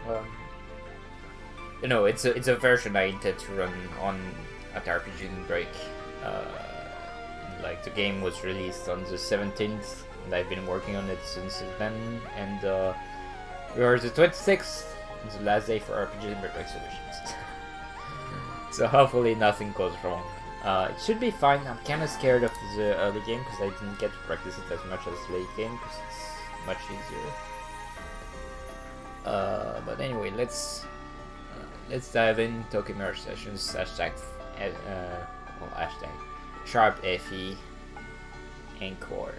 Um, you know, it's a version I intend to run on at RPG Break. Like the game was released on the 17th, and I've been working on it since then. And we are the 26th, the last day for RPG Break solutions. So hopefully nothing goes wrong. It should be fine. I'm kind of scared of the early game because I didn't get to practice it as much as late game because it's much easier. But anyway, let's dive in. Tokyo Mirage sessions hashtag sharp FE Encore.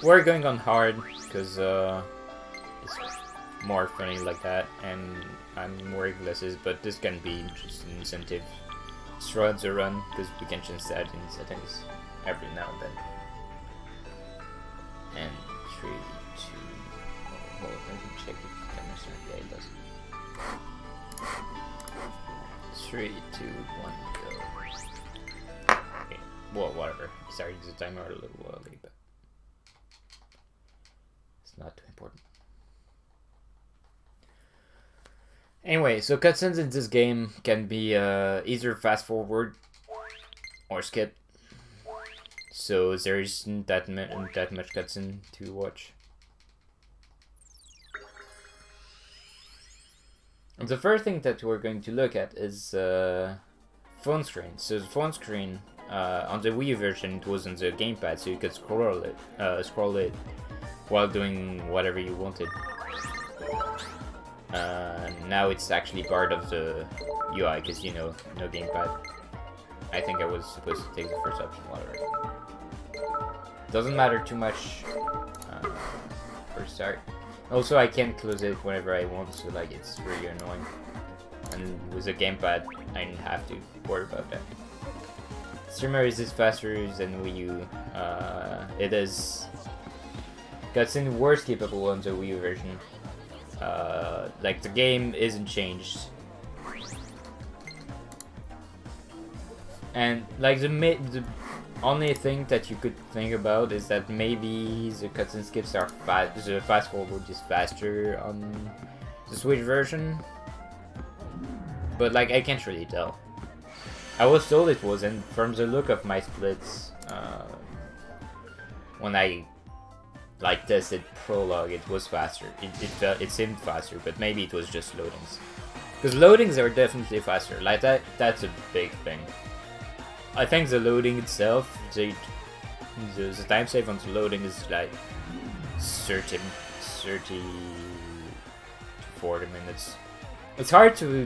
We're going on hard because it's more funny like that, and I'm more aggressive, but this can be just an incentive throughout the run because we can change that in settings every now and then. And 3, 2, hold on, let me check if camera start. Yeah, it does. 3, 2, 1, go. Okay, well, whatever. Started the timer a little early, but it's not too important. Anyway, so cutscenes in this game can be either fast forward or skip. So there isn't that much cutscene to watch. And the first thing that we're going to look at is phone screen. So the phone screen on the Wii version, it was on the gamepad, so you could scroll it while doing whatever you wanted. Now it's actually part of the UI because, you know, no gamepad. I think I was supposed to take the first option, whatever. Doesn't matter too much for start. Also, I can close it whenever I want, so like it's really annoying. And with a gamepad, I didn't have to worry about that. Streamer is faster than Wii U. It is. Cutscene were skippable on the Wii U version. Like the game isn't changed, and like the only thing that you could think about is that maybe the cutscene skips are the fast forward is faster on the Switch version, but like I can't really tell. I was told it was, and from the look of my splits, when I like tested prologue, it was faster. It seemed faster, but maybe it was just loadings. Because loadings are definitely faster. Like that's a big thing. I think the loading itself, the time save on the loading is like 30 to 40 minutes. It's hard to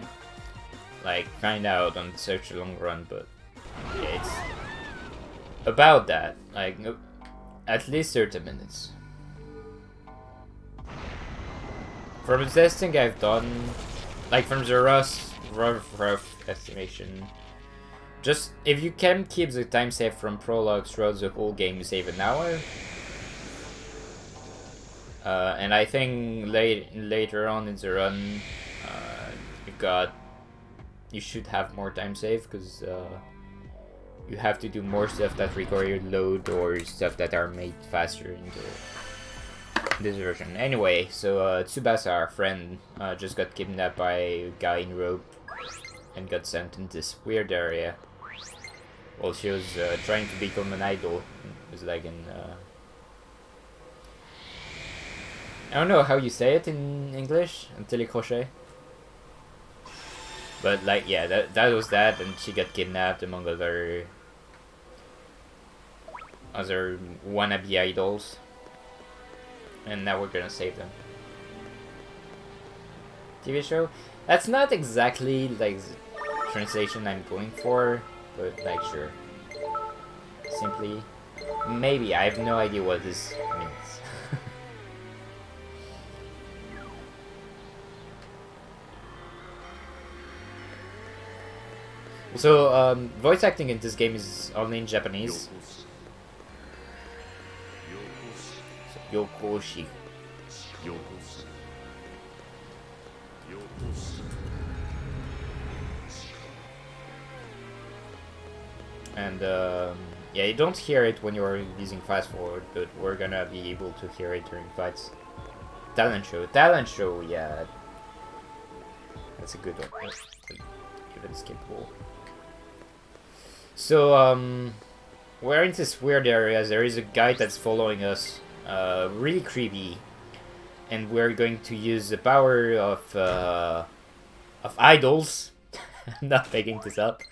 like find out on such a long run, but yeah, it's about that. Like at least 30 minutes. From the testing I've done, like from the rough estimation, just if you can keep the time save from prologue throughout the whole game, you save an hour. And I think later on in the run, you should have more time save because you have to do more stuff that require load or stuff that are made faster in this version. Anyway, so Tsubasa, our friend, just got kidnapped by a guy in robe and got sent in this weird area while she was trying to become an idol. It was like in I don't know how you say it in English, un télécrochet. But like, yeah, that was that, and she got kidnapped among other wannabe idols. And now we're gonna save them. TV show? That's not exactly like the translation I'm going for, but like sure. Simply, maybe, I have no idea what this means. So, voice acting in this game is only in Japanese. Yokoshi. And Yeah, you don't hear it when you're using fast forward, but we're gonna be able to hear it during fights. Talent show, yeah. That's a good one. Even skippable. So, we're in this weird area. There is a guy that's following us, really creepy, and we're going to use the power of idols. I'm not making this up.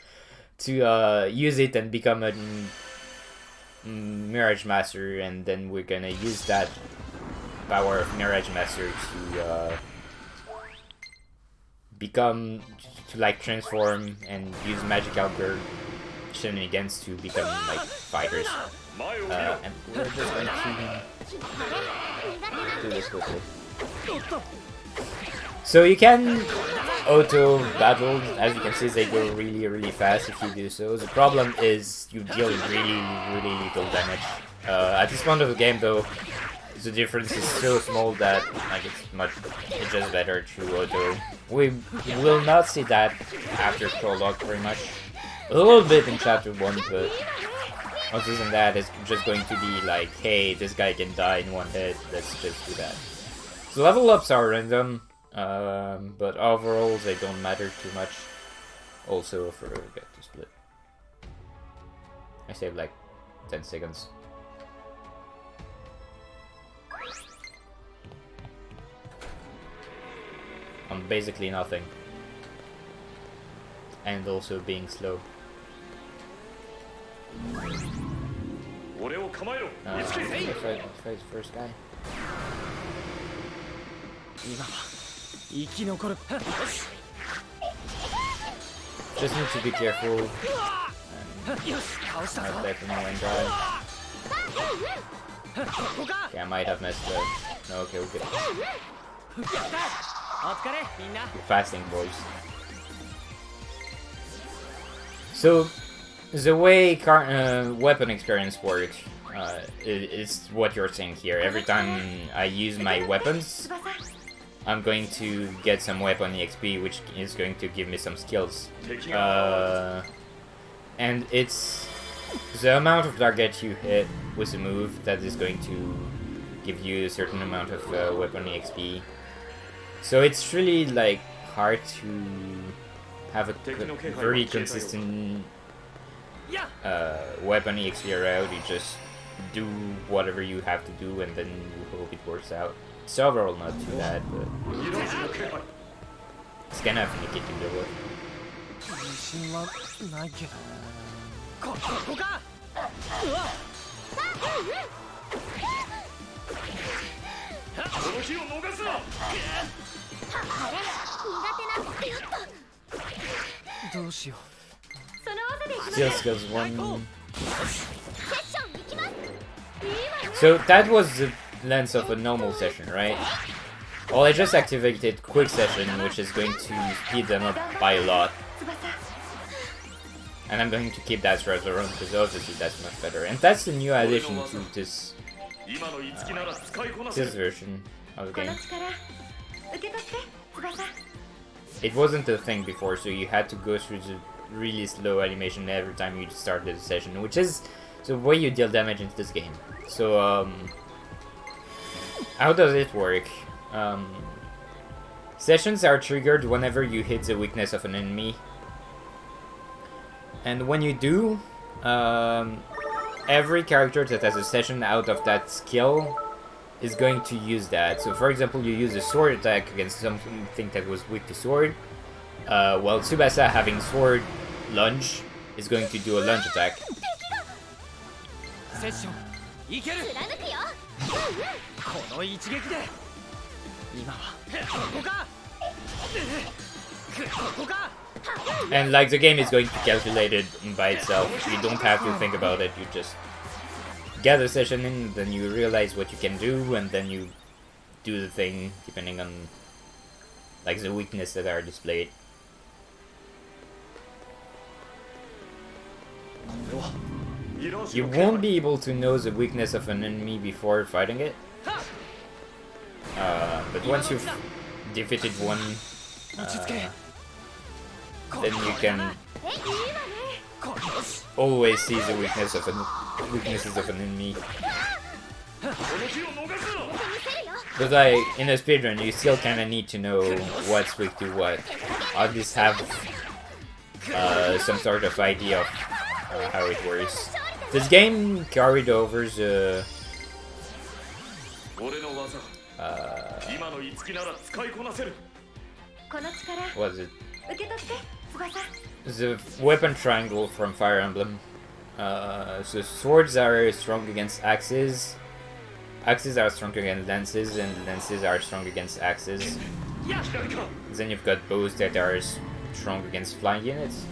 To use it and become a Mirage Master, and then we're gonna use that power of Mirage Master to become, to like transform and use magical bird shenanigans to become like fighters. And we're just going to do this quickly. So you can auto battle, as you can see they go really fast if you do so. The problem is you deal really little damage. At this point of the game though, the difference is so small that like it's just better to auto. We will not see that after prologue very much. A little bit in chapter 1, but other than that it's just going to be like, hey, this guy can die in one hit, let's just do that. So level ups are random. But overall they don't matter too much. Also, forget to split. I saved like 10 seconds. On basically nothing. And also being slow. Fight the first guy. Just need to be careful and not let anyone die. Okay, I might have messed up. No, okay, we're good. You're fasting, boys. So, the way weapon experience works is what you're saying here. Every time I use my weapons, I'm going to get some weapon EXP, which is going to give me some skills. And it's the amount of target you hit with a move that is going to give you a certain amount of weapon EXP. So it's really like hard to have a very consistent weapon EXP route. You just do whatever you have to do and then you hope it works out. It's overall not too bad, but it's kind of finicky to deal with. Still skills 1. So that was the length of a normal session, right? Well, I just activated quick session, which is going to speed them up by a lot. And I'm going to keep that throughout the run because obviously that's much better. And that's the new addition to this version of the game. It wasn't a thing before, so you had to go through the really slow animation every time you started the session, which is the way you deal damage into this game. So, how does it work? Sessions are triggered whenever you hit the weakness of an enemy. And when you do, every character that has a session out of that skill is going to use that. So for example, you use a sword attack against something that was weak to sword. While Tsubasa, having sword lunge, is going to do a lunge attack. And like the game is going to calculate it by itself. You don't have to think about it. You just get a session in, then you realize what you can do, and then you do the thing depending on like the weakness that are displayed. You won't be able to know the weakness of an enemy before fighting it. But once you've defeated one, then you can always sees the weaknesses of an enemy. But like in a speedrun, you still kind of need to know what's weak to what. At least have some sort of idea of how it works. This game carried over the what is it? The weapon triangle from Fire Emblem. So swords are strong against axes. Axes are strong against lances, and lances are strong against axes. Then you've got bows that are strong against flying units.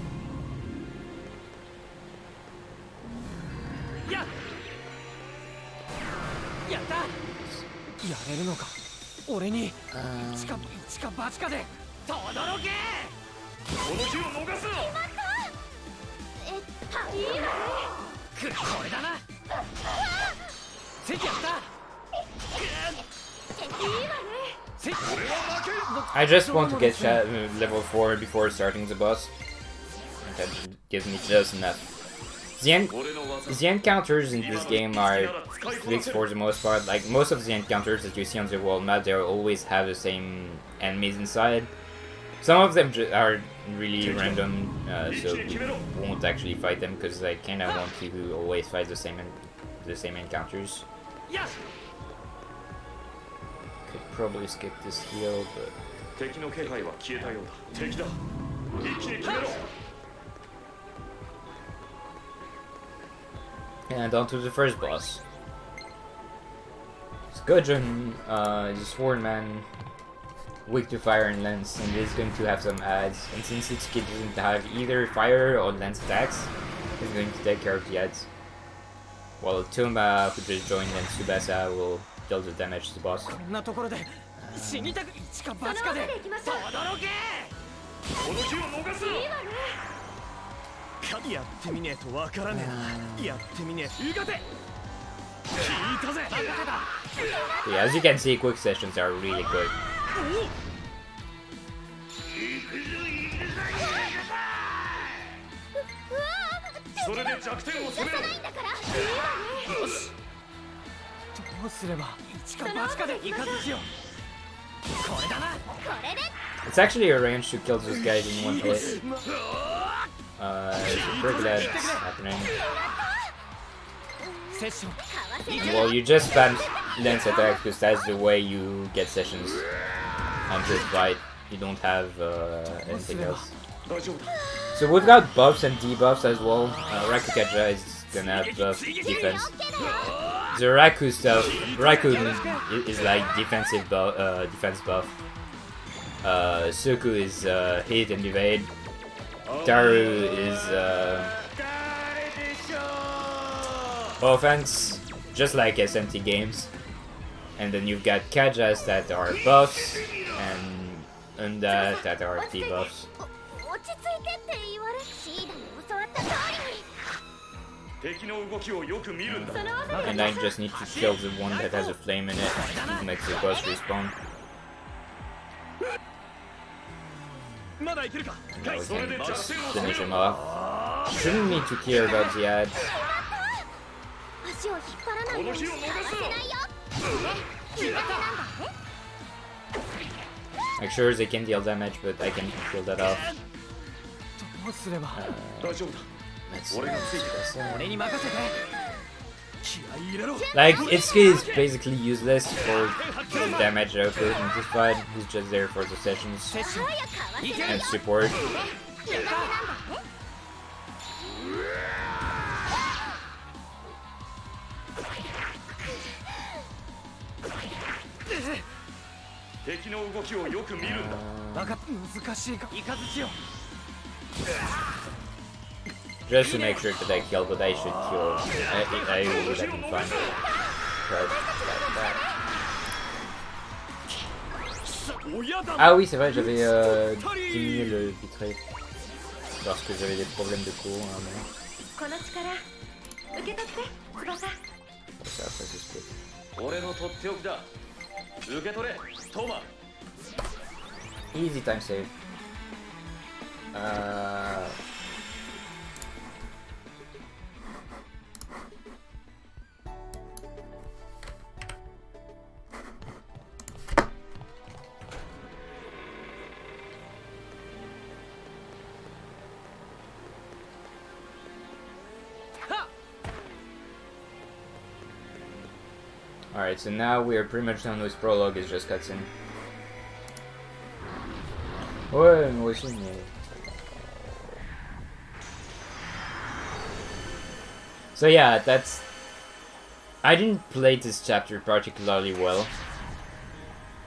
I just want to get level 4 before starting the boss. That gives me just enough. The encounters in this game are fixed for the most part. Like most of the encounters that you see on the world map, they always have the same enemies inside. Some of them are really random, so we won't actually fight them because I kind of want to always fight the same encounters. Could probably skip this heal, but. And on to the first boss. Gudrun is a swordman, weak to fire and lance, and is going to have some adds. And since Itsuki doesn't have either fire or lance attacks, he's going to take care of the adds. While Toma, who just joined, and Tsubasa will deal the damage to the boss. Yeah, as you can see, quick sessions are really good. It's actually arranged to kill those guys in one hit. So pretty glad it's happening. Well, you just spam lance attack because that's the way you get sessions on this fight. You don't have anything else. So we've got buffs and debuffs as well. Rakukaja is gonna have buff defense. The Raku stuff, Raku is like defensive defense buff. Suku is hit and evade. Taru is offense, just like SMT games. And then you've got Kajas that are buffs, and Unda that are debuffs. And I just need to kill the one that has a flame in it to make the boss respawn. Now we can just finish him off. Shouldn't need to care about the ads. Like sure they can deal damage, but I can kill that off. Like, Itsuki is basically useless for the damage output in this fight. He's just there for the sessions and support. Just to make sure that I kill, but I should kill. I would have been fine. Ah oui, c'est vrai, j'avais diminué le bitrate parce que j'avais des problèmes de courant. Ça, après c'est split. Easy time save. Alright, so now we are pretty much done with prologue, it's just cutscene. Ouais, moi aussi, mais... So yeah, that's... I didn't play this chapter particularly well.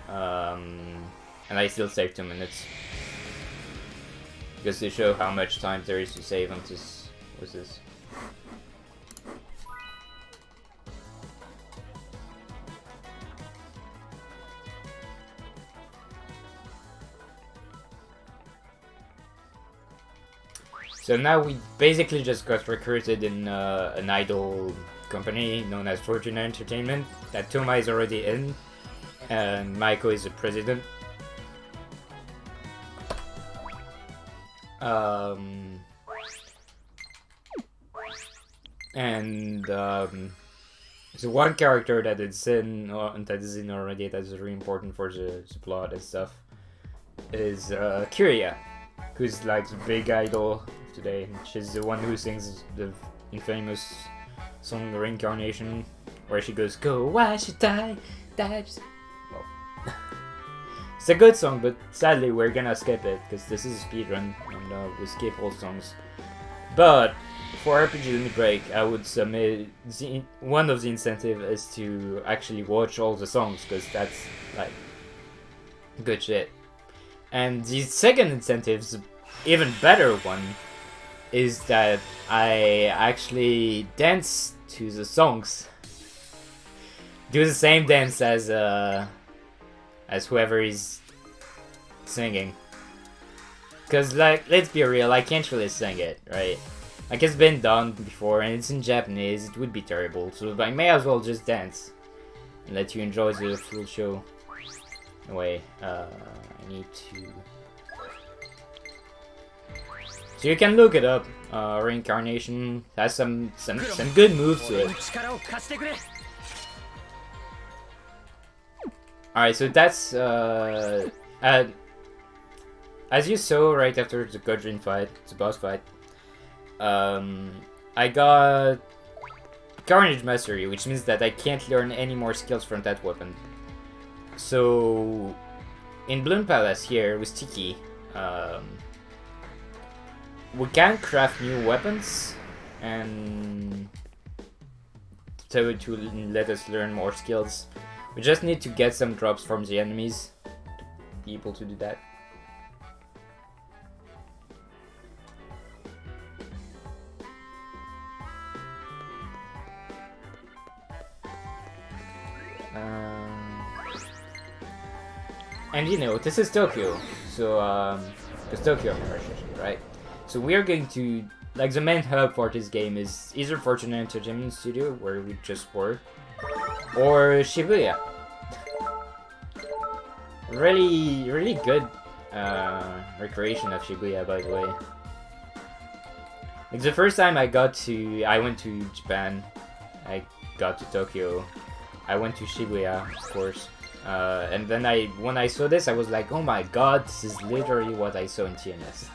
And I still saved 2 minutes. Because to show how much time there is to save on this... What's this? So now we basically just got recruited in an idol company known as Fortuna Entertainment that Toma is already in, and Maiko is the president. So one character that is in already that's very important for the plot and stuff is Kyria, who's like the big idol of today. She's the one who sings the infamous song Reincarnation, where she goes, "Go, why should I die?" Well, it's a good song, but sadly we're gonna skip it because this is a speedrun and we skip all songs. But for RPG Limit Break, I would submit one of the incentives is to actually watch all the songs, because that's like good shit. And the second incentive, even better one, is that I actually dance to the songs. Do the same dance as whoever is singing. Cause like, let's be real, I can't really sing it, right? Like, it's been done before and it's in Japanese, it would be terrible. So I may as well just dance and let you enjoy the full show. Anyway, I need to... So you can look it up. Reincarnation has some good moves to it. Alright, so that's as you saw right after the Gudrun fight, the boss fight, I got Carnage Mastery, which means that I can't learn any more skills from that weapon. So in Bloom Palace here with Tiki, we can craft new weapons and to let us learn more skills. We just need to get some drops from the enemies to be able to do that. And you know, this is Tokyo, so it's Tokyo Mirage, right? So we are going to, like, the main hub for this game is either Fortuna Entertainment Studio, where we just were, or Shibuya. Really good recreation of Shibuya, by the way. Like, the first time I went to Japan, I got to Tokyo, I went to Shibuya, of course. And then when I saw this, I was like, oh my god, this is literally what I saw in TNS.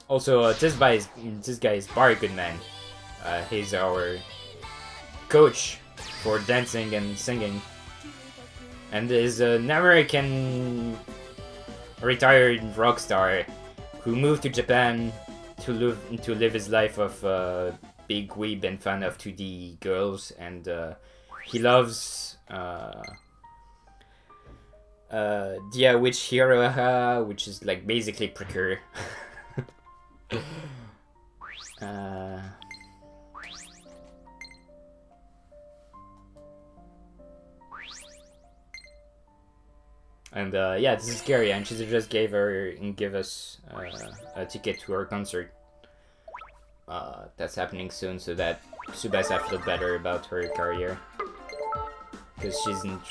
Also, this guy is very good man. He's our coach for dancing and singing. And is an American retired rock star who moved to Japan to live his life of big weeb and fan of 2D girls, and he loves Dia Witch Hiroha, which is like basically Precure. And yeah, this is scary, and she just gave us a ticket to her concert. That's happening soon, so that Tsubasa feel better about her career, because she's not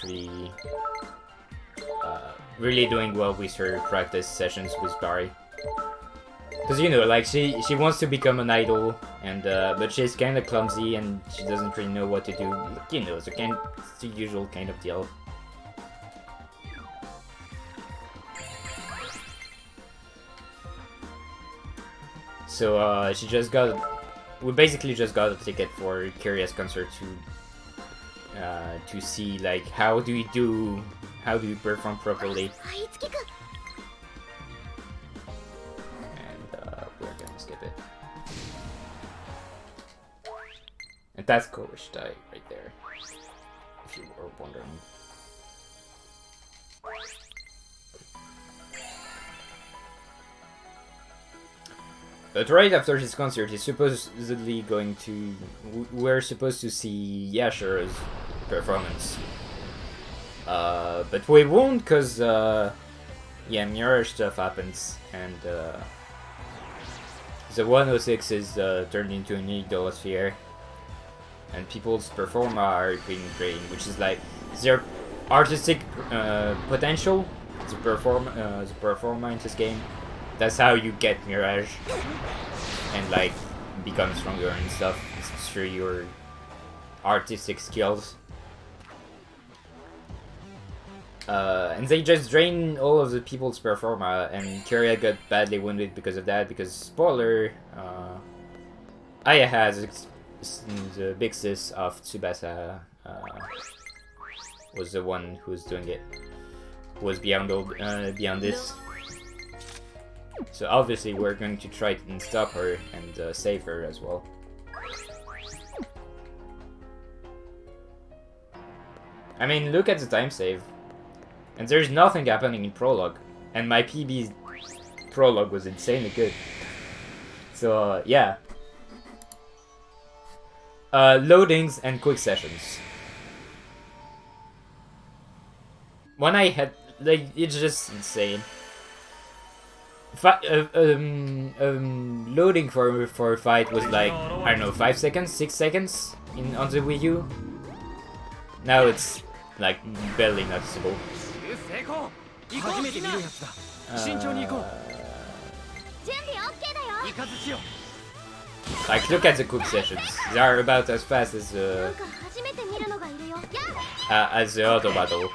really doing well with her practice sessions with Barry. Because, you know, like, she wants to become an idol, and but she's kind of clumsy and she doesn't really know what to do. You know, it's the usual kind of deal. So she just got. We basically just got a ticket for Kyria's concert to see like how do we perform properly. And we're gonna skip it. And that's Koishtai right there, if you were wondering. But right after his concert, he's supposedly going to... We're supposed to see Yashira's performance. But we won't, because, yeah, Mirage stuff happens, and, the 106 is, turned into an idolosphere, and people's performance are being drained, which is like, their artistic, potential, the performer in this game. That's how you get Mirage and like become stronger and stuff. It's through your artistic skills. And they just drain all of the people's performa, and Kyria got badly wounded because of that. Because spoiler, Aya has the big sis of Tsubasa was the one who was doing it. Was beyond this. So obviously we're going to try and stop her and save her as well. I mean, look at the time save. And there's nothing happening in prologue. And my PB prologue was insanely good. So yeah. Loadings and quick sessions. When I had... like, it's just insane. Loading for a fight was like, I don't know, 5 seconds, 6 seconds on the Wii U. Now it's like barely noticeable. Like, look at the quick sessions. They are about as fast as the auto battle.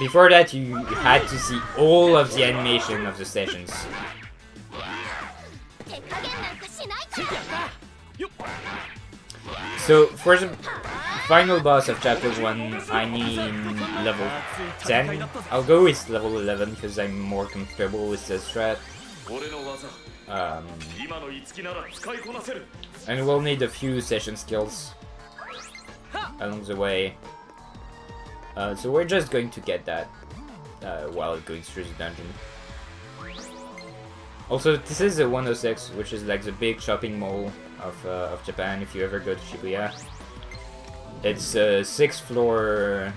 Before that, you had to see all of the animation of the sessions. So, for the final boss of chapter 1, I need level 10. I'll go with level 11 because I'm more comfortable with the strat. And we'll need a few session skills along the way. So we're just going to get that while going through the dungeon. Also, this is the 106, which is like the big shopping mall of Japan if you ever go to Shibuya. It's a 6th floor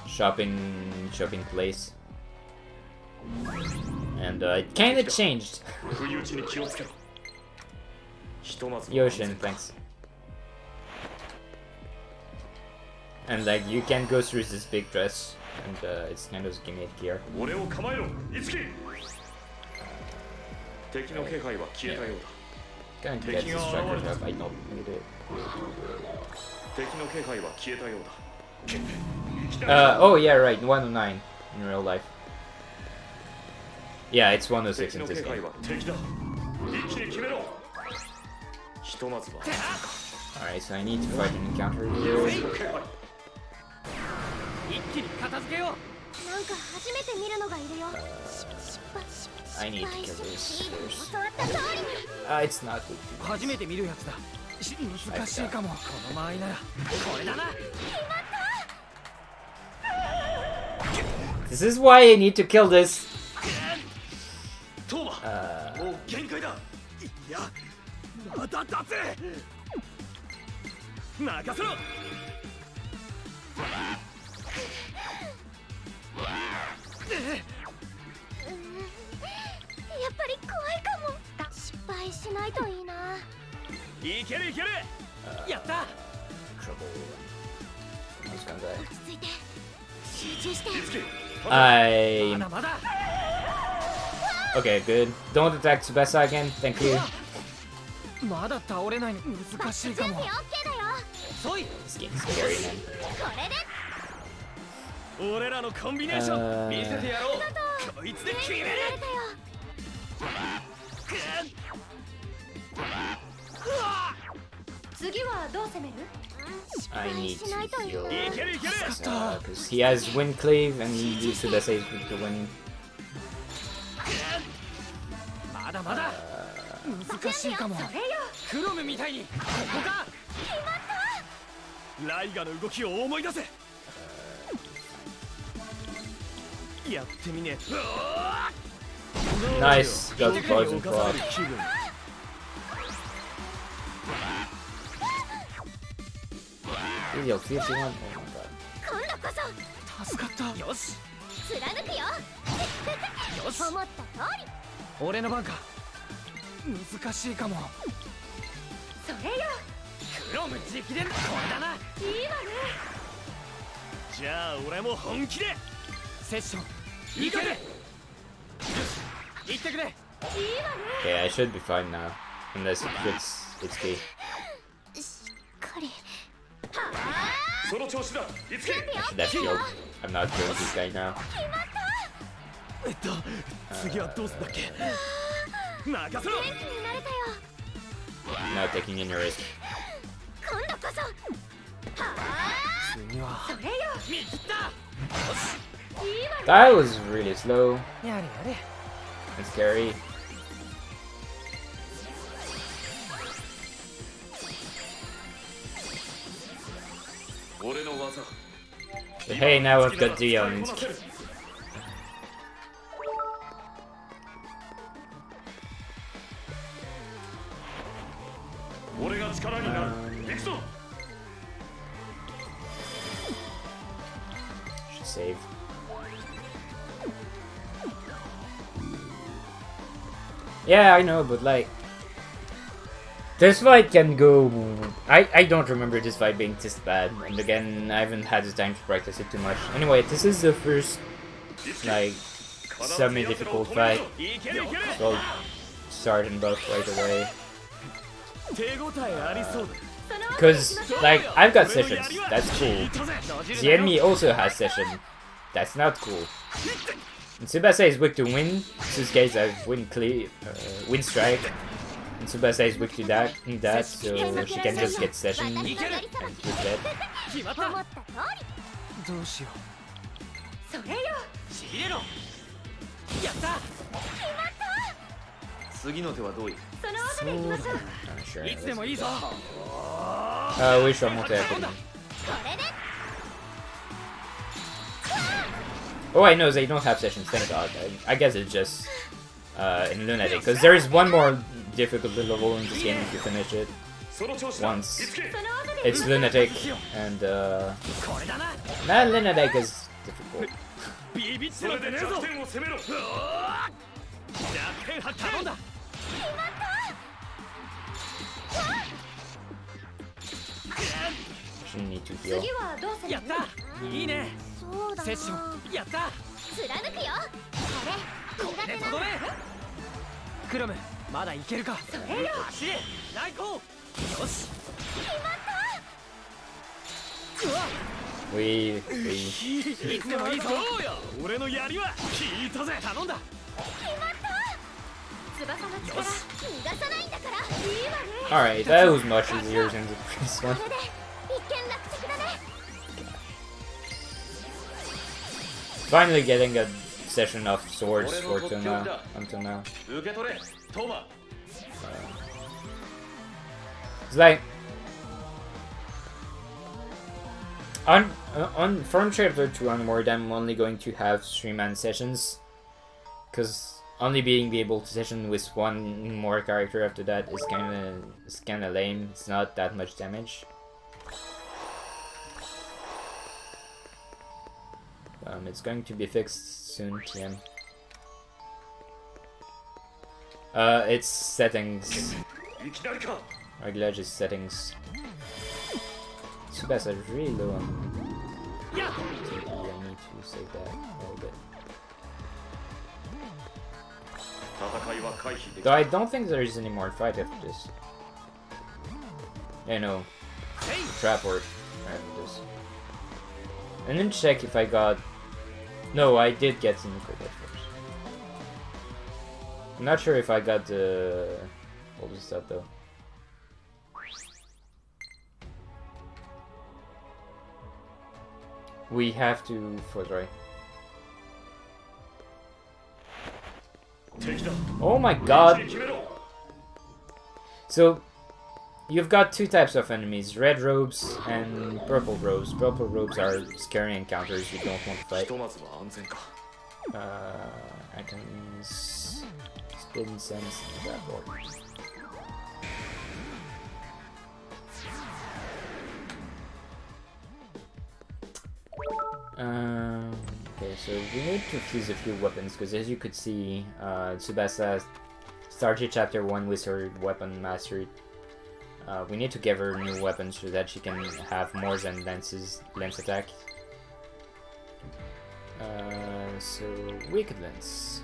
shopping place. And it kinda changed. Yoshin, thanks. And like, you can go through this big dress, and it's kind of gimmick gear. Yeah. Can't get this tracker up, I don't need it. Oh yeah, right, 109 in real life. Yeah, it's 106 in this game. Alright, so I need to fight an encounter here. I need to kill this first. It's not good. This is why I need to kill this. Trouble. Okay, good. Don't attack Tsubasa again, thank you. This game is scary, man. 俺らのコンビネーション見せてやろう。こいつで決める。次はどう攻める？ I need to heal because he has Wind Cleave and he used to safe with the wind. まだまだ難しいかも。クロムみたいにここか。ライガの動きを思い出せ。やってみね。Nice, got the poison claw. Heal 51. Oh my god. 助かった。よし。貫くよ。よし。思った通り。俺の番か。難しいかも。それよ。クロム直伝これだな。いいわね。じゃあ俺も本気でセッションいける。よし行ってくれ。いいわね。 Okay, I should be fine now. Unless it quits its key. しっかり。その調子だ。いつけ。 I should have healed. I'm not killing this guy now. 次はどうすんだっけ。任せろ。元気になれたよ。 Not taking any risk. 今度こそ。次は。それよ。見切った。よし。 That was really slow やれやれ。 and scary. But hey, now I've got Dion. Should save. Yeah, I know, but like this fight can go. I don't remember this fight being this bad, and again, I haven't had the time to practice it too much. Anyway, this is the first like semi-difficult fight, so I'll start in both right away. Because like I've got sessions, that's cool. The enemy also has session, that's not cool. And Tsubasa is weak to wind. This guys have wind cleave, wind strike. And Tsubasa is weak to that, so she can just get session and put that. どうしよう。それよ。ちぎれろ。やった。次の手はどういう。その後で行きましょう。 Sure, いつでもいいぞ。 wish one more happening. Oh, I know they don't have sessions. Thank God. I guess it's just in Lunatic, because there is one more difficult level in this game if you finish it once. It's Lunatic, and not Lunatic is difficult. Shouldn't need to heal. やった。いいね。セッションやった。貫くよ。これ苦手なの。クロムまだいけるか。それよ。走れ。来航。よし。We いつでもいいぞ。俺の槍は効いたぜ。頼んだ。翼の力逃がさないんだから。いいわね。 alright, that was much easier than the previous one. これで一件落着だね。 Finally getting a session of swords for until now. It's like on from chapter 2 onward, I'm only going to have 3-man sessions, because only being able to session with one more character after that is kind of lame. It's not that much damage. It's going to be fixed soon, TM. It's settings. Regulage is settings. Tsubasa is really low on TP. I need to save that a little bit. Though I don't think there is any more fight after this. Yeah, no. Trap work after this. And then check if I got... No, I did get some Encore Force. I'm not sure if I got the... all this stuff though. We have to force right. Oh my god! So, you've got two types of enemies, red robes and purple robes. Purple robes are scary encounters you don't want to fight. I can spit incense in that board. Okay, so we need to fuse a few weapons, because as you could see, Tsubasa started chapter 1 with her weapon mastery. We need to give her new weapons so that she can have more than lance attack. So, Wicked Lance.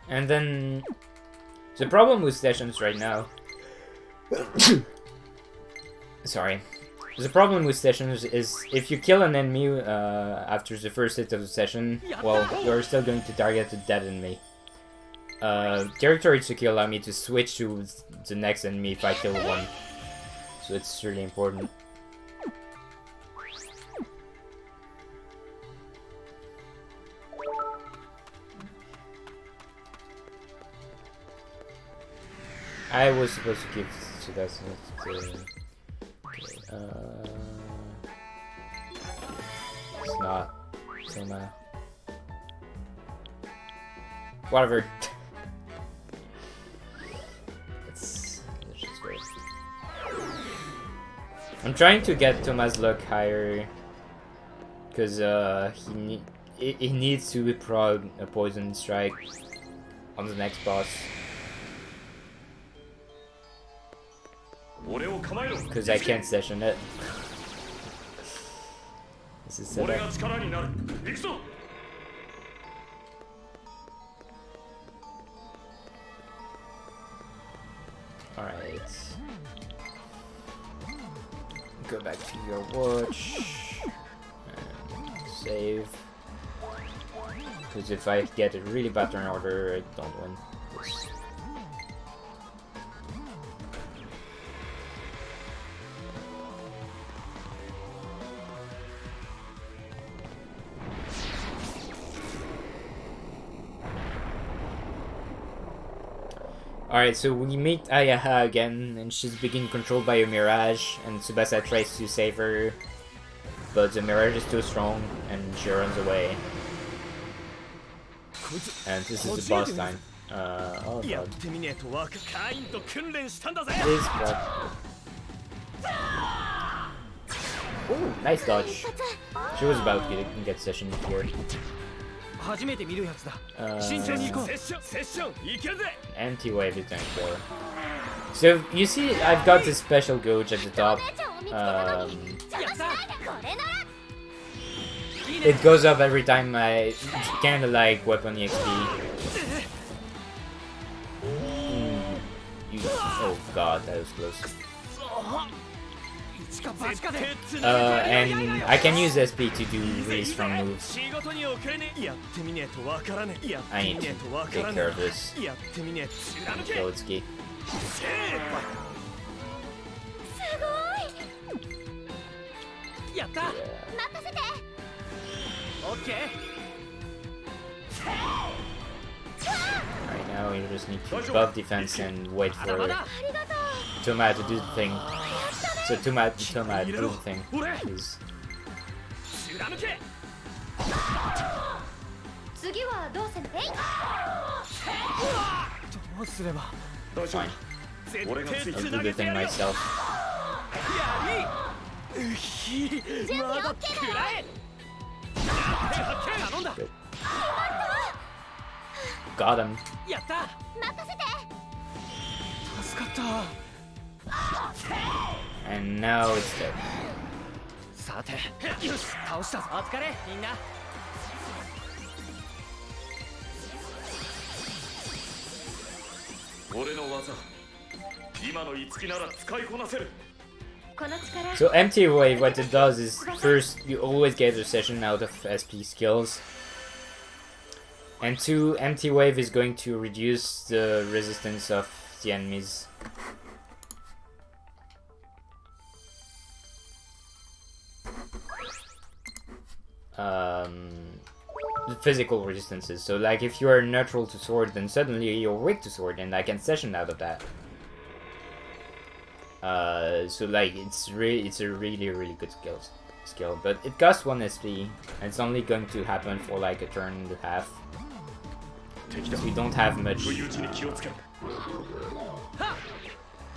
And then, the problem with sessions right now... Sorry. The problem with sessions is if you kill an enemy after the first hit of the session, well, you're still going to target the dead enemy. Territory Tsuki allow me to switch to the next enemy if I kill one. So it's really important. I was supposed to give to that. It's not. Soma. Whatever. Let's just wait. I'm trying to get Thomas' luck higher because he needs to prog a poison strike on the next boss. Because I can't session it. This is set up. Alright. Go back to your watch. And save. Because if I get a really bad turn order, I don't win this. Alright, so we meet Ayaha again, and she's being controlled by a Mirage, and Tsubasa tries to save her, but the Mirage is too strong, and she runs away. And this is the boss time. Oh god. This block. Ooh, nice dodge. She was about to get session here. Anti-wave is going for. So you see, I've got this special gauge at the top. It goes up every time I kind of like weapon EXP. Oh god, that was close. And I can use SP to do really strong moves. I need to take care of this. Kill its key. Yeah. Right now you just need to buff defense and wait for Toma to do the thing. So Toma do the thing, please. Fine. I'll do the thing myself. Good. Got him. And now it's dead. So empty wave, what it does is first you always get a session out of SP skills, and 2, empty wave is going to reduce the resistance of the enemies. The physical resistances. So like if you are neutral to sword, then suddenly you're weak to sword, and I can session out of that. So like it's a really good skill, but it costs 1 SP, and it's only going to happen for like a turn and a half. So you don't have much.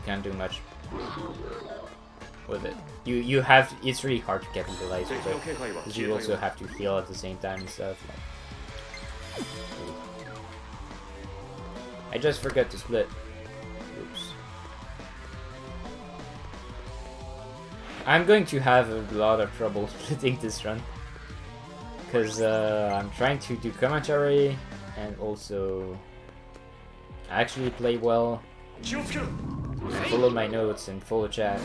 Can't do much with it. You have. It's really hard to capitalize with it, because you also have to heal at the same time and stuff. Like, I just forgot to split. Oops. I'm going to have a lot of trouble splitting this run, because I'm trying to do commentary and also actually play well, and follow my notes and follow chat.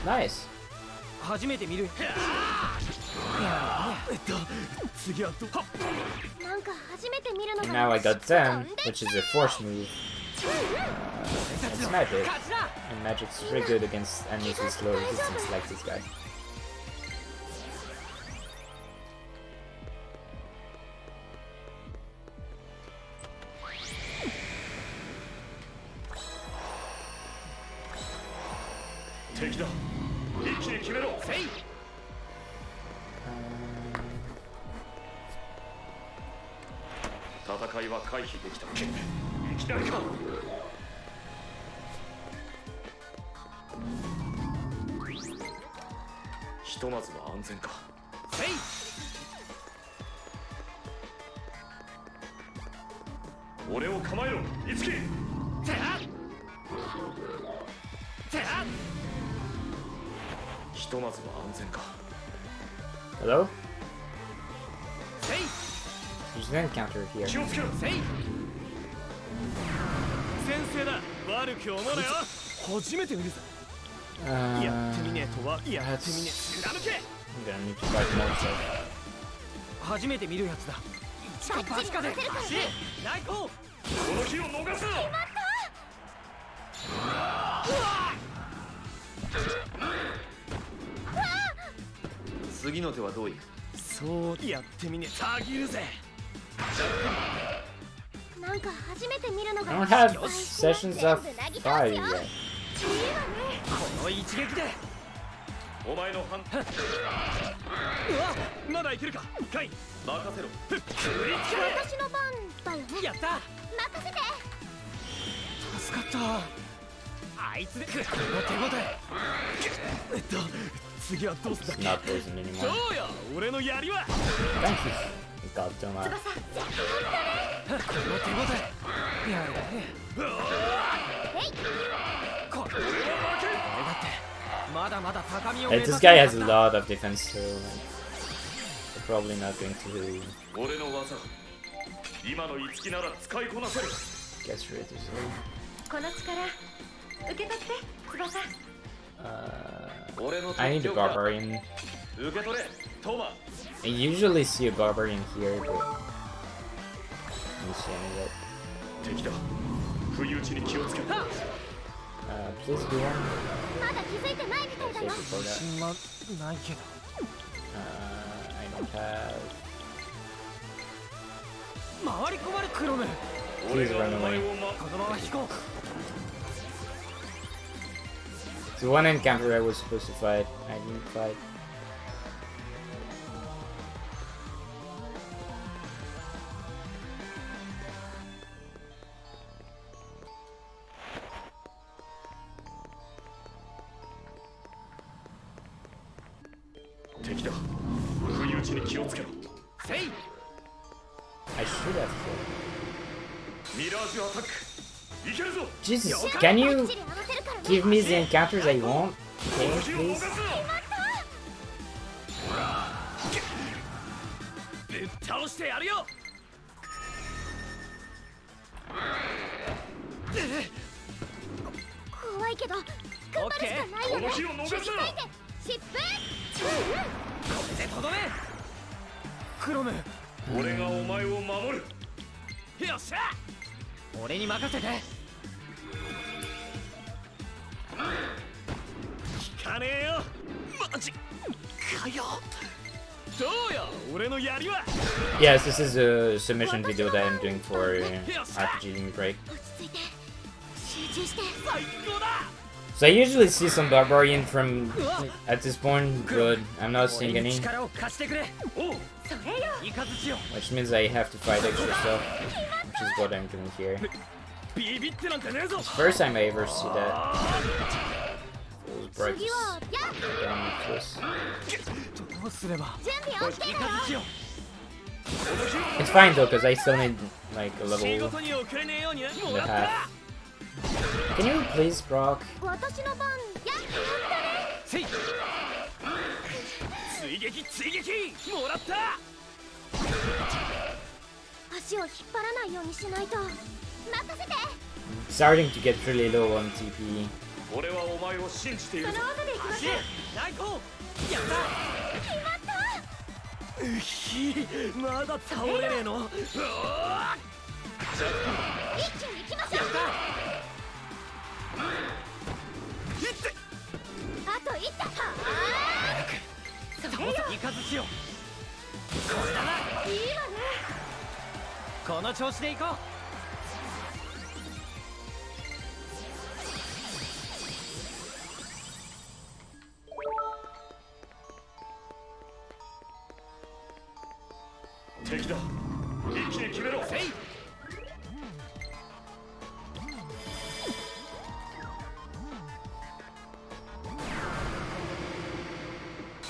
Nice. And now I got 10, which is a force move. It's magic, and magic's pretty good against enemies with slow resistance like this guy. Hello? There's an encounter here. I'm gonna need to fight more stuff. I don't have sessions of fire yet. It's not poison anymore. Thank you. God damn it. This guy has a lot of defense, so they're probably not going to get rid of this. I need a barbarian. I usually see a barbarian here, but I don't see any yet. Please do one. I don't have. Please run away. The one encounter I was supposed to fight, I didn't fight. I should have killed. Jesus, can you give me the encounters I want? Okay, please. ぶっ倒してやるよ。怖いけど頑張るしかないよね。この日を逃すな。切り裂いて疾風。これでとどめ。クロム、俺がお前を守る。よっしゃ、俺に任せて。聞かねえよ。マジかよ。どうよ、俺の槍は。 Yes, this is a submission video that I'm doing for RPG Limit Break. 落ち着いて集中して。最高だ。 So I usually see some Barbarian from at this point, but I'm not seeing 俺に any, 力を貸してくれ。おう、それよ。いかずちよ。 which means I have to fight extra stuff, which is what I'm doing here. ビビってなんてねえぞ。 First time I ever see that. Full break 次はや down this. どうすれば。準備 OK いだよ。かずちよ。 It's fine though, because I still need like a 仕 level 事に遅れねえようにな。 and a half. Can you please, Brock? 私の番。やったね。せい。追撃追撃。もらった。足を引っ張らないようにしないと。任せて。 Starting to get really low on TP. 俺はお前を信じているぞ。その技でいきましょう。大根。やった。決まった。うひ、まだ倒れねえの。うわー。一気に行きましょう。あと一打。それよ。いかずちよ。これだな。いいわね。この調子でいこう。敵だ。一気に決めろ。せい。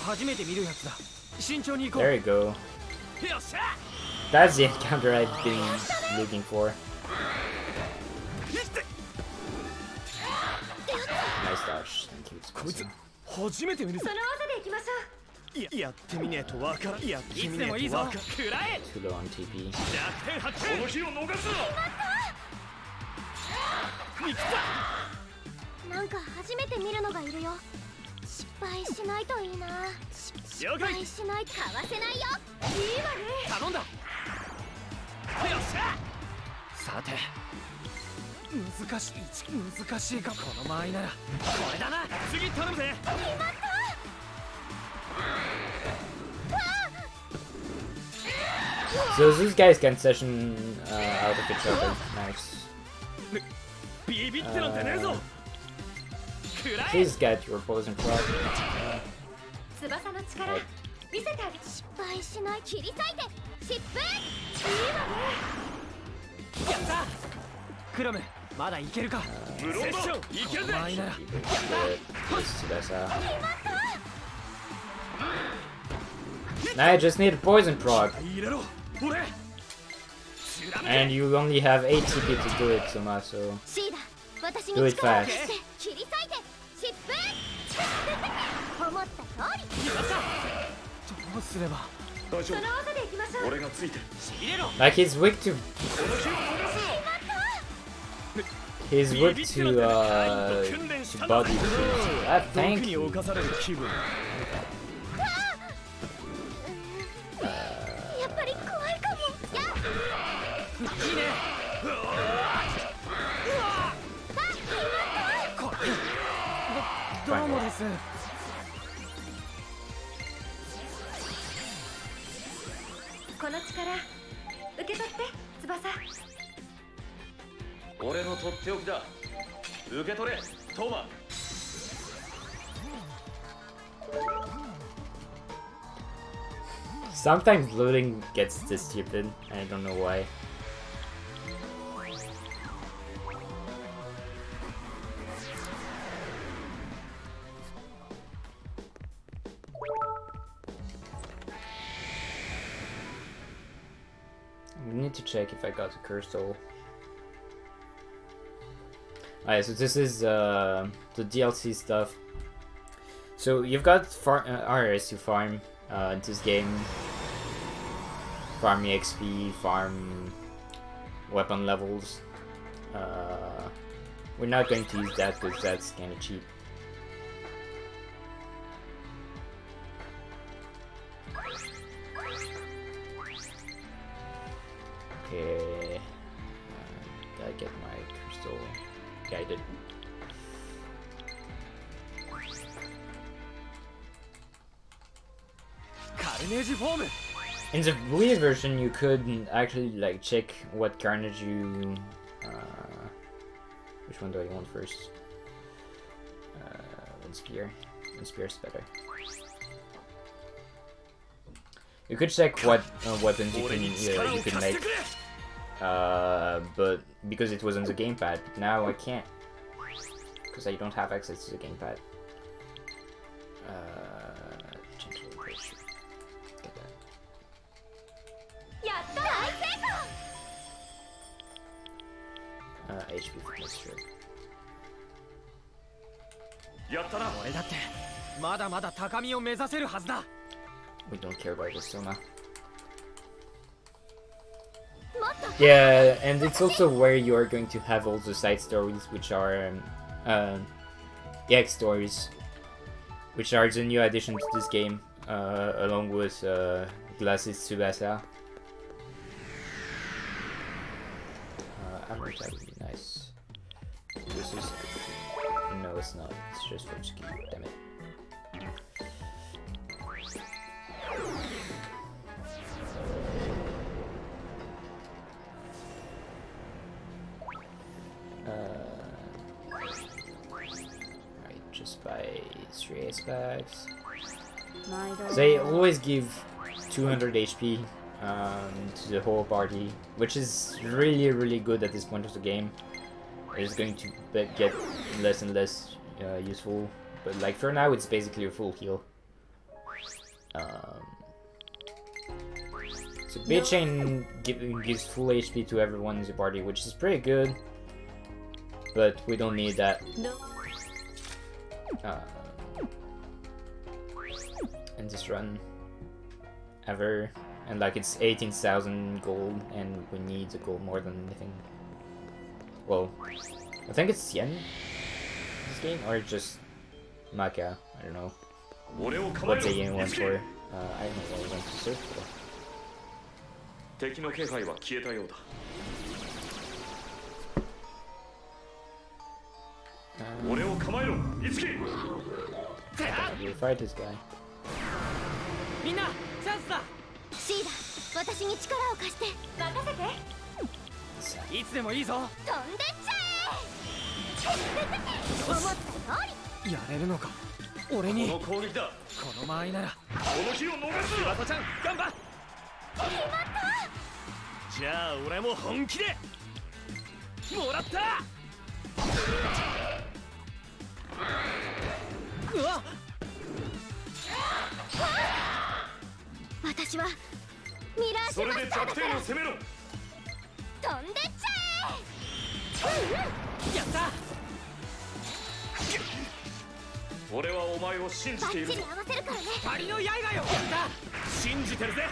初めて見るやつだ。慎重に行こう。 There you go. よっしゃ。 That's the encounter I've been looking for. Nice dodge. Thank you. こいつ初めて見るぞ。その技でいきましょう。やってみねえとわからん。やってみねえとわからん。食らえ。 Too low on TP. 弱点発この日を逃すな。見つった。なんか初めて見るのがいるよ。失敗しないといいな。失了解。敗しない。かわせないよ。いいわね。頼んだ。よっしゃ。さて、難しいか。この間合いならこれだな。次頼むぜ。 So these guys can session out of each other. Nice. ビビってなんてねえぞ。食らえ。 Please get your poison prop. 翼の力見せてあげ。失敗しない。切り裂いて疾風。いいわね。やった。クロム、まだいけるか。無論だ。いけるぜ。この間合いなら。 Now I just need a poison prod. 入れろ。俺。 And you only have 8 TP to do it, Tommaso. シーダ、私 Do に it 力を fast. 貸して切り裂いて疾風。思った通り。やった。どうすれば。大丈その技でいきましょう。俺がついてる。入れろ。 Like he's weak to この日を逃すな。 he's weak to body. Ah, 毒 thank に you. 侵される気分。やっぱり怖いかも。やっ。いいね。これ。どうもです。この力受け取って翼。俺のとっておきだ。受け取れ、トーマ。 Sometimes looting gets this stupid. I don't know why. We need to check if I got the curse soul. Alright, so this is the DLC stuff. So you've got RS to farm in this game. farm EXP, farm weapon levels. We're not going to use that because that's kind of cheap. Okay, did I get my crystal guided? In the Wii version, you could actually like check what carnage you. Which one do I want first? One spear. One spear is better. You could check what weapons you can make, but because it was on the gamepad, now I can't because I don't have access to the gamepad. HP fitness strip. We don't care about this Soma. Yeah, and it's also where you are going to have all the side stories, which are EX stories, which are the new addition to this game, along with Glasses Tsubasa. Armor type would be nice. This is... No, it's not. It's just for ski. Damn it. Right, just buy 3 ace packs. They always give 200 HP to the whole party, which is really good at this point of the game. It's going to get less and less useful, but like for now it's basically a full heal. So Beat Chain gives full HP to everyone in the party, which is pretty good, but we don't need that. In this run ever. And like it's 18,000 gold, and we need the gold more than anything. Well, I think it's yen this game, or just Maka. I don't know what the yen went for. I don't know what I went to search for. We'll fight this guy. シーダ、私に力を貸して任せて。いつでもいいぞ。飛んでっちゃえ。思った通り。やれるのか。俺に。この攻撃だ。この間合いなら。この日を逃す。岩田ちゃん、頑張っ。決まった。じゃあ俺も本気で。もらった。うわっ。私はミラージュマスターだから飛んでっちゃえ。やった。俺はお前を信じている。バッチリ合わせるからね。光の刃よ。やった。信じてるぜ。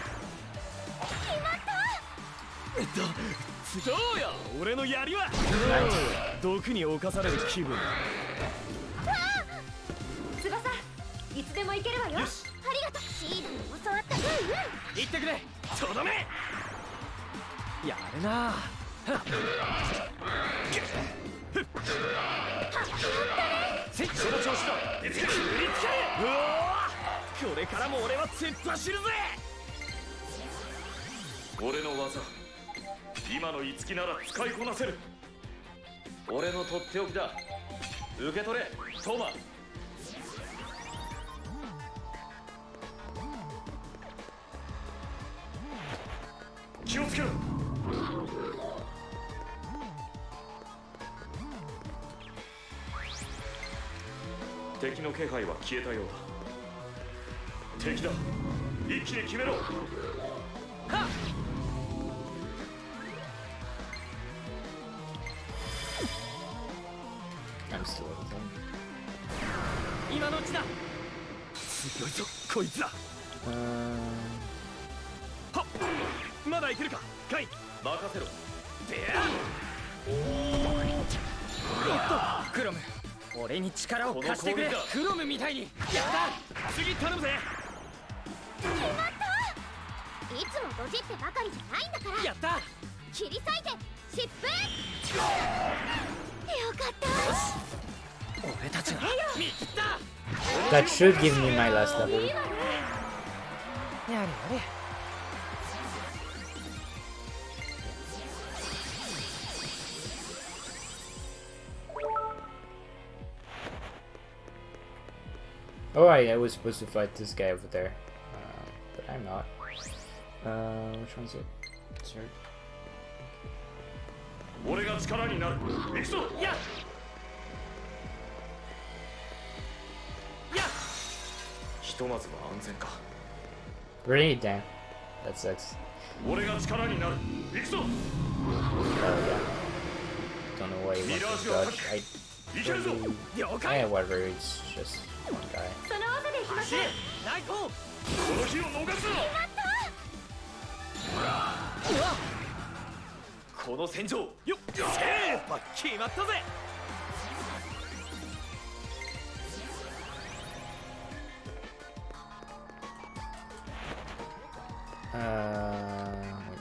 決まった。どうよ、俺の槍は。毒に侵される気分。翼、いつでも行けるわよ。よし。ありがとう。シーダに教わった。行ってくれ。とどめ。やるな。その調子だ。売りつけ。うわ。これからも俺は突っ走るぜ。俺の技、今のいつきなら使いこなせる。俺のとっておきだ。受け取れ、トマ。気をつけろ。敵の気配は消えたようだ。敵だ。一気に決めろ。はっ。今のうちだ。強いぞこいつだ。はっ。まだいけるかカイ任せろ。でやクロム俺に力を貸してくれ。クロムみたいにやった次頼むぜ。決まった。いつもドジってばかりじゃないんだから。やった切り裂いて疾風。よかった。俺たちは見切った。 That should give me my last level. やれやれ Oh, I was supposed to fight this guy over there, but I'm not. Which one's it? Sorry. 俺が力になる。行くぞ。ややひとまずは安全か。 Really? Damn. That sucks. 俺が力になる。行くぞ。 Oh, yeah. Don't know why he wants to dodge. I 行けるぞ。 了解 yeah, whatever, it's just one guy. その技でいきましょう。ナイトこの日を逃すな。この戦場。よっせー決まったぜ。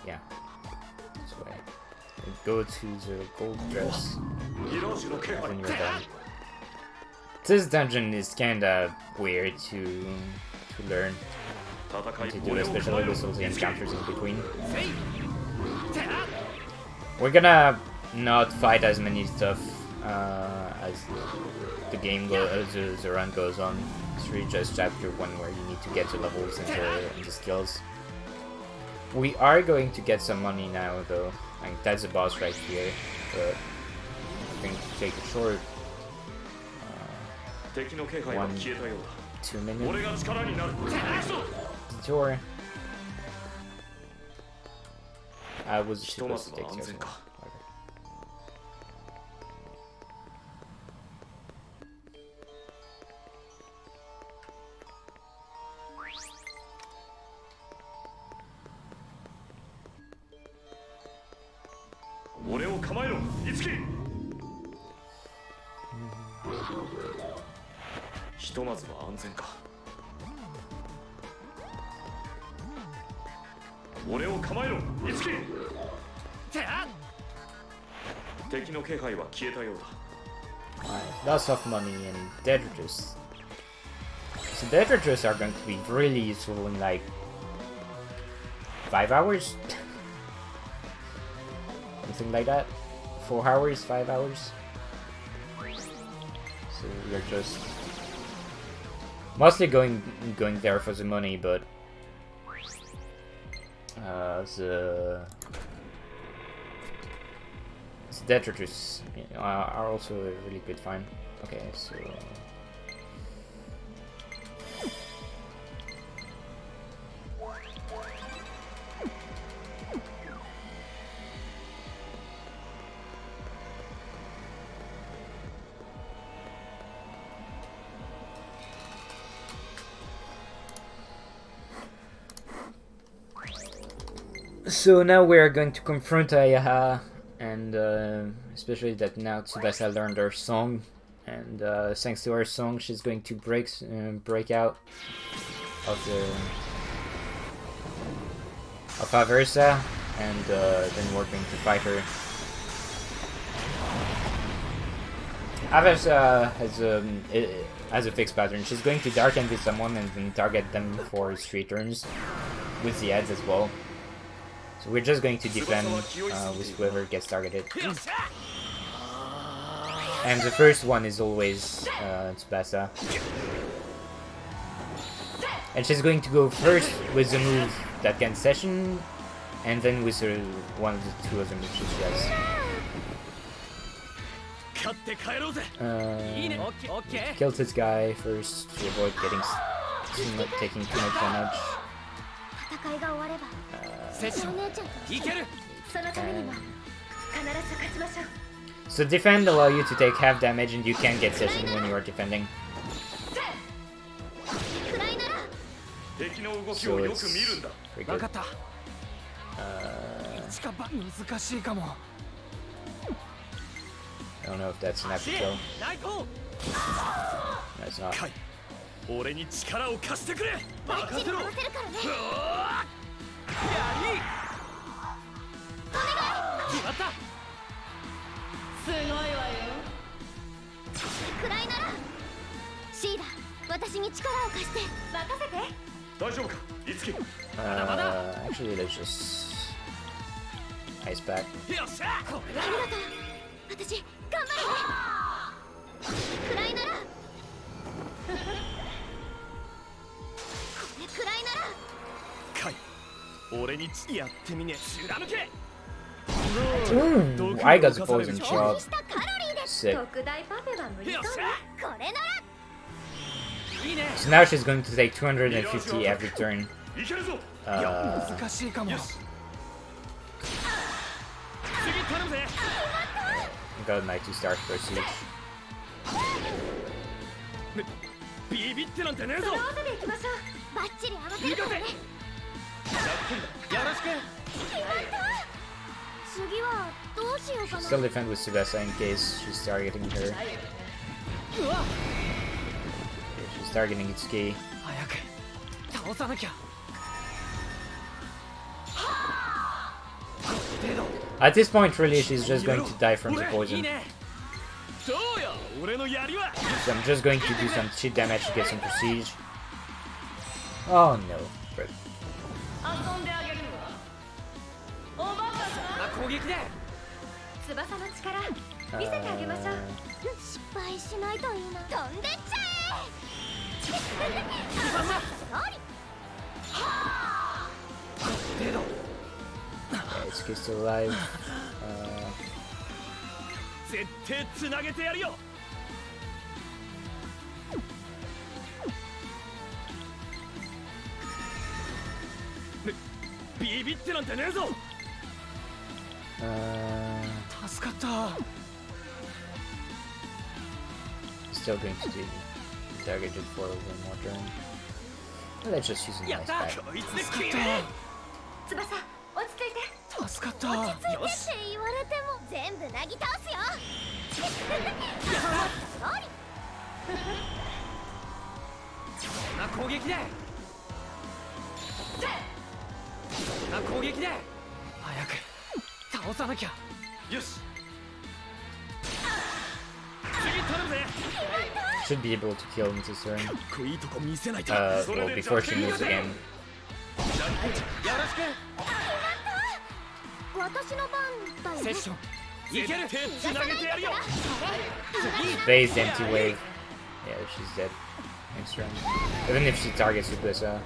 Yeah. This way. Go to the gold dress ミラージュの気配。 when you're done. This dungeon is kinda weird to learn 戦い to do, 俺を especially with all the 見つけ encounters in between. せいてあ We're gonna not fight as many stuff as the game the run goes on. It's really just chapter 1 where you need to get the levels and the skills. We are going to get some money now though. Like that's the boss right here, but we're going to take a short 敵の気配は消えたようだ。 2-minute 俺が力になる。行くぞ。 detour. I was ひとま supposed ず to は take 安 this 全 one. か。 俺を構えろ、いつき。ひとまずは安全か。俺を構えろ、いつき。てあ敵の気配は消えたようだ。 Alright, lots of money and detritus. So detritus are going to be really useful in like 5 hours? Something like that? 4 hours, 5 hours? So we're just mostly going there for the money, but the detritus are also a really good find. Okay, so now we are going to confront Ayaha, and especially that now Tsubasa learned her song, and thanks to her song, she's going to break out of Aversa, and then we're going to fight her. Aversa has a fixed pattern. She's going to dark envy someone and then target them for 3 turns with the ads as well. So we're just going to defend with whoever gets targeted. And the first one is always Tsubasa. And she's going to go first with the move that can session, and then with one of the 2 other moves she has. Kill this guy first to avoid taking too much damage. So defend allow you to take half damage, and you can get session when you are defending. So it's pretty good. I don't know if that's enough to kill. No, it's not. 俺に力を貸してくれ。バッチリ殺せるからね。やり。決まった。すごいわよ。くらいならシーダ、私に力を貸して任せて。大丈夫か、いつき。Actually, let's just ice pack. よっしゃ。ありがとう。私頑張るね。くらいなら。これくらいなら。カイ、俺にやってみね。貫け。I got the poison shot. したカロリーです。 Sick. 特大パフェは無理そうね。これなら。 So now she's going to take 250 every turn. いけるぞ。難しいかも。次頼むぜ。Got my 2-star for siege. ビビってなんてねえぞ。その技で行きましょう。バッチリ合わせるからね。よろしく。次はどうしようか She'll な。 still defend with Tsubasa in case she's targeting her. Yeah, she's targeting Itsuki. 早く倒さなきゃ。 At this point, really, she's just going to die from the poison. どうよ、俺のやりは。 So I'm just going to do some shit damage to get some prestige. Oh no. But 遊んであげるわ。おばかさん。攻撃で。翼の力見せてあげましょう。失敗しないといいな。飛んでっちゃえ。yeah, Itsuki's still alive. 絶対つなげてやるよ。ビビってなんてねえぞ。助かった。 Still going to be targeted for one more turn. Let's just use a nice pack. こいつで決める。翼、落ち着いて。助かった。落ち着いてよし。って言われても全部なぎ倒すよ。そんな攻撃で。そんな攻撃で。早く倒さなきゃ。よし。次頼むぜ。 Should be able to kill him this turn. かっこいいとこ見せないと。 Well, before she moves again. よろしく。私の番だよね。セッション。いける。つなげてやるよ。 Phased empty wave. Yeah, she's dead. Next turn. Even if she targets Tsubasa.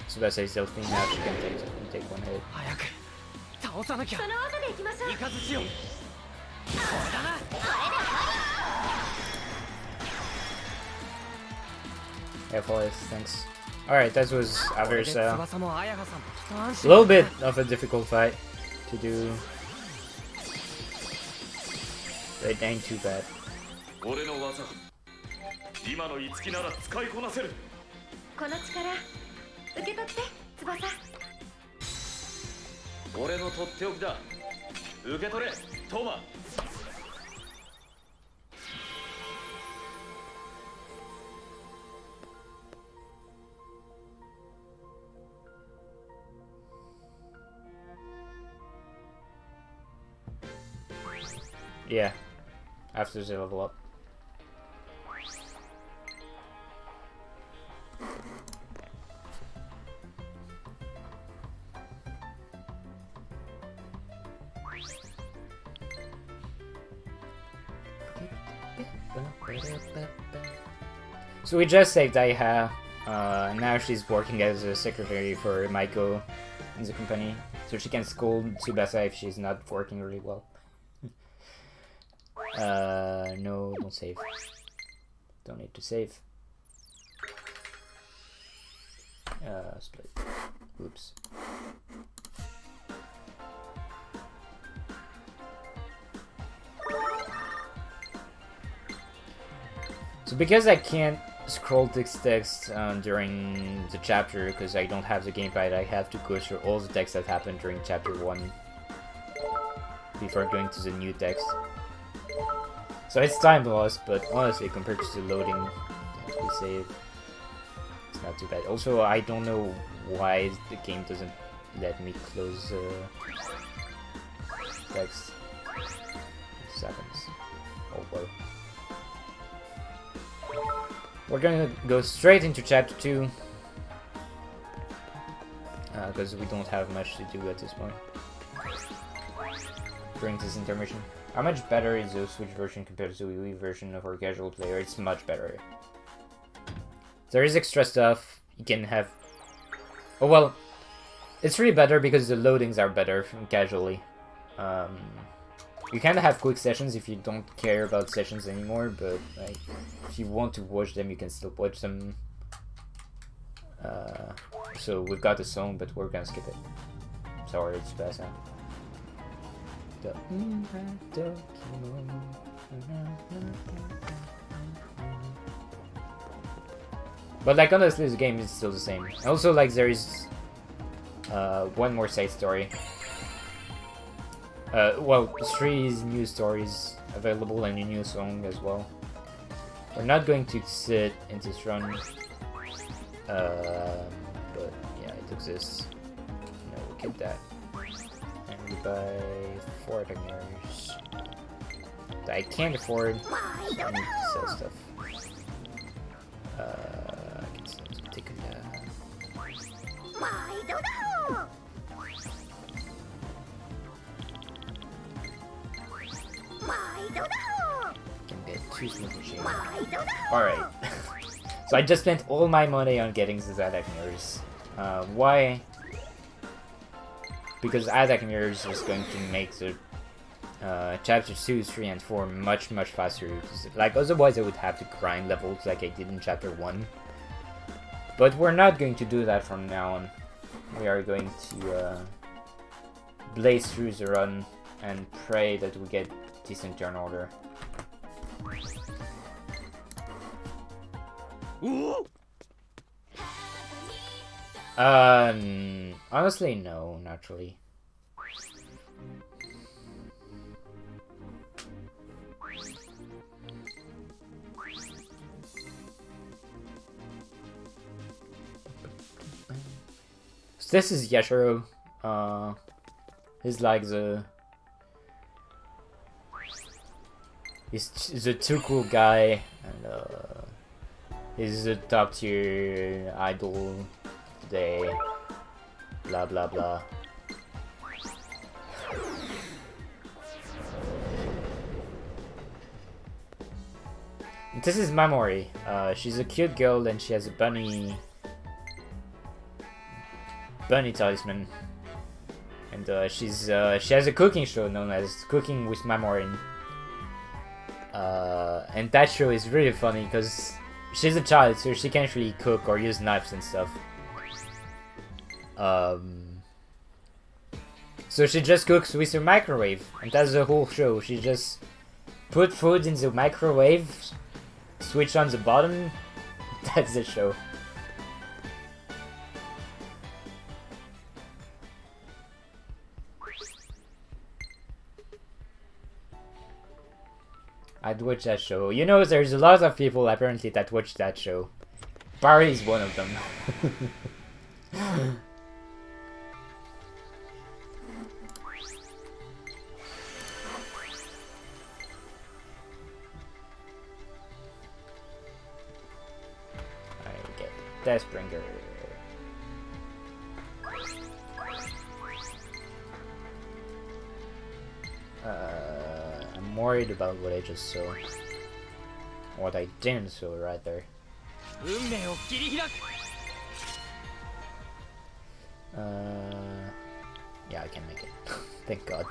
Tsubasa is still thin now, she can take one hit. 早く倒さなきゃ。その技で行きましょう。イカズチよ。これだな。 Yeah, Follis, thanks. Alright, that was others. 翼も綾香さんも一安 A 心。 little bit of a difficult fight to do. But it ain't too bad. 俺の技、今の五木なら使いこなせる。この力受け取って翼。俺のとっておきだ。受け取れ、トーマ。Yeah, after they level up. So we just saved Daiha. Now she's working as a secretary for Maiko in the company, so she can scold Tsubasa if she's not working really well. No, don't save. Don't need to save. Split. Oops. So because I can't scroll text during the chapter because I don't have the gamepad. I have to go through all the text that happened during chapter 1 before going to the new text. So it's time loss, but honestly, compared to the loading that we save, it's not too bad. Also, I don't know why the game doesn't let me close text. This happens. Oh well. We're gonna go straight into chapter 2 because we don't have much to do at this point during this intermission. How much better is the Switch version compared to the Wii version of our casual player? It's much better. There is extra stuff you can have. Oh well, it's really better because the loadings are better casually. You kind of have quick sessions if you don't care about sessions anymore, but like, if you want to watch them, you can still watch them. So we've got a song, but we're gonna skip it. Sorry, it's bad sound. But like honestly, the game is still the same. Also, like there is one more side story. Well, 3 new stories available and a new song as well. We're not going to sit in this run, but yeah, it exists. No, we'll keep that. And we buy 4 attack mirrors that I can't afford. I need to sell stuff. I can sell some ticket. Can get 2 smoke machines. Alright. So I just spent all my money on getting these attack mirrors. Why? Because attack mirrors is going to make the chapter 2, 3, and 4 much faster. Like otherwise I would have to grind levels like I did in chapter 1. But we're not going to do that from now on. We are going to blaze through the run and pray that we get decent turn order. Honestly, no, naturally. So this is Yashiro. He's like he's a too cool guy, and he's a top tier idol today. Blah blah blah. This is Mamori. She's a cute girl and she has a bunny talisman. And she has a cooking show known as Cooking with Mamori. And that show is really funny because she's a child, so she can't really cook or use knives and stuff. So she just cooks with her microwave, and that's the whole show. She just put food in the microwave, switch on the button, that's the show. I'd watch that show. You know, there's a lot of people apparently that watch that show. Barry is one of them. I get Deathbringer. I'm worried about what I just saw. What I didn't saw right there. Yeah, I can make it. Thank God.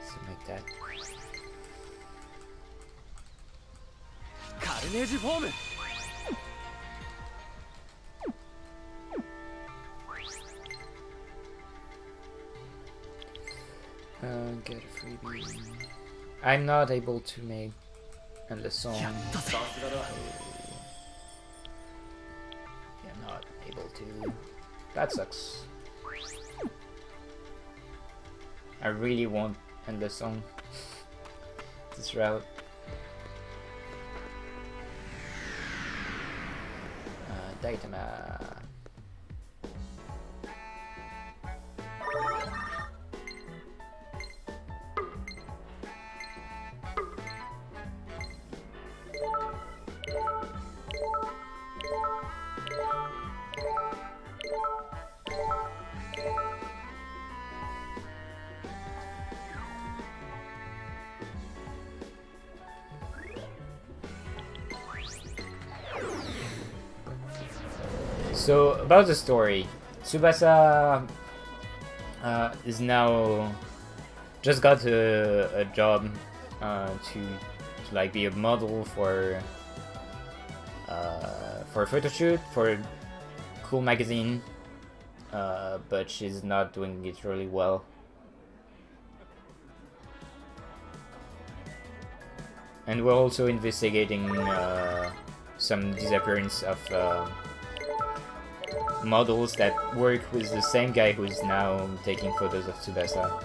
So make that. Carnage form. I'm not able to make endless song. Yeah, not able to. That sucks. I really want endless song. This route. Daitama. So about the story, Tsubasa is now just got a job to like be a model for a photo shoot for a cool magazine, but she's not doing it really well. And we're also investigating some disappearance of models that work with the same guy who is now taking photos of Tsubasa.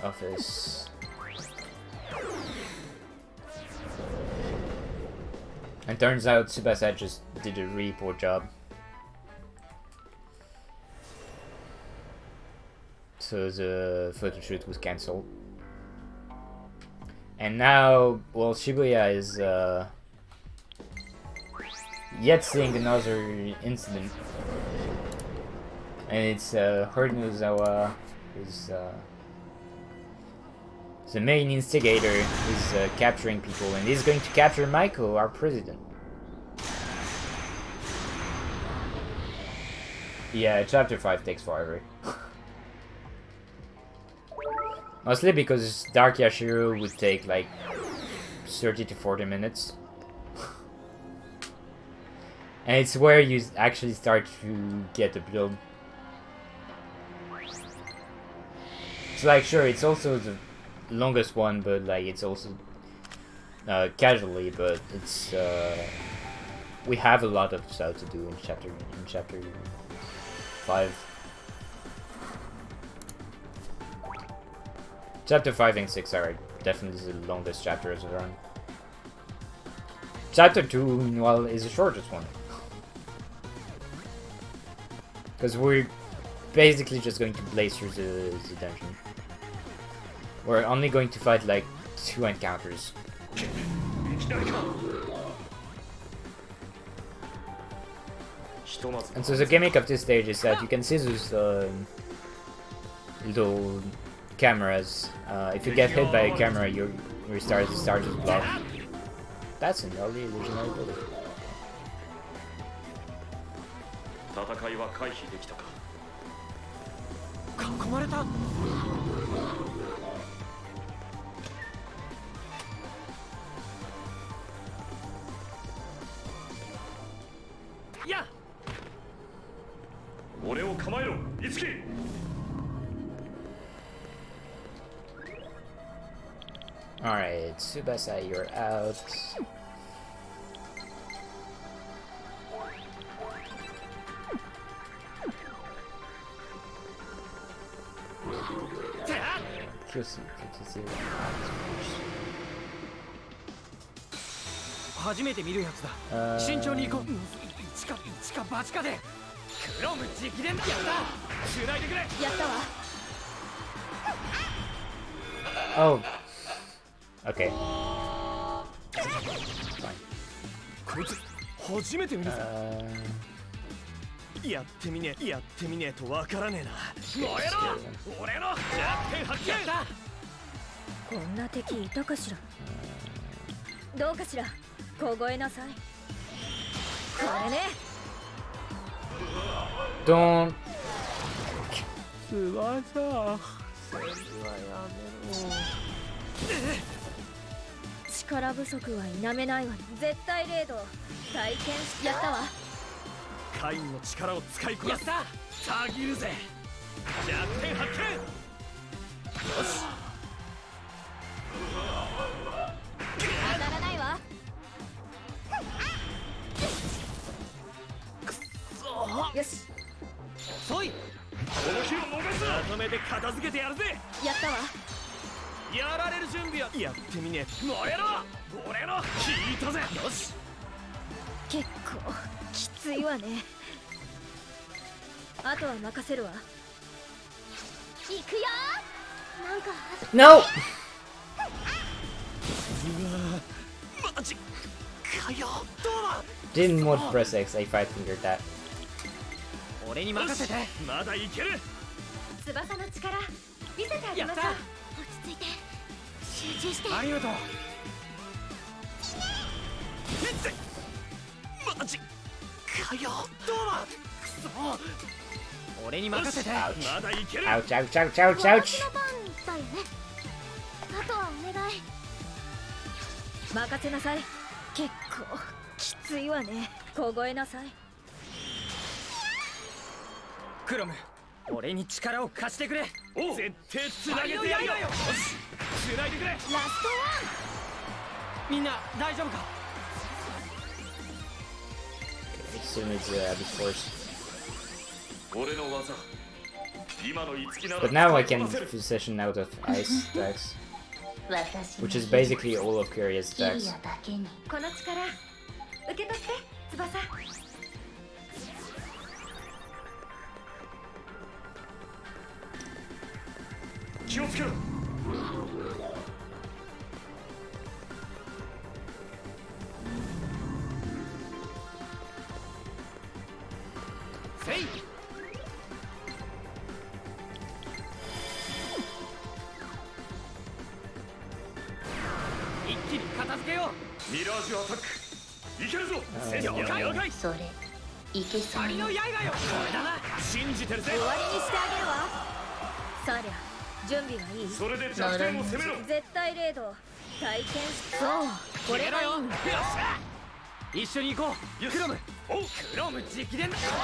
Office. And turns out Tsubasa just did a really poor job. So the photo shoot was cancelled. And now, well, Shibuya is yet seeing another incident. And it's Horinozawa who's the main instigator, is capturing people, and he's going to capture Maiko, our president. Yeah, chapter 5 takes forever. Mostly because Dark Yashiro would take like 30 to 40 minutes. And it's where you actually start to get the build. It's like, sure, it's also the longest one, but like it's also casually, but it's we have a lot of stuff to do in chapter 5. Chapter 5 and 6 are definitely the longest chapters around. Chapter 2, meanwhile, is the shortest one. Because we're basically just going to blaze through the dungeon. We're only going to fight like 2 encounters. And so the gimmick of this stage is that you can see those little cameras. If you get hit by a camera, you restart the starter's block. That's an early illusionary ability. Yeah. Alright, Tsubasa, you're out. Oh. Okay. Fine. やってみねえとわからねえな。燃えろ！俺の弱点発見だ。こんな敵いたかしら。どうかしら。凍えなさい。これね。Don't. 翼。それはやめろ。力不足は否めないわね。絶対0度体験しやったわ。カインの力を使いこなす。たぎるぜ。弱点発見。よし。当たらないわ。よし。そい。この日を逃す。まとめて片付けてやるぜ。やったわ。やられる準備はやってみねえ。燃えろ。俺の聞いたぜ。よし。結構きついわね。あとは任せるわ。行くよ。なんか No! マジかよ。どうだ。 Didn't want to press X, I five fingered that. 俺に任せて。まだいける。翼の力見せてあげましょう。落ち着いて集中して。ありがとう。マジかよ。どうだ。くそ。俺に任せて。まだいける。 Ouch, ouch, ouch, ouch, 私 ouch! の番だよね。あとはお願い。任せなさい。結構きついわね。凍えなさい。クロム、俺に力を貸してくれ。絶対つなげてやるよ。よし、つないでくれ。ラストワン。みんな大丈夫か。 As soon as Abby's forced. 俺の技。今の五木なら But now I can position out of ice attacks, which is basically all of Curious attacks. この力受け取って翼。気をつけろ。せい。一気に片付けよう。ミラージュアタック。いけるぞ。了解了解。それいけそう仮の刃よ。これだな。信じてるぜ。終わりにしてあげるわ。さりゃ準備はいい。それで弱点を攻めろ。絶対レード体験しそう。これがいい。よっしゃ。一緒に行こう。クロム。おう。クロム直伝。これ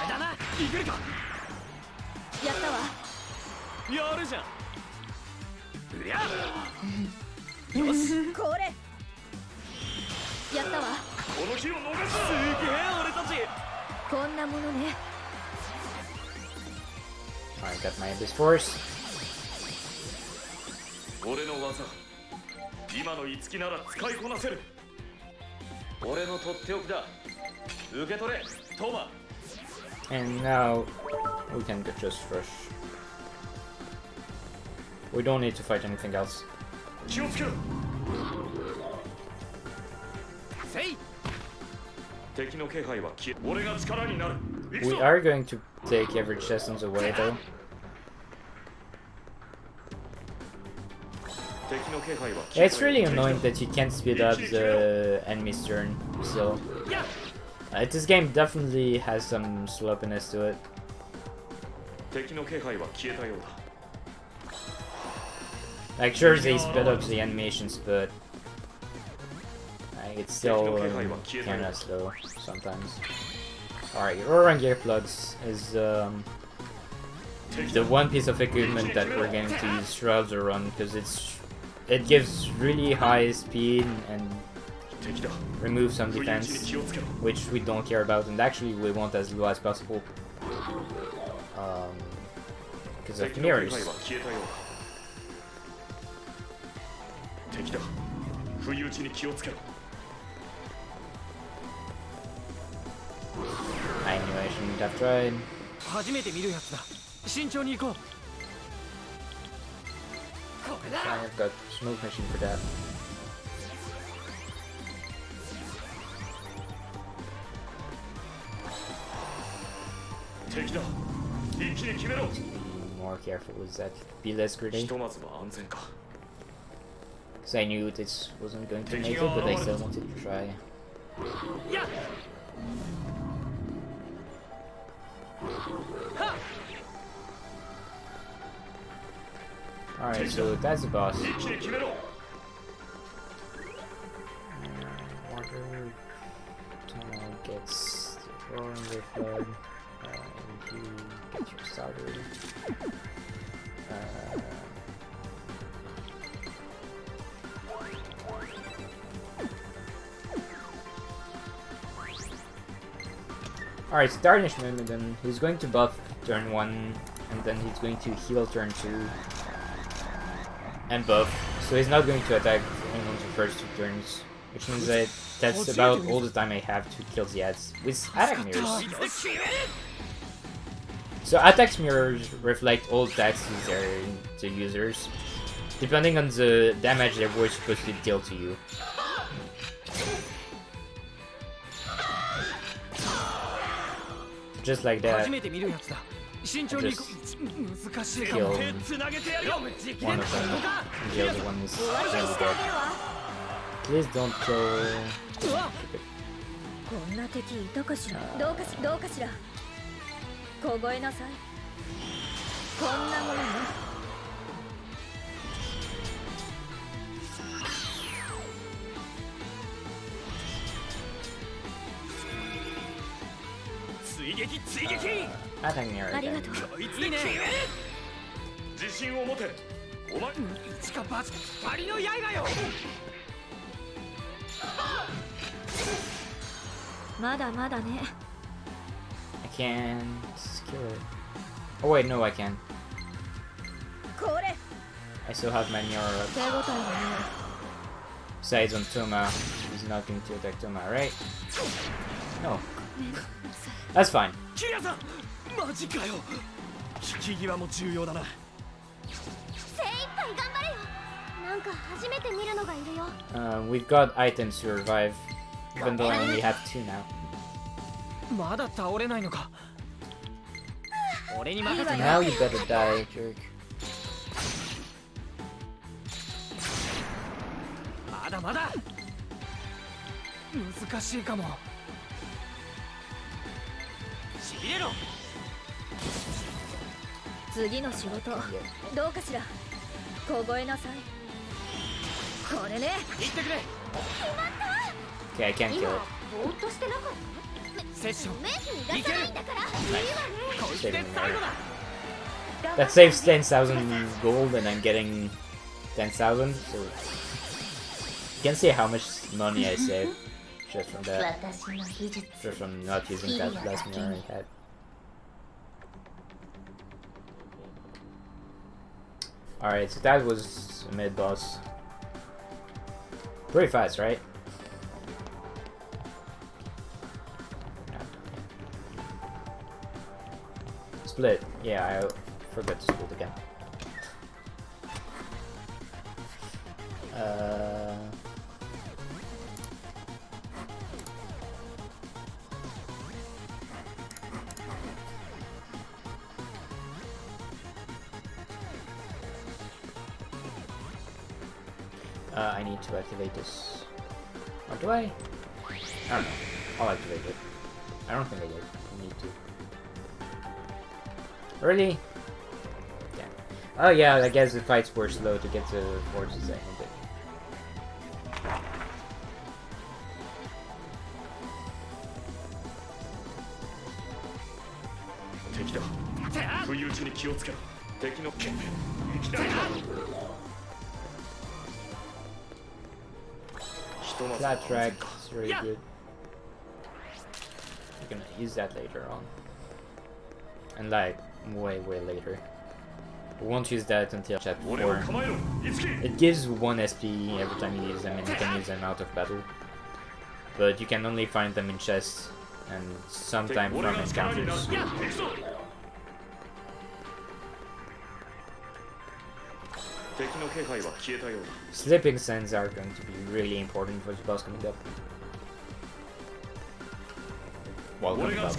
だな。いけるか。やったわ。やるじゃん。うや。よしこれやったわ。この日を逃す。すげえ俺たち。こんなものね。 Alright, got my Abyss Force. 俺の技。今の五木なら使いこなせる。俺のとっておきだ。受け取れ、トーマ。 And now we can just rush. We don't need to fight anything else. 気をつけろ。せい。敵の気配は消え、俺が力になる。 We are going to take average distance away though. 敵の気配は消え It's really annoying that you can't speed up the enemy's turn still. This game definitely has some sloppiness to it. 敵の気配は消えたようだ。 Like sure they speed up the animations, but like, it's still kinda slow sometimes. Alright, Roaring Gear Plugs is the one piece of equipment that we're going to use Shrouder on because it gives really high speed and removes some defense, which we don't care about, and actually we want as low as possible because of mirrors. 敵だ。不意打ちに気をつけろ。 I knew I shouldn't have tried. 初めて見るやつだ。慎重に行こう。これだ。 I've got smoke machine for that. 敵だ。一気に決めろ。 Be more careful with that. Be less ひ greedy. とまずは安全か。 Because I knew this wasn't going to make it, but I still wanted to try. やっ。はっ。 Alright, so that's the boss. 一気に決めろ。 Water Tunnel gets Roaring with blood. You get your starter. Alright, so Tarnishment, and then he's going to buff turn 1, and then he's going to heal turn 2, and buff. So he's not going to attack on the first 2 turns, which means that that's about all the time I have to kill the ads with attack mirrors. So attack mirrors reflect all attacks to users, depending on the damage they were supposed to deal to you. Just like that, just kill one of them, and the other one is really dead. Please don't kill... attack mirror again. I can't kill it. Oh wait, no I can. I still have my mirror up. Besides on Toma, he's not going to attack Toma, right? No. That's fine. We've got items to revive, even though I only have 2 now. Now you better die, jerk. Okay, I can't kill it. That saves 10,000 gold and I'm getting 10,000, so you can see how much money I saved just from that. Just from not using that last mirror I had. Alright, so that was a mid-boss. Pretty fast, right? Split. Yeah, I forgot to split again. I need to activate this. Or do I? I don't know. I'll activate it. I don't think I did. I need to. Really? Yeah. Oh yeah, I guess the fights were slow to get to forces I needed. Flat track is really good. You're gonna use that later on. And like, way later. We won't use that until chapter 4. It gives 1 SP every time you use them, and you can use them out of battle. But you can only find them in chests, and sometimes from encounters. Slipping sands are going to be really important for the boss coming up. Well, coming up.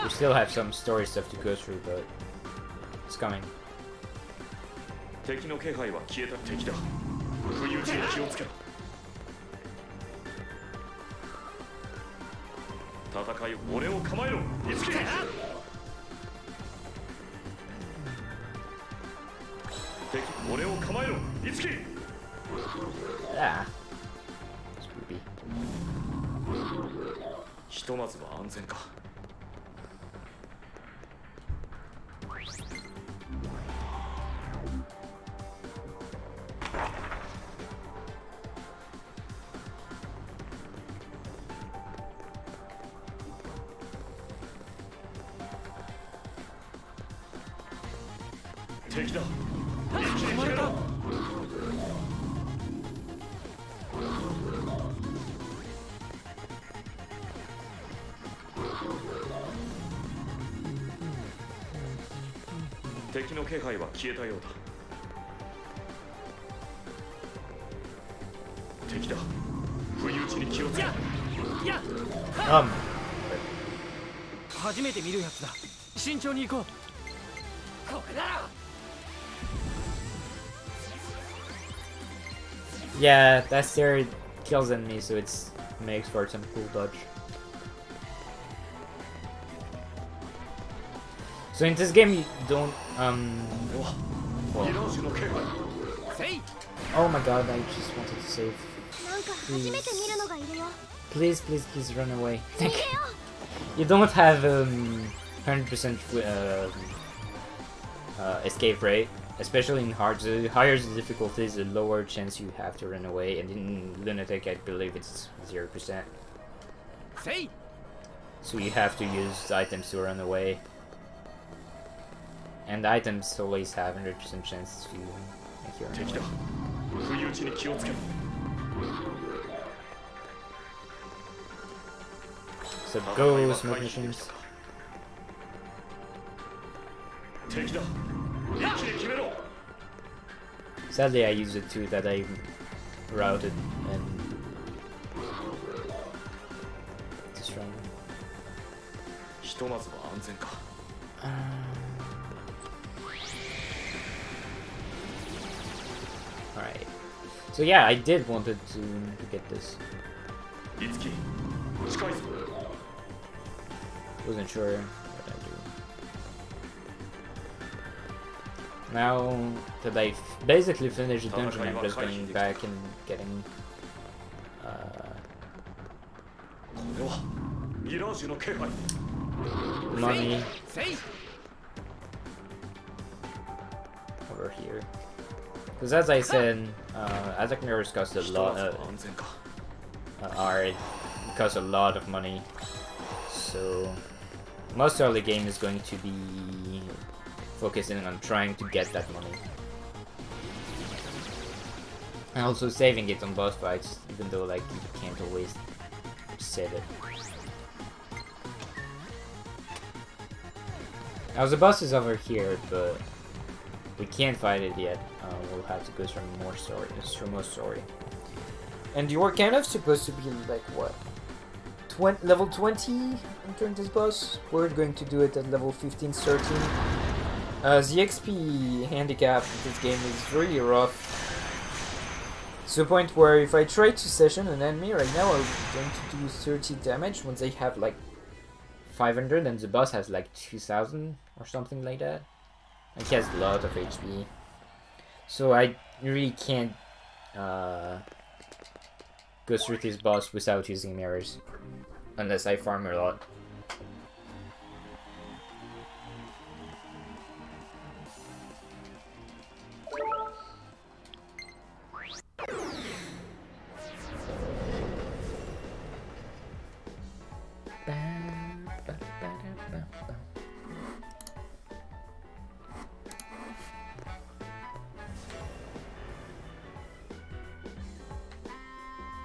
We still have some story stuff to go through, but it's coming. Ah, it's creepy. ひとまずは安全か。敵だ。一気に決めろ。敵の気配は消えたようだ。敵だ。不意打ちに気をつけ。初めて見るやつだ。慎重に行こう。これだろ。 Yeah, that stair kills enemies, so it makes for some cool dodge. So in this game you don't well, oh my god, I just wanted to save. Please, please, please run away. You don't have 100% escape rate. Especially in hard, the higher the difficulty, the lower chance you have to run away, and in Lunatic I believe it's 0%. So you have to use items to run away. And items always have 100% chance to make you run away. So go, smoke machines. Sadly I used the two that I routed and destroyed them. Alright. So yeah, I did wanted to get this. Wasn't sure what I do. Now that I basically finished the dungeon, I'm just going back and getting money over here. Because as I said, attack mirrors cost a lot. Cost a lot of money. So most of the game is going to be focusing on trying to get that money. And also saving it on boss fights, even though like you can't always save it. Now the boss is over here, but we can't fight it yet. We'll have to go through more story. And you were kind of supposed to be like what? Level 20 entering this boss. We're going to do it at level 15, 13. The XP handicap in this game is really rough. To the point where if I try to session an enemy right now, I'm going to do 30 damage when they have like 500 and the boss has like 2000 or something like that. Like, he has a lot of HP. So I really can't go through this boss without using mirrors. Unless I farm a lot.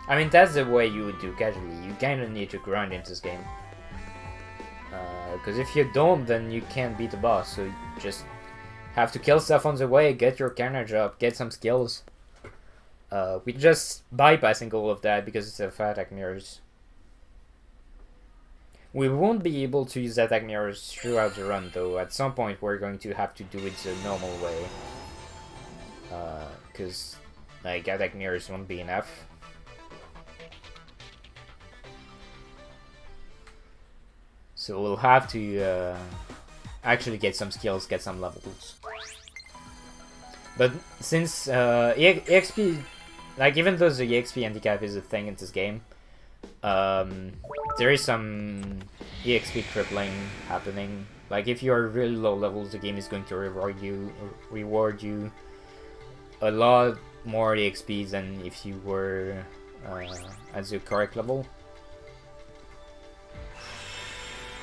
I mean, that's the way you would do casually. You kinda need to grind in this game. Because if you don't, then you can't beat the boss. So you just have to kill stuff on the way, get your carnage up, get some skills. We're just bypassing all of that because it's attack mirrors. We won't be able to use attack mirrors throughout the run, though. At some point, we're going to have to do it the normal way. Because, like, attack mirrors won't be enough. So we'll have to actually get some skills, get some levels. But since EXP, like even though the EXP handicap is a thing in this game, the there is some EXP crippling happening. Like if you are really low levels, the game is going to reward you a lot more EXP than if you were at the correct level.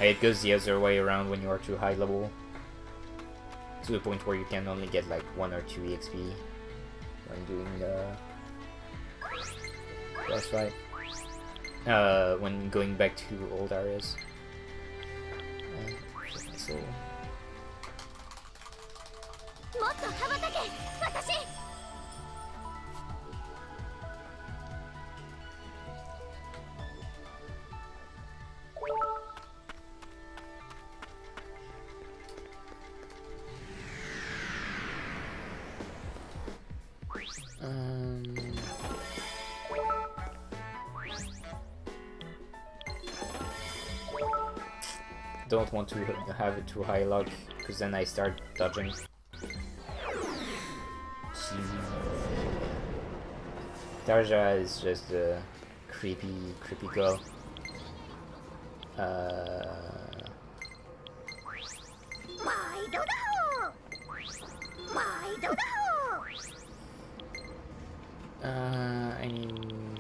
It goes the other way around when you are too high level, to the point where you can only get like 1 or 2 EXP when doing the boss fight. When going back to old areas. So. Don't want to have it too high luck, because then I start dodging. Tarja is just a creepy girl. I mean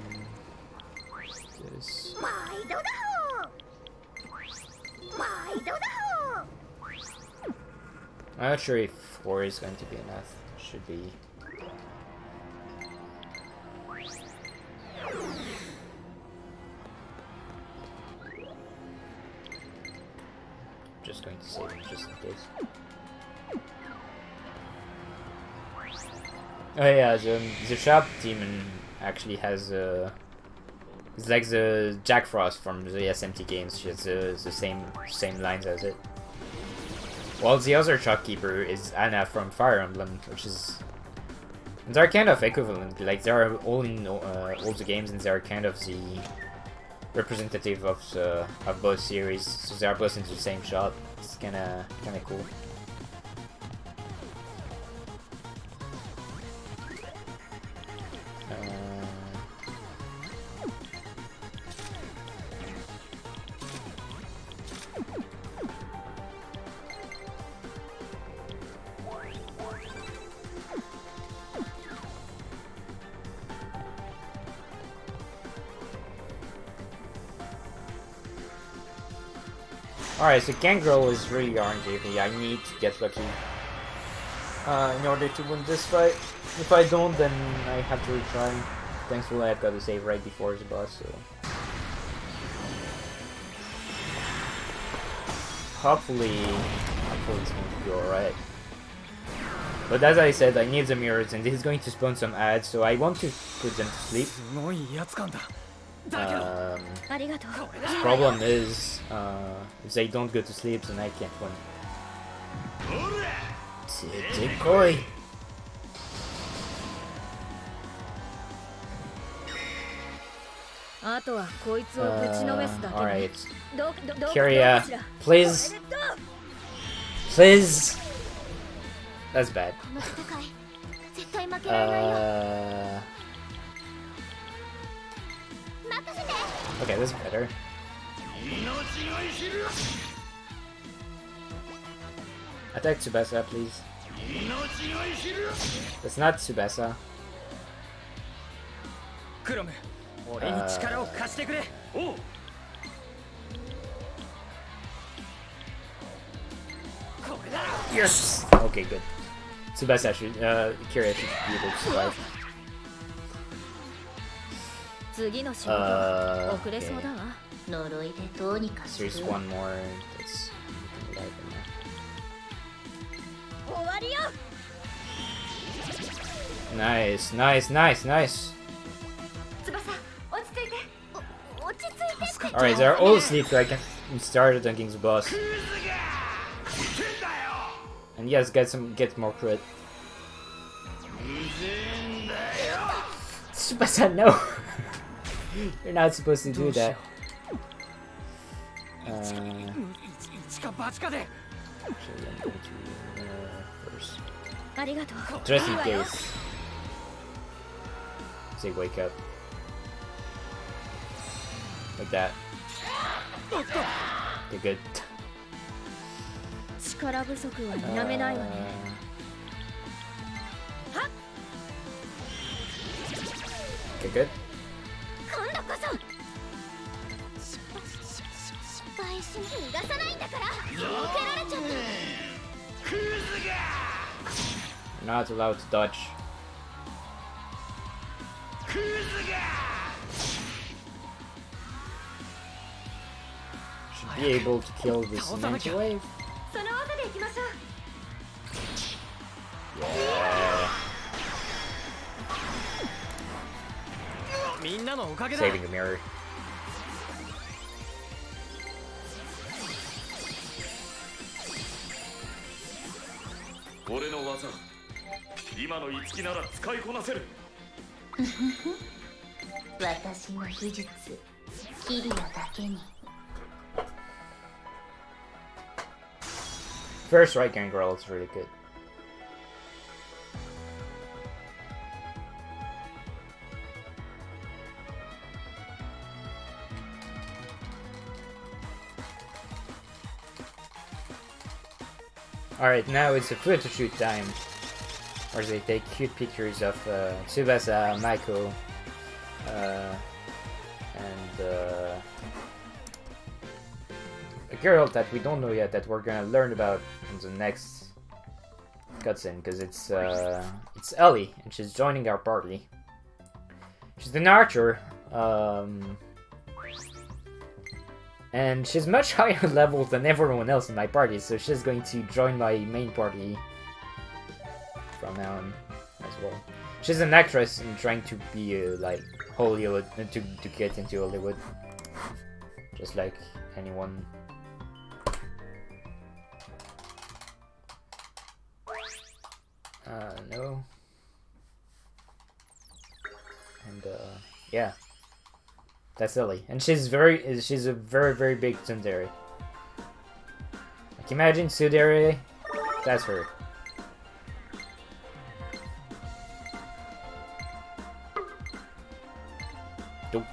this. I'm not sure if 4 is going to be enough. Should be. Just going to save it just in case. Oh yeah, the shop demon actually has it's like the Jack Frost from the SMT games. She has the same lines as it. While the other shopkeeper is Anna from Fire Emblem, which is... They're kind of equivalent, like they are all in all the games, and they are kind of the representative of both series, so they are both in the same shop. It's kinda cool. Alright, so Gangrel is really RNG. I need to get lucky in order to win this fight. If I don't, then I have to retry. Thankfully, I've got to save right before the boss, so... Hopefully it's going to go alright. But as I said, I need the mirrors, and this is going to spawn some ads, so I want to put them to sleep. The problem is, if they don't go to sleep, then I can't win. Decoy! Alright. Kyria, please! Please! That's bad. Okay, this is better. Attack Tsubasa, please. That's not Tsubasa. Yes! Okay, good. Tsubasa should, Kyria should be able to survive. Okay. There's one more that's alive in there. Nice, nice, nice, nice. Alright, they're all asleep, so I can start attacking the boss. And yes, get more crit. Tsubasa, no! You're not supposed to do that. Actually, I'm going to first. Just in case. Say wake up. Like that. Okay, good. 力不足は否めないわね。Okay, good. 今度こそ失敗し逃がさないんだから。避けられちゃった。 You're not allowed to dodge. Should be able to kill this ninja wave. その技でいきましょう。 Yeah. みんなのおかげだ。 Saving the mirror. 俺の技今の樹なら使いこなせる。私の技術キリアだけに。 First right gang girl is really good. Alright, now it's a photo shoot time. Where they take cute pictures of Tsubasa, Maiko, and a girl that we don't know yet that we're gonna learn about in the next cutscene, because it's Ellie, and she's joining our party. She's an archer, and she's much higher level than everyone else in my party, so she's going to join my main party from now on as well. She's an actress and trying to be like Hollywood, to get into Hollywood, just like anyone. No. And yeah, that's Ellie, and she's a very big tsundere. Like imagine tsundere, that's her. Nope.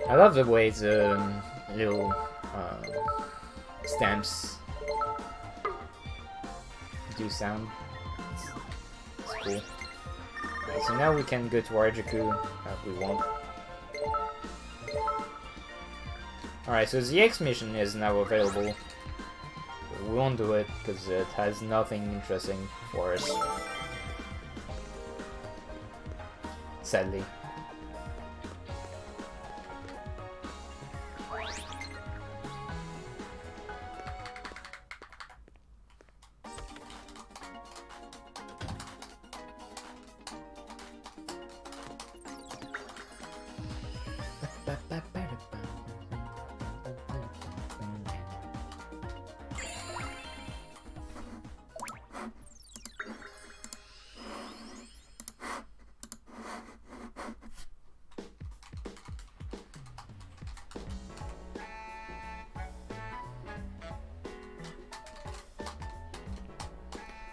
I love the way the little stamps do sound. It's cool. Right, so now we can go to Harajuku. We won't. Alright, so the X mission is now available. But we won't do it because it has nothing interesting for us. Sadly.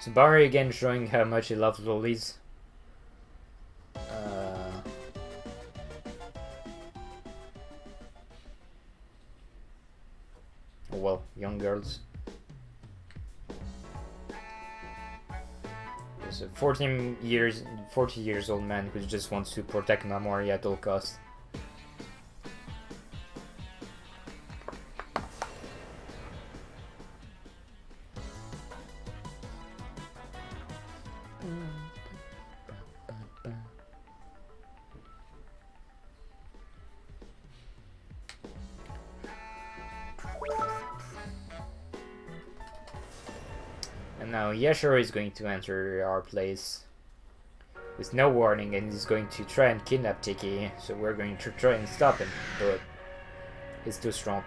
So Barry again showing how much he loves lollies. Oh well, young girls. There's a 40 years old man who just wants to protect Mamori at all costs. And now Yashiro is going to enter our place with no warning, and he's going to try and kidnap Tiki, so we're going to try and stop him, but he's too strong.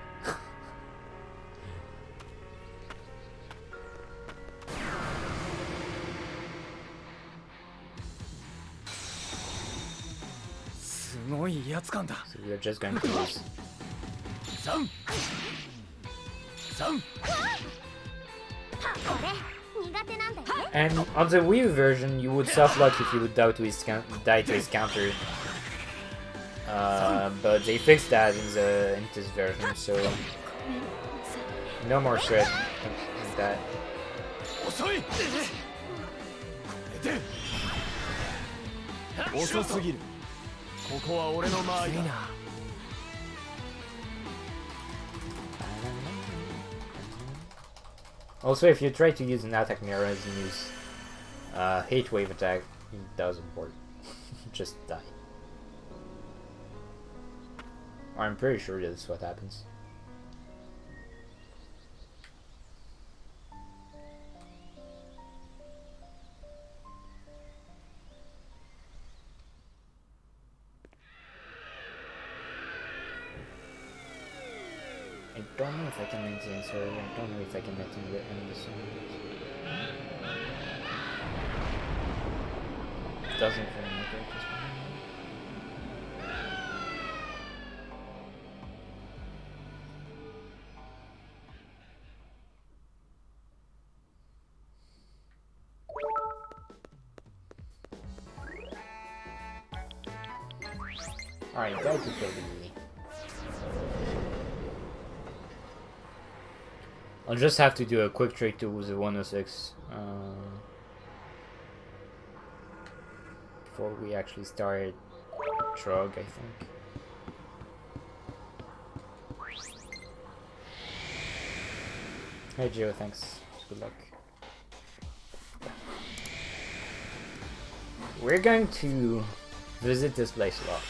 So we're just going to lose. And on the Wii U version, you would soft lock if you would die to his counter. But they fixed that in this version, so no more shred like that. 遅すぎる。ここは俺の間合いだ。 Also, if you try to use an attack Mirage and use hate wave attack, it doesn't work. Just die. I'm pretty sure that's what happens. I don't know if I can maintain server. I don't know if I can maintain the doesn't feel like it at this point. Alright, go to Toby. I'll just have to do a quick trade to the 106 before we actually start Trug, I think. Hey Joe, thanks. Good luck. We're going to visit this place a lot.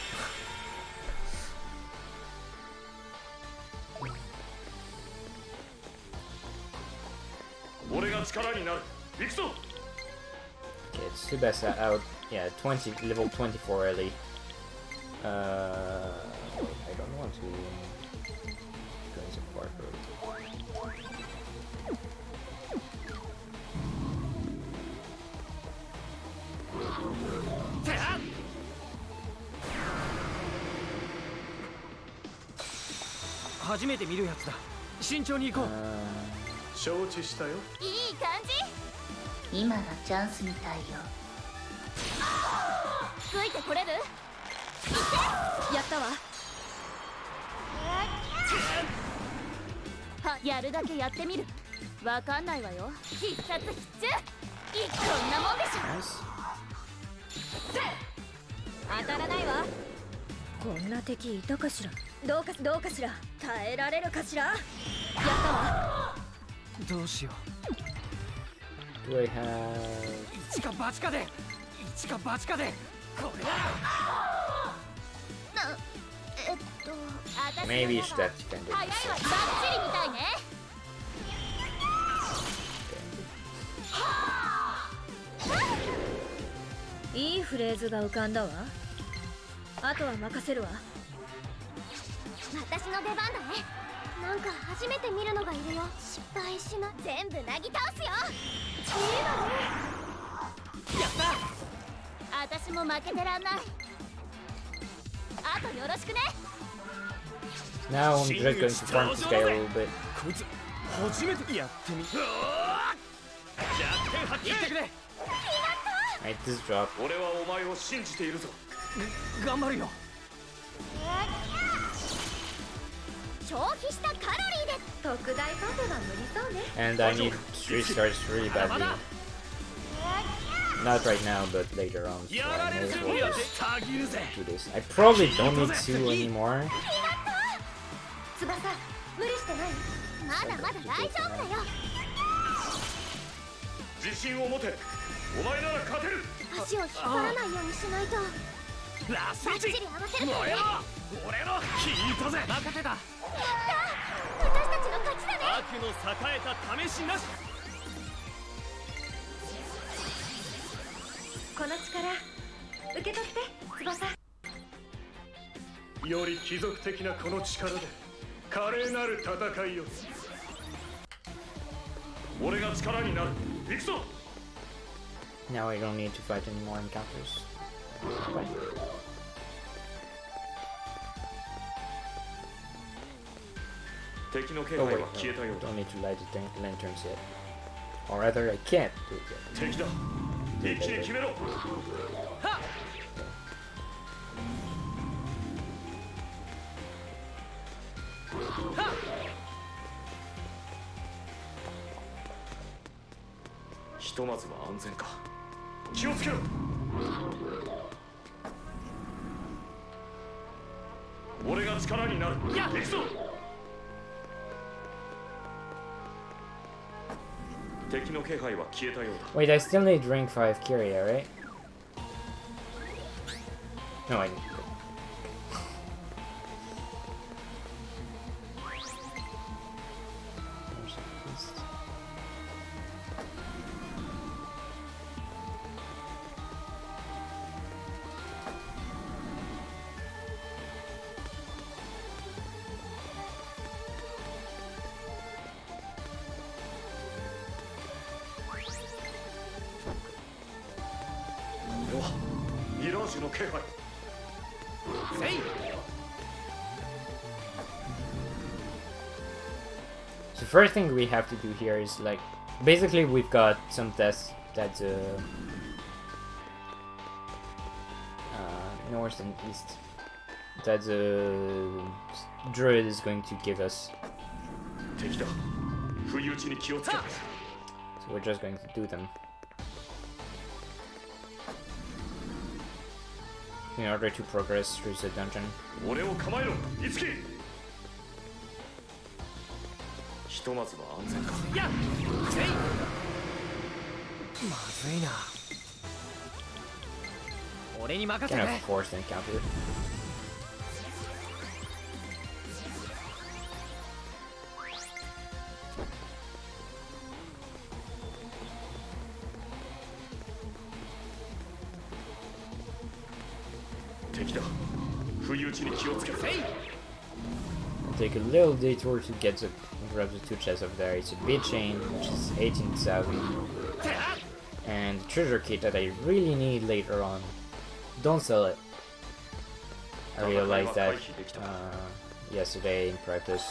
Okay, Tsubasa out. Yeah, level 24 early. I don't want to go in support road.今がチャンスみたいよ。ついてこれる？やったわ。は、やるだけやってみる。わかんないわよ。必殺必中。こんなもんでしょ。当たらないわ。こんな敵いたかしら。どうかしら。耐えられるかしら。やったわ。どうしよう。Do I have... 一か八かでこれだ。Maybe you should have defended this. 早いわ、バッチリみたいね。いいフレーズが浮かんだわ。あとは任せるわ。私の出番だね。なんか初めて見るのがいるよ。失敗しな。全部なぎ倒すよ。いいわね。やった。私も負けてらんない。あとよろしくね。Now I'm just going to farm this guy a little bit. こいつ初めてやってみ。言ってくれ。Alright, this drop. 俺はお前を信じているぞ。頑張るよ。消費したカロリーで特大パフが無理そうね。 And I need 3 stars really badly. Not right now, but later on. So I may as well just do this. I probably don't need 2 anymore. 翼、無理してない？まだまだ大丈夫だよ。自信を持て。お前なら勝てる。足を引っ張らないようにしないと。ラスイチ。バッチリ合わせるからね。俺の聞いたぜ。任せた。やった。私たちの勝ちだね。悪の栄えた試しなし。この力受け取って翼。より貴族的なこの力で華麗なる戦いを。俺が力になる。行くぞ。 Now I don't need to fight any more encounters. Bye. Oh wait, no, don't need to light the lanterns yet. Or rather, I can't do it yet. 敵だ。一気に決めろ。ひとまずは安全か。気をつけろ。俺が力になる。いや、行くぞ。敵の気配は消えたようだ。 Wait, I still need rank 5 Kyria, right? No, I didn't. Mirage の気配。So first thing we have to do here is like, basically we've got some tests that north and east that the druid is going to give us. 敵だ。不意打ちに気をつけろ。 So we're just going to do them in order to progress through the dungeon. 俺を構えろ、いつき。ひとまずは安全か。いや、まずいな。俺に任せ Kind て。 of forced encounter. 敵だ。不意打ちに気をつけろ。 Take a little detour to get the grab the 2 chests over there. It's a bit chain, which is 18,000, and the treasure kit that I really need later on. Don't sell it. I realized that yesterday in practice.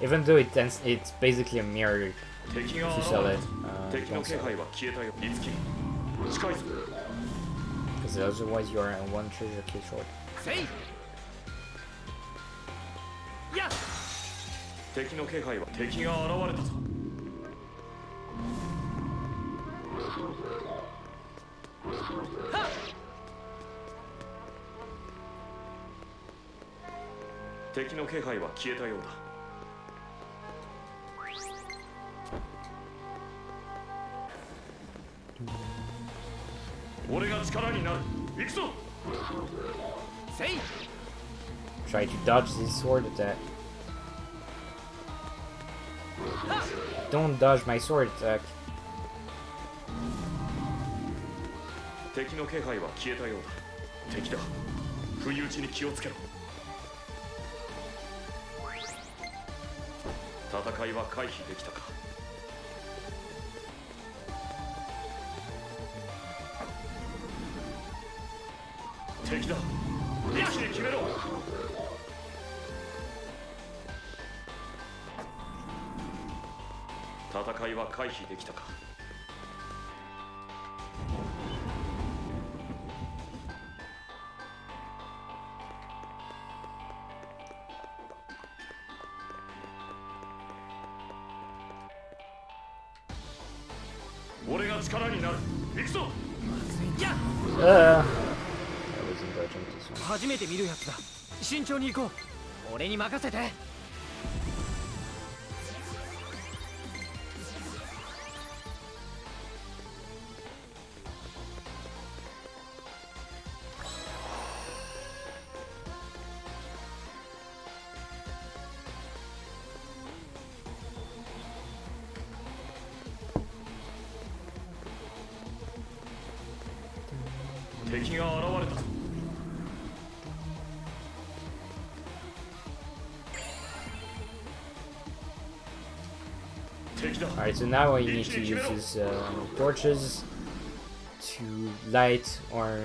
Even though it's basically a mirror if you sell it. 敵の Don't 気 sell 配 it. は消えたよ。いつき。近いぞ。 Because otherwise you're one treasure kit short. 敵の気配は敵が現れたぞ。敵の気配は消えたようだ。俺が力になる。行くぞ。 Try to dodge this sword attack. Don't dodge my sword attack. 敵の気配は消えたようだ。敵だ。不意打ちに気をつけろ。戦いは回避できたか。敵だ。一気に決めろ。戦いは回避できたか。俺が力になる。行くぞ。や I wasn't dodging this one. 初めて見るやつだ。慎重に行こう。俺に任せて。敵が現れたぞ。 Alright, so now you need to use these torches to light or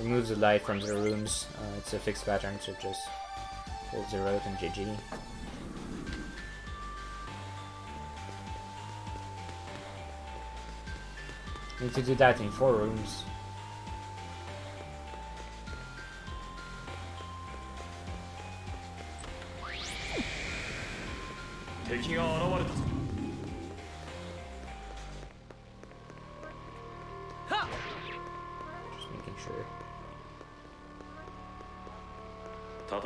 remove the light from the rooms. It's a fixed pattern, so just hold 0 and GG. Need to do that in 4 rooms. 敵が現れたぞ。Just making sure.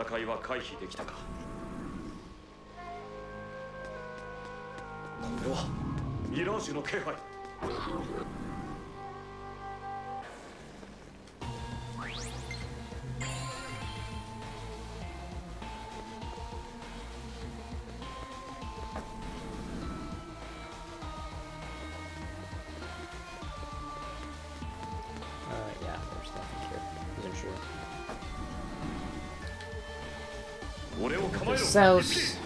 戦いは回避できたか。これはミラージュの気配。Yeah, there's nothing here. Wasn't sure. 俺を構えろ。 Cells.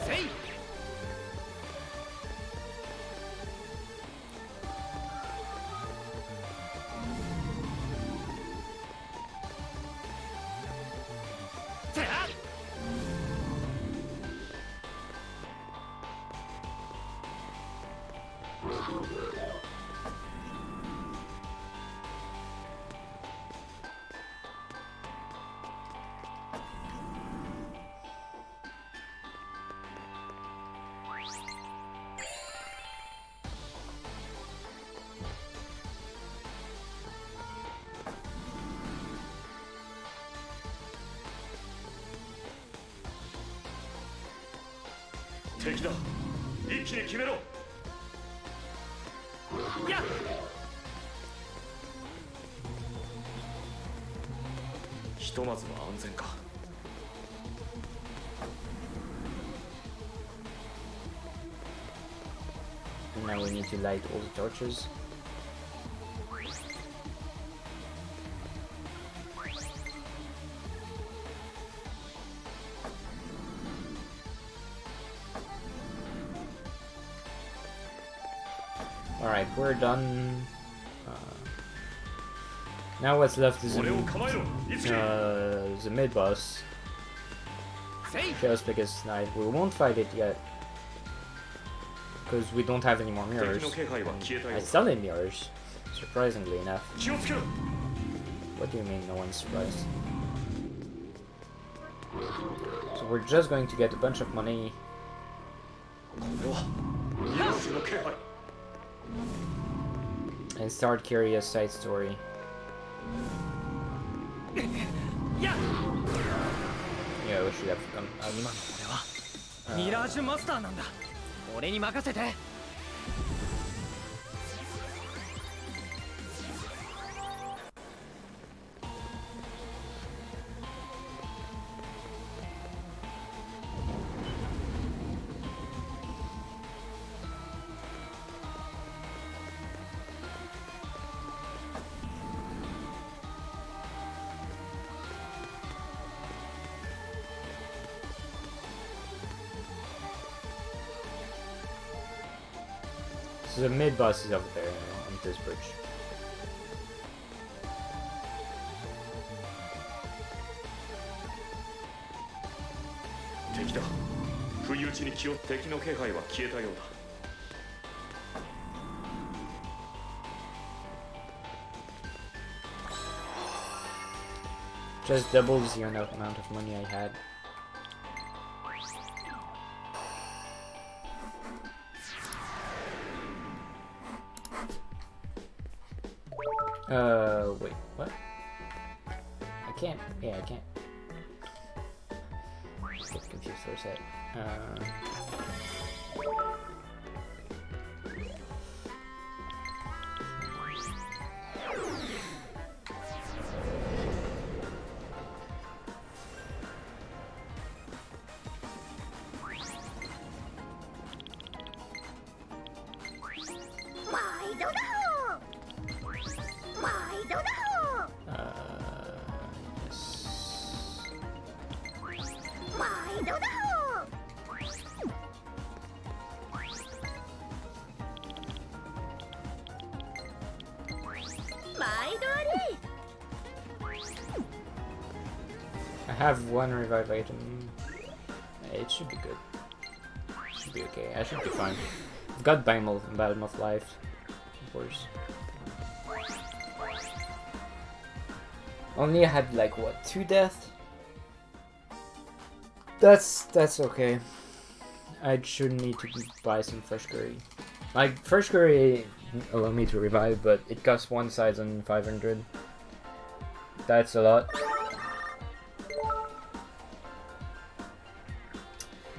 せい 敵だ。一気に決めろ。やっひとまずは安全か。 And now we need to light all the torches. Alright, we're done. Now what's left is 俺を構えろ。いつき。 the mid-boss. せい Chaos Pegasus Knight. We won't fight it yet. Because we don't have any more 敵 mirrors. の気配は消えたよ I。still need mirrors. Surprisingly enough. 気をつけろ。 What do you mean no one's surprised? So we're just going to get a bunch of money. これはミラージュの気配。 And start Kyria's side story. やっ Yeah, we should have come. 今の俺はミラージュマスターなんだ。俺に任せて。 So the mid boss is over there on this bridge. 敵だ。不意打ちに気を。敵の気配は消えたようだ。 Just doubles the amount of money I had. Wait, what? I can't. Yeah, I can't. Get confused for a sec. I have one revive item. It should be good. Should be okay. I should be fine. I've got Behemoth life, of course. Only had like what, 2 deaths? That's okay. I shouldn't need to buy some fresh curry. Like, fresh curry allow me to revive, but it costs 1,500. That's a lot.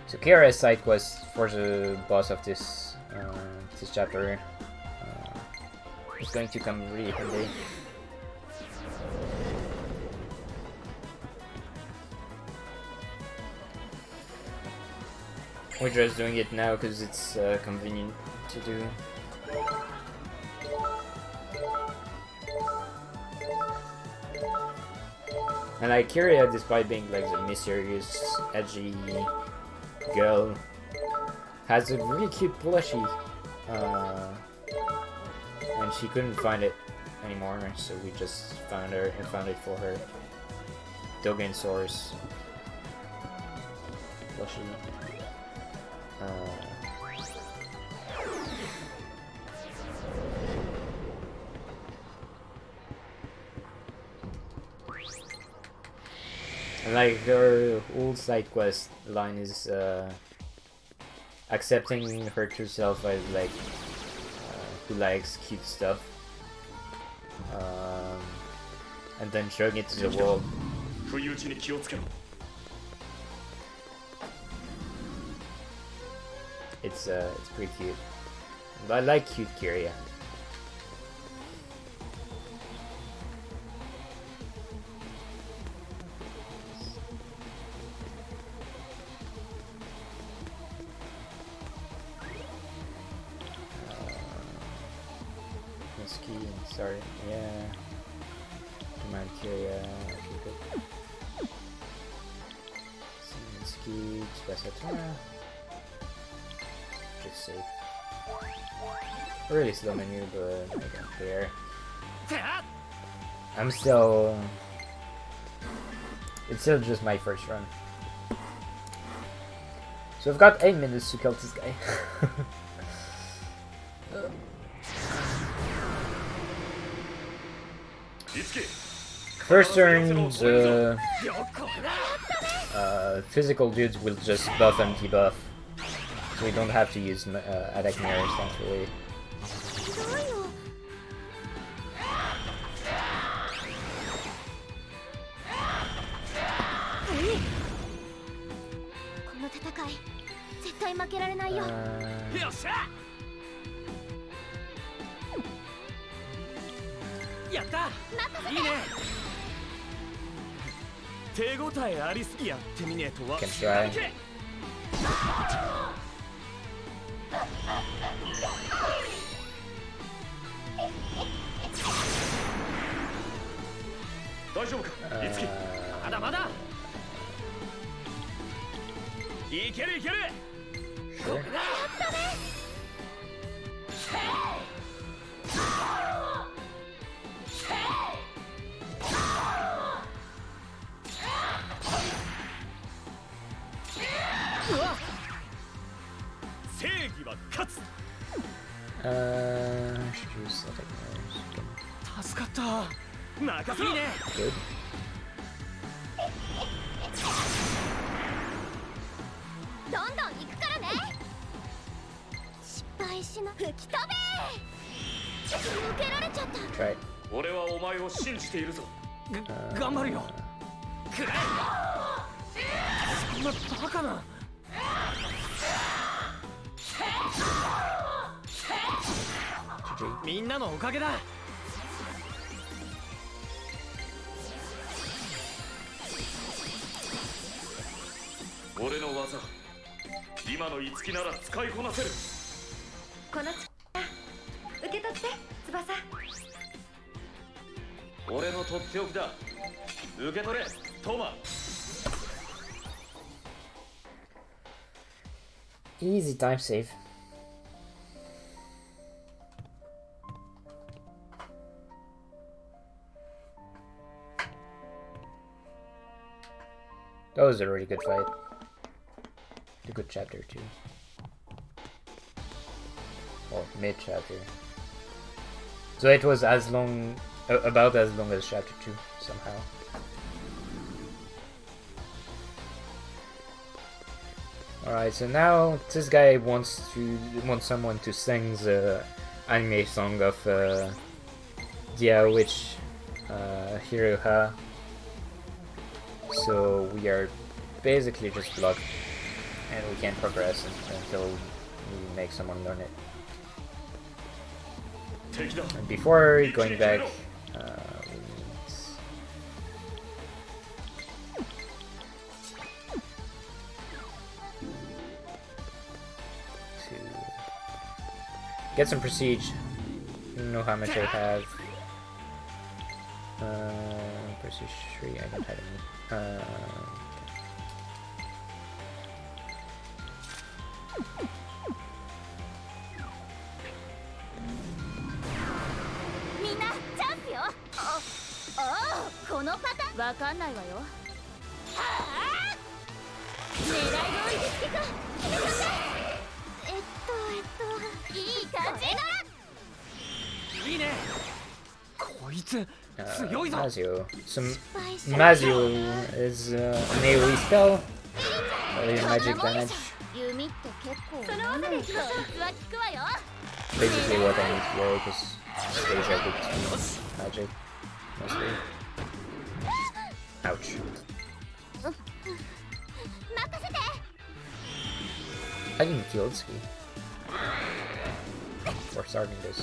So Kira's side quest for the boss of this this chapter is going to come really handy. We're just doing it now because it's convenient to do. And like Kiria, despite being like the mysterious, edgy girl, has a really cute plushie. And she couldn't find it anymore, so we just found her and found it for her. Dogen Source plushie. And like her whole side quest line is accepting her true self as like who likes cute stuff, and then showing it to the world. It's pretty cute. I like cute Kiria. Sorry, yeah. Come on, Kiria. Ski, Tsubasatara. Just save. Really slow menu, but I don't care. I'm still. It's still just my first run. So I've got 8 minutes to kill this guy. First turn, the physical dudes will just buff and debuff, so we don't have to use attack mirrors, thankfully. Can try. Sure. Should use attack mirrors. Good. Try it. Easy time save. That was a really good fight. A good chapter too. Or mid chapter. So it was as long, about as long as chapter 2 somehow. Alright, so now this guy wants someone to sing the anime song of Dia Witch Hiroha. So we are basically just blocked and we can't progress until we make someone learn it. And before going back, we need to get some prestige. I don't know how much I have. Prestige 3, I don't have any. Mazio. So Mazio is an AoE spell. Magic damage. Basically what I need here, because stays are good to magic, mostly. Ouch. I didn't kill Itsuki for starting this.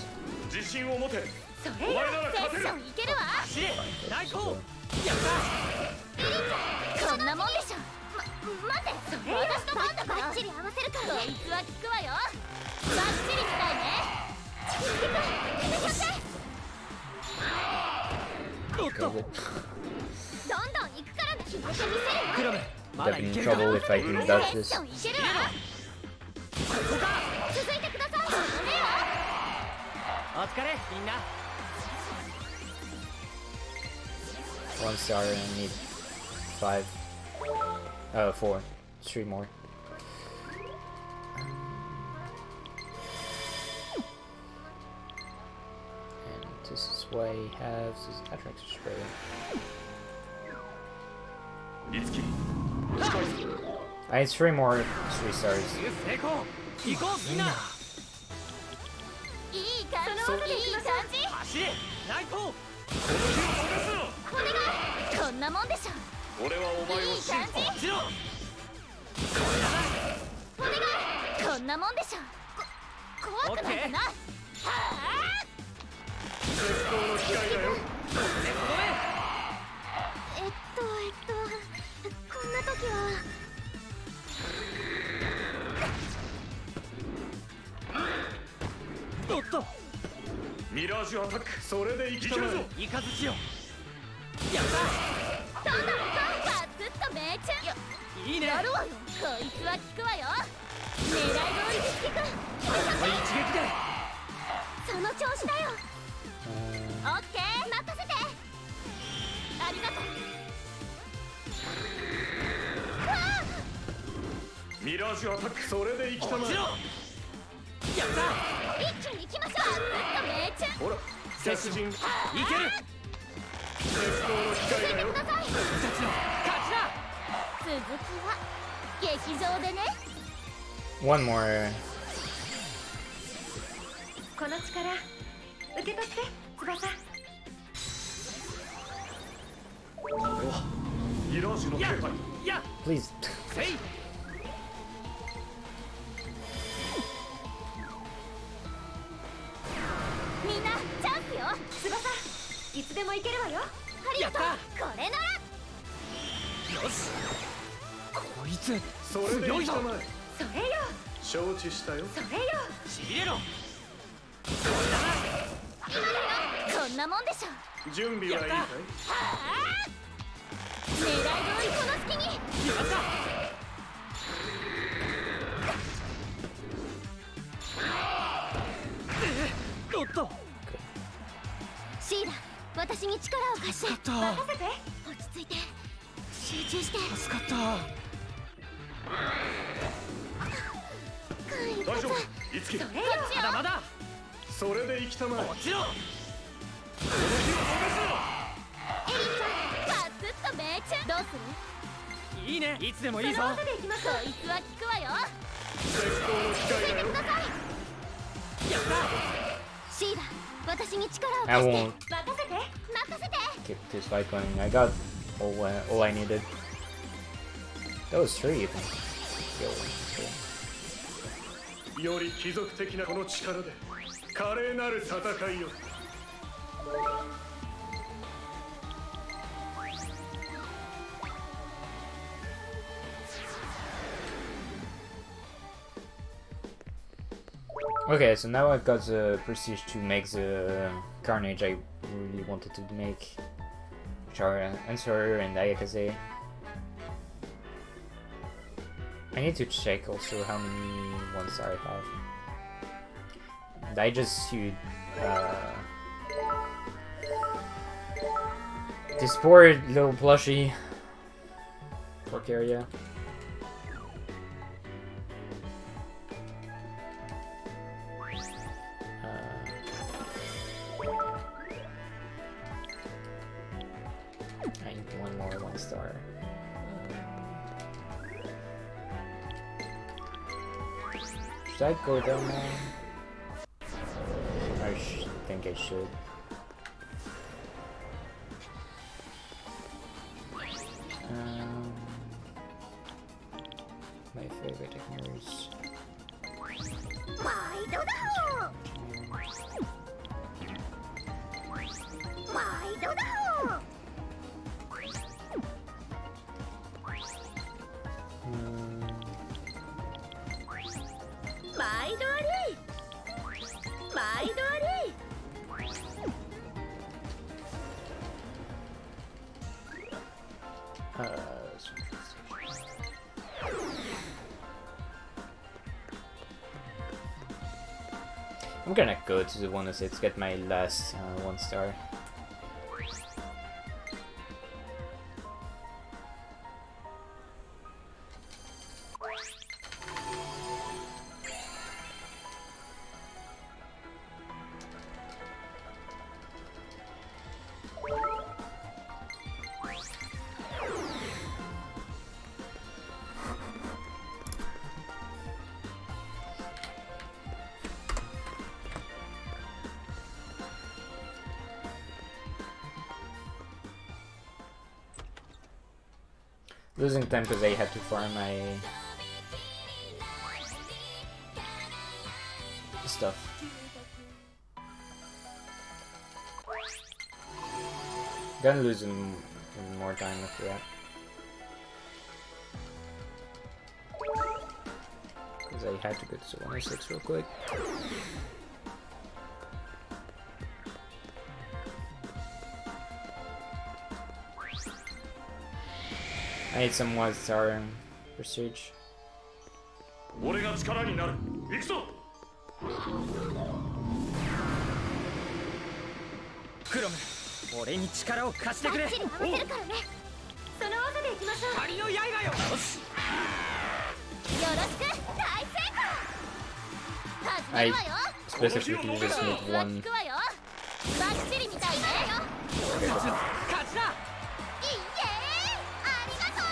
I'll be in trouble if I do dodge this. One star and I need 5. 4. 3 more. And this is why he has his attractor spray. I need 3 more 3 stars. Mirage attack. それで生きたまえ。イカズチよ。やった。どんどんバツッと命中。いいね。やるわよ。こいつは効くわよ。狙い通りに効く。一撃で。その調子だよ。オッケー。任せて。ありがとう。ミラージュアタック。それで生きたまえ。やった。一気に行きましょう。ほら、接近いける。絶好の機会だよ。僕たちの勝ちだ。続きは劇場でね。One more. この力受け取って翼。これはミラージュの気配。Please. いつでも行けるわよ。ありがとう。これなら。よし。こいつ強いぞ。それよ。承知したよ。それよ。しびれろ。こんなもんでしょ。準備はいいかい？狙い通りこの隙に。やった。おっと。シーラ。私に力を貸して。任せて。落ち着いて集中して。助かった。大丈夫。いつき。それよ。まだまだ。それで生きたまえ。もちろん。この火を溶かす。エリンちゃんバツッと命中。どうする？いいいね、いつでもいいぞ。その技で行きましょう。こいつは効くわよ。絶好の機会だよ。ください。やった。シーダ、私に力を I 貸して。 won't 任せて。任せて。 keep this fight going. I got all I needed. That was 3 even. Yo, let's go. より貴族的なこの力で華麗なる戦いを。Okay, so now I've got the prestige to make the Carnage I really wanted to make, which are Answer and Ayakaze. I need to check also how many ones I have. And I just sued this poor little plushie for area. I need one more 1-star. Should I go down now? I think I should. My favorite ignores. 毎度だ。毎度だ。毎度あり。毎度あり。I'm gonna go to the 106, get my last 1-star. Losing time because I had to farm my stuff. Gonna lose more time after that. Because I had to go to 106 real quick. I need some 1-star prestige. 俺が力になる。行くぞ。クロム、俺に力を貸してくれ。バッチリ合わせるからね。その技で行きましょう。仮の刃よ。よし。よろしく。大成功。始め I るわよ。 specifically just need 効 one. くわよ。バッチリみたいね。勝ちだ。イエーイ。ありがとう。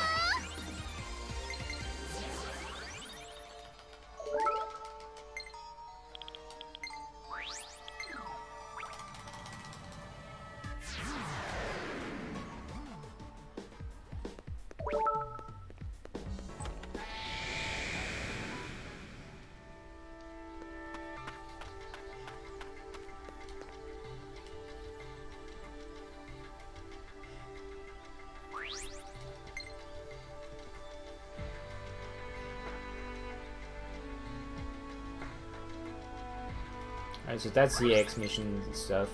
Alright, so that's the X mission and stuff.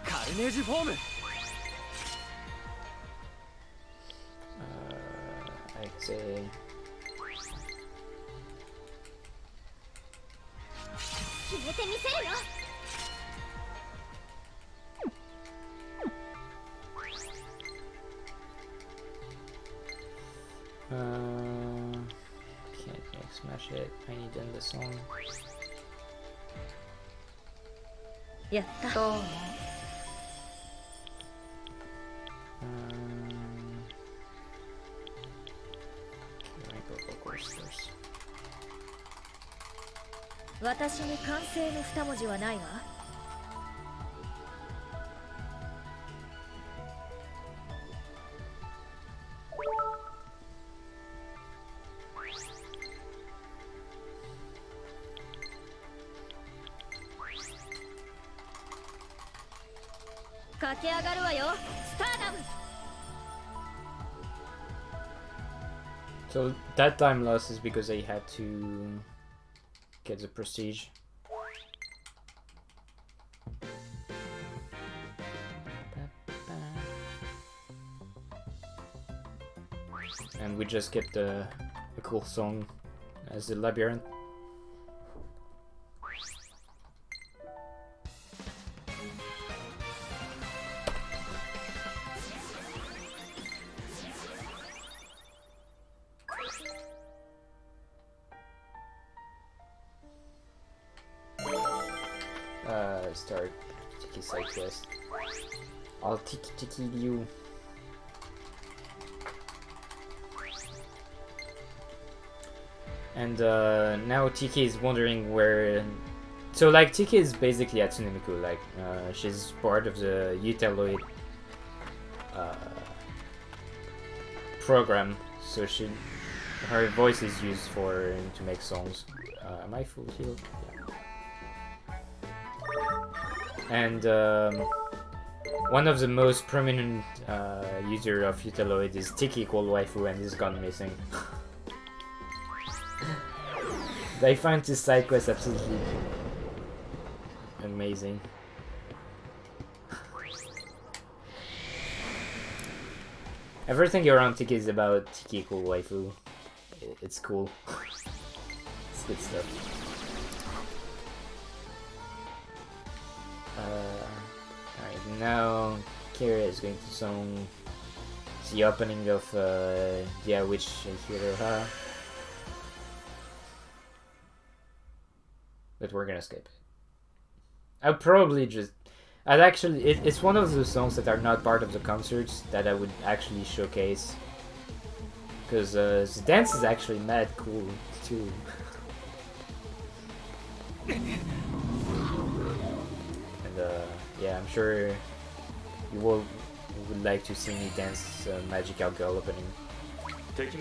Carnage form. I'd say. 決めてみせるよ。Smash it. I need to end the song. やった。どうも。私に完成の二文字はないわ。駆け上がるわよ、スターダム。 So that time loss is because I had to get the prestige. And we just get a cool song as the labyrinth. Start Tiki side quest. I'll Tiki you. And now Tiki is wondering where. So like Tiki is basically Hatsune Miku. Like she's part of the Utaloid program. So her voice is used to make songs. Am I full healed? And one of the most prominent user of Utaloid is Tiki called Waifu, and he's gone missing. I find this side quest absolutely amazing. Everything around Tiki is about Tiki called Waifu. It's cool. It's good stuff. Alright, now Kira is going to song the opening of Yeah, Witch Hiroha. But we're gonna skip it. I'll probably just... it's one of those songs that are not part of the concerts that I would actually showcase. Because the dance is actually mad cool, too. Yeah, I'm sure you would like to see me dance Magical Girl opening. I need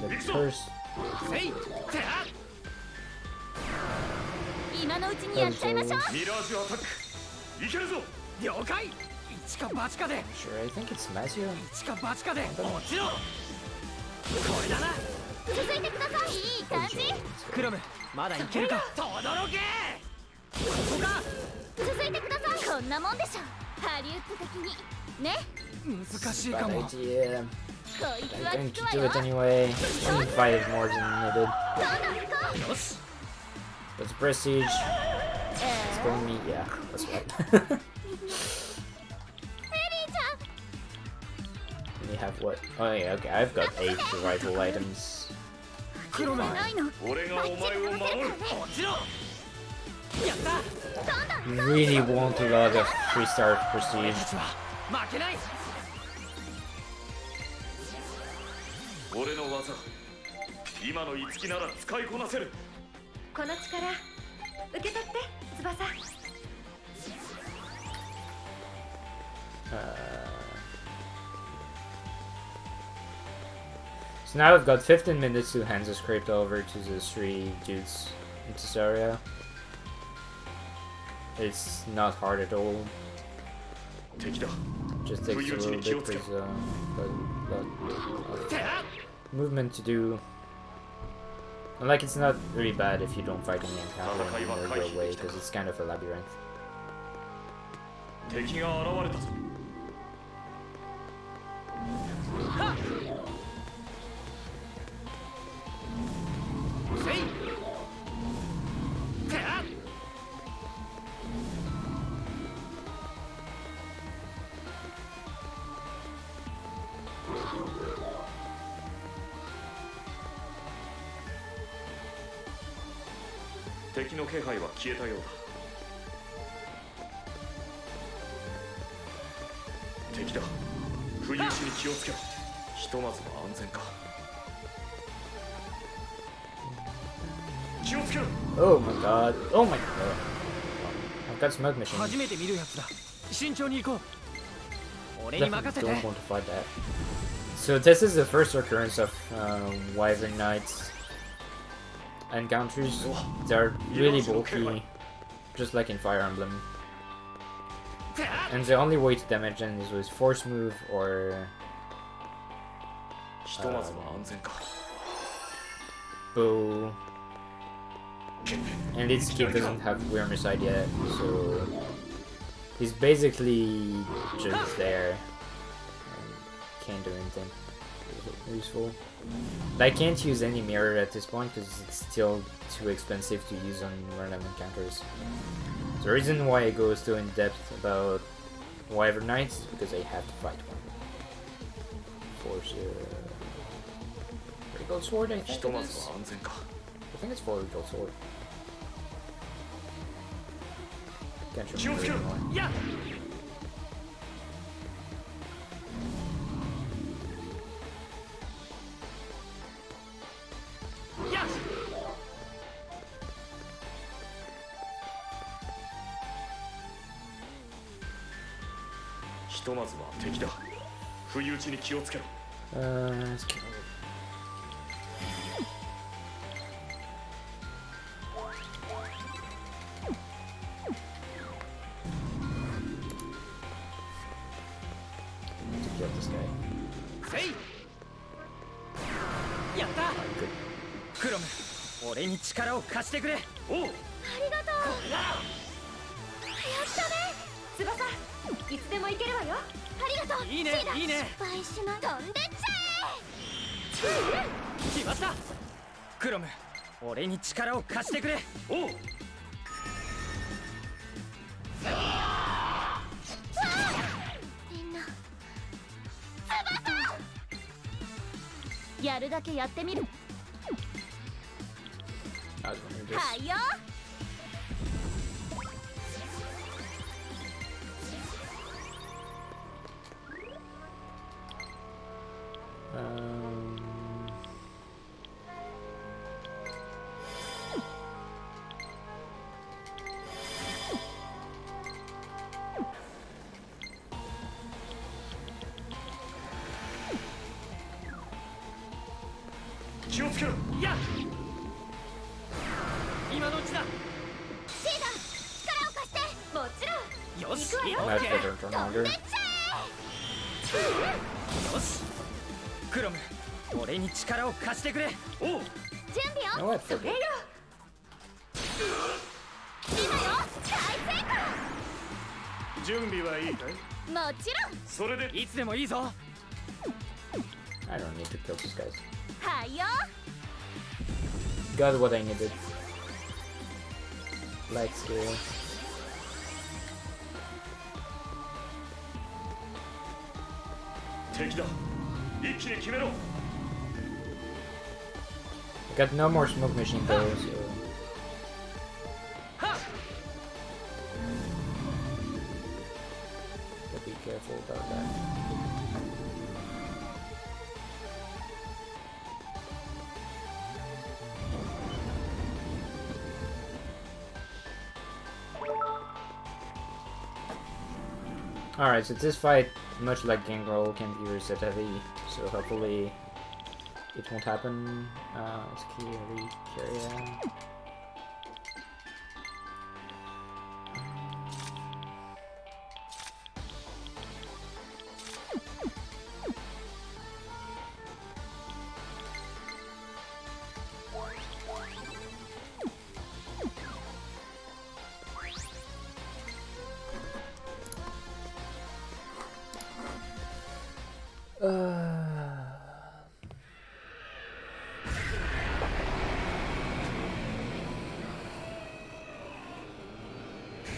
the curse. Sure, I think it's Mazio. 続いてください。いい感じ。クロム、まだいけるか。とどろけ。ここか。続いてください。こんなもんでしょ。ハリウッド的にね。難しいかも。Bad idea. こいつは I'm going 効 to く do わ it よ。 anyway. Only 5 more than needed. よし。 That's prestige. It's going me. Yeah, that's right. We have what? Oh yeah, okay. I've got 8 survival items. Fine. Really want a lot of 3-star prestige. 負けない。俺の技、今の五木なら使いこなせる。この力受け取って翼。So now I've got 15 minutes to hand the script over to the 3 dudes in this area. It's not hard at all. Just takes a little bit because movement to do. And like it's not really bad if you don't fight any encounter in the real way because it's kind of a labyrinth. 敵が現れたぞ。敵の気配は消えたようだ。敵だ。不意打ちに気をつけろ。ひとまずは安全か。気をつけろ。 Oh my god. Oh my god. I've got smoke machine. 初めて見るやつだ。慎重に行こう。俺に Definitely 任せて。 don't want to fight that. So this is the first occurrence of Wyvern Knights encounters. They're really bulky, just like in Fire Emblem. And the only way to damage them is with Force Move or Bow. And this kid doesn't have Wyrmicide yet, so he's basically just there and can't do anything useful. I can't use any mirror at this point because it's still too expensive to use on random encounters. The reason why I go so in depth about Wyvern Knights is because I have to fight one. Force Regal Sword, I think it is. I think it's for Regal Sword. Can't remember anymore. Yeah. ひとまずは敵だ。不意打ちに気をつけろ。Let's kill it. To kill this guy. せい。やった。クロム、俺に力を貸してくれ。おう。ありがとう。やったね。翼、いつでも行けるわよ。ありがとう。いいね、いいね。失敗しない。飛んでっちゃえ。決まった。クロム、俺に力を貸してくれ。おう。みんな。翼。やるだけやってみる。はいよ。気をつけろ。いや。今のうちだ。シーダ、力を貸して。もちろん。よし、行くわよ。That's better for 飛ん longer. でっちゃえ。よし。クロム、俺に力を貸してくれ。おう。準備 No, よ。 what? それよ。今よ。大成功。準備はいいかい？もちろん。それでいつでもいいぞ。I don't need to kill these guys. はいよ。 Got what I needed. Light scale. I got no more smoke machine though, so gotta be careful about that. Alright, so this fight, much like Gangrel, can be reset heavy, so hopefully it won't happen. Let's carry out.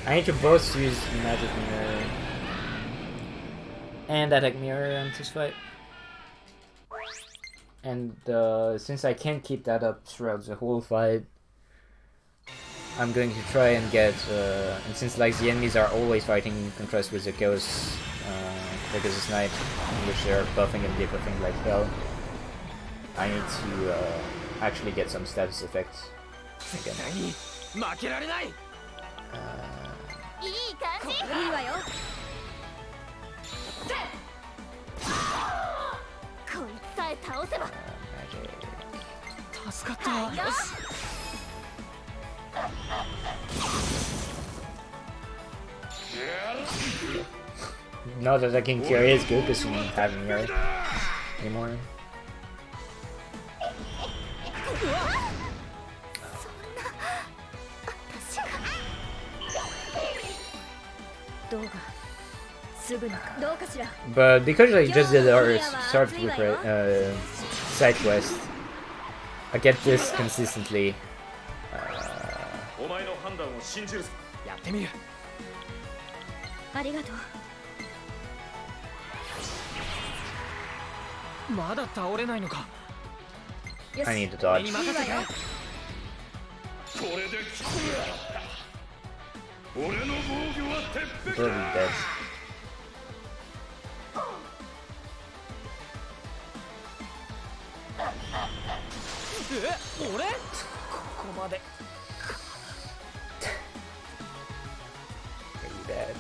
I need to both use Magic Mirror and Attack Mirror on this fight. And since I can't keep that up throughout the whole fight, I'm going to try and get, and since like the enemies are always fighting in contrast with the Chaos Knight, in which they are buffing and debuffing like hell, I need to actually get some status effects again. Not that I can carry is good because you don't have him here anymore. But because I just did our side quest, I get this consistently. I need to dodge. Probably dead. Bad.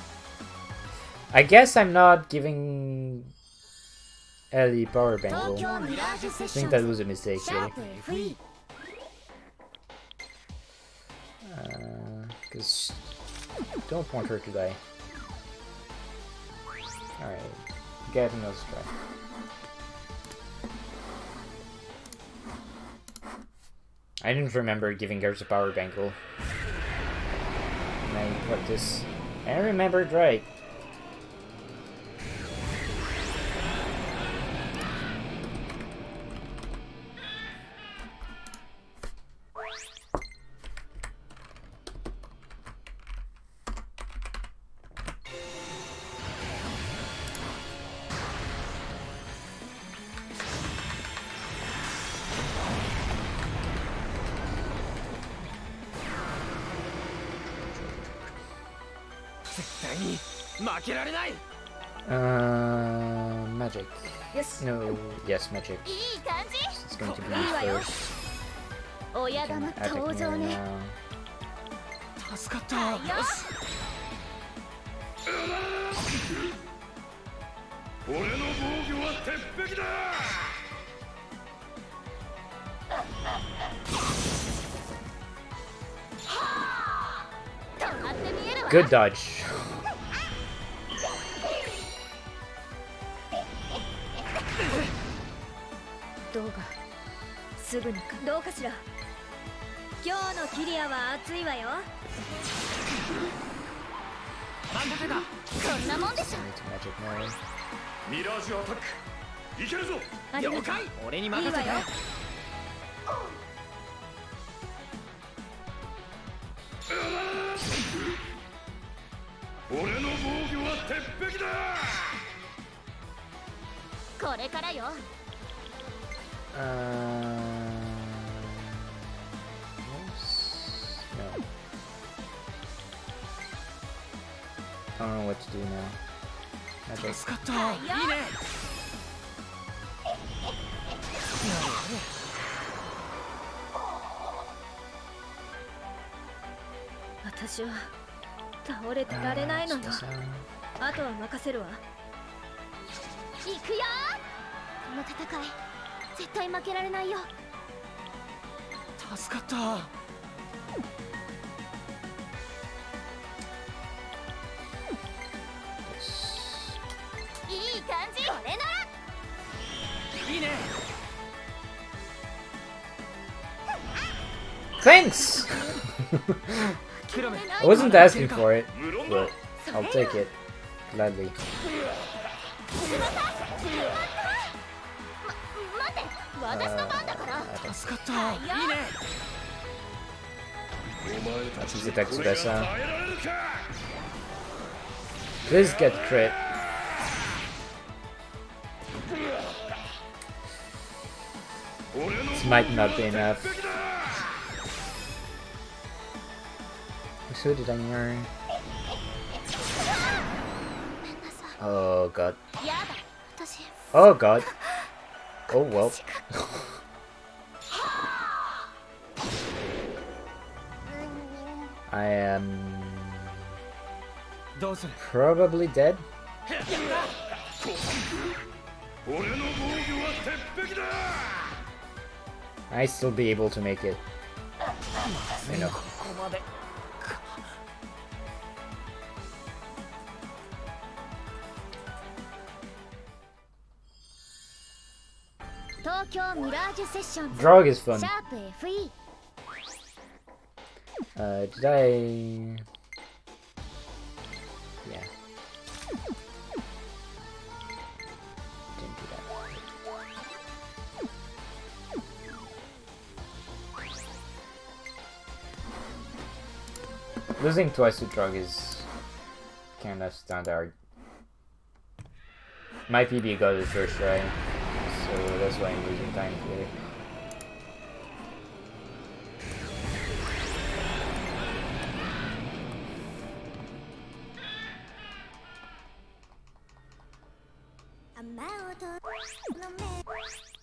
I guess I'm not giving Ellie power bangle. I think that was a mistake, really. Because don't want her to die. Alright, get another try. I didn't remember giving her the power bangle. And I put this. I remembered right. Magic. Yes. No. Yes, magic. It's going to be first. I can attack me now. Good dodge. Mirage attack. いけるぞ。了解。俺に任せて。俺の防御は鉄壁だ。これからよ。No. I don't know what to do now. Magic. 助かった。いいね。私は倒れてられないのよ。あとは任せるわ。行くよ。この戦い絶対負けられないよ。助かった。いい感じ。これなら。いいね。Thanks! I wasn't asking for it, but I'll take it gladly. 待って、私の番だから。助かった。いいね。She's attacked Tsubasa. Please get crit. This might not be enough. hooded anymore. Oh god. Oh god. Oh well. I am probably dead. I still be able to make it. You know. Drog is fun. Did I? Yeah. Didn't do that. Losing twice to drug is kind of standard. My PB got it first try, so that's why I'm losing time here.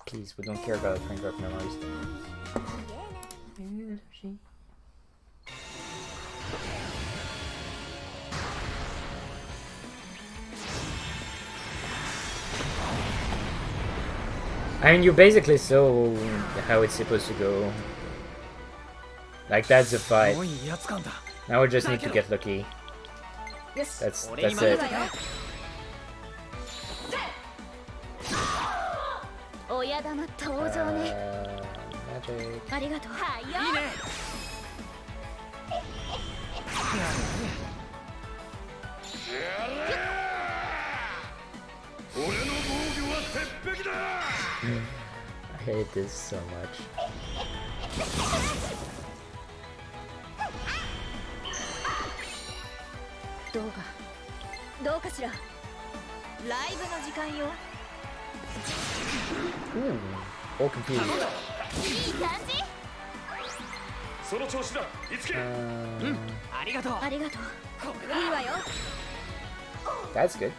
Please, we don't care about Frank Rock memories. I mean, you basically saw how it's supposed to go. Like, that's the fight. Now we just need to get lucky. That's it. Magic. I hate this so much. Ooh, all confused. That's good.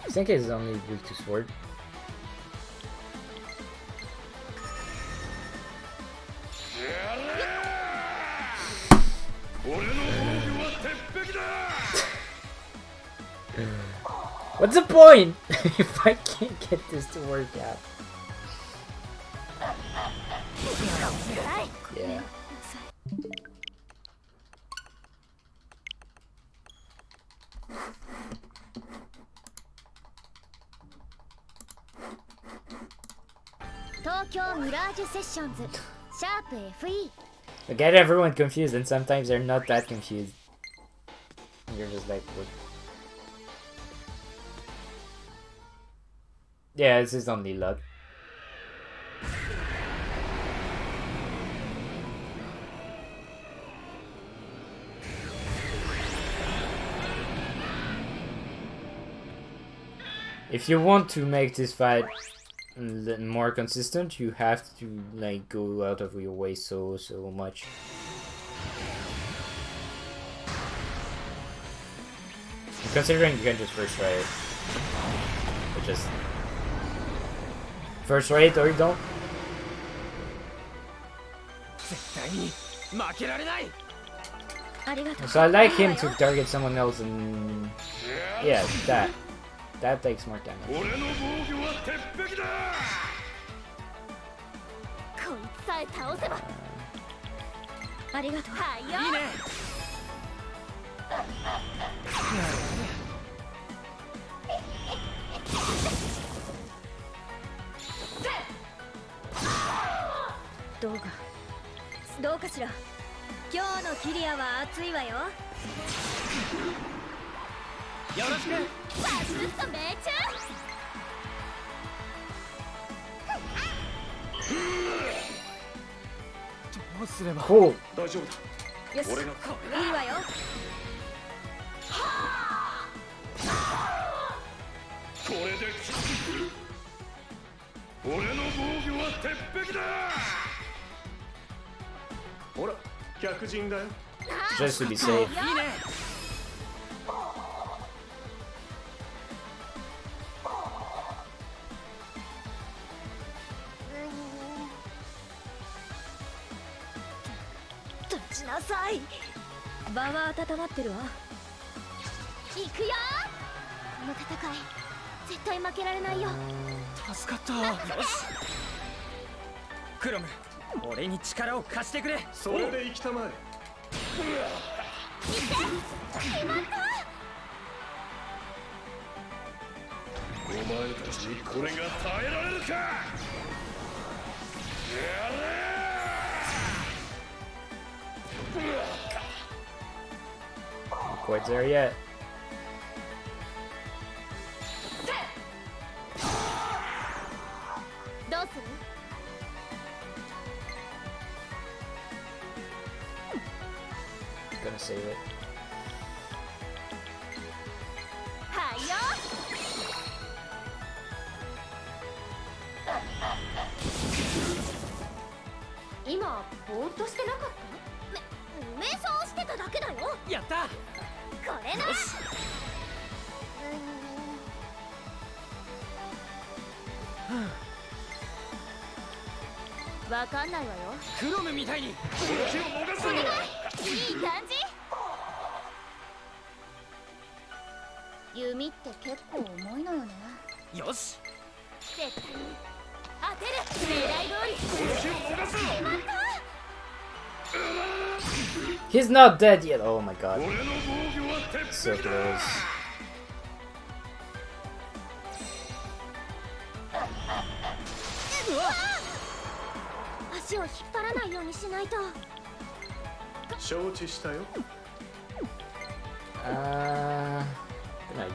Senke is only weak to sword. What's the point if I can't get this to work out? Yeah. I get everyone confused, and sometimes they're not that confused. And you're just like, what? Yeah, this is only luck. If you want to make this fight more consistent, you have to like go out of your way so much. Considering you can just first try it, but just first try it or you don't. So I like him to target someone else, and yeah, that takes more damage. Cool. これで俺の防御は鉄壁だ。ほら客人だよ。 Just to be safe. いいね。立ちなさい。場は温まってるわ。行くよ。この戦い絶対負けられないよ。助かった。よし。クロム、俺に力を貸してくれ。それで行きたまえ。お前たちにこれが耐えられるか。やれ。 Not quite there yet. Gonna save it. はいよ。今ぼーっとしてなかった？瞑想してただけだよ。やった。これな。わかんないわよ。クロムみたいに。気を逃すな。いい感じ。弓って結構重いのよね。よし。絶対に当てる。狙い通り。気を逃すな。 He's not dead yet. Oh my god. 俺の防御は鉄 So 壁だ。 close. 足を引っ張らないようにしないと。承知したよ。 Gonna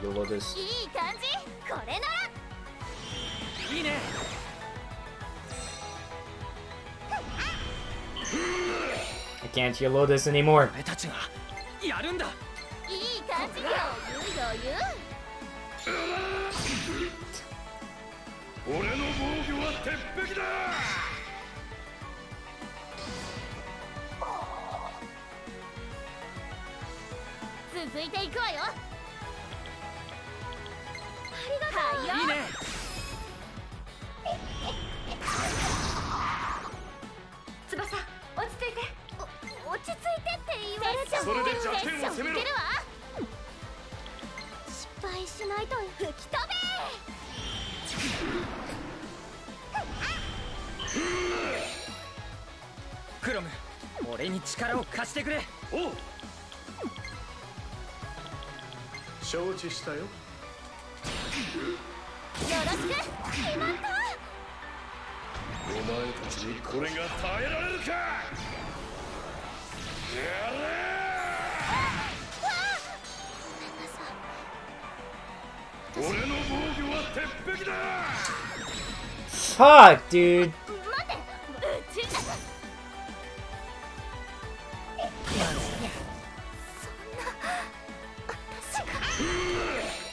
YOLO this. いい感じ。これなら。いいね。 I can't YOLO this anymore. 俺たちがやるんだ。いい感じ。余裕。俺の防御は鉄壁だ。続いていくわよ。ありがとう。いいね。翼、落ち着いて。落ち着いてって言われても。それで弱点を攻めろ。いけるわ。失敗しないと吹き飛べ。クロム、俺に力を貸してくれ。おう。承知したよ。よろしく。決まった。お前たちにこれが耐えられるか。やれ。 俺の防御は鉄壁だ。 Fuck, dude. 待って。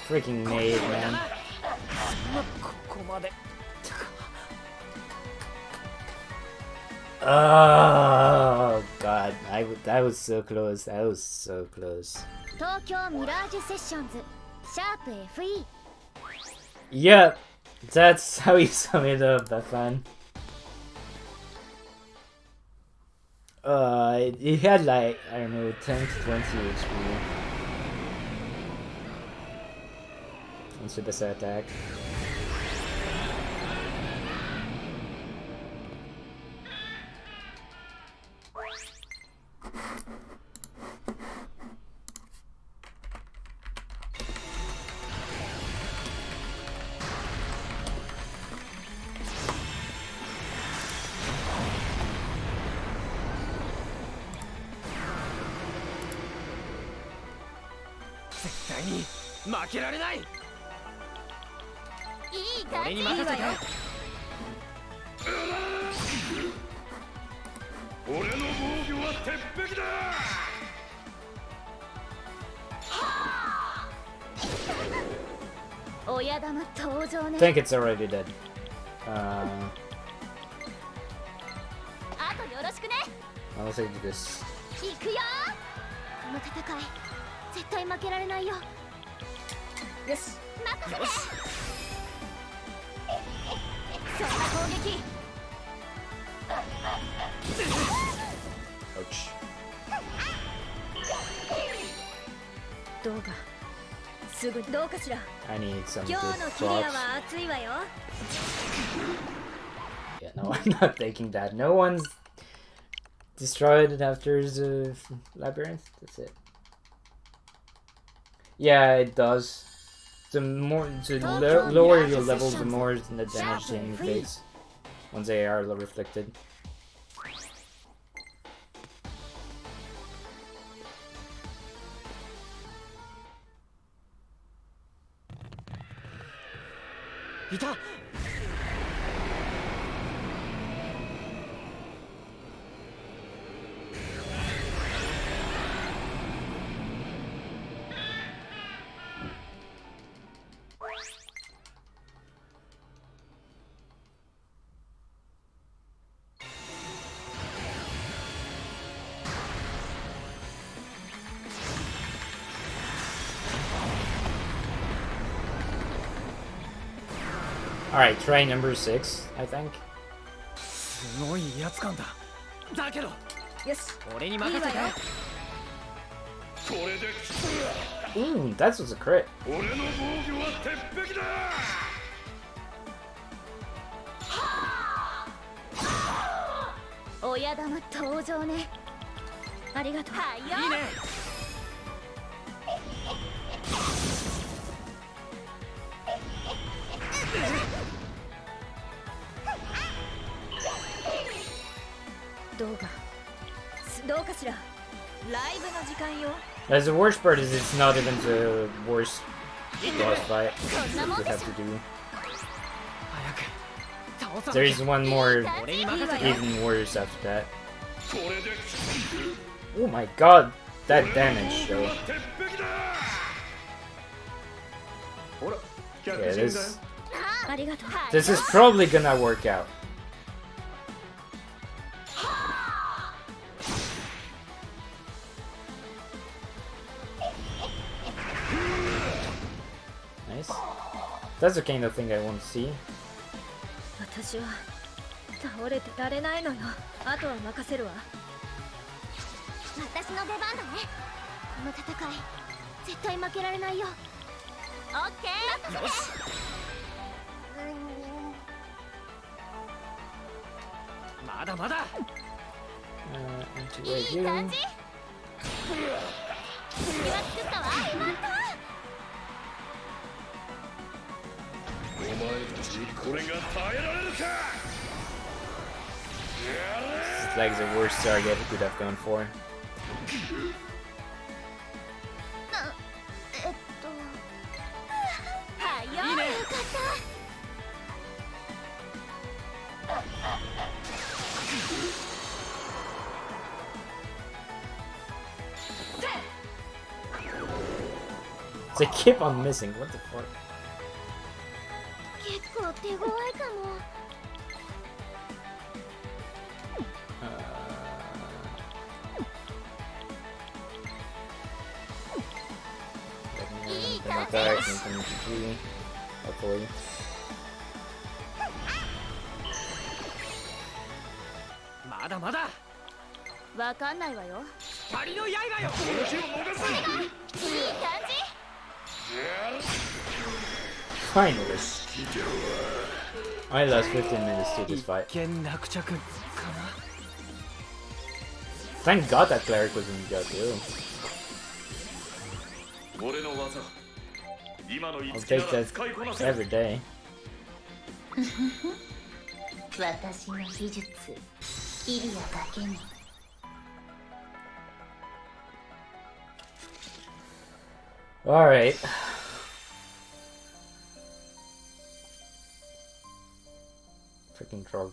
Freaking nade, man. ここまで。 Oh god, that was so close. That was so close. 東京ミラージュセッションズシャープ FE. Yep, that's how you sum it up, Bafan. It had like, I don't know, 10 to 20 HP. On Super Saiyan attack.負けられない。いい感じ。俺に任せて。俺の防御は鉄壁だ。I think it's already dead. Let's do this. 行くよ。この戦い絶対負けられないよ。よし、任せて。そんな攻撃。Ouch. どうかすぐどうかしら。 I need some 今 good 日のクリア props. は熱いわよ。 Yeah, no, I'm not taking that. No one's destroyed after the labyrinth. That's it. Yeah, it does. The lower your level, the more the damage they face once they are reflected. Alright, try number 6, I think. すごいやつ感だ。だけど、よし、俺に任せて。これで Ooh, that was a crit. 俺の防御は鉄壁だ。親玉登場ね。ありがとう。はいよ。いいね。どうかしら。ライブの時間よ。 As the worst part is it's not even the worst boss fight we have to do. There is one more even worse after that. Oh my god, that damage though. Okay, this is probably gonna work out. Nice. That's the kind of thing I want to see. 私は倒れてられないのよ。あとは任せるわ。私の出番だね。この戦い絶対負けられないよ。オッケー。よし。まだまだ。いい感じ。次は作ったわ。今んと。お前たちにこれが耐えられるか。It's like the worst target I could have gone for. はいよ。よかった。They keep on missing. What the fuck? 結構手強いかも。いい感じ。 Hopefully. まだまだ。わかんないわよ。光の刃よ。いい感じ。 Finally. I lost 15 minutes to this fight. 一見落着かな。 Thank God that cleric was in the too. 俺の技。今の I'll take that every day. 私の技術、イリアだけに。 Alright. Freaking troll.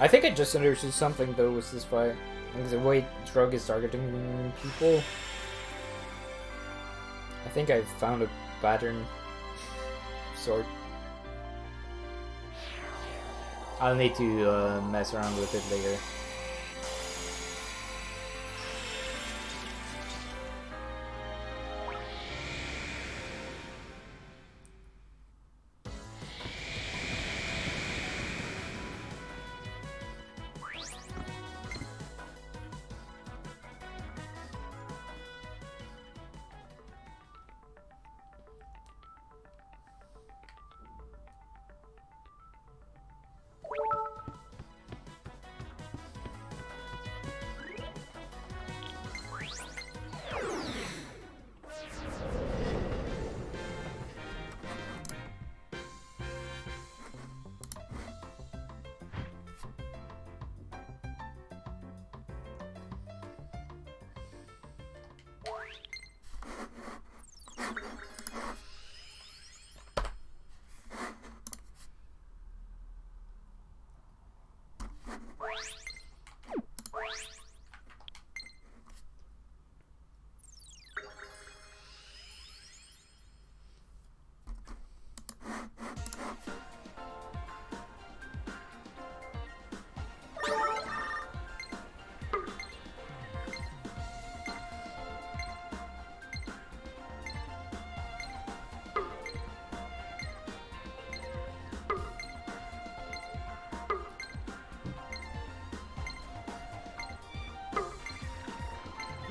I think I just understood something though with this fight. Like the way Drug is targeting people. I think I found a pattern. Sort. I'll need to mess around with it later.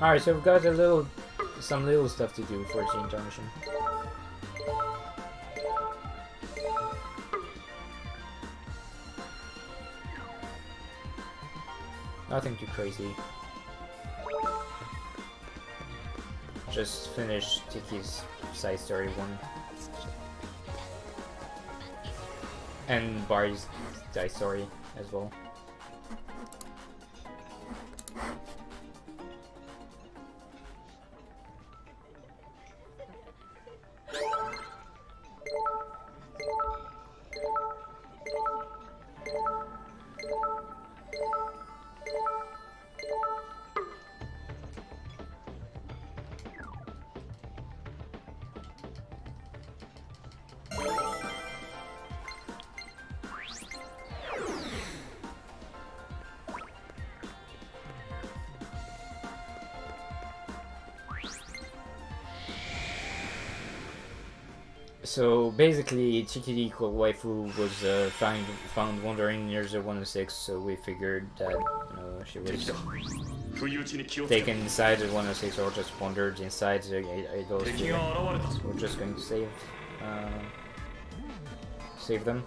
Alright, so we've got some little stuff to do for the intermission. Nothing too crazy. Just finish Tiki's side story 1. And Barry's side story as well. So basically, Chikiri Waifu was found wandering near the 106, so we figured that she was taken inside the 106 or just wandered inside the idols. So we're just going to save them.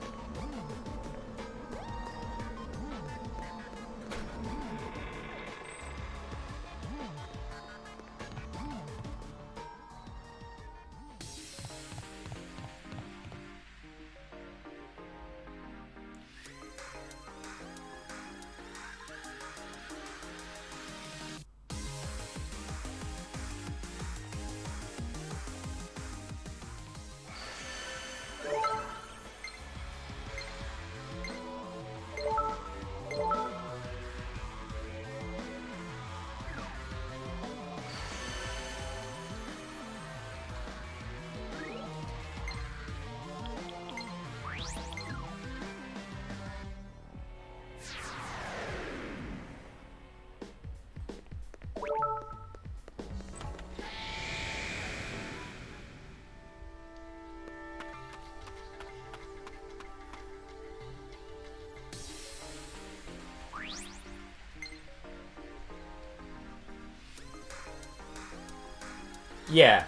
Yeah.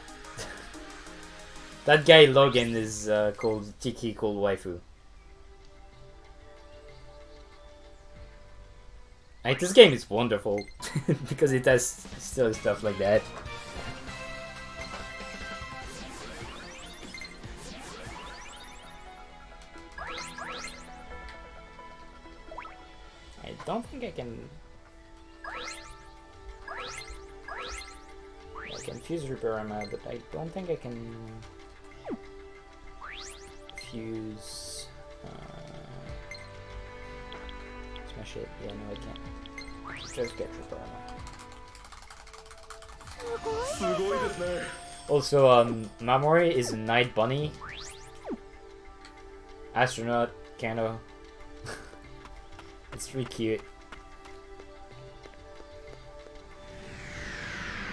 That guy Logan is called Tiki called Waifu. Like, this game is wonderful because it has silly stuff like that. I don't think I can fuse Reaper Armor, but I don't think I can fuse shit. Yeah, no, I can't. Just get triple ammo. Also, Mamori is a night bunny. Astronaut, Kano. It's really cute.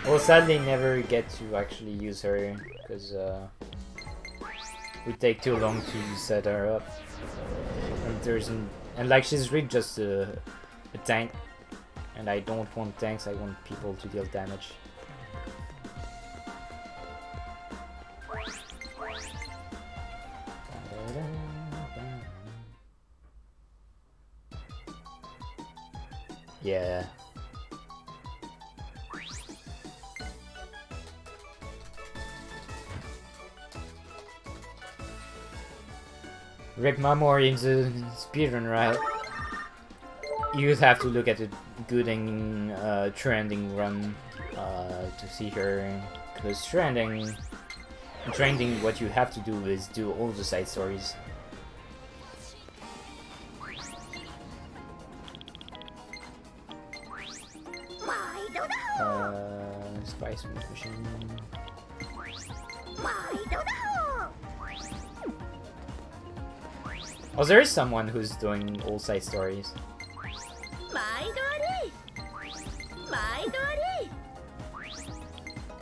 Well, sadly, never get to actually use her because it would take too long to set her up. And like she's really just a tank, and I don't want tanks. I want people to deal damage. Yeah. Rip Mamori in the speedrun route. You would have to look at the good and trending run to see her, because trending what you have to do is do all the side stories. Spice Mission. Oh, there is someone who's doing all side stories.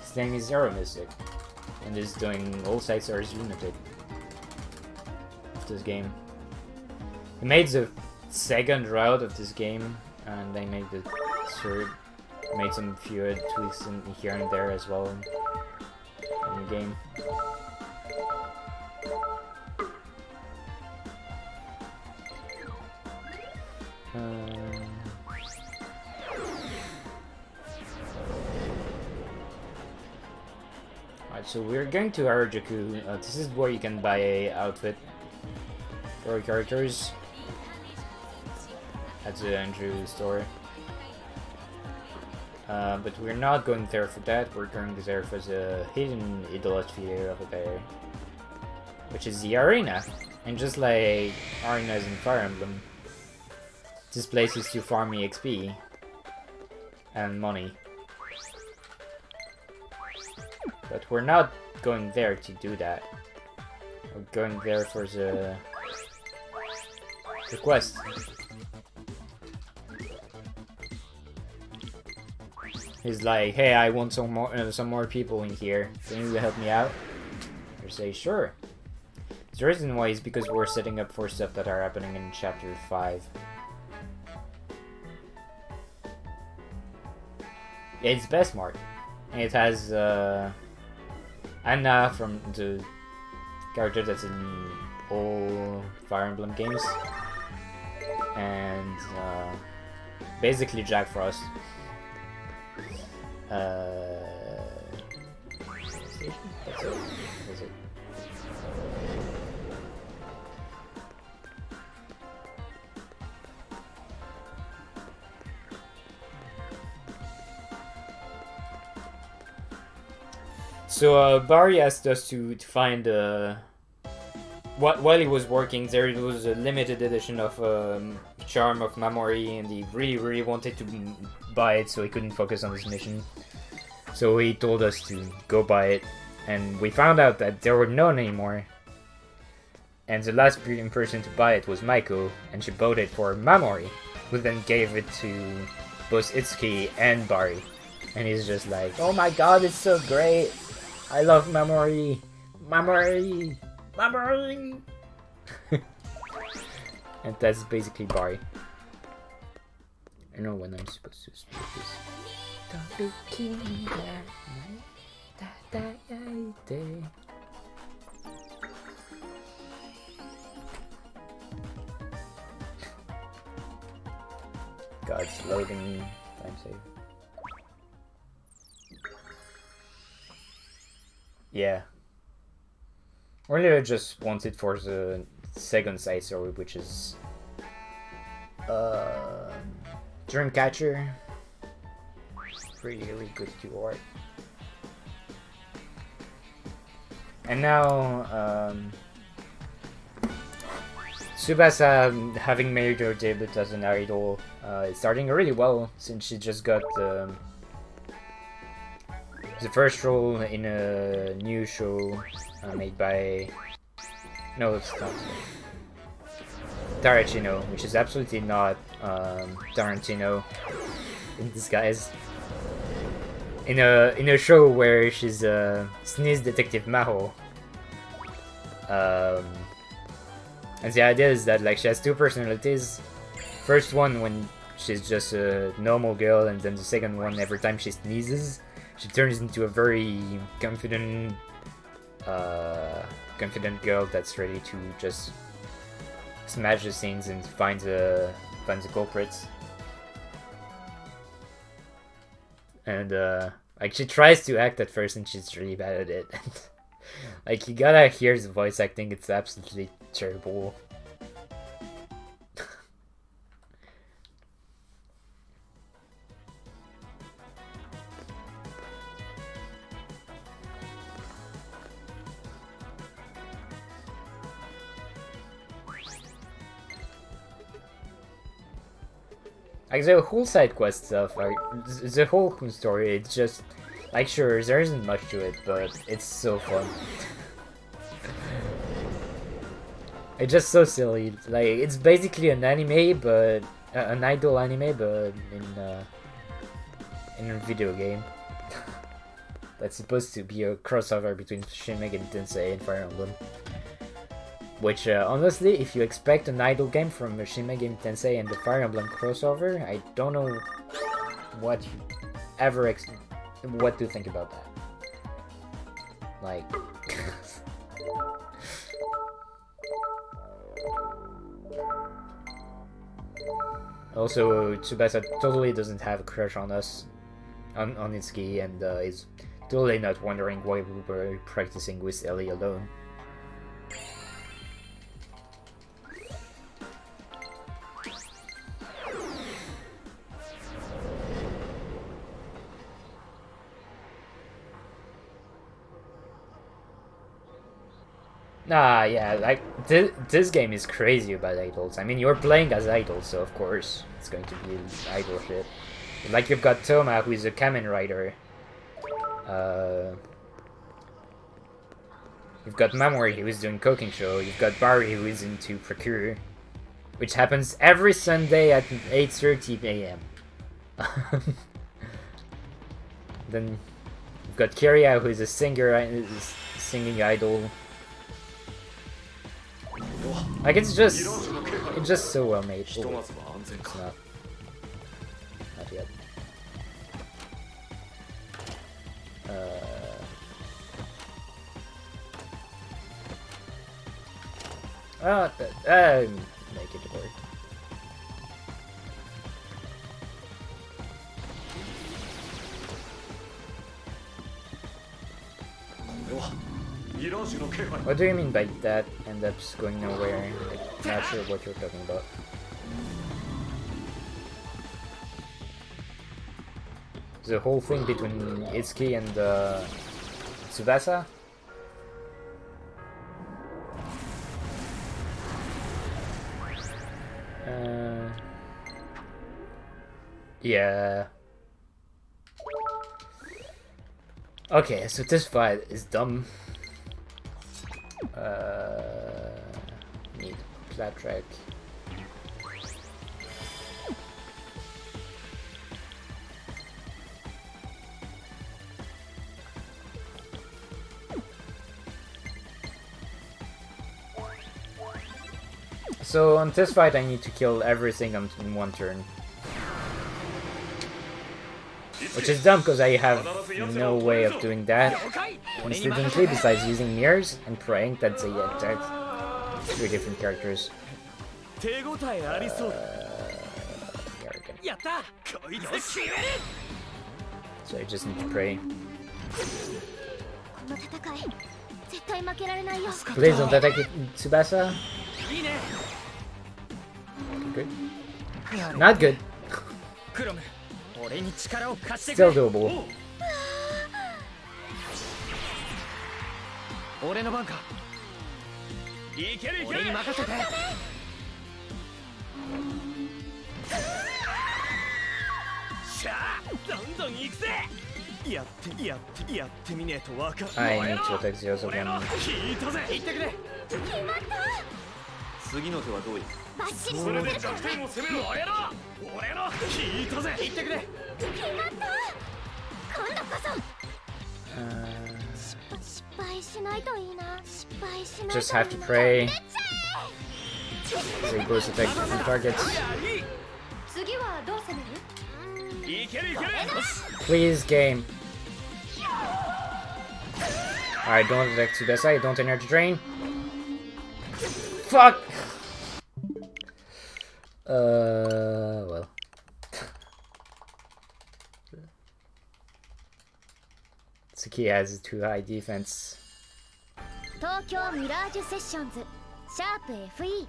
His name is Zero Mystic, and is doing all side stories lunatic of this game. He made the second route of this game, and they made the third. Made some few tweaks in here and there as well in the game. Alright, so we're going to Harajuku. This is where you can buy a outfit for characters at the Andrew store. But we're not going there for that. We're going there for the hidden idolatry over there, which is the arena. And just like arenas in Fire Emblem, this place is to farm EXP and money. But we're not going there to do that. We're going there for the quest. He's like, hey, I want some more people in here. Can you help me out? Or say, sure. The reason why is because we're setting up for stuff that are happening in Chapter 5. It's best mark. And it has Anna from the character that's in all Fire Emblem games. And basically Jack Frost. That's it. That's it. So Barry asked us to find while he was working there was a limited edition of Charm of Mamori, and he really wanted to buy it so he couldn't focus on his mission. So he told us to go buy it, and we found out that there were none anymore. And the last person to buy it was Maiko, and she bought it for Mamori, who then gave it to both Itsuki and Barry. And he's just like, oh my god, it's so great! I love Mamori! Mamori! Mamori! And that's basically Barry. I know when I'm supposed to speak this. God, it's loading. Time save. Yeah. Really, I just want it for the second side story, which is Dreamcatcher. Really good keyword. And now Tsubasa, having made her debut as an idol, is starting really well since she just got the first role in a new show made by... No, it's not. Tarantino, which is absolutely not Tarantino in disguise. In a show where she's Sneeze Detective Maho. And the idea is that like she has two personalities. First one when she's just a normal girl, and then the second one every time she sneezes, she turns into a very confident girl that's ready to just smash the scenes and find the culprits. And like she tries to act at first and she's really bad at it. Like you gotta hear the voice acting, it's absolutely terrible. Like the whole side quest stuff, like the whole story, it's just like sure there isn't much to it, but it's so fun. It's just so silly. Like it's basically an anime, but an idol anime, but in a video game. That's supposed to be a crossover between Shin Megami Tensei and Fire Emblem. Which, honestly, if you expect an idol game from Shin Megami Tensei and the Fire Emblem crossover, I don't know what you ever what to think about that. Like... Also, Tsubasa totally doesn't have a crush on us, on Itsuki, and is totally not wondering why we were practicing with Ellie alone. Ah, yeah, like, this game is crazy about idols. I mean, you're playing as idols, so of course it's going to be idol shit. Like, you've got Toma, who is a Kamen Rider. You've got Mamori, who is doing Cooking Show. You've got Barry, who is into Procure, which happens every Sunday at 8:30 AM. Then you've got Kiria, who is a singer, singing idol. Like it's just so well made. Oh, it's not yet. Make it work. What do you mean by that ends up going nowhere? Like, not sure what you're talking about. The whole thing between Itsuki and Tsubasa? Yeah. Okay, so this fight is dumb. Need flat track. So on this fight I need to kill everything in one turn. Which is dumb because I have no way of doing that instantly besides using mirrors and praying that they attack three different characters. So I just need to pray. Please don't attack Tsubasa. Good. Not good. Still doable. I need to attack the other one. 次の手はどういバッチリそれで弱点を攻めろ燃えろ俺の聞いたぜ言ってくれ決まった今度こそ失敗しないといいな失敗しないといいな Just have to pray. So he goes to attack different targets. 次はどう攻める？いけるいける Please, game. Alright, don't attack Tsudasai, don't energy drain. Fuck! Well. Tsuki has too high defense. 東京ミラージュセッションズシャープ FE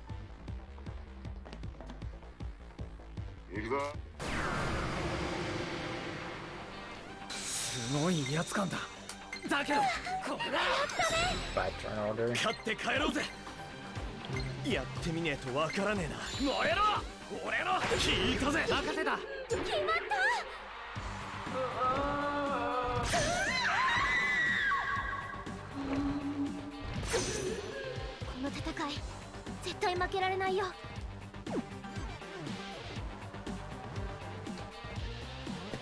すごい威圧感だ。だけどこれ By turn order. 勝って帰ろうぜ。やってみねえとわからねえな。燃えろ俺の聞いたぜ任せだ。決まったこの戦い絶対負けられないよは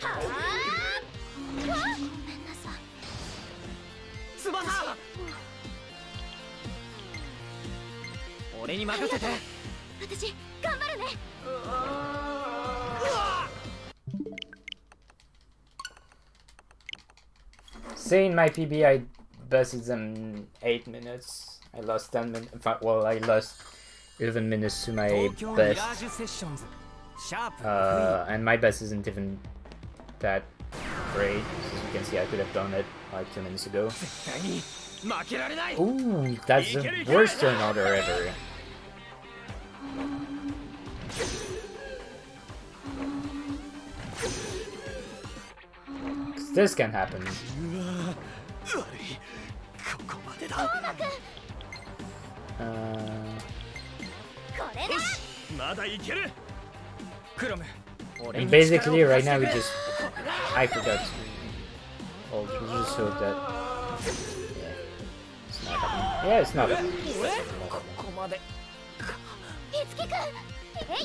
あごめんなさい翼俺に任せて。私頑張るね Saying my PB, I bested them 8 minutes. I lost 10 minutes. Well, I lost 11 minutes to my best. And my best isn't even that great. As you can see, I could have done it like 2 minutes ago. Ooh, that's the worst turn order ever. This can happen. And basically, right now we just... I forgot to... Oh, we just hope that... Yeah, it's not happening. Yeah, it's not happening. It's not happening. いつきくんえい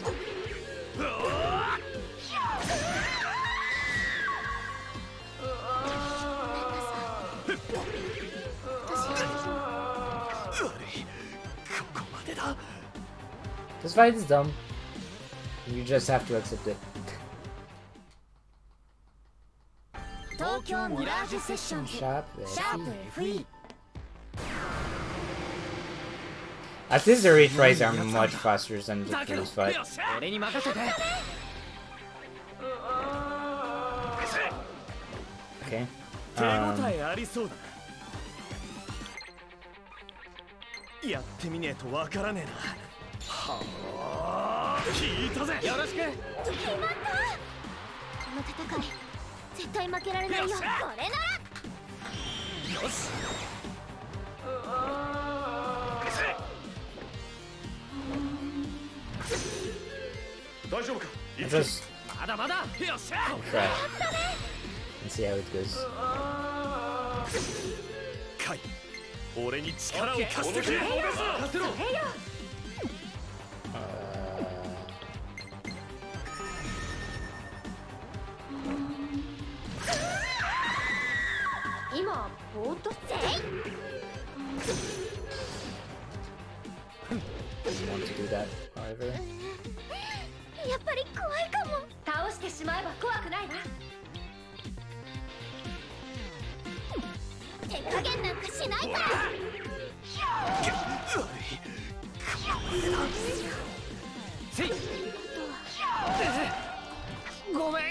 This fight is dumb. You just have to accept it. 東京ミラージュセッションズ Sharp. シャープ FE At least the retries are much faster than the previous fight. 俺に任せて。 Okay. 手応えありそうだな。やってみねえとわからねえな。はあ、聞いたぜ。よろしく。決まったこの戦い絶対負けられないよこれならよし。大丈夫か Just まだまだ。よっしゃ。 try and see how it goes. カイ、俺に力を貸してくれ。任せろ。今ぼーっと Doesn't want to do that, however. やっぱり怖いかも倒してしまえば怖くないな手加減なんかしないからせい。ごめん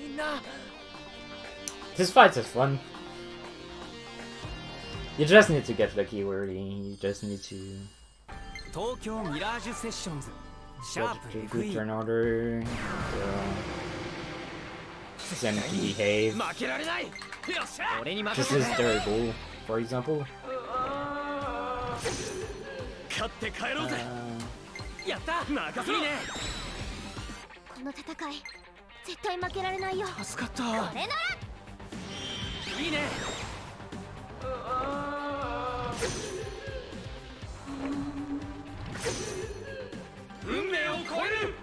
みんな。 This fight is fun. You just need to get lucky, really. You just need to 東京ミラージュセッションズシャー get プ a good FE turn order. Then to behave. 負けられない。よっしゃ。俺に任 This せ is て。 terrible, for example. 勝って帰ろうぜ。やった。任せろ。いいね。この戦い絶対負けられないよ。助かった。これならいいね。運命を超える。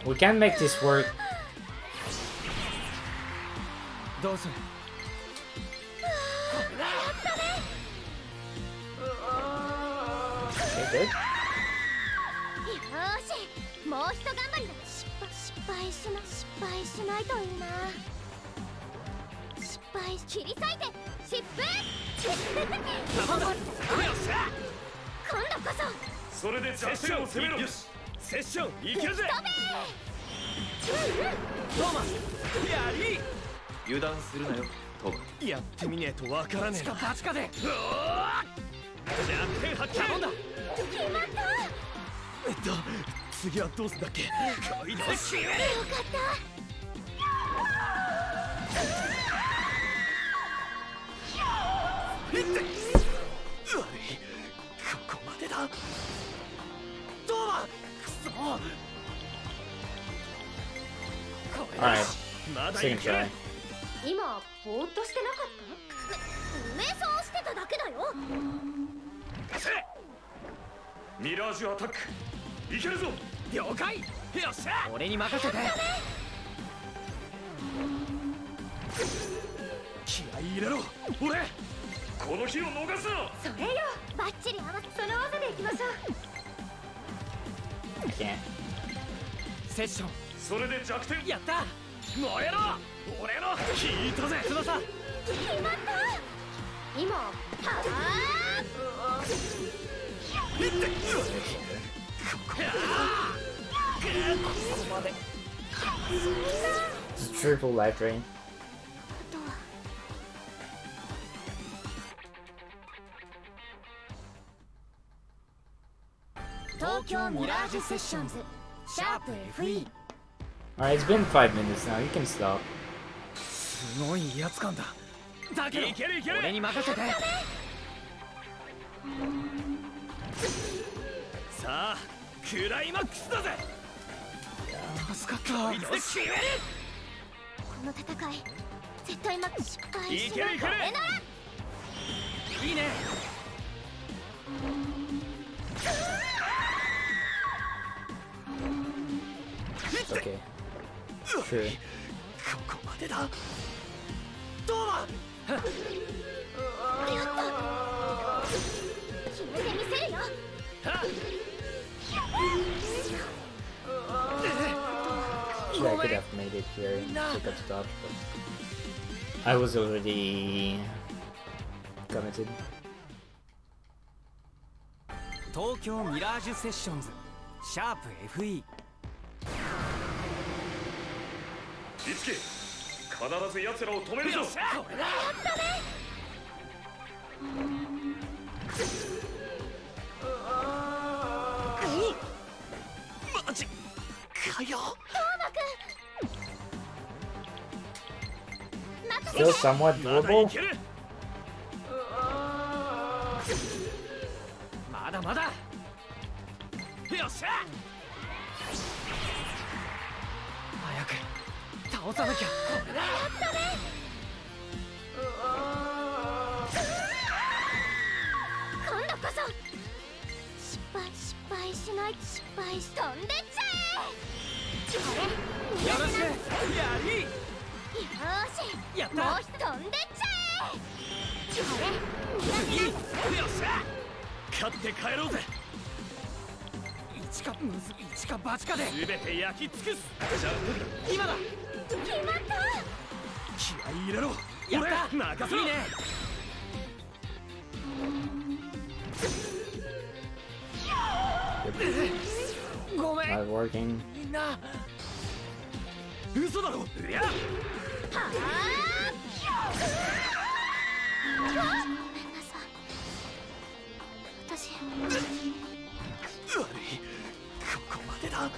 We can make this work. どうする。Okay, good. よーし、もうひと頑張りだ。失敗しないといいな。失敗切り裂いて疾風。よっしゃ。今度こそそれで弱点を攻めろ。よし。セッションいけるぜ。飛べ。トーマスやり。油断するなよトム。やってみねえとわからねえな。バチカで。弱点発見。頼んだ。決まった。次はどうすんだっけ。こいつ決める。よかった。いって。ここまでだ。トーマクソ。これ Alright, まだ second いける。 try. 今ぼーっとしてなかっ瞑想してただけだよ。ミラージュアタックいけるぞ。了解。よっしゃ。俺に任せて。気合い入れろ。俺この日を逃すな。た。それよ。バッチリ合わせ。その技でいきましょう。 I can't. セッション。それで弱点。やった。燃えろ。俺の聞いたぜ。翼。決まった。今はいって。ここまで。 It's a triple life drain. 東京ミラージュセッションズシャープ FE。 Alright, it's been 5 minutes now. You can stop. すごい威圧感だ。だけどいけるいける。俺に任せて。さあクライマックスだぜ。助かった。こいつで決める。この戦い絶対失敗しない。いけるいける。これならいいね。It's okay. Sure. ここまでだ。どうだ。決めてみせるよ。 Yeah, I could have made it here and pick up stuff, but I was already committed. 東京ミラージュセッションズシャープ FE。 いつけ必ず奴らを止めるぞ。よっしゃ。これだ。マジかよ。 Still somewhat まだい doable. ける。まだまだ。よっしゃ。早く倒さなきゃ。これだ。今度こそ失敗しない。失敗し飛んでっちゃえ。よろしく。やり。よーしやったもう一飛んでっちゃえ。次。よっしゃ。勝って帰ろうぜ。一か八かで全て焼き尽くす。じゃあ今だ。決まった。気合い入れろ。やった。任せろ。いいね。ごめん Not working. みんな。嘘だろ。いや。はあ。ごめんなさい。私悪い。ここまでだ。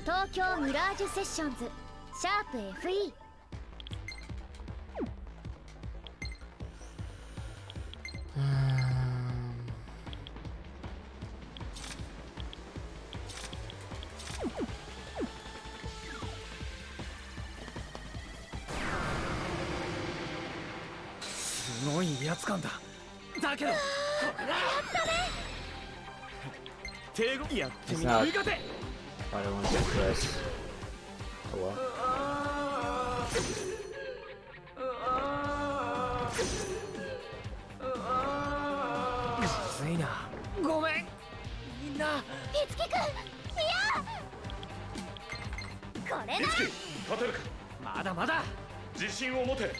東京ミラージュセッションズシャープ FE。 Uh, つ感だ。だけどこれだ。手ごやってみな。味方。I don't want to get pressed. Oh well. まずいな。ごめんみんな。いつきくん、いやこれなら。勝てるか。まだまだ。自信を持て。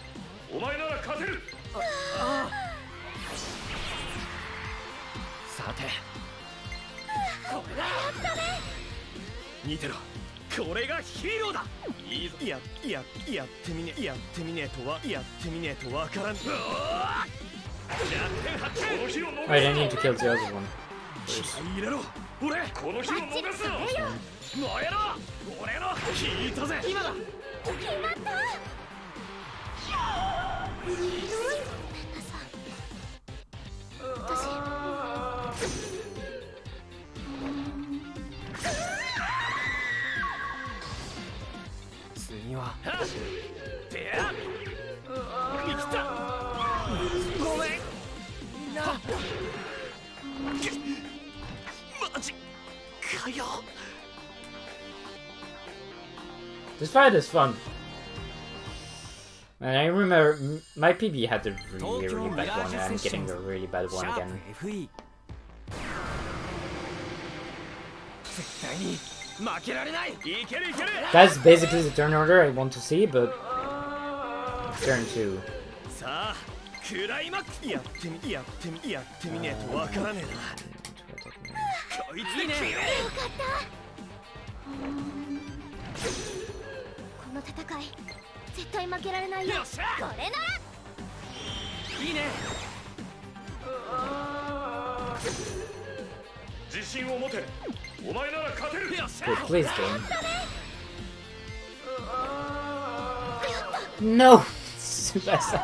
お前なら勝てる。さてこれだ。見てろ、これがヒーローだ。いいぞ。やってみねえとわからん。Alright, I need to kill the other one. 入れろ。俺この日を逃すな。燃えろ。俺の聞いたぜ。今だ。決まった。ごめんなさい。次はでや生きた。ごめんみんな。マジかよ。 This fight is fun. And I remember my PB had a really bad one, and I'm getting a really bad one again. That's basically the turn order I want to see, but turn 2. クライマックス。やってみねえとわからねえな。こいつで決める。よかった。この戦い絶対負けられないよ。これなら。いいね。自信を持て。お前なら勝てる。 Dude, please game. No! Tsubasa.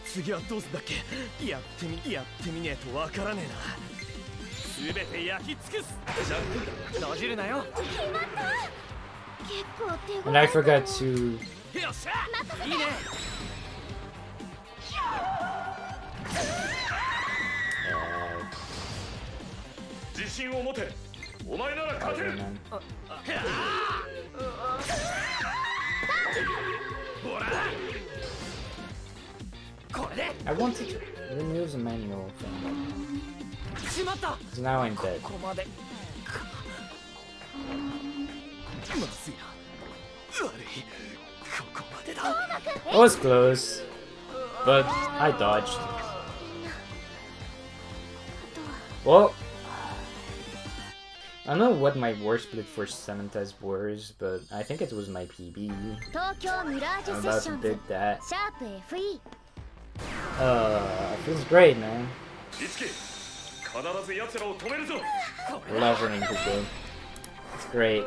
次はどうすんだっけ。やってみねえとわからねえな。すべて焼き尽くす。閉じるなよ。決まった。結構手ご And I forgot to. よっしゃ。いいね。自信を持て。お前なら勝てる。 Man. ほら。これで。 I wanted to remove the manual thing. しまった。 So now I'm dead. ここまで。まずいな。悪い。ここまでだ。 It was close, but I dodged. Well, I don't know what my worst split for Samantha's was, but I think it was my PB. 東京ミラージュ I'm セッ about ショ to ンズ bid that. シャープ FE。 Feels great, man. いつき、必ず奴らを止めるぞ。 Love running this game. It's great.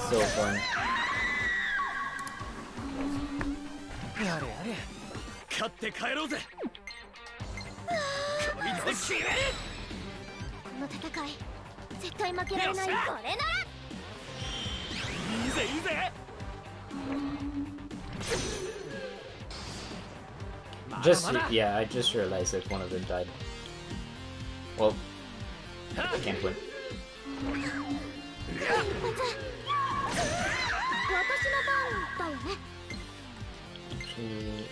So fun. やれやれ。勝って帰ろうぜ。こいつで決める。この戦い絶対負けられない。これなら。いいぜいいぜ。 Yeah, I just realized that one of them died. Well, I can't win. 私の番だよね。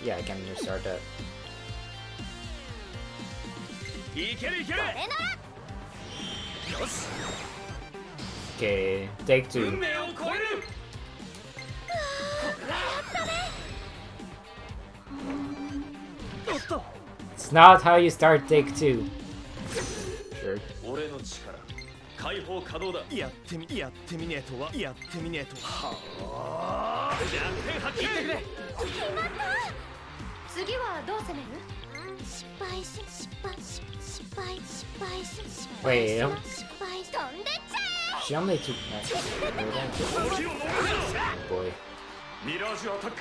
Yeah, I can restart that. いけるいける。これなら。よし。 Okay, take 2. 運命を超える。 It's not how you start take 2. Sure. 俺の力解放可能だ。やってみねえとは。やってみねえとは。弱点発揮してくれ。決まった。次はどう攻める？失敗し失敗し失敗失敗し失敗 Wait, 失敗飛んでっちゃえ。 she only took that. この日を逃すな。 Boy. ミラージュアタック。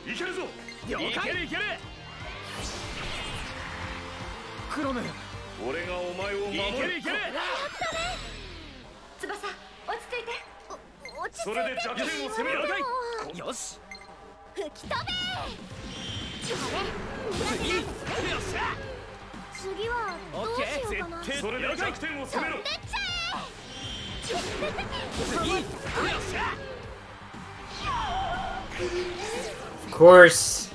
いけるぞ。いけるいける。クロム。俺がお前を守る。いけるいける。翼、落ち着いて。落ち着いて。それで弱点を攻めろ。よし。吹き飛べ。次はどうしようかな。それで弱点を攻めろ。飛んでっちゃOf course.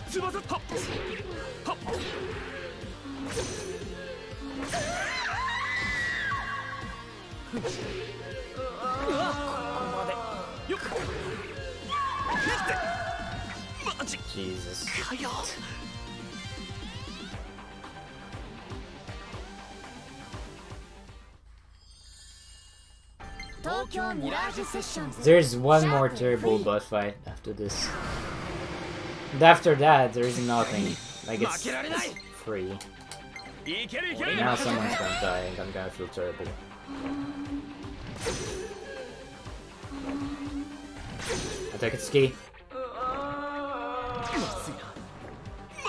翼はっはっうわここまでよっマジ Jesus. かよ。東京ミラージュセッションズ。 There's one more terrible boss fight after this. And after that, there is nothing. Like it's free. いけるいける。 Now someone's gonna die and I'm gonna feel terrible. Attack it ski.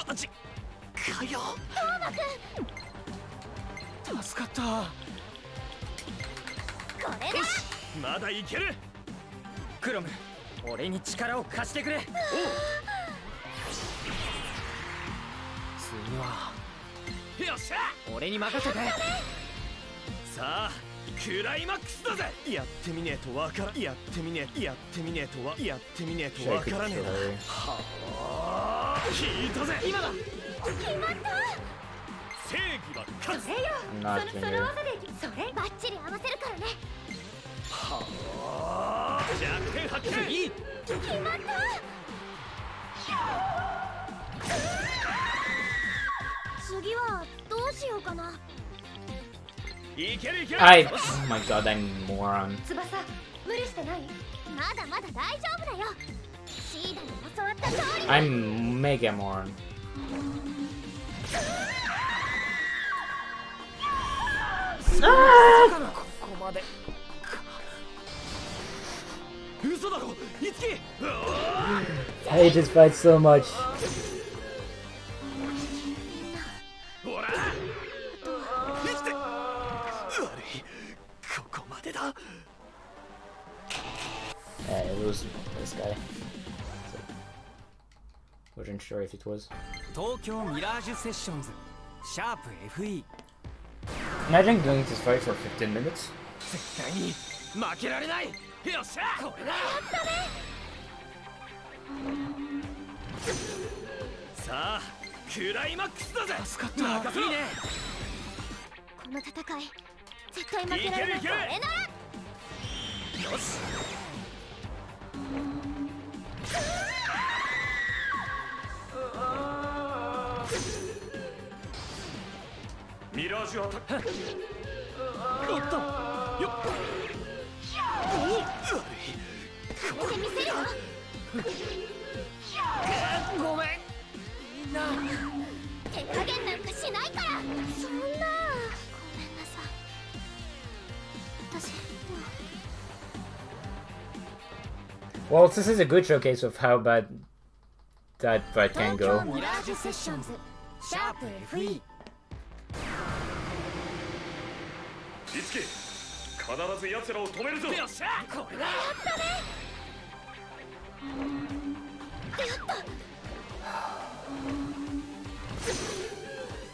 マジかよ。助かった。これだ。まだいける。クロム、俺に力を貸してくれ。おう。次は。よっしゃ。俺に任せて。さあ、クライマックスだぜ。やってみねえとわからん。やってみねえとわからねえな。はあ。聞いたぜ。今だ。決まった。正義は勝つ。それよ。 I'm not その here. 技でそれバッチリ合わせるからね。はあ。弱点発見。いい。決まった。次はどうしようかな。いけるいける。Oh my god, I'm moron. 翼、無理してない？まだまだ大丈夫だよ。シーダに教わった通り。 I'm mega moron. ここまで。嘘だろ、いつき。 I hate this fight so much. ほら。生きて。悪い。ここまでだ。 Yeah, it was this guy. Wasn't sure if it was. 東京ミラージュセッションズシャープ FE。 Imagine doing this fight for 15 minutes. 絶対に負けられない。よっしゃ。これだ。さあ、クライマックスだぜ。助かった。任せろ。いいね。この戦い絶対負けられない。これなら。よし。ミラージュアタック。おっと。よっ。おお。これで見せるよ。ごめん。みんな。手加減なんかしないから。そんな。ごめんなさい。私。Well, this is a good showcase of how bad that fight can 東京 go. ミラージュセッションズシャープ FE。いつき、必ず奴らを止めるぞ。よっしゃ。これだ。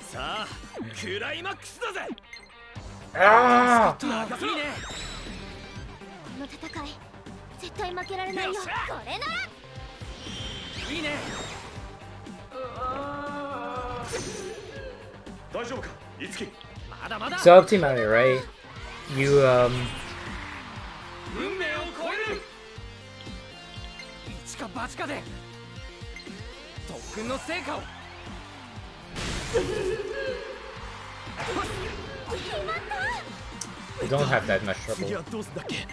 さあ、クライマックスだぜ。Ah! 任せろ。いいね。この戦い絶対負けられないよ。これなら。いいね。大丈夫か、いつき。まだまだ。 So ultimately, right? You 運命を超える。一か八かで特訓の成果を。 you don't have that much 次 trouble はどうすんだっけ。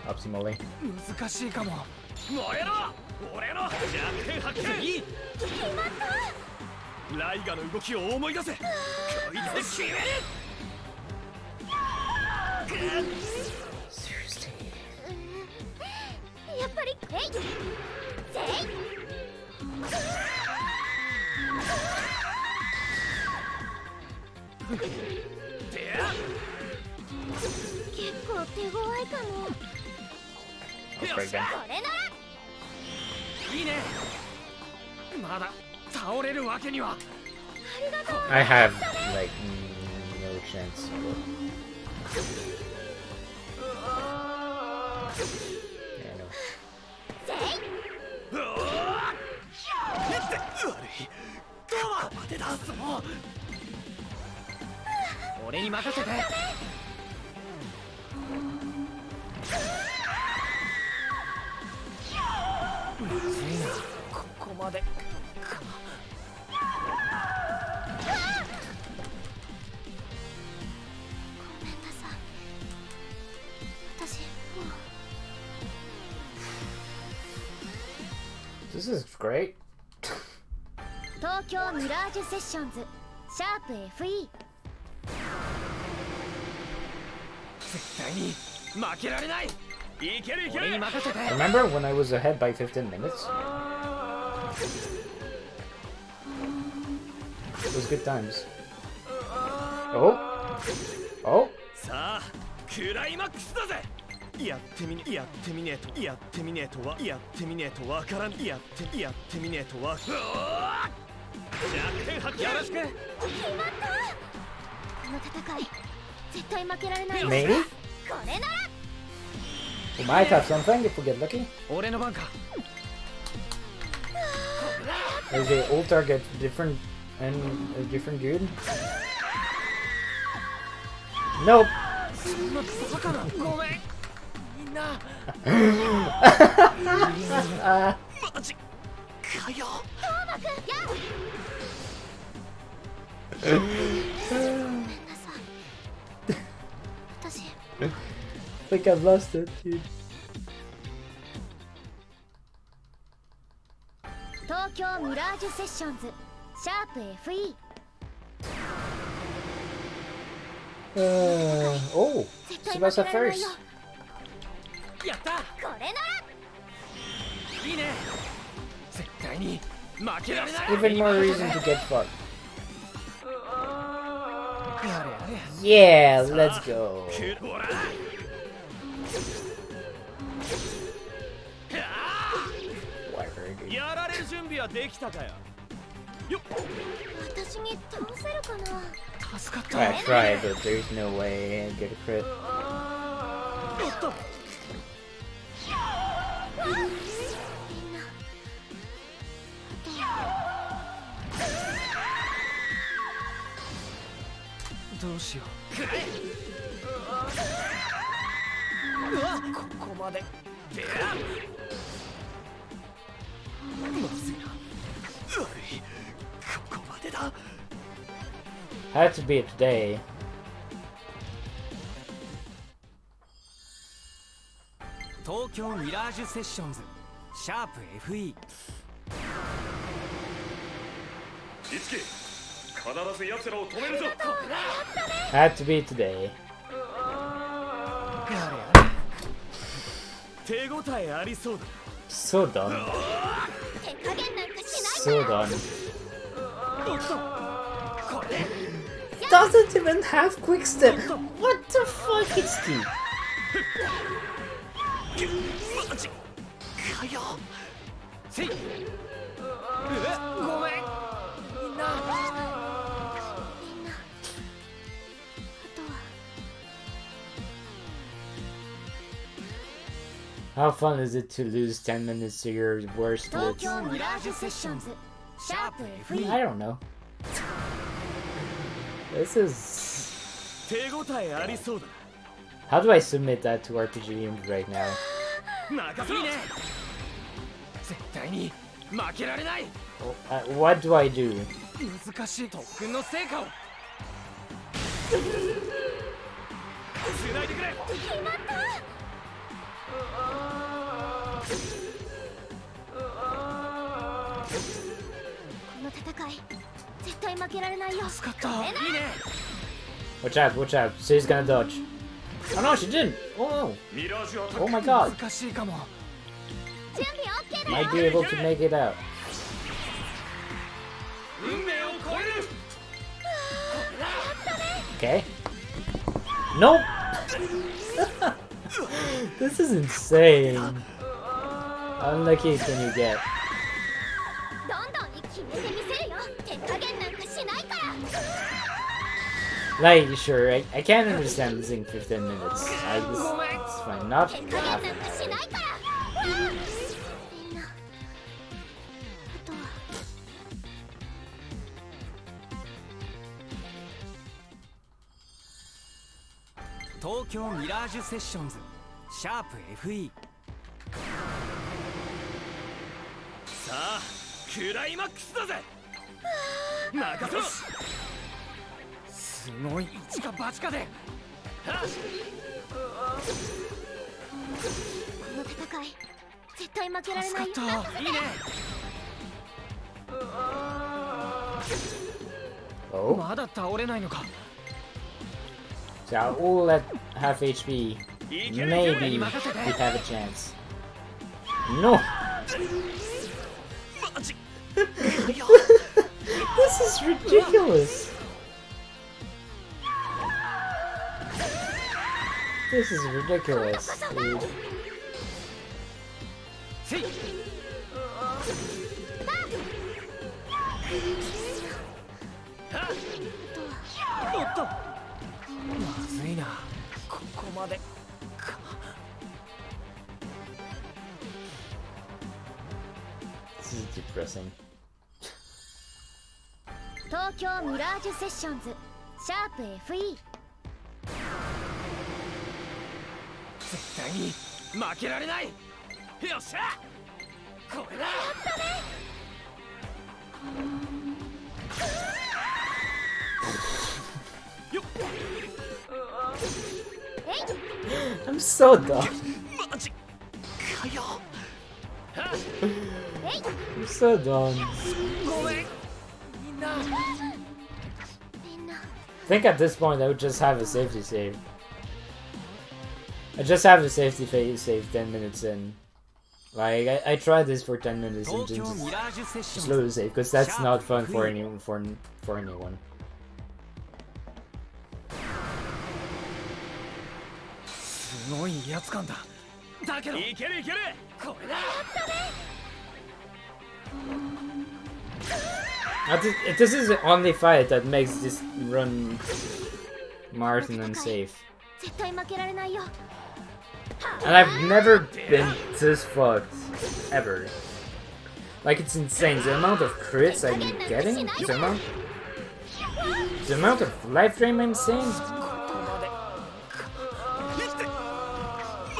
optimally. 難しいかも。燃えろ。俺の弱点発見。いい。ライガの動きを思い出せ。こいつで決める。 Seriously. やっぱりえいぜい。結構手強いかも。 I'll break down. これなら。いいね。まだ倒れるわけには。 I have like no chance. Yeah, no. 俺に任せて。まずいな、ここまでか。ごめんなさい。私もう This is great. 東京ミラージュセッションズシャープ FE 絶対に負けられない。いけるいける。俺に任せて。 Remember when I was ahead by 15 minutes? It was good times. Oh? Oh? さあ、クライマックスだぜ。やってみねえとやってみねえとわからん。やってみねえとわ。弱点発揮よろしく。決まった。この戦い絶対負けられない。 Maybe? これなら We might have something if we get lucky. 俺の番か。 Is the old target different and a different dude? Nope. そんなバカな。ごめん。みんな。マジかよ。トーマくんや。ごめんなさい。私 I think I've lost it, dude. 東京ミラージュセッションズシャープ FE Oh, 絶対 Tsubasa 負けられない first. よ。やった。これならいいね。絶対に負けられない。 Even more reason to get fucked. あれあれ。 Yeah, let's go. ほら。Whatever, dude. やられる準備はできたかよ。よっ。私に倒せるかな。助かった。 I tried, but there's no way I'd get a crit. おっと。みんなどうしよう。くれ。うわ、ここまで。でや。まずいな。うわい。ここまでだ。 Had to be it today. 東京ミラージュセッションズシャープ FE。いつき、必ず奴らを止めるぞ。 Had to be today. 手応えありそうだ。 So done. 手加減なんかしない。 So done. おっと。これ。 Doesn't even have quick step. What the fuck is he? マジかよ。せい。ごめん。みんな。みんなあとは How fun is it to lose 10 minutes to your worst 東 hits? 京ミラージュセッションズシャープ FE I don't know. This is... 手応えありそうだ。 How do I submit that to RPG Unit right now? 任せろ。絶対に負けられない。 What do I do? 難しい特訓の成果を。つないでくれ。決まった。この戦い絶対負けられないよ。助かった。いいね。 Watch out, watch out. She's gonna dodge. Oh no, she didn't! Oh ミラージュアタッ no! ク。 Oh my god! 難しいかも。準備 OK だ Might よ。 be able to make it out. 運命を超える。 Okay. Nope! This is insane. How unlucky can you get? Like, sure, I can't understand losing 15 minutes. It's fine. Not half an hour. 東京ミラージュセッションズシャープ FE さあクライマックスだぜ任せろすごい一か八かでこの戦い絶対負けられないよ。助かったいいね Oh, まだ倒れないのか so all at half HP. Maybe we'd have a chance. No! This is ridiculous! This is ridiculous, dude. See? おっとまずいなここまでか This is depressing. 東京ミラージュセッションズシャープ FE 絶対に負けられないよっしゃこれだ I'm so dumb. マジかよ I'm so dumb. ごめんみんな I think at this point I would just have a safety save. I just have a safety save 10 minutes in. Like, I tried this for 10 minutes and just slow save, because that's not fun for anyone. For anyone. すごい威圧感だだけどいけるいけるこれだ This is the only fight that makes this run Martin unsafe. 絶対負けられないよ And I've never been this fucked. Ever. Like, it's insane. The amount of crits I'm getting, the amount of life drain I'm seeing.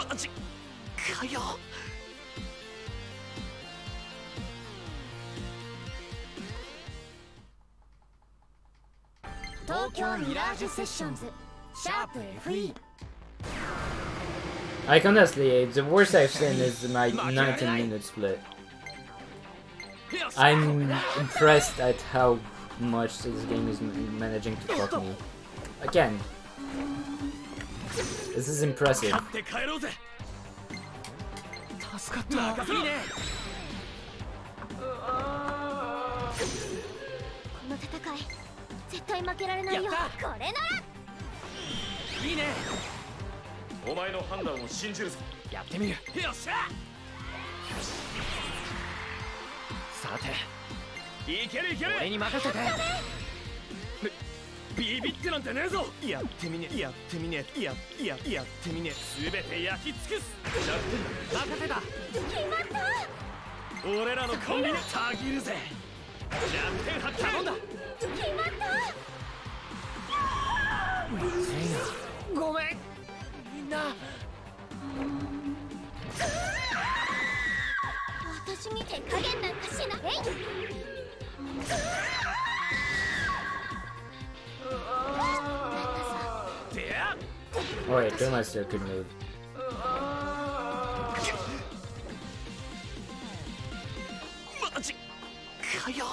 マジかよ 東京ミラージュセッションズシャープ FE Like, honestly, the worst I've seen is my 19-minute split. I'm impressed at how much this game is managing to fuck me. Again. This is impressive. 助かったいいね この戦い絶対負けられないよこれならいいね お前の判断を信じるぞ。やってみるよっしゃさていけるいける俺に任せてビビってなんてねえぞやってみねやってみねやってみね全て焼き尽くす任せた決まった俺らのコンビニたぎるぜ弱点発頼んだ決まったまずいなごめんみんな私に手加減なんかしないえい Oh wait, Tourmeister could move. マジかよ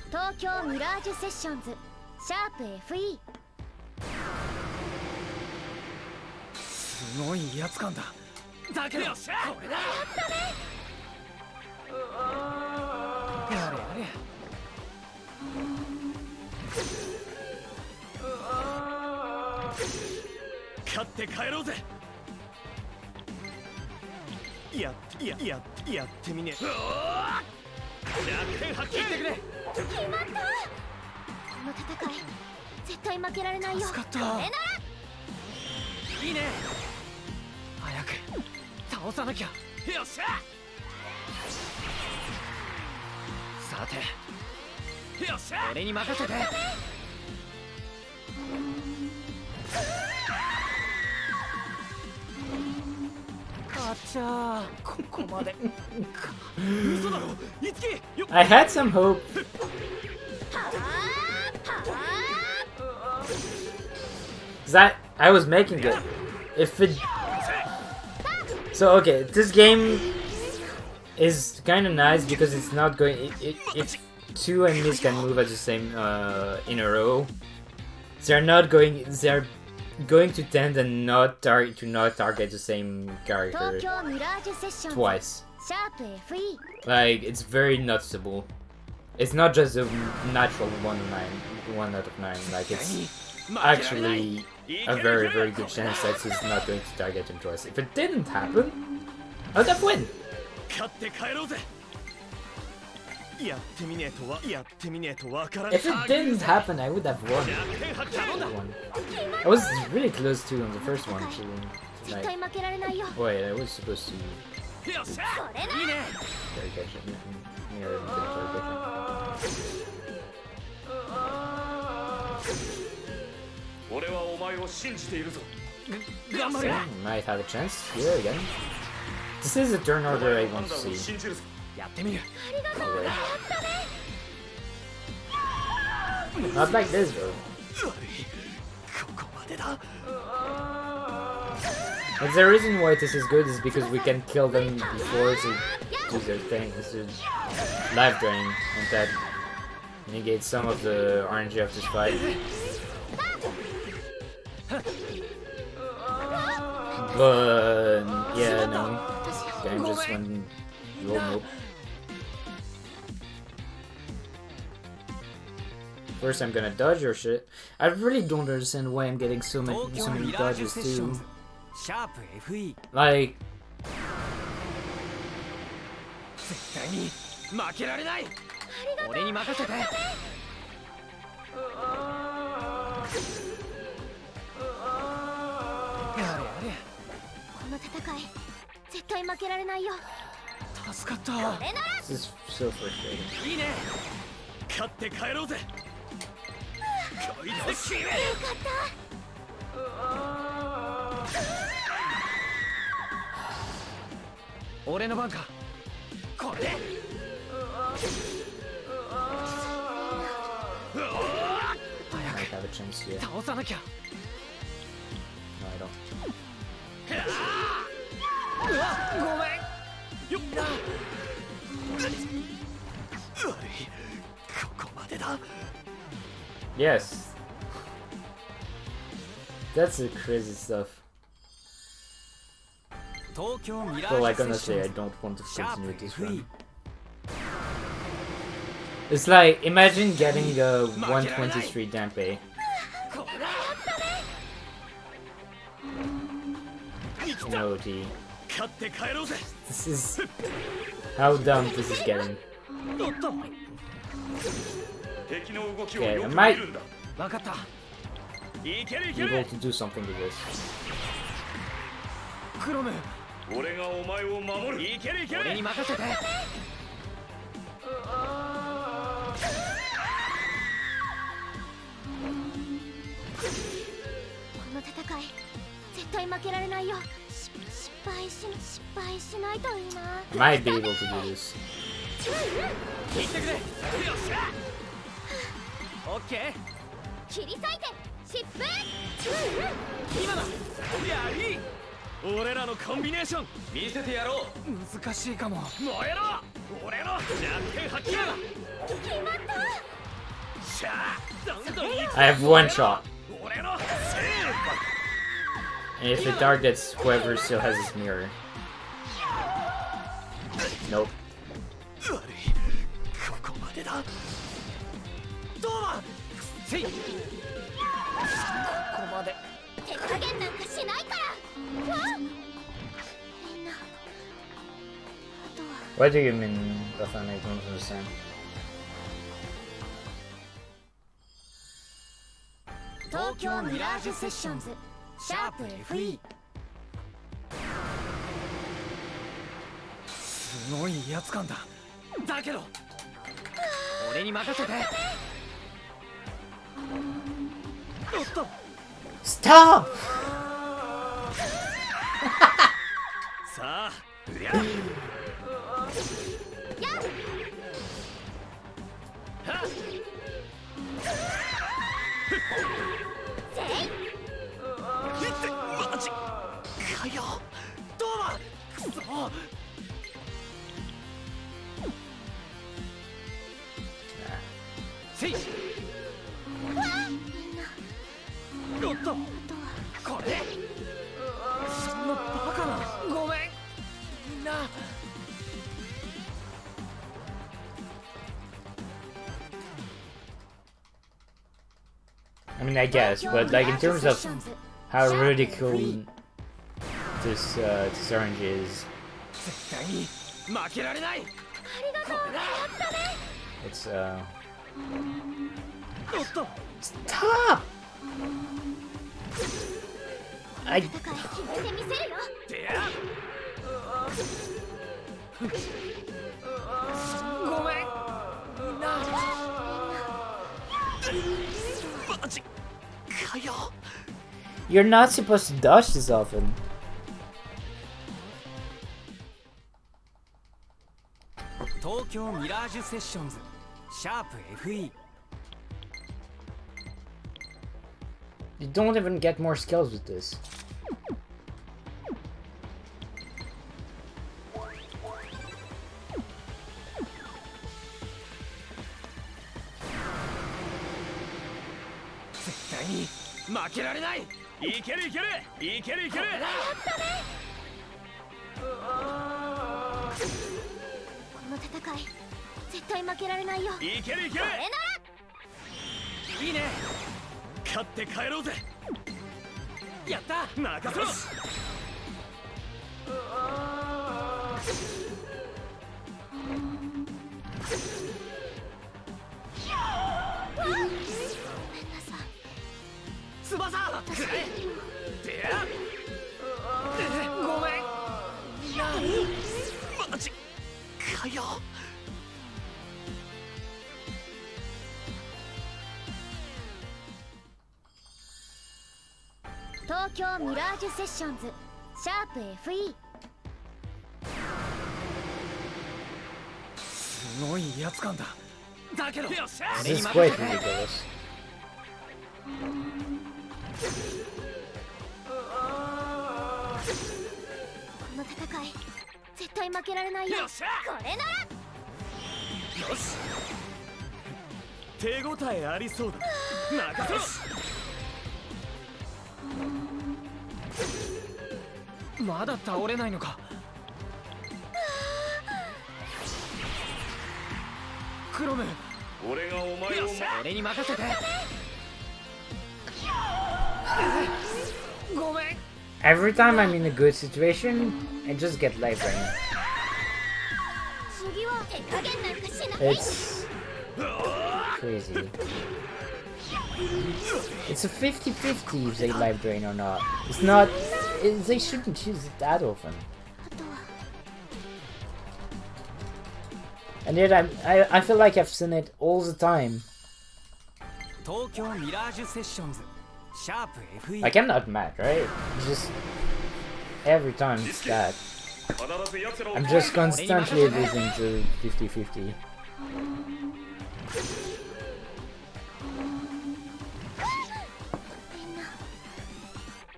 東京ミラージュセッションズシャープ FE すごい威圧感だだけどこれだやれやれ勝って帰ろうぜやってみね。弱点発揮してくれ。決まった。この戦い絶対負けられないよ。助かった。これならいいね。早く倒さなきゃ。よっしゃ。さて、よっしゃ。俺に任せて。あちゃー、ここまで。嘘だろ、いつき。 I had some hope. That I was making it. If it so okay, this game is kind of nice because it's not going. If two enemies can move at the same in a row, they're not going. They're going to tend and not target the same character twice. Like it's very noticeable. It's not just a natural 1 out of 9. Like it's actually a very good chance that he's not going to target him twice. If it didn't happen, I'd have win. If it didn't happen, I would have won. I was really close to on the first one too. Like, wait, I was supposed to catch it. Might have a chance here again. This is the turn order I want to see. Not like this though. But the reason why this is good is because we can kill them before to do their thing. This is life drain, and that negates some of the RNG of this fight. But yeah, no. Game just went roll nope. First, I'm gonna dodge your shit. I really don't understand why I'm getting so many dodges too. Like. This is so frustrating. I have a chance here. No, I don't. Yes. That's the crazy stuff. But like honestly, I don't want to continue this run. It's like, imagine getting a 123 Dampe. No OT. This is how dumb this is getting. Okay, I might be able to do something with this. I might be able to do this. Okay. I have one shot. And if it targets whoever still has his mirror. Nope. What do you mean, Bafana? I don't understand. 東京ミラージュセッションズシャープ FE すごい威圧感だ。だけど俺に任せて。おっと Stop! さあうりゃはっマジかよ。どうだくそ。せいおっとこれそんなバカな。ごめんみんな。I mean, I guess, but like in terms of how ridiculous this orange is, 絶対に負けられない。it's おっと stop! I 戦い決めてみせるよてやごめんみんな。マジかよ。 you're not supposed to dodge this often. 東京ミラージュセッションズシャープ FE You don't even get more skills with this. 絶対に負けられない。いけるいけるいけるいける。この戦い絶対負けられないよいけるいける。いいね。勝って帰ろうぜ。やった任せろ。翼くれ。でやごめんみんな。マジかよ。東京ミラージュセッションズシャープ FE すごい威圧感だ。だけど This is quite ridiculous. この戦い絶対負けられないよよっしゃこれならよし手応えありそうだ。任せろ。まだ倒れないのか。クロム俺がお前を俺に任せて。ごめん。 Every time I'm in a good situation, I just get life drained. 次は手加減なんかしない It's crazy. It's a 50-50 if they life drain or not. It's not. They shouldn't use it that often. あとは And yet I feel like I've seen it all the time. 東京ミラージュセッションズシャープ FE Like I'm not mad, right? It's just every time it's that. 必ず奴らを I'm just constantly losing to 50-50.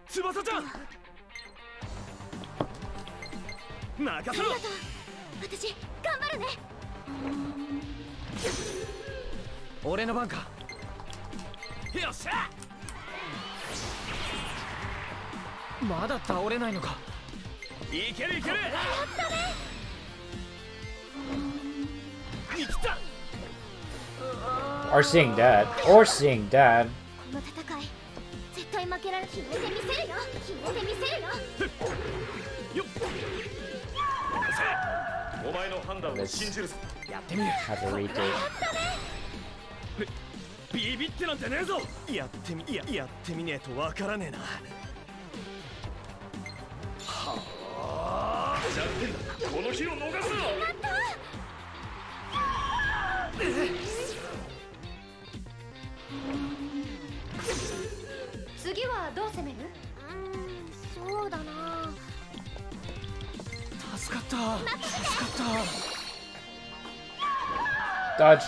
翼ちゃん任せろ。私頑張るね俺の番か。よっしゃ。まだ倒れないのか。いけるいける。生きた。 Or seeing that. Or seeing that. この戦い絶対負けられ決めてみせるよ決めてみせるよよっ。お前の判断を信じるぞ。やってみる。 have a retake. ビビってなんてねえぞ。やってみねえとわからねえな。じゃんけんだ。この日を逃すな。次はどう攻める？そうだな。助かった。助かっ Dodge.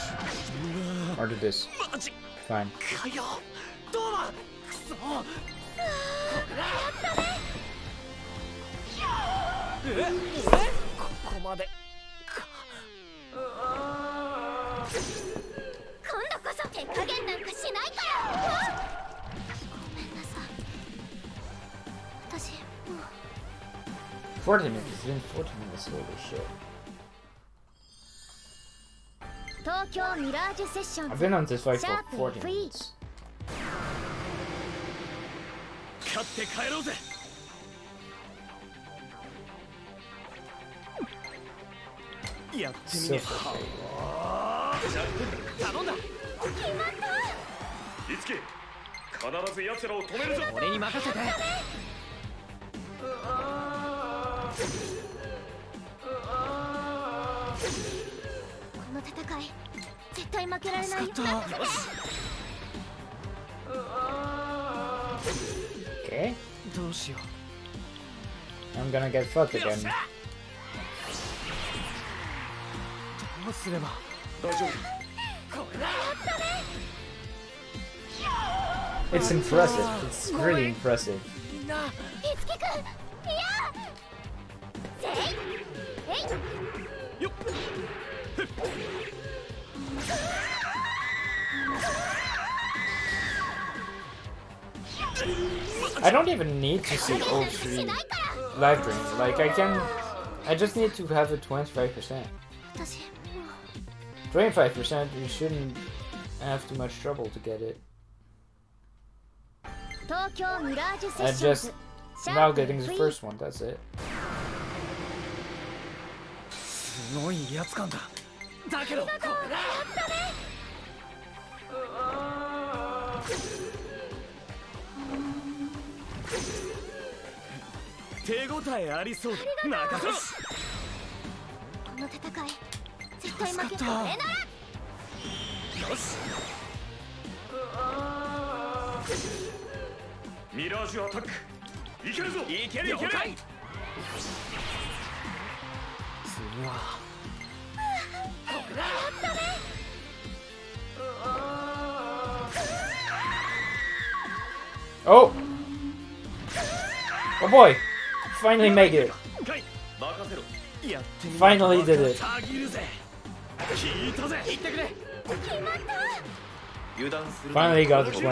Or do this. た。マジ Fine. かよ。どうだ。くそ。ここまでか。今度こそ手加減なんかしないから。ごめんなさい。私もう 40 minutes. It's been 40 minutes. Holy shit. 東京ミラージュセッション I've been on this fight for シャープ 40 フリー minutes. 勝って帰ろうぜ。やってみ So ね frustrating. 頼んだ。いつき必ず奴らを止めるぞ。俺に任せて。この戦い絶対負けられないよ。助かった。よし。 Okay. どうしよ I'm gonna get fucked again. う。どうすれば。大丈夫。 It's impressive. It's really impressive. みんな。いつきくん、いやせいえい。よっ。 I don't even need to see all 3 live dreams. Like, I just need to have a 25%. 私も 25%, you shouldn't have too much trouble to get it. 東京ミラージュセッ I'm ション just ズ now getting the first one, that's it. すごい威圧感だ。だけど。手応えありそうだ。任せろ。この戦い絶対負け助かったこれなら。よし。ミラージュアタック。いけるぞ。いけるいける。次は。 Oh! Oh boy! Finally make it! 任せろ。 Finally did it! たぎるぜ。聞いたぜ。言ってくれ。油断する。 Finally got the 25.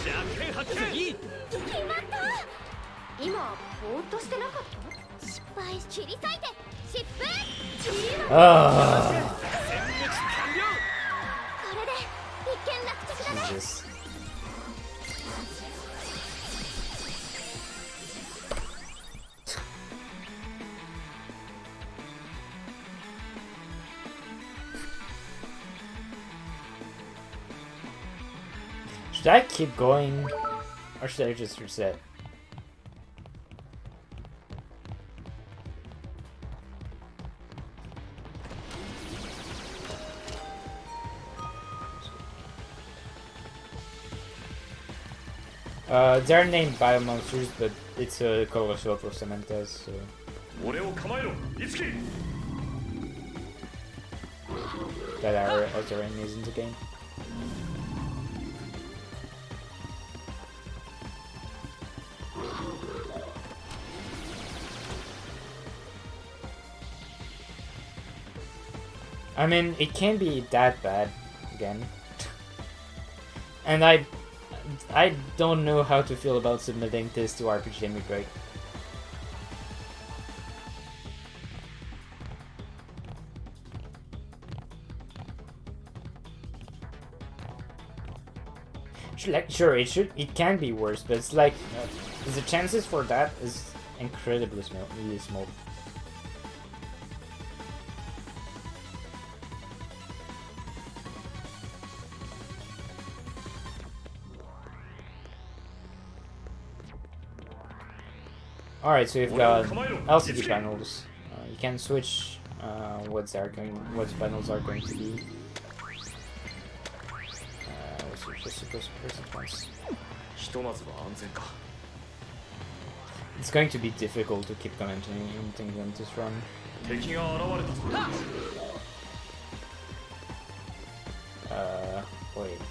弱点発揮。今ぼーっとしてなかった？失敗切り裂いて疾風。 Ah, 全滅完了。これで一件落着だね。 Jesus. Should I keep going, or should I just reset? They're named biomonsters, but it's a color swap for Samantha, so... 俺を構えろ。いつき。 that are other enemies in the game. I mean, it can't be that bad again. And I don't know how to feel about submitting this to RPG Immigrate. Sure, it can be worse, but it's like the chances for that is incredibly small, really small. Alright, so you've got LCD panels. You can switch what panels are going to be. Let's switch the super sequence. It's going to be difficult to keep commenting things on this run. Wait,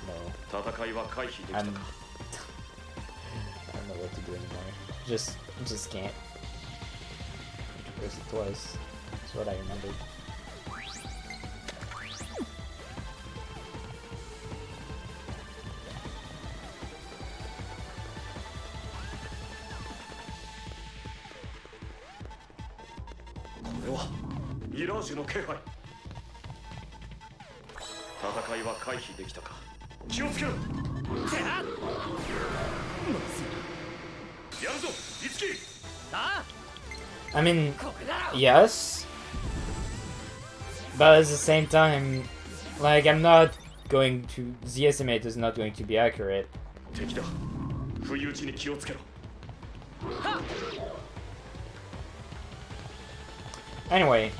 no. I don't know what to do anymore. Just can't. Press it twice. That's what I remembered. Mirage の気配。戦いは回避できたか。気をつけろ。やるぞ、いつき。I mean, yes, but at the same time, like, I'm not going to. The estimate is not going to be accurate. 敵だ。不意打ちに気をつけろ。 Anyway,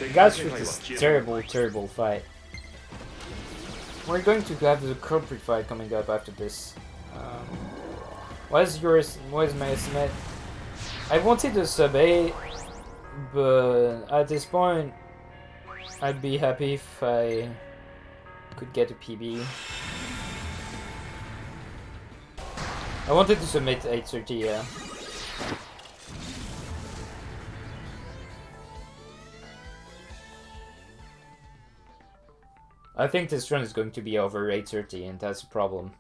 we got through this terrible fight. We're going to have the corporate fight coming up after this. What is my estimate? I wanted to sub 8, but at this point, I'd be happy if I could get a PB. I wanted to submit 830, yeah. I think this run is going to be over 830, and that's a problem.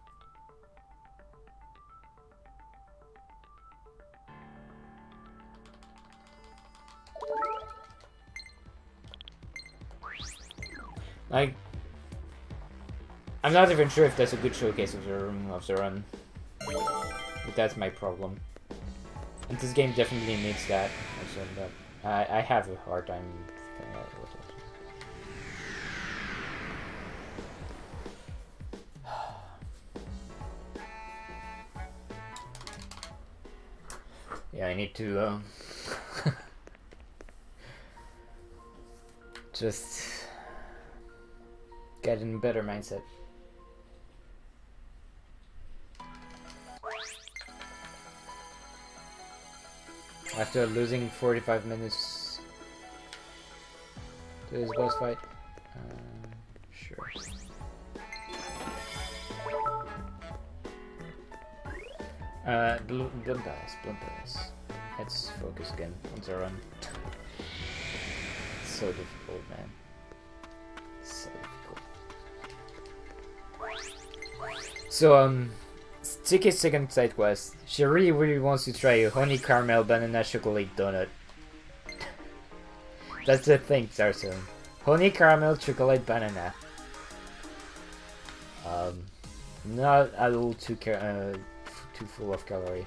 Like, I'm not even sure if that's a good showcase of the run. But that's my problem. And this game definitely needs that. But I have a hard time figuring out what it is. Yeah, I need to just get in a better mindset. After losing 45 minutes to this boss fight, sure. Bloom Palace. Let's focus again on the run. It's so difficult, man. So difficult. So, Tiki's second side quest. She really wants to try a honey caramel banana chocolate donut. That's the thing, Tarson. Honey caramel chocolate banana. Not a little too full of calorie.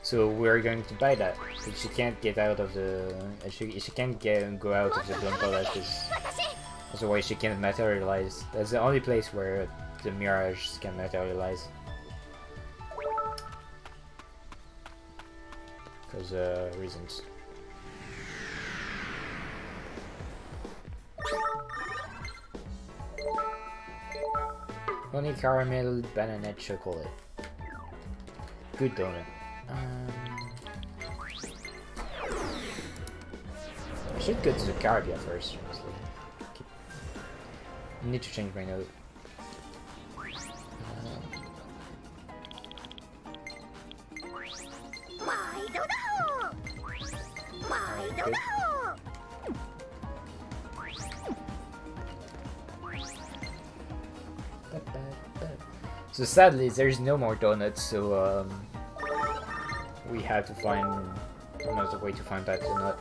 So we're going to buy that. But she can't get out of the. She can't go out of the Bloom Palace because otherwise she can't materialize. That's the only place where the Mirage can materialize. Because reasons. Honey caramel banana chocolate. Good donut. I should go to the Caribbean first, honestly. I need to change my note. So sadly, there's no more donuts, so we have to find another way to find that donut.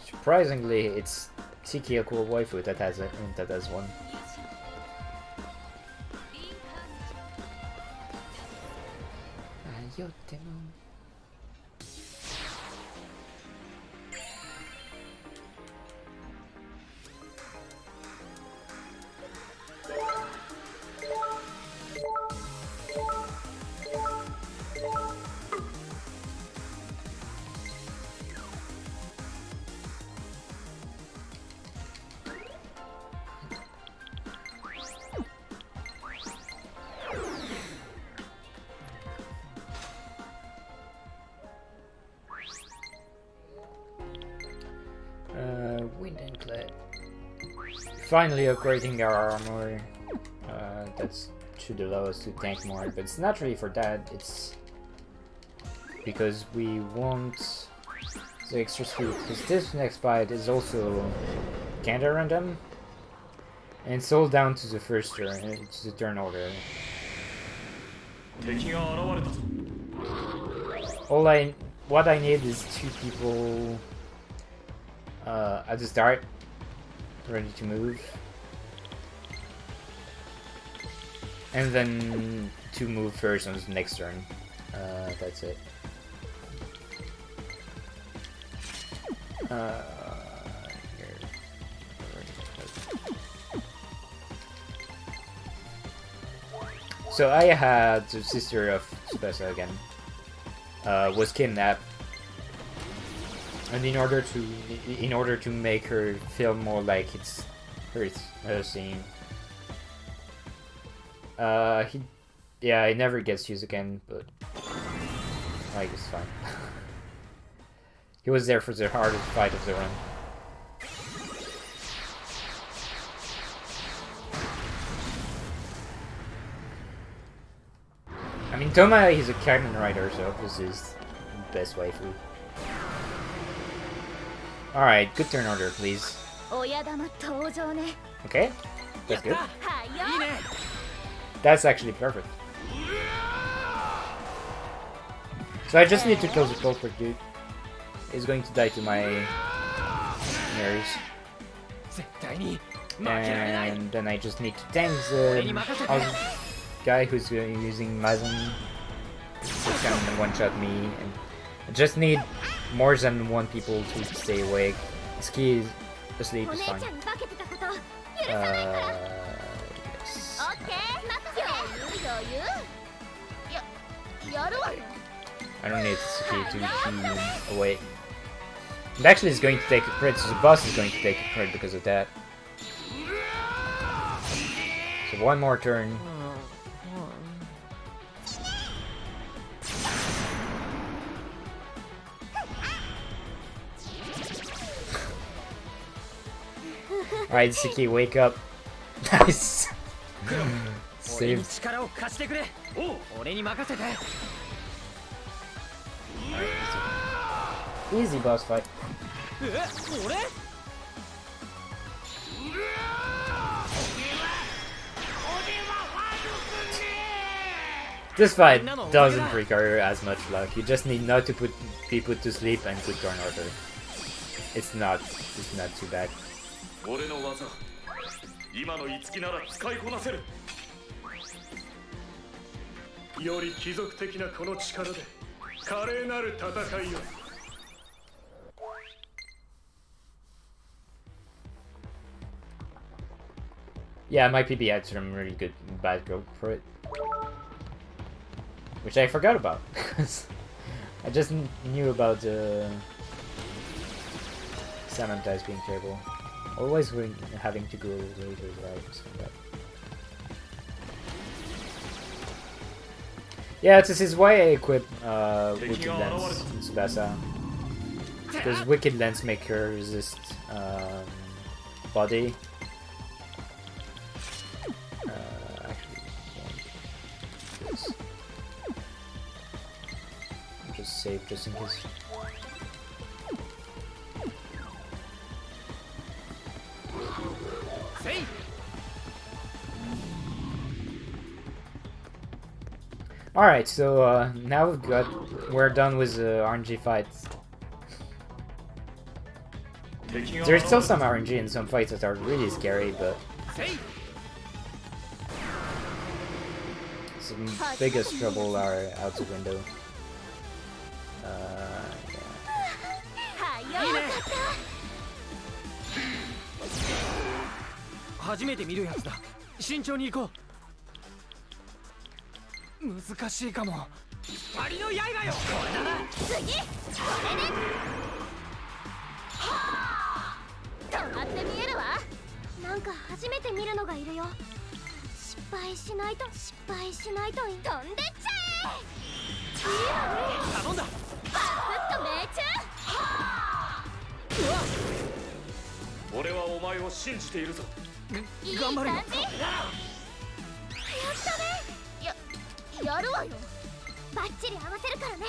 Surprisingly, it's Tiki a cool waifu that has one. Wind and Clad. Finally upgrading our armor. That's should allow us to tank more, but it's not really for that. It's because we want the extra speed. Because this next fight is also counter random, and it's all down to the first turn. It's the turn order. What I need is 2 people at the start, ready to move, and then to move first on the next turn. That's it. So I had the sister of Tsubasa again, was kidnapped, and in order to make her feel more like it's her scene, he never gets used again, but like it's fine. He was there for the hardest fight of the run. I mean, Toma is a Kamen Rider, so this is the best waifu. Alright, good turn order, please. Okay, that's good. That's actually perfect. So I just need to kill the culprit dude. He's going to die to my mirrors. And then I just need to tank the other guy who's using Mazen to can one-shot me. And I just need more than 1 people to stay awake. Ski is asleep is fine. Yes. I don't need Suki to be awake. And actually it's going to take a crit, so the boss is going to take a crit because of that. So 1 more turn. Alright, Suki, wake up. Nice. Saved. Easy boss fight. This fight doesn't require as much luck. You just need not to be put to sleep and good turn order. It's not too bad. Yeah, my PB had some really good bad go for it. Which I forgot about, because I just knew about the Samantha's being terrible. Always having to go later, right? So that. Yeah, this is why I equip Wicked Lens in Tsubasa. Because Wicked Lens make her resist body. Just save just in case. Alright, so now we're done with the RNG fights. There's still some RNG in some fights that are really scary, but some biggest trouble are out the window. 初めて見るやつだ。慎重に行こう。難しいかも。光の刃よ。これだな。次これで止まって見えるわ。なんか初めて見るのがいるよ。失敗しないといい。飛んでっちゃえ。いいわね。頼んだ。バスッと命中。俺はお前を信じているぞ。いい頑張るよ。感じ。やったね。やるわよ。バッチリ合わせるからね。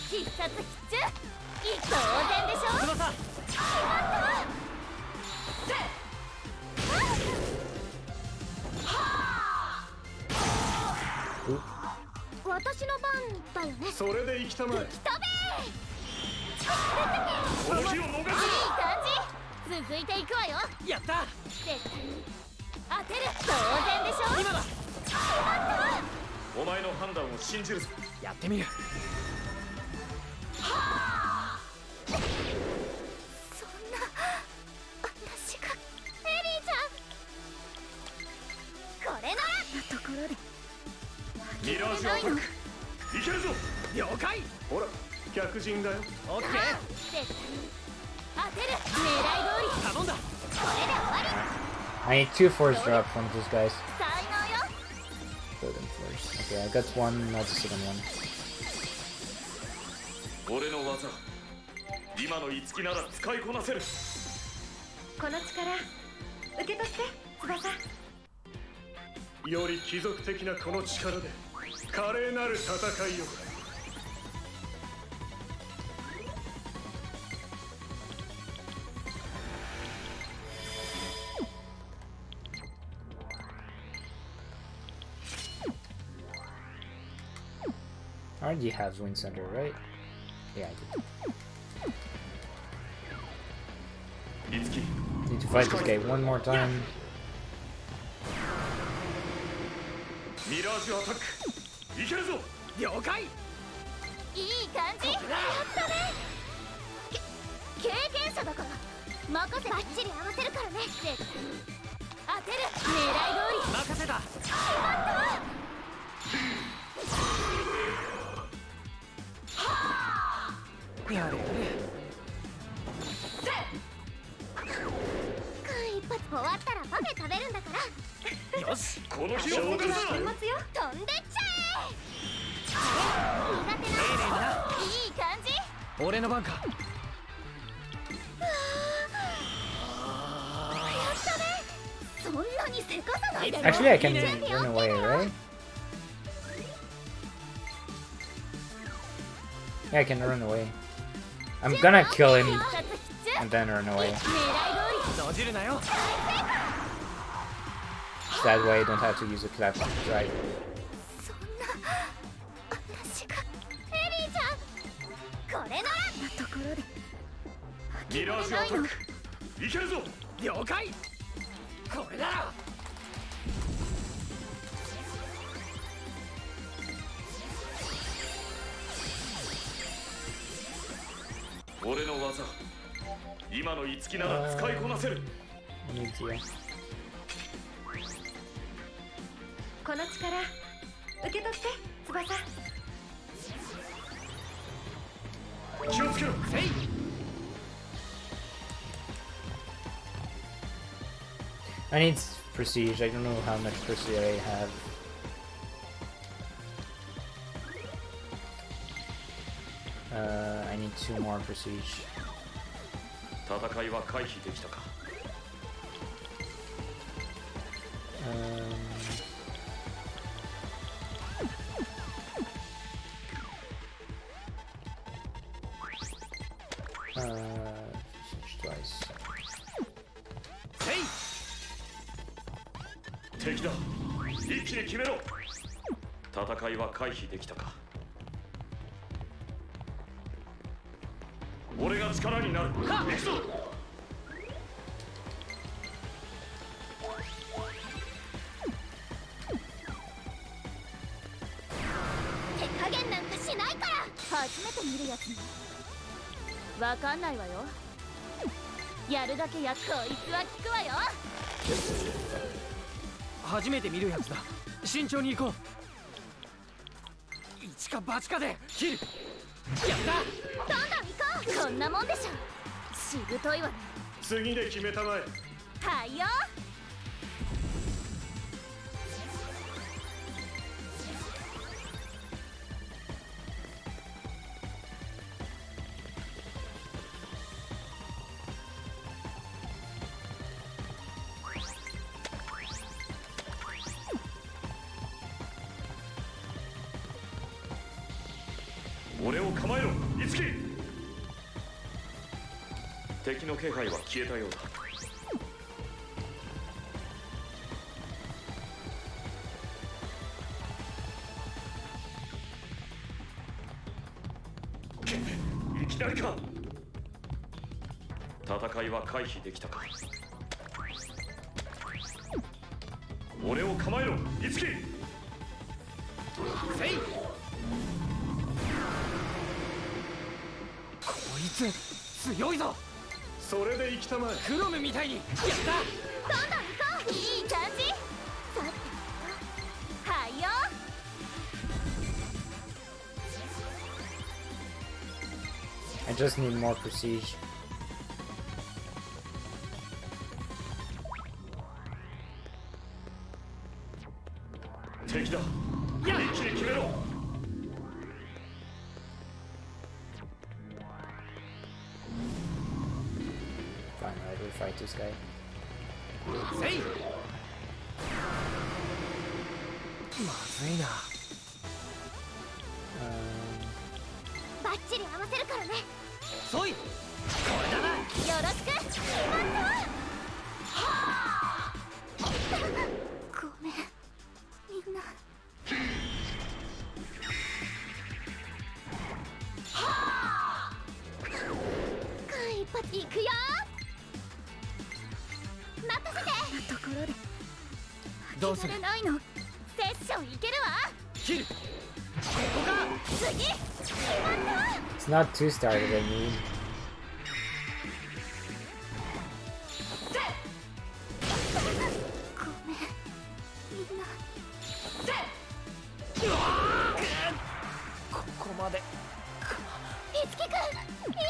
必殺必中。当然でしょ。翼。決まった。私の番だよね。それで行きたまえ。来たべこの日を逃すいい感じ。続いていくわよ。やった。絶対に当てる。当然でしょ。今だ。決まった。お前の判断を信じるぞ。やってみる。そんな私がエリーちゃん。これならところでミラージュアタック。いけるぞ。了解。ほら客人だよ。オッケー。絶対に当てる。狙い通り。頼んだ。これで終わり。 I need 2 force drop from these guys. 才能よ。 Kill them first. Okay, I got one, not the second one. 俺の技。今の五木なら使いこなせる。この力受け取って翼。より貴族的なこの力で華麗なる戦いを。I already have Wind Center, right? Yeah, I do. 五木。 Need to fight this guy one more time. ミラージュアタック。いけるぞ。了解。いい感じ。やったね。経験者だから任せ。バッチリ合わせるからね。絶対に当てる。狙い通り。任せた。決まったわ。やれやれ。間一髪終わったらパフェ食べるんだから。よし。この日を逃すな。飛んでっちゃえ。苦手な。丁寧にな。いい感じ。俺の番か。やったね。そんなにせかさないで。 Actually, I can run away, right? Yeah, I can run away. I'm gonna kill him 必殺必中。 and then run away. 狙い通り。閉じるなよ。 That way I don't have to use a clap drive. そんな私がエリーちゃん。これならところでミラージュアタック。いけるぞ。了解。これなら。俺の技。今の五木なら使いこなせる。 I need to. この力受け取って翼。気をつけろ。せい。 I need prestige. I don't know how much prestige I have. I need 2 more prestige. 戦いは回避できたか。Prestige twice. せい。敵だ。一気に決めろ。戦いは回避できたか。俺が力になる。行くぞ。手加減なんかしないから。初めて見るやつね。わかんないわよ。やるだけこいつは効くわよ。初めて見るやつだ。慎重に行こう。一か八かで切る。やった。どんどん行こう。こんなもんでしょ。しぶといわね。次で決めたまえ。はいよ。俺を構えろ、いつき。敵の気配は消えたようだ。いきなりか。戦いは回避できたか。俺を構えろ、いつき。せい。こいつ強いぞ。それで行きたまえ。クロムみたいに。やった。どんどん行こう。いい感じ。さてはいよ。I just need more prestige. 敵だ。一気に決めろ。Fine, I will fight this guy. せい。まずいな。バッチリ合わせるからね。そい。これだな。よろしく。決まったわ。ごめんみんな。間一髪いくよ。任せて。ところでどうする。ないの。セッションいけるわ。切る。ここか。次決まったわ。 It's not 2-star that I need. ごめんみんな。ここまで。いつきくん、いや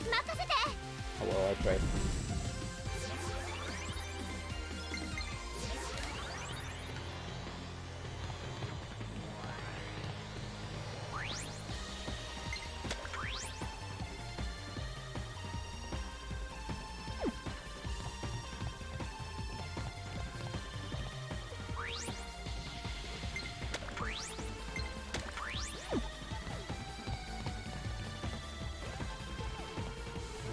任せて。 Oh, well, I tried.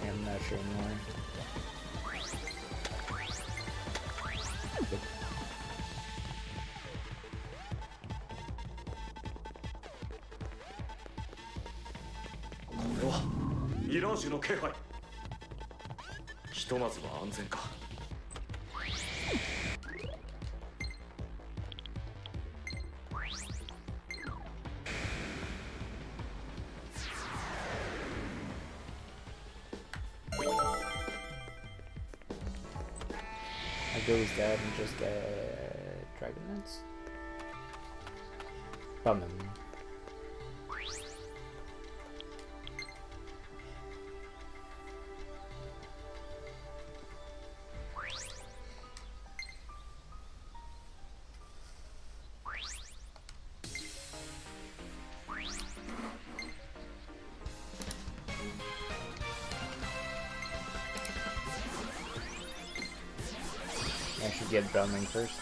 I'm not sure anymore. これはミラージュの気配。ひとまずは安全か。I go with that and just get Dragon Lance. Bummin. I should get Browning first.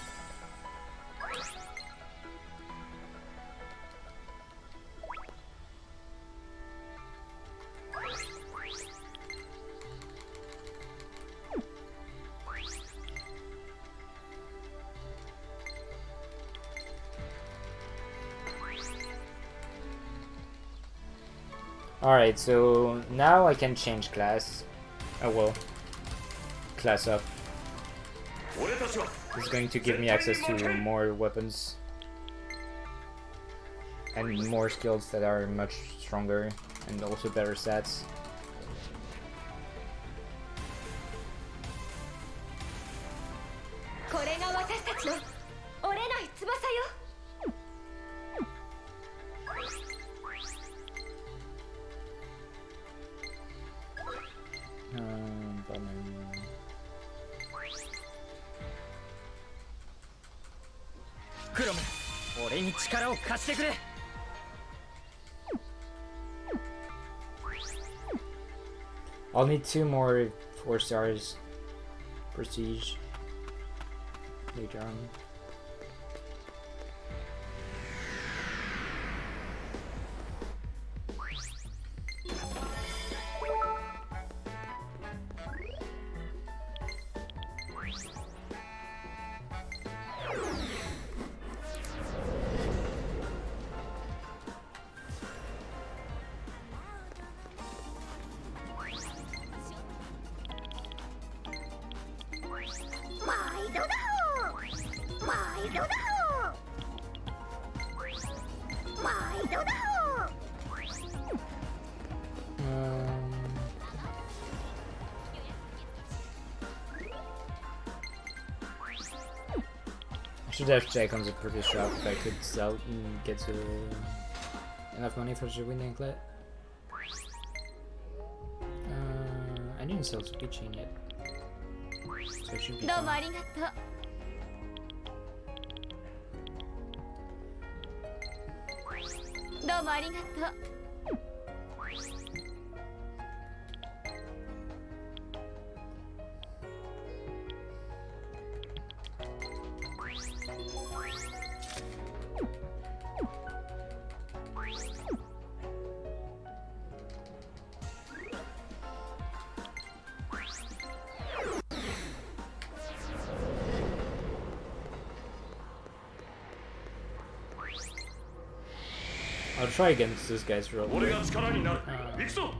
Alright, so now I can change class. I will. Class up. This is going to give me access to more weapons. And more skills that are much stronger. And also better stats. 力を貸してくれ。 I'll need 2 more 4 stars prestige later on. I should have checked on the previous shop if I could sell and get enough money for the winning clip. I didn't sell the pitching yet, so it should be fine. どうもありがとう。I'll try against this guy's roll. 俺が力になる。行くぞ。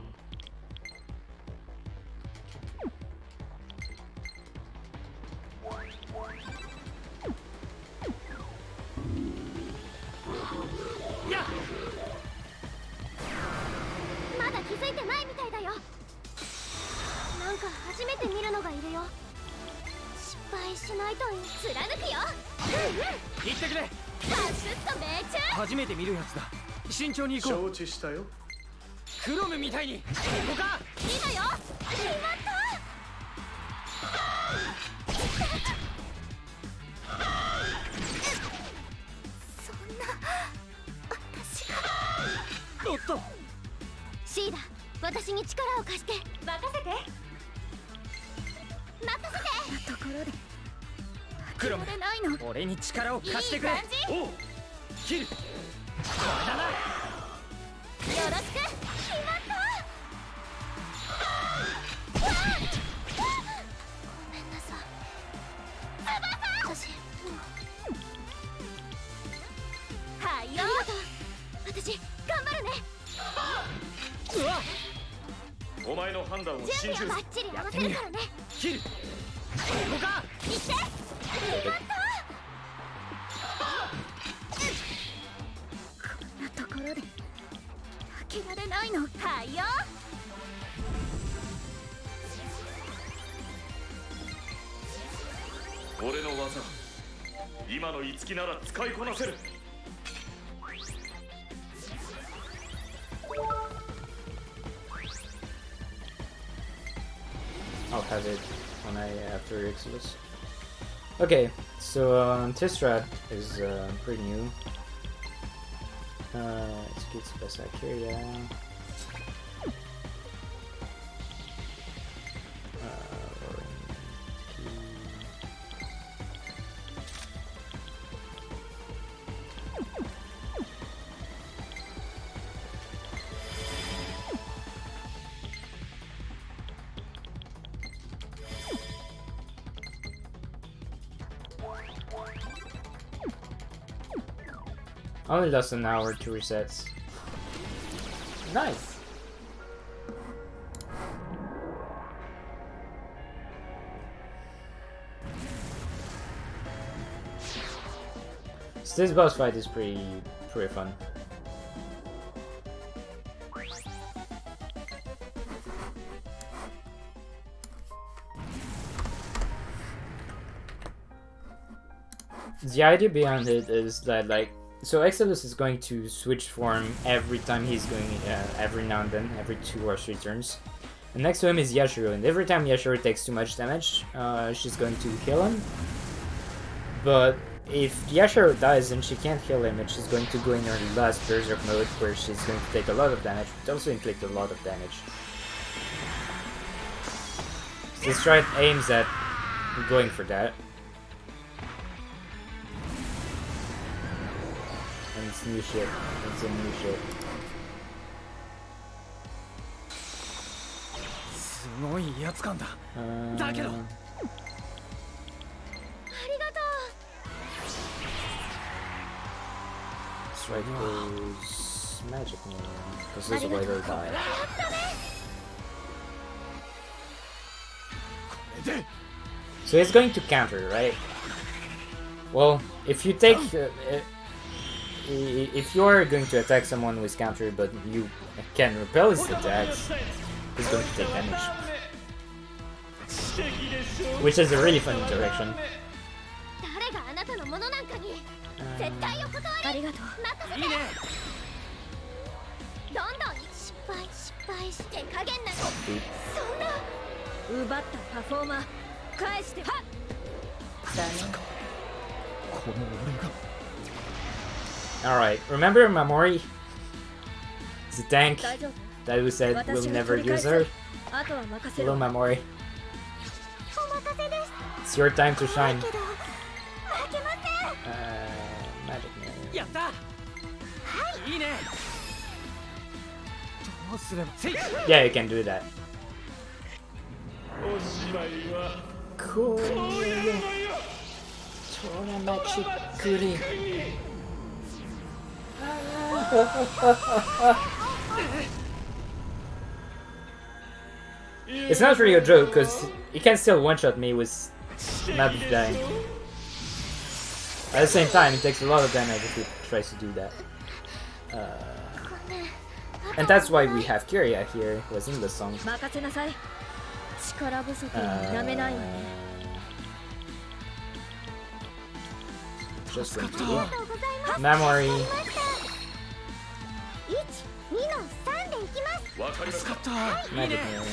まだ気づいてないみたいだよ。なんか初めて見るのがいるよ。失敗しないといい。貫くよ。言ってくれ。バスッと命中。初めて見るやつだ。慎重に行こう。承知したよ。クロムみたいに。ここか。いいのよ。決まった。そんな私が。おっと。シーダ、私に力を貸して。任せて。任せて。ところで。クロム、ないの。俺に力を貸してくれ。いい感じ。おう。キル。これだな。よろしく。決まった。ごめんなさい。私はいよ。私頑張るね。うわ。お前の判断を信じる。準備はバッチリ合わせるからね。キル。ここか。行って。決まった。こんなところで開けられないの。はいよ。俺の技、今の五木なら使いこなせる。I'll have it when after Exodus. Okay, so Tistrat is pretty new. Let's get the best Kyria. Only lasts an hour to resets. Nice! So this boss fight is pretty fun. The idea behind it is that, like, so Exodus is going to switch form every time he's going, every now and then, every 2 or 3 turns. And next to him is Yashiro, and every time Yashiro takes too much damage, she's going to kill him. But if Yashiro dies and she can't heal him, and she's going to go in her last berserk mode where she's going to take a lot of damage, but also inflict a lot of damage. This strat aims at going for that. And it's new shit. It's some new shit. すごい威圧感だ。だけど。 Strike goes magic man, because this is why they die. So he's going to counter, right? Well, if you take... if you are going to attack someone with counter, but you can repel his attacks, he's going to take damage. Which is a really funny direction. 絶対お断りありがとう任せていいねどんどん失敗して加減なのそんな奪ったパフォーマー返してはっだねこの俺が Alright, remember Mamori? The tank that we said we'll never use her? Hello Mamori. It's your time to shine. Magic man. やったいいねどうすれば Yeah, you can do that. おしまいは Cool. It's not really a joke, because he can still one-shot me with not dying. At the same time, it takes a lot of damage if he tries to do that. And that's why we have Kyria here, who was in the song. Just memory. Magic mirror.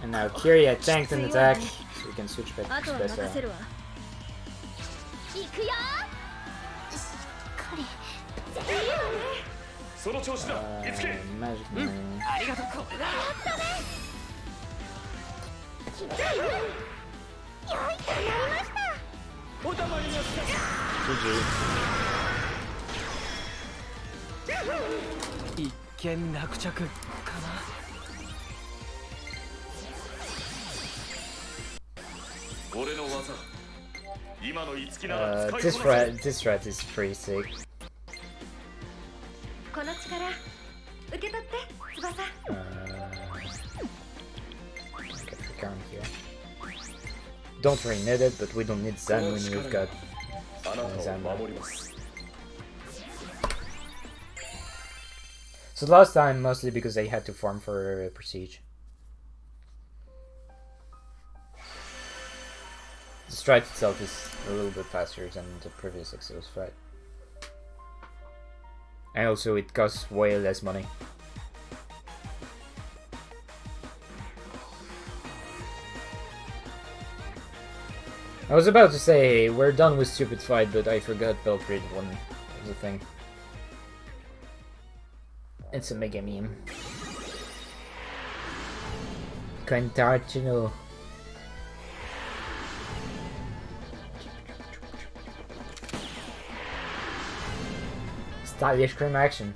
And now Kyria tanked an attack, so we can switch back to special. Magic mirror. GG. 一見落着かな This strat is pretty sick. この力受け取って翼 Get the count here. Don't really need it, but we don't need Zan when we've got Zan. So last time, mostly because I had to farm for Prestige. The strike itself is a little bit faster than the previous Exodus fight. And also it costs way less money. I was about to say, we're done with stupid fight, but I forgot Belgrade 1 was a thing. It's a mega meme. Quentartino. Stylish cream action.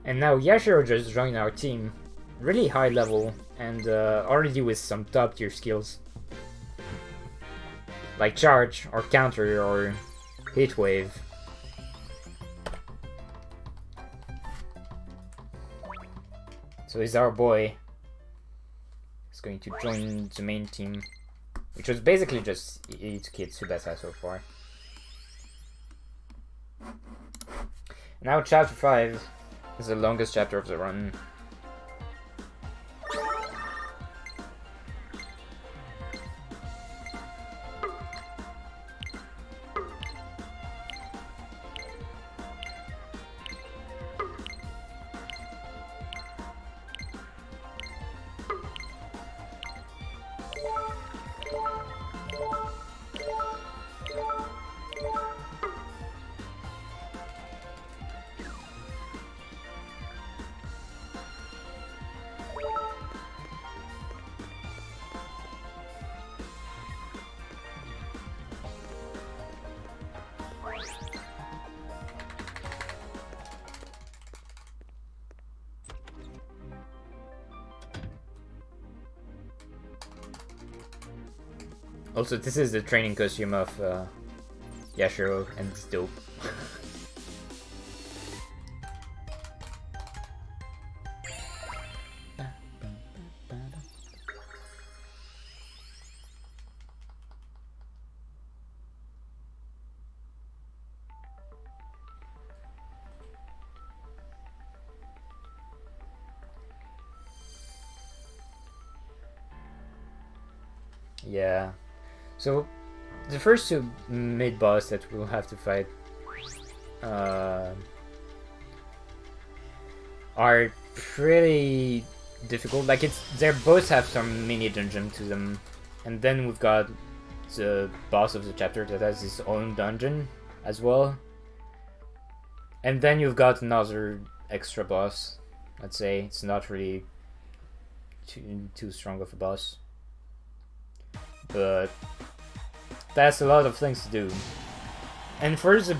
And now Yashiro just joined our team, really high level, and already with some top tier skills. Like charge, or counter, or heat wave. So he's our boy. He's going to join the main team which was basically just Itsuki Tsubasa so far. Now chapter 5 is the longest chapter of the run. Also, this is the training costume of Yashiro, and it's dope. Yeah. So, the first two mid-boss that we'll have to fight are pretty difficult. Like, they both have some mini dungeon to them, and then we've got the boss of the chapter that has his own dungeon as well, and then you've got another extra boss. I'd say it's not really too strong of a boss, but that's a lot of things to do. And for the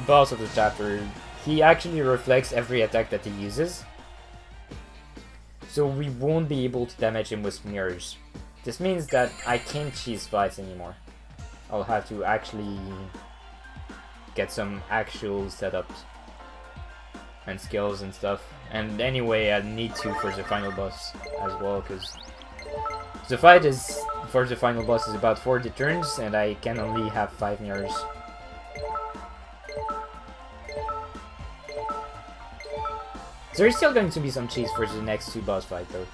boss of the chapter, he actually reflects every attack that he uses, so we won't be able to damage him with Mirage. This means that I can't cheese fights anymore. I'll have to actually get some actual setups and skills and stuff. And anyway, I need to for the final boss as well, because the fight is for the final boss is about 40 turns, and I can only have 5 mirrors. There's still going to be some cheese for the next 2 boss fight though.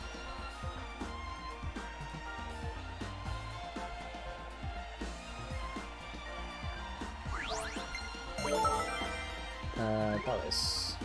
Palace.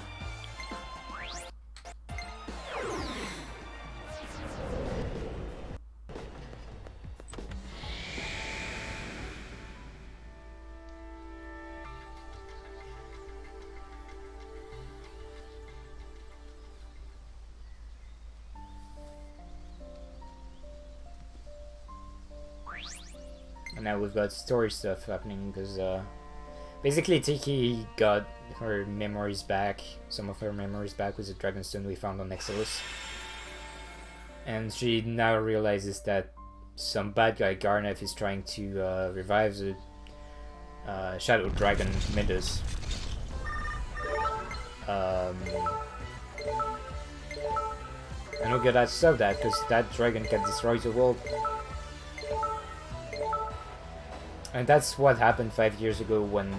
And now we've got story stuff happening, because basically Tiki got her memories back, some of her memories back with the Dragonstone we found on Exodus. And she now realizes that some bad guy Garneth is trying to revive the Shadow Dragon Midas. And we're gonna stop that, because that dragon can destroy the world. And that's what happened 5 years ago when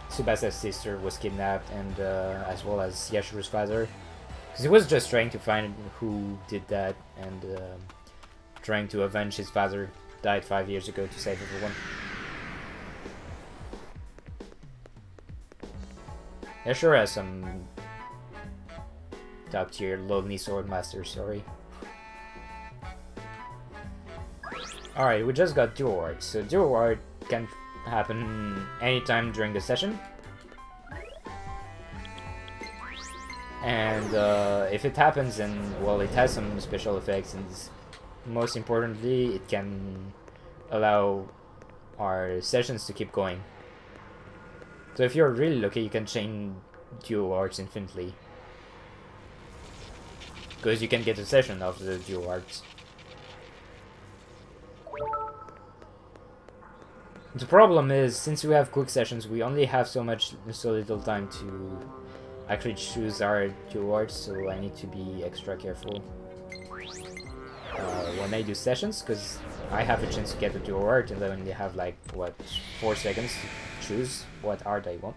Tsubasa's sister was kidnapped, and as well as Yashiro's father. Because he was just trying to find who did that, and trying to avenge his father. Died 5 years ago to save everyone. Yashiro has some top tier lonely swordmaster story. Alright, we just got Dual Art. So Dual Art can happen anytime during the session. And if it happens, then, well, it has some special effects, and most importantly, it can allow our sessions to keep going. So if you're really lucky, you can chain Dual Arts infinitely, because you can get a session of the Dual Arts. The problem is, since we have quick sessions, we only have so little time to actually choose our Dual Arts, so I need to be extra careful. when I do sessions, because I have a chance to get a dual art and then they have like, what, 4 seconds to choose what art I want.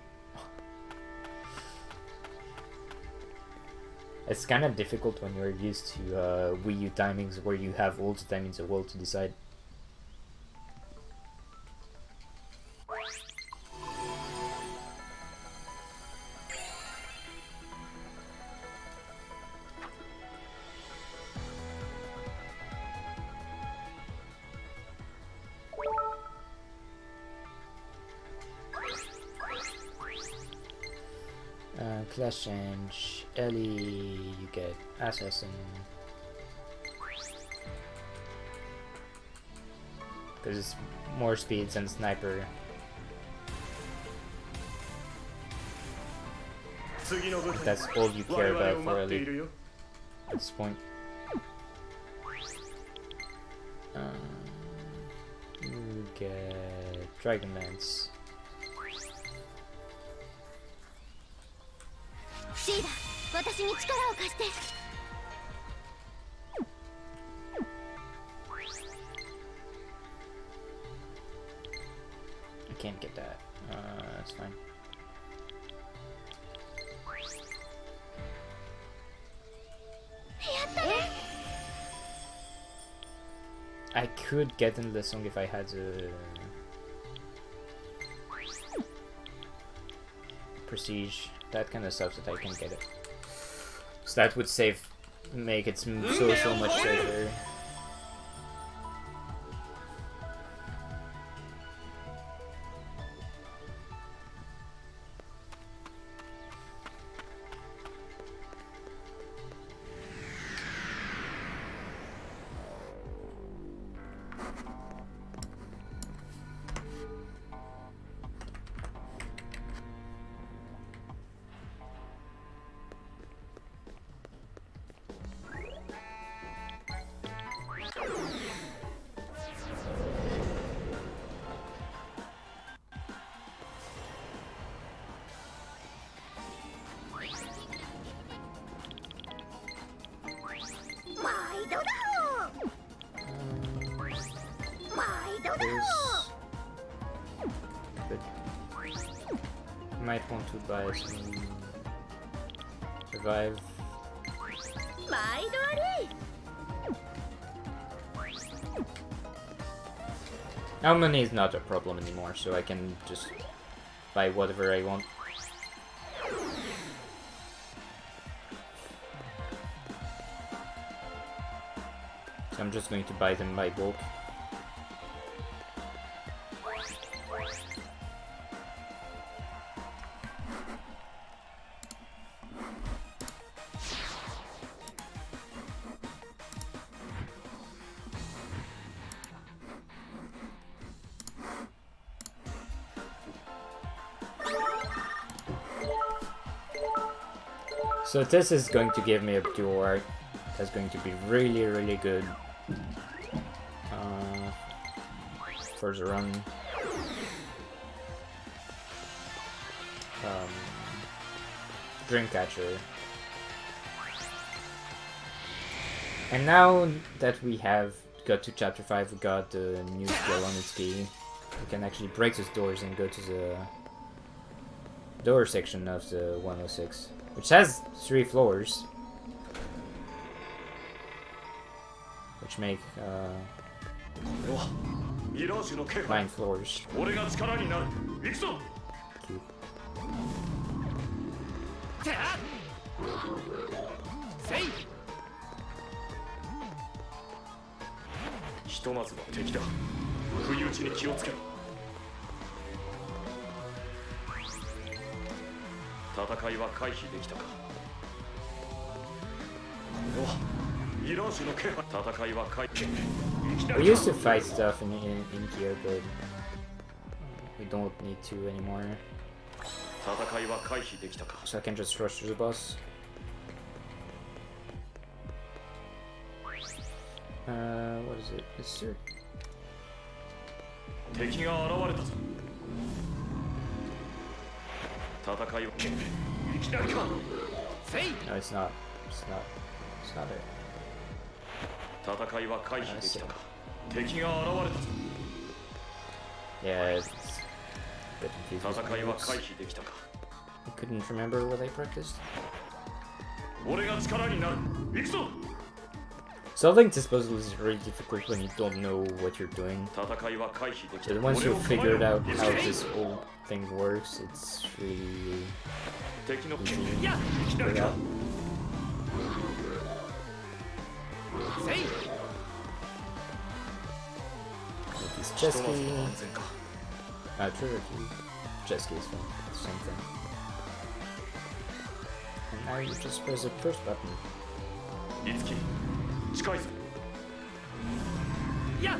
It's kind of difficult when you're used to Wii U timings where you have all the time in the world to decide. Class change, Ellie, you get Assassin. Because it's more speeds than Sniper. That's all you care about for Ellie at this point. You get Dragonlance. シーダ、私に力を貸して。I can't get that. That's fine. I could get into the song if I had a prestige. That kind of sucks that I can't get it. So that would make it so much safer. Might want to buy some revive. Now money is not a problem anymore, so I can just buy whatever I want. So I'm just going to buy them by bulk. So this is going to give me a dual art that's going to be really, really good for the run. Dreamcatcher. And now that we have got to chapter 5, we got the new skill on its key. We can actually break these doors and go to the door section of the 106. Which has 3 floors, which make 9 floors. Cute. ひとまずは敵だ。不意打ちに気をつけろ。戦いは回避できたか。ミラージュの気配。戦いは回避。 We used to fight stuff in here, but we don't need to anymore. 戦いは回避できたか。 So I can just rush to the boss. What is it? Is there... 敵が現れたぞ。戦いをいきなりか。 No, it's not. It's not. It's not it. 戦いは回避できたか。敵が現れたぞ。 Yeah, it's a bit confusing. 戦いは回避できたか。 I couldn't remember what I practiced. 俺が力になる。行くぞ。 Solving this puzzle is really difficult when you don't know what you're doing. 戦いは回避できた。 But once you've figured out how this whole thing works, it's really 敵の easy. いや いきなりか。 せい This ひ chess とまず key. は安全か。 Trigger key. Chess key is fine. It's the same thing. And now you just press the first button. いつき近いぞ。 いや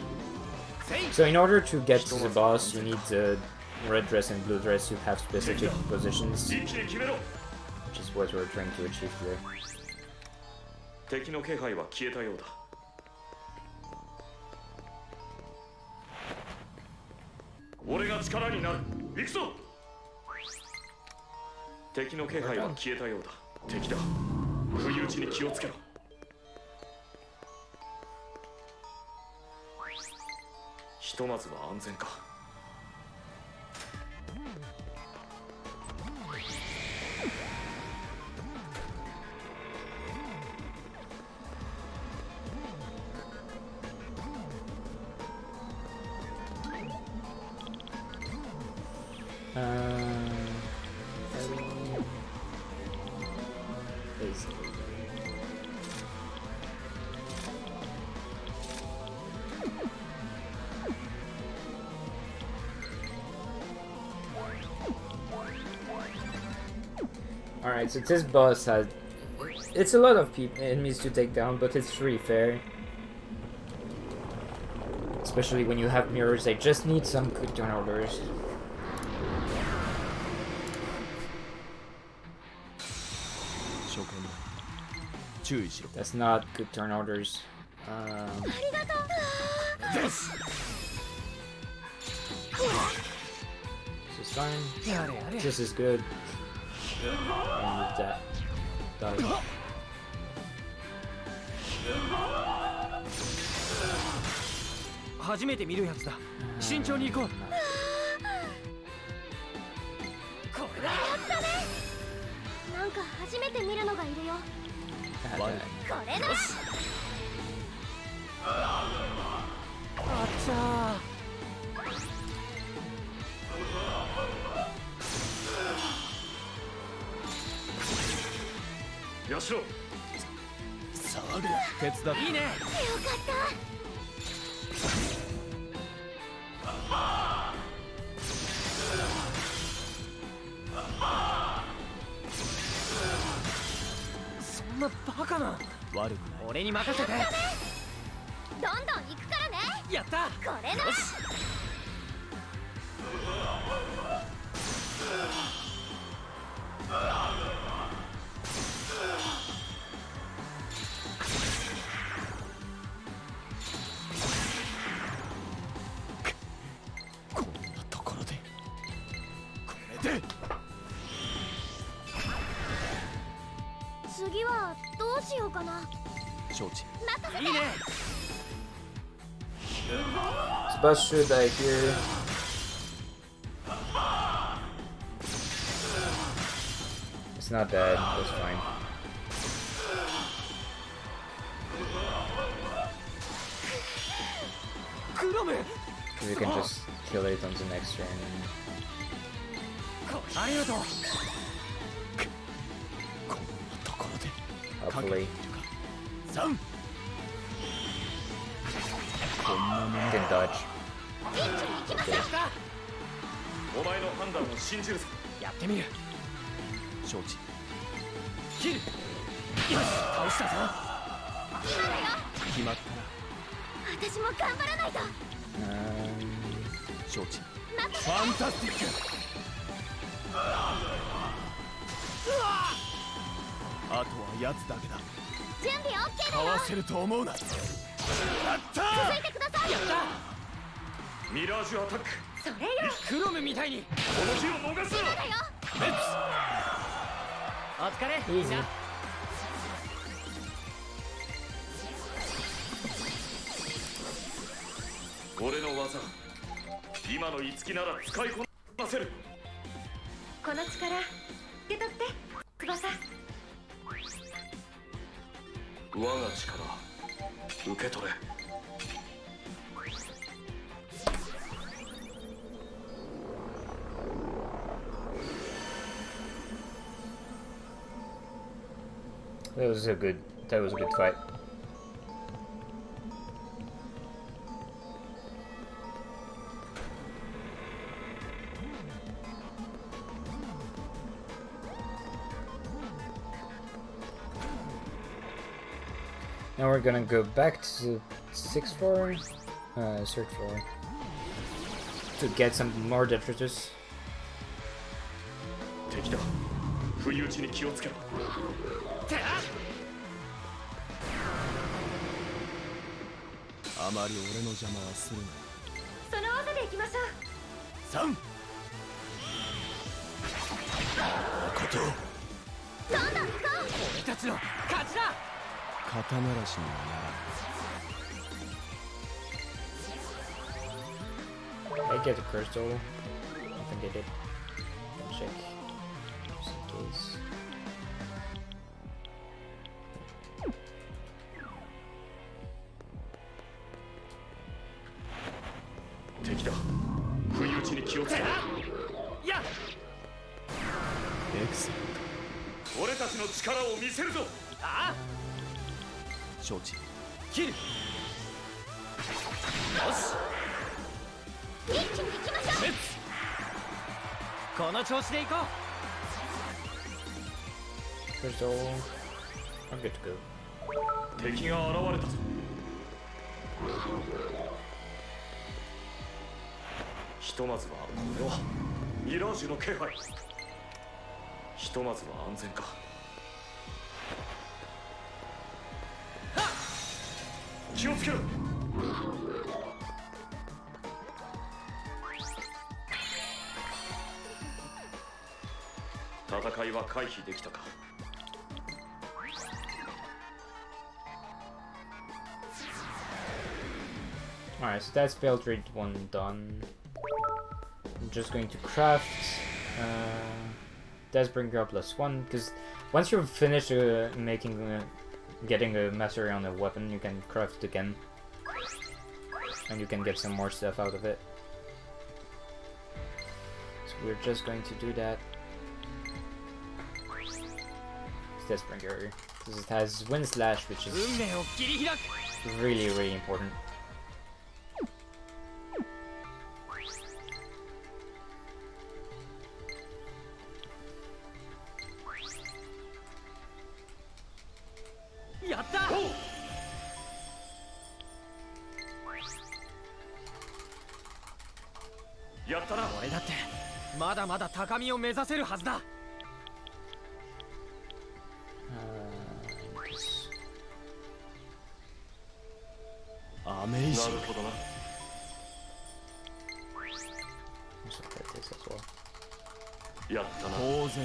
せい So in order to get to the boss, you need the red dress and blue dress to have specific positions, 一気に決めろ。 which is what we're trying to achieve here. 敵の気配は消えたようだ。俺が力になる。行くぞ。敵の気配は消えたようだ。敵だ。不意打ちに気をつけろ。ひとまずは安全か。 Basically. Alright, so this boss has... It's a lot of enemies to take down, but it's really fair. Especially when you have mirrors, they just need some good turn orders. That's not good turn orders. This is fine. This is good. And that dies. Ah. よしろ。騒ぐな。手伝っていいね。よかった。そんなバカな。悪くない。俺に任せて。どんどん行くからね。やった。これな。よし。 次はどうしようかな。承知。任せて。いいね。 This boss should die here. It's not bad, that's fine. Because you can just kill it on the next turn. Hopefully. Can dodge. Okay. お前の判断を信じるぞ。やってみる。承知。切る。よし、倒したぞ。今だよ。決まったな。私も頑張らないと。承知。ファンタスティック。あとはやつだけだ。準備 OK だよ。かわせると思うな。やったー。続いてください。やった。ミラージュアタック。それよ。クロムみたいに。この日を逃すな。今だよ。レッツ。お疲れ。みんな。技今の五木なら使いこなせる。この力受け取って翼。我が力受け取れ。That was a good fight. Now we're gonna go back to the 6th floor, 3rd floor, to get some more detritus. 敵だ。不意打ちに気をつけろ。あまり俺の邪魔はするな。その技でいきましょう。3ことなんだか俺たちの勝ちだ。肩慣らしにはならん。 I get a crystal. I think I did. I'll check. Just in case. 敵だ。不意打ちに気をつけろ。やっエクセルト。俺たちの力を見せるぞ。ああ承知。切る。よし一気に行きましょう。レッツこの調子でいこう。 Crystal. I'm good to go. 敵が現れたぞ。ひとまずはこれはミラージュの気配。ひとまずは安全か。気をつけろ。戦いは回避できたか。Alright, so that's build rate 1 done. I'm just going to craft Deathbringer +1, because once you've finished getting a mastery on a weapon, you can craft it again. And you can get some more stuff out of it. So we're just going to do that. It's Deathbringer, because it has Wind Slash, which is really, really important.やったな。俺だってまだまだ高みを目指せるはずだ。アメイジング。なるほどな。やったな。当然の結果。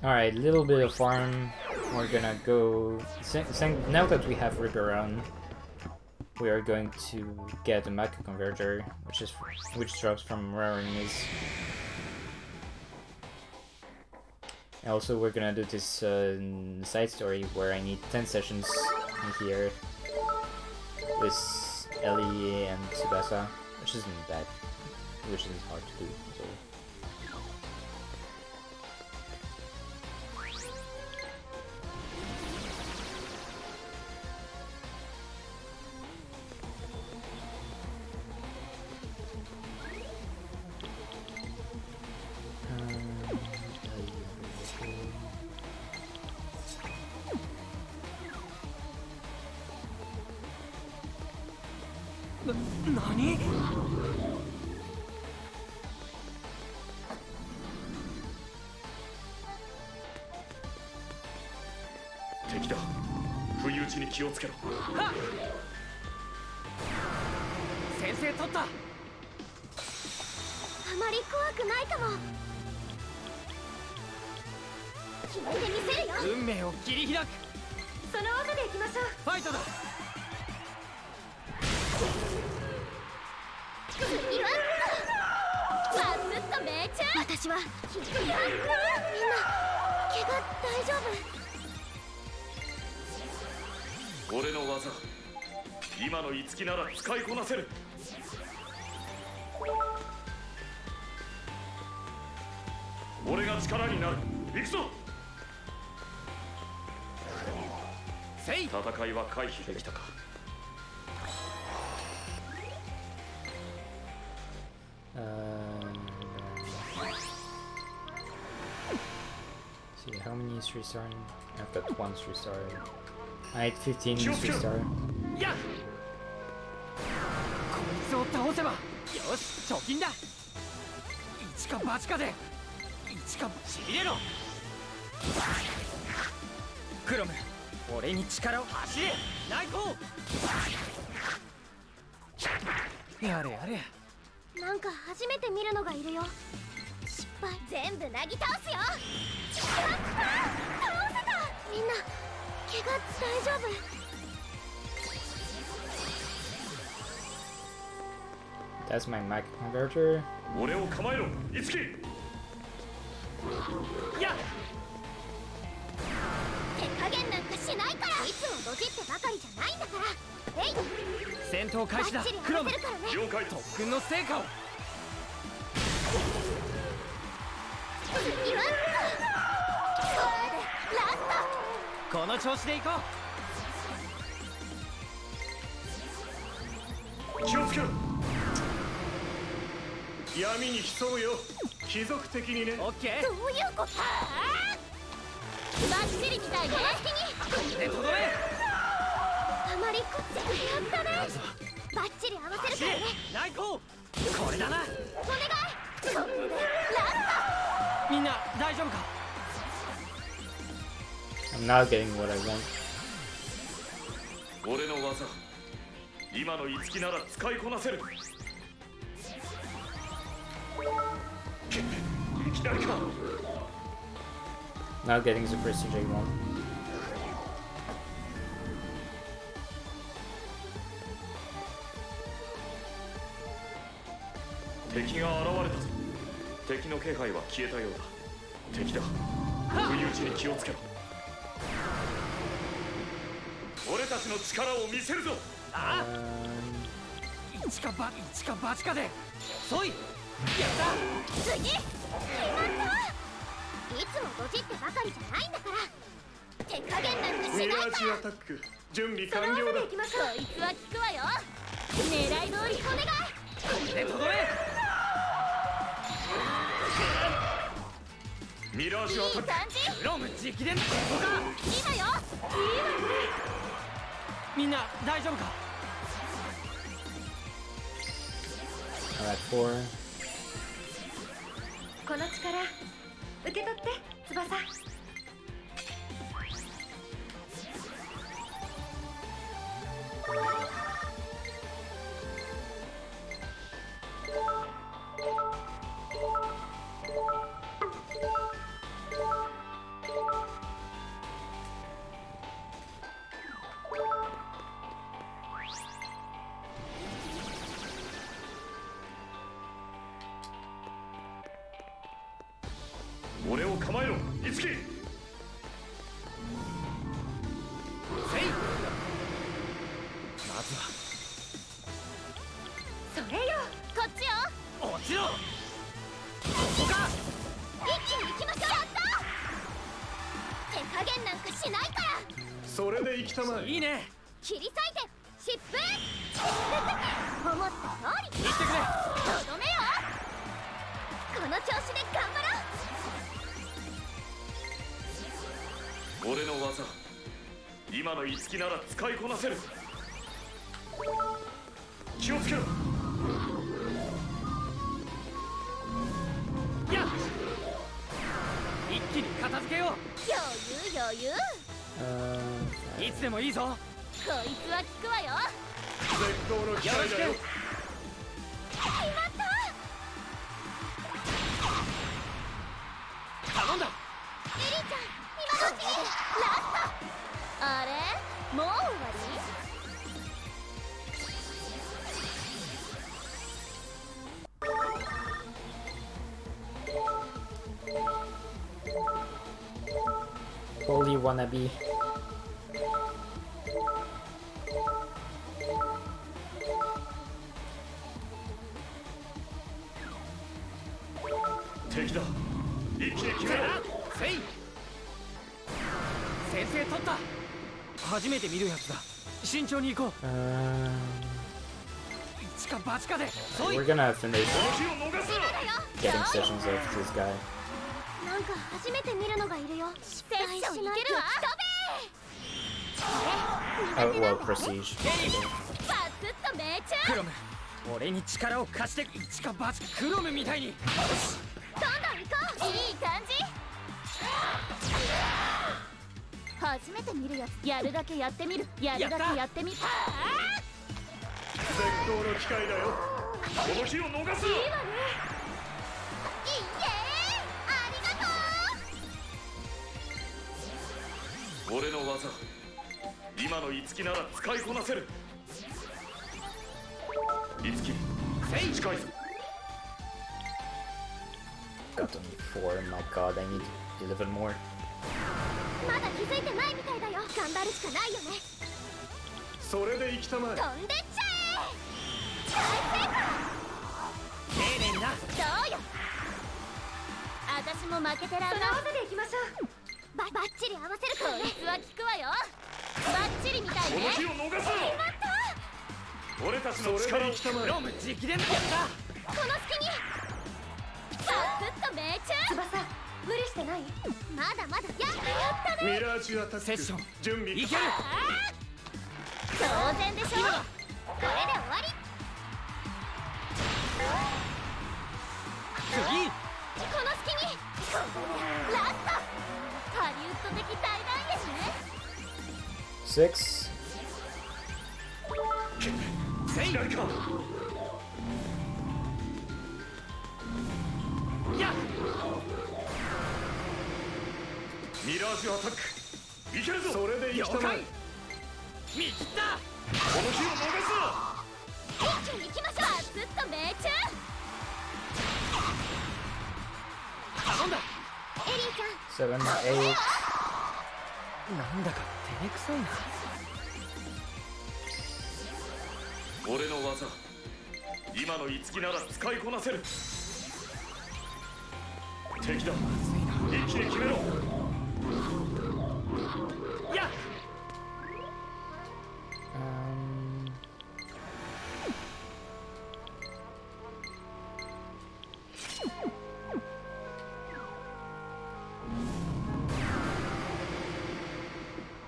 Alright, little bit of farm. We're gonna go... Now that we have Riberon, we are going to get a Maka Converter, which drops from Raring Miz. And also we're gonna do this side story where I need 10 sessions in here with Ellie and Tsubasa, which isn't bad, which isn't hard to do. So.何？つけろ。はっ先制取った。あまり怖くないかも。決めてみせるよ。運命を切り開く。その技でいきましょう。ファイトだ。次はバスッと命中。私はみんな怪我大丈夫？俺の技、今の五木なら使いこなせる。俺が力になる。行くぞ。せい。戦いは回避できたか。See how many is restarting? I've got once restarted. I had 15 is restarted. やっこいつを倒せばよし貯金だ。一か八かで一かちびれろ。クロム俺に力を走れ。内向やれやれ。なんか初めて見るのがいるよ。失敗全部なぎ倒すよ。やった倒せた。みんな怪我大丈夫？That's my mic converter. 俺を構えろ、五木。やっ手加減なんかしないから。いつもドジってばかりじゃないんだから。えい戦闘開始だ。バッチリクロム合わせるからね。了解。特訓の成果を。次はこれでラスこの調子でいこう。気をつけろ。闇に潜むよ、貴族的にね。オッケー。トどういうこと？バッチリみたいね。でとどめ。あまりこっちやったね。バッチリ合わせる走れからね。内向これだな。お願いこれでラみんな大丈夫か。 I'm not getting what I want. 俺の技、今の五木なら使いこなせる。いきなりか。 Not getting the prestige I want. 敵が現れたぞ。敵の気配は消えたようだ。敵だ。不意打ちに気をつけろ。俺たちの力を見せるぞ。ああ一か八かでそい。やった次決まった。いつもドジってばかりじゃないんだから。手加減なんかしないから。ミラージアタック準備その完了だ技でい。きましょう。こいつは効くわよ。狙い通りお願い。でとどめ。ミラージアタック。いい感じ。クロム直伝ここか。今よ。みんな大丈夫か。 I'm at 4. この力受け取って翼。俺を構えろ、五木。せい。まずはそれよ。こっちよ。落ちろ。ここか。一気に行きましょう。やった手加減なんかしないから。それで行きたまえ。いいね。切り裂いて疾風思った通り。行ってくれ。とどめよ。この調子で頑張ろう。俺の技、今の五木なら使いこなせる。気をつけろ。やっ一気に片付けよう。余裕Uh, いつでもいいぞ。こいつは効くわよ。絶好の機会だよ。決まった。頼んだ。エリーちゃん、今のうちにラスト。あれ、もう終わり？Holy wannabe. 敵だ。一気に決めろ。せい。先制取った。初めて見るやつだ。慎重に行こう。一か八かで。We're gonna finish この日を逃すな。 getting sessions of this guy. なんか初めて見るのがいるよ。失敗しないと。飛べ。 Oh, well, prestige. バスッと命中。クロム、俺に力を貸して一か八クロムみたいに。よし。どんどん行こう。いい感じ。初めて見るやつ。やるだけやってみる。やるだけやってみる。絶好の機会だよ。この日を逃すな。いいわね。イエーイ。ありがとう。俺の技、今のイツキなら使いこなせる。イツキ、近いぞ。 Got only 4. My god, I need to deliver more. まだ気づいてないみたいだよ。頑張るしかないよね。それで行きたまえ。飛んでっちゃえ。大成丁寧にな。功。そうよ。私も負けてらんない。その技でいきましょう。バッチリ合わせるからね。こいつは効くわよ。バッチリみたいね。この日を逃すな。決まった。俺たちの力をクロム直伝だった。この隙にバスッと命中。翼、無理してない？まだまだ。やったね。ミラージュアタックセッション準備。いける。当然でしょ。これで終わり。次。この隙にラスト。ハリウッド的大団円ね。 6. せい。左か。や。ミラージュアタックいけるぞ。それで行きたまえ。見切った。この日を逃一気に行きましょう。バスッと命中。頼んだ。エリーちゃん、 7, 8. なんだか照れくさいな。すな。俺の技、今のイツキなら使いこなせる。敵だ。一気に決めろ。や。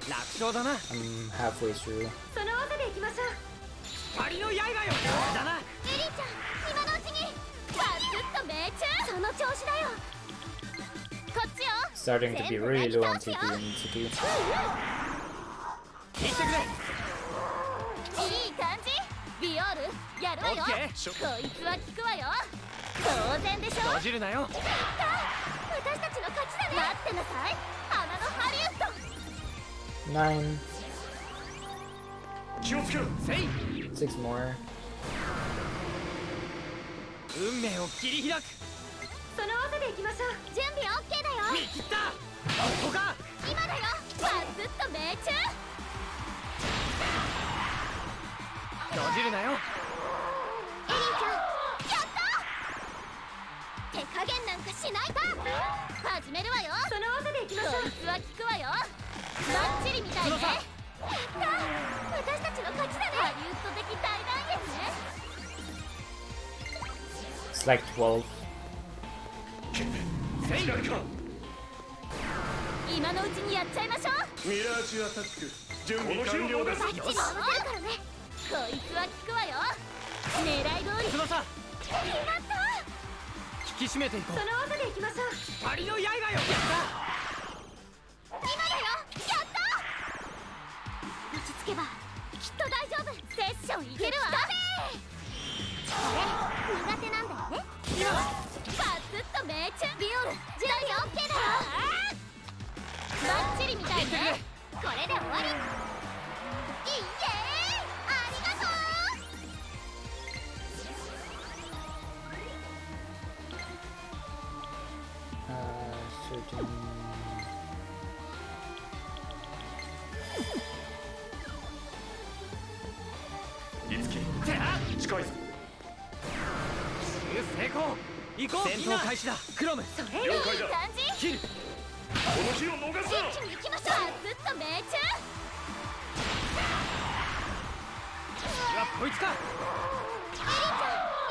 楽勝だな。 I'm halfway through. その技でいきましょう。光の刃よ。だな。エリーちゃん、今のうちにバスッと命中。その調子だよ。こっちよ。 Starting to be really low on TP and TP. 聞いてくれ。いい感じ。ビオール、やるわよ。オッケー。こいつは効くわよ。当然でしょ。閉じるなよ。やった。私たちの勝ちだね。待ってなさい。花のハリウッド。 9. 気をつけろ。せい。 6 more. 運命を切り開く。その技でいきましょう。準備 OK だよ。見切った。ここか。今だよ。バスッと命中。閉じるなよ。エリーちゃん、やった。手加減なんかしないか。始めるわよ。その技でいきましょう。こいつは効くわよ。バッチリみたいね。やった。私たちの勝ちだね。ハリウッド的大団円ね。 It's like 12. せい。左か。今のうちにやっちゃいましょう。ミラージュアタック準備完了です。バッチリ合わせるからね。こいつは効くわよ。狙い通り。翼。決まった。引き締めていこう。その技でいきましょう。光の刃よ。やった。今だよ。やった。落ち着けばきっと大丈夫。セッションいけるわ。これ苦手なんだよね。今バスッと命中。ビオル準備 OK だよ。バッチリみたいね。これで終わり。イエーイ、ありがとう。certain. いつき近いぞ。成功。行こう。戦闘開始だ。クロム。それいい了解だ。感じ。キル。この日を逃すな。一気に行きましょう。バスッと命中。こいつか。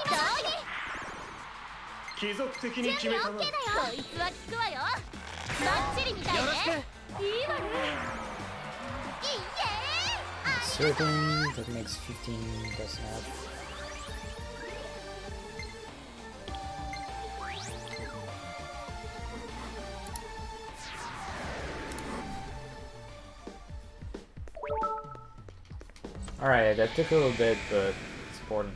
どうに貴族的に準備決めた OK な。だよ。こいつは効くわよ。バッチリみたいね。よろしく。いいわね。イエーイ、 Certain that makes 15 doesn't have. Alright, that took a little bit, but it's important.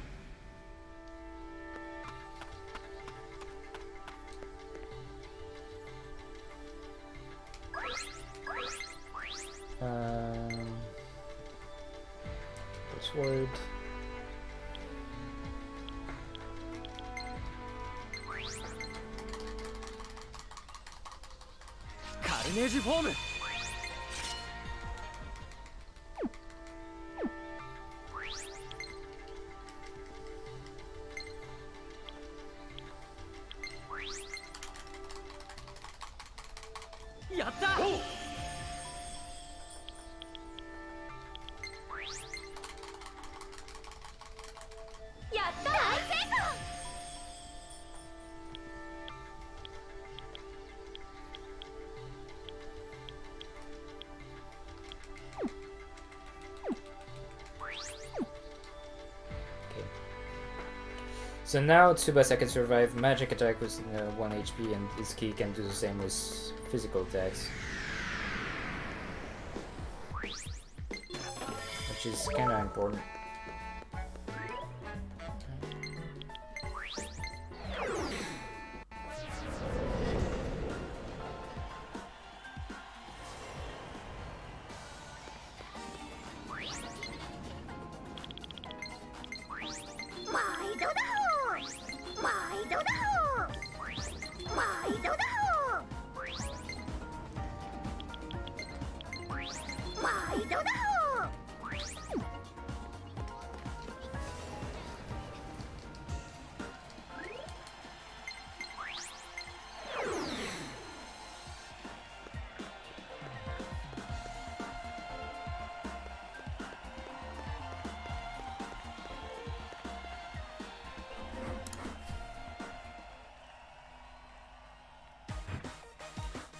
Sword. カルネージフォーム。やった。やった大成功。So now Tsubasa can survive magic attack with 1 HP, and Itsuki can do the same with physical attacks. Which is kinda important.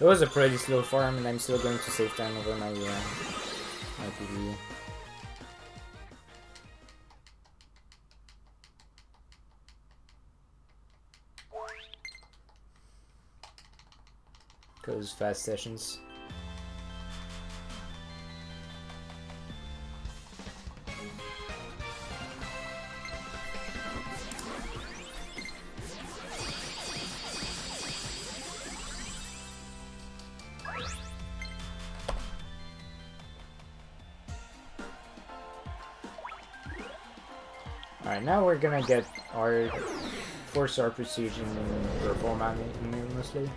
It was a pretty slow farm, and I'm still going to save time over my PvE. Because fast sessions. Alright, now we're gonna get our 4-star precision performance mostly.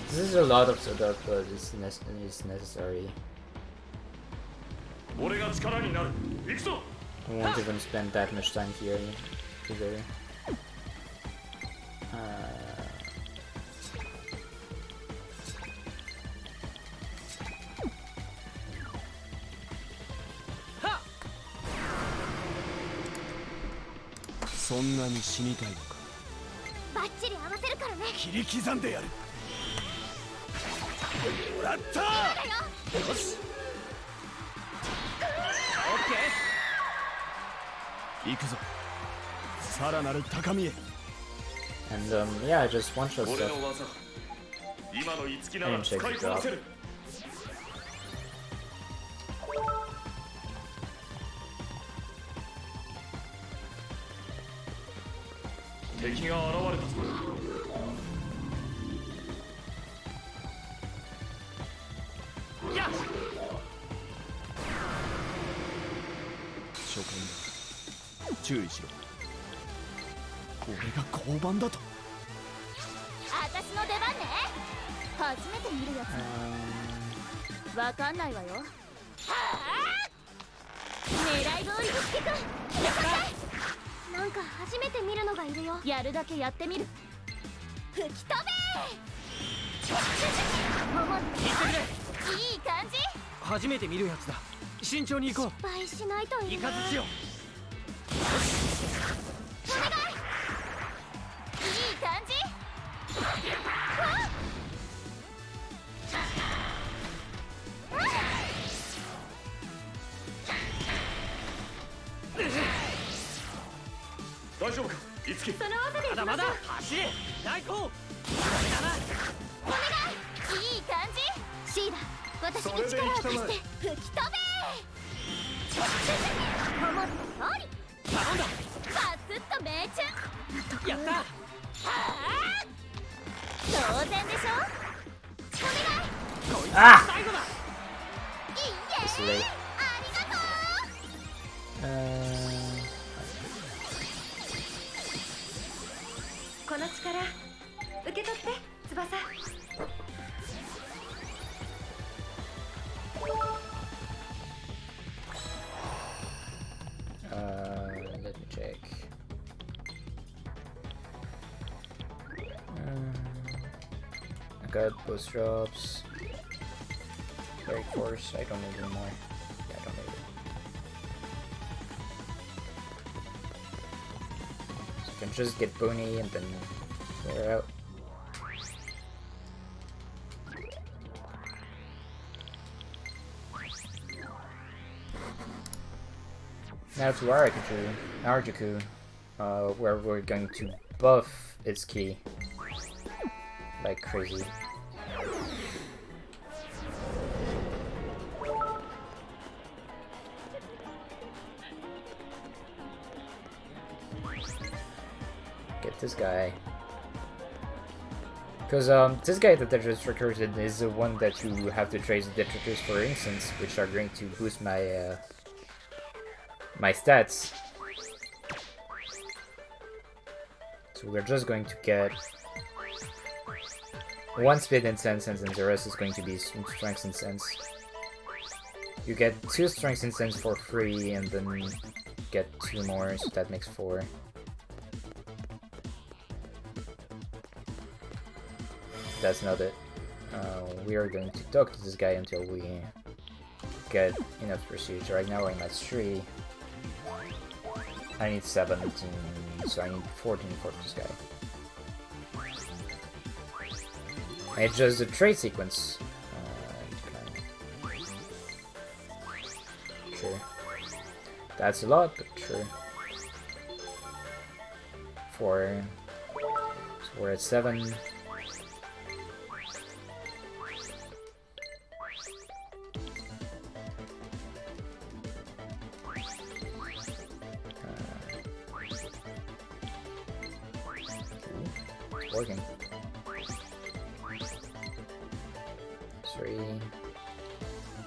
This is a lot of setup, but it's necessary. I won't even spend that much time here either. And yeah, I just one-shot 俺 stuff. の技今の五木な I ら didn't 使 check い the こな drop. せる敵が現れたぞやっ初見だ注意しろこれが交番だと私の出番ね。初めて見るやつ。わかんないわよ。はあ。狙い通りにつけく。やった。なんか初めて見るのがいるよ。やるだけやってみる。吹き飛べ。桃って行ってくれ。いい感じ。初めて見るやつだ慎重に行こ失敗しないとういいな。イカズチよお願い。いい感じ。大丈夫か五木その技でまだまだ走れ大光お願い。いい感じ。シーラ、私に力を貸して吹き飛べ。思った通り。頼んだバスッと命中。やったはあ。当然でしょ。お願い。こいつあ最後だいいえ。 It's late. ありがとう。この力受け取って翼。let me check. I got boost drops. Break force. I don't need anymore. Yeah, I don't need it. So I can just get Booney and then clear out. Now to Arajuku, where we're going to buff its key like crazy. Get this guy. Because this guy that I just recruited is the one that you have to trace the triggers for instance, which are going to boost my my stats. So we're just going to get one speed and sense, and then the rest is going to be strength and sense. You get 2 strength and sense for free, and then get 2 more, so that makes 4. That's not it. We are going to talk to this guy until we get enough prestige. Right now I'm at 3. I need 17, so I need 14 for this guy. It's just a trade sequence. Sure. That's a lot, but sure. 4. So we're at 7. Working. 3.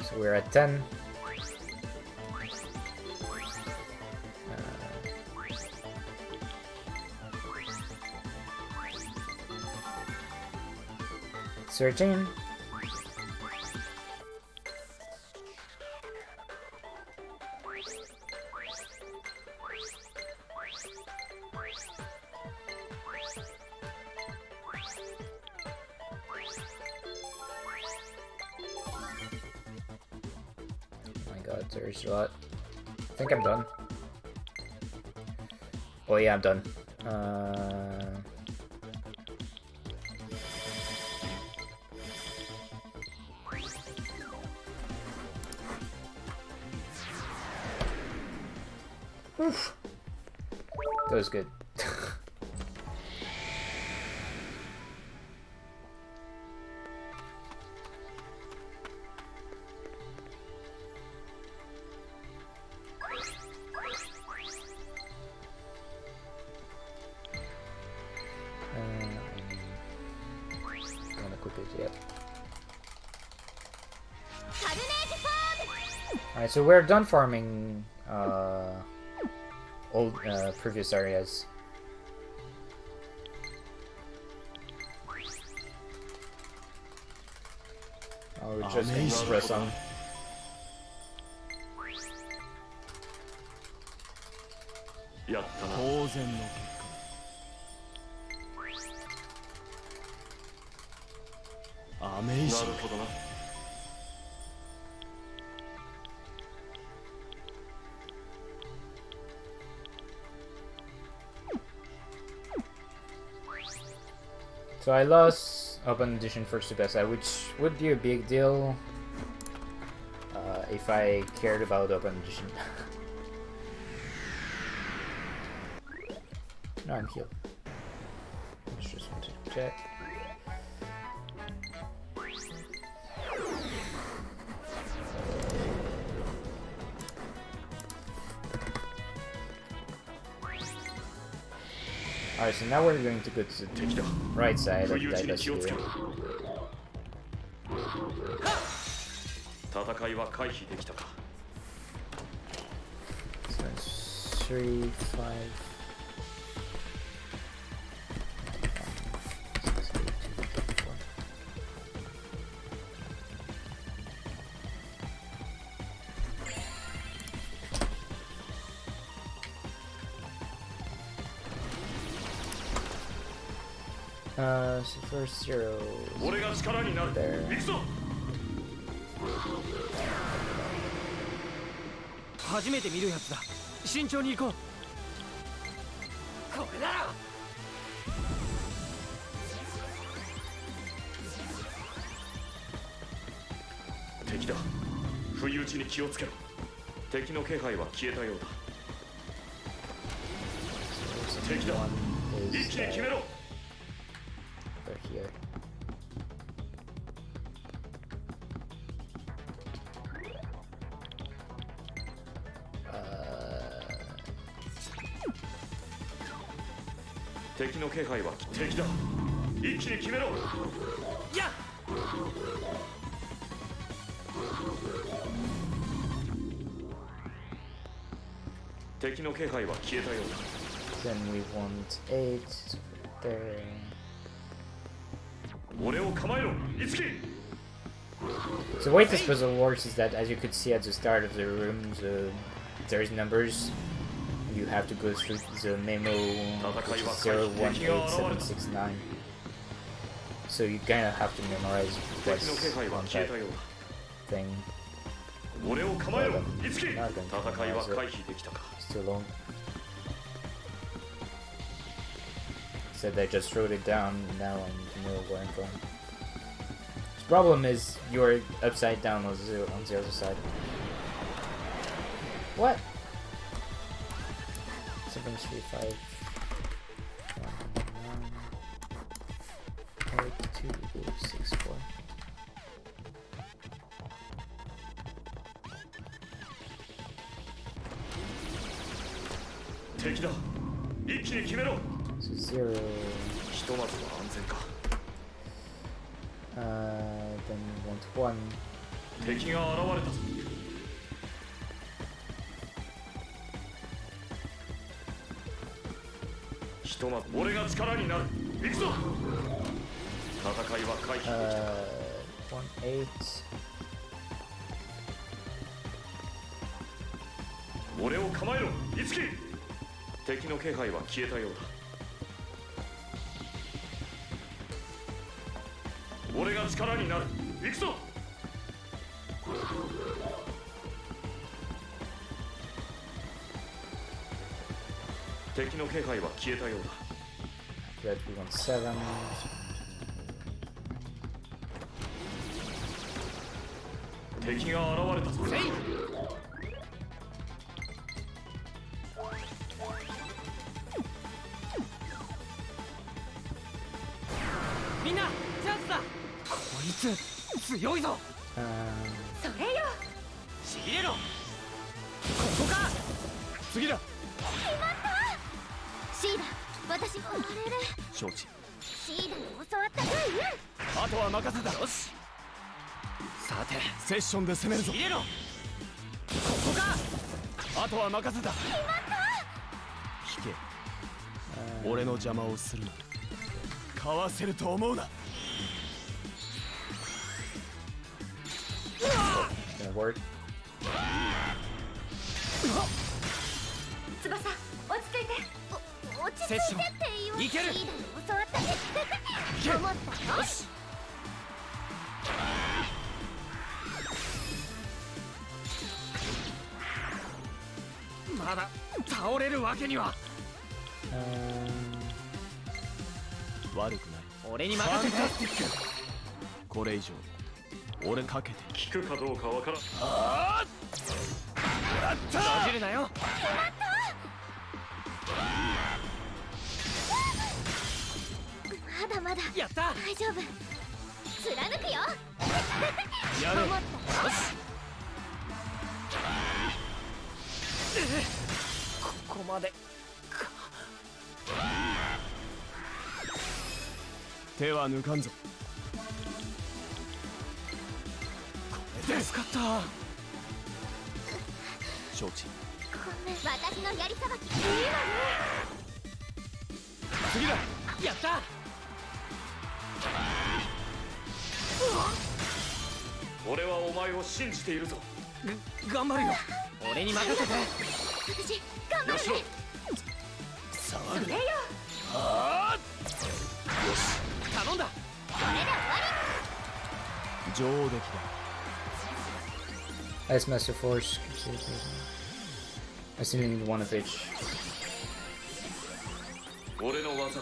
So we're at 10. Searching. There's a lot. I think I'm done. Oh yeah, I'm done. Oof. That was good. yep. Alright, so we're done farming old previous areas. Oh, we're just gonna press on. So I lost Open Edition first to Bessa, which would be a big deal if I cared about Open Edition. No, I'm healed. Just want to check. Alright, so now we're going to go to the right side of Divesture. So it's 3, 5... 6, 8, 2, 4. So first 0 there. 初めて見るやつだ。慎重に行こう。これだろ。敵だ。不意打ちに気をつけろ。敵の気配は消えたようだ。敵だ。一気に決めろ。Here. Uh... 敵の気配は敵だ。一気に決めろ。やっ。敵の気配は消えたようだ。Then we want 8 there. So the way this puzzle works is that, as you could see at the start of the room, there's numbers. You have to go through the memo, which is 018769. So you kind of have to memorize what's on that thing. But I'm not going to memorize it. It's too long. Said I just wrote it down, now I know where I'm going. The problem is you're upside down on the other side. What? 735 8264. Take it. 一気に決めろ。 So 0. ひとまずは安全か。Then we want 1. 敵が現れたぞ。ひとまず俺が力になる。行くぞ。戦いは回避できた。1 8. 俺を構えろ。いつき。敵の気配は消えたようだ。俺が力になる。行くぞ。敵の気配は消えたようだ。Red, we want 7. 敵が現れたぞ。みんな、チャンスだ。こいつ強いぞ。それよ。ちぎれろ。ここか。次だ。決まった。シーダ、私あれれ。承知。シーダに教わったあとは任せた。よし、さてセッションで攻めるぞ。入れろ。ここか。あとは任せた。引け。俺の邪魔をするな。かわせると思うな。Gonna work. 翼、落ち着いて。落ち着いてって言わいける。シーダに教わった思ったよ。よし。まだ倒れるわけには。悪くない。俺に任せて。これ以上俺かけて効くかどうかわからん。ああ、やったー。閉じるなよ。まだまだやった。大丈夫。貫くよ。やれ。思ったよ。よし。ここまでか。手は抜かんぞ。これで助かった。承知。ごめん、私のやりさばきいいわね。次だ。やった。俺はお前を信じているぞ。頑張るよ。俺に任せて。私頑張よしろ。るね。騒ぐ。えよ。ああ。よし、頼んだ。これで終わり。上出来だ。Ice Master Force. I still need one of each. 俺の技、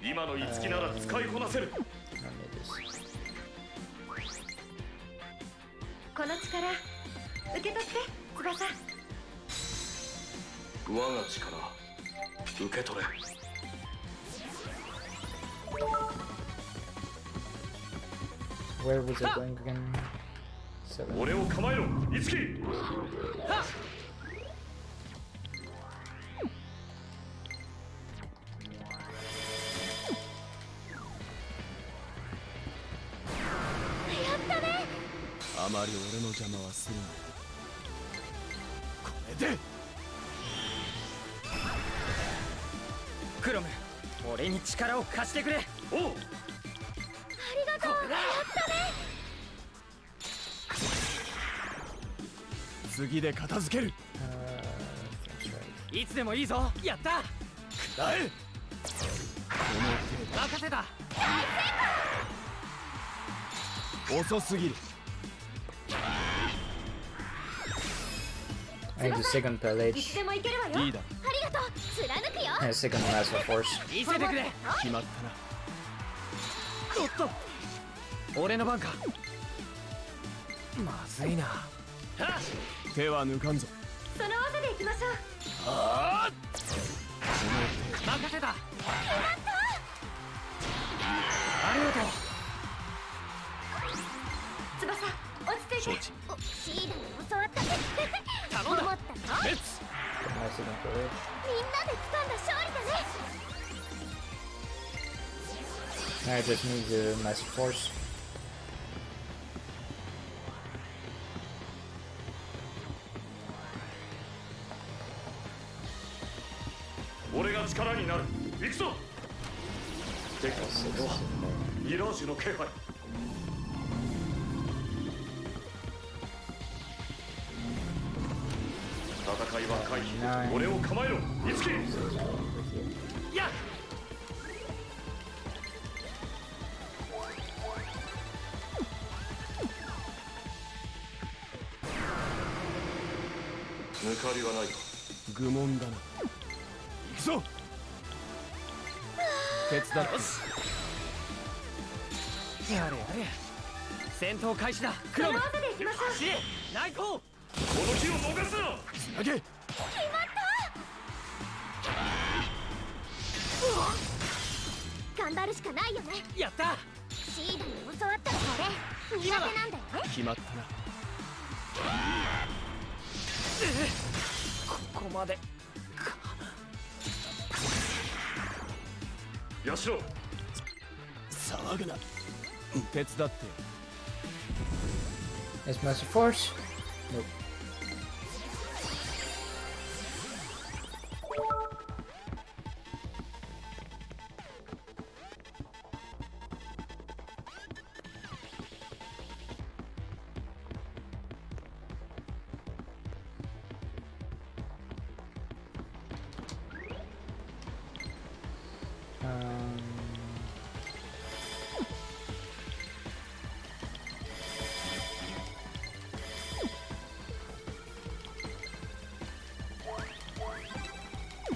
今の五木なら使いこなせる。 I don't need this. この力受け取って翼。我が力受け取れ。 Where was it going again? 7. 俺を構えろ五木。あまり俺の邪魔はするな。これでクロム、俺に力を貸してくれ。おう。ありがとう。やったね。次で片付ける。 That's right. いつでもいいぞ。やった。くらえ。この程度任せた。遅すぎる。 I need the second いつ pillage. でもいけるわよ。いいだ。ありがとう。貫くよ。 And second Master Force. 見せてくれ。決まったな。おっと、俺の番か。まずいな。手は抜かんぞ。その技でいきましょう。ああ、この程度任せた。ありがとう。翼、落ち着いて。承知。おシーダに教わった頼んだ。思ったよ。レッツ。 My second pillage. みんなで掴んだ勝利だね。 Now I just need the Master Force. 俺が力になる。行くぞ。でかすのはミラージュの気配。戦いは回避。俺を構えろ五木。やっ。抜かりはないか。愚問だな。行くぞ。手伝って。やれやれ。戦闘開始だ。クロム、その技でいきましょう。走れ。内向。この日を逃すな。つなげ。頑張るしかないよね。やった。シーダに教わったこれ苦手なんだよね。決まったな。ここまで。ヤシロ、騒ぐな。手伝って。 Is Master Force? Nope.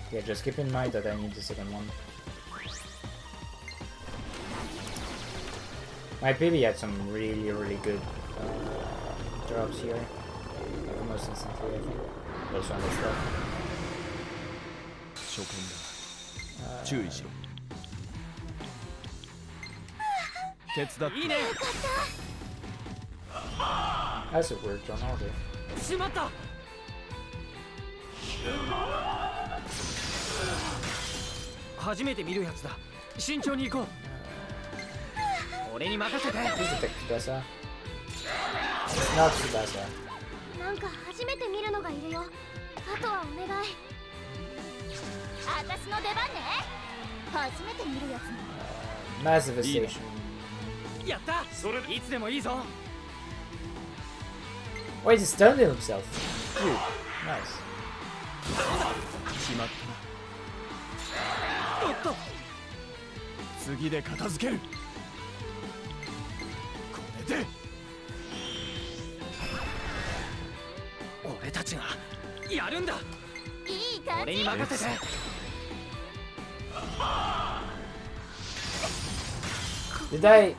Yeah, just keep in mind that I need the second one. My baby had some really good drops here. Like almost instantly, I think. Also on this stuff. 初見だ。注意しろ。手伝って。いいね。 As it worked on all day. しまった。初めて見るやつだ。慎重に行こう。俺に任せて。Who's the tech Tsubasa? It's not Tsubasa. なんか初めて見るのがいるよ。あとはお願い。私の出番ね。初めて見るやつね。Massive Station. やった。それいつでもいいぞ。 Why is he stunned himself? Dude, nice. 決まったな。おっと。次で片付ける。これで。俺たちがやるんだ。いい感じ。俺に任せて。Did I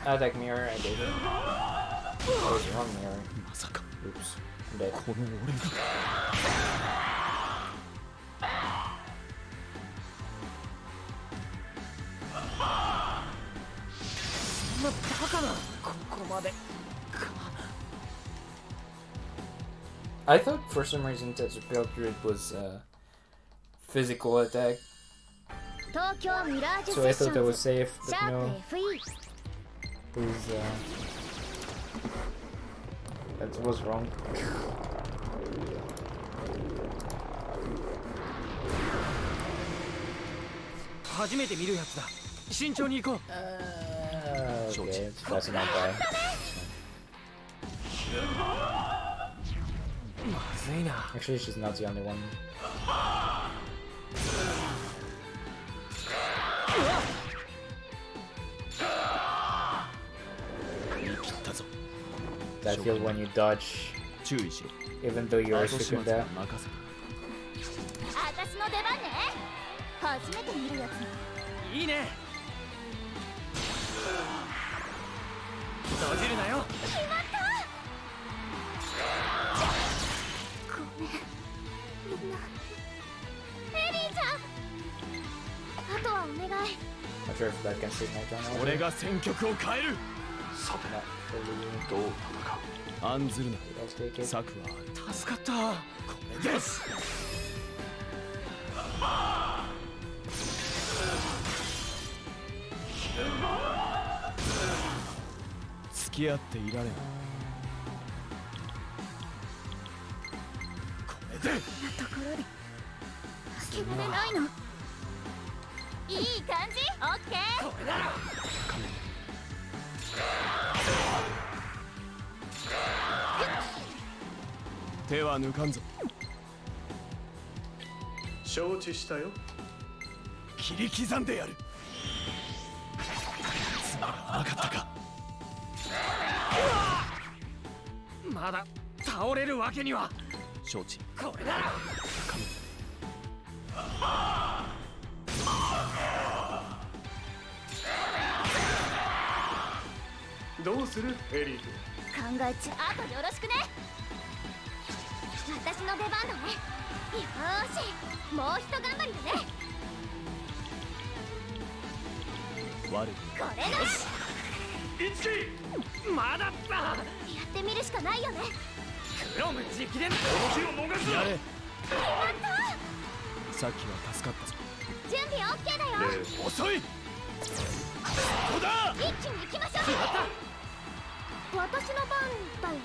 attack mirror? I did. Oh, it's wrong mirror. まさか。 Oops. I'm dead. この俺が。そんなバカな。ここまで。 I thought for some reason that the build grid was physical attack, 東京ミラージュ so I セッシ thought that ョン was safe, シ but ャー no. プ FE That was wrong. 初めて見るやつだ。慎重に行こう。 Okay, that's not bad. まずいな。 Actually, she's not the only one. 言い切ったぞ。 That feel when you dodge, 注意しろ。 even though you're 後始 restricted 末は that. 任せて。私の出番ね。初めて見るやつね。いいね。閉じるなよ。決まった。ごめんみんな。エリーちゃん。あとはお願い。 Not sure if that can save my turn. 俺が戦局を変える。さて Not fully. どう戦う。案ずるな。 I'll take it. 策は助かった。これです。付き合っていられん。これで。こんなところで開けられないの。いい感じ。オッケー。これなら。手は抜かんぞ。承知したよ。切り刻んでやる。つまらなかったか。まだ倒れるわけには。承知。これなら。どうするエリート。考えちゃあとよろしくね。私の出番だね。よーし、もうひと頑張りだね。悪い。これな。いつき。まだだ。やってみるしかないよね。クロム直伝。この日を逃すな。やれ。決まった。さっきは助かったぞ。準備 OK だよ。遅い。こ一気に行きましょう。私の番だよね。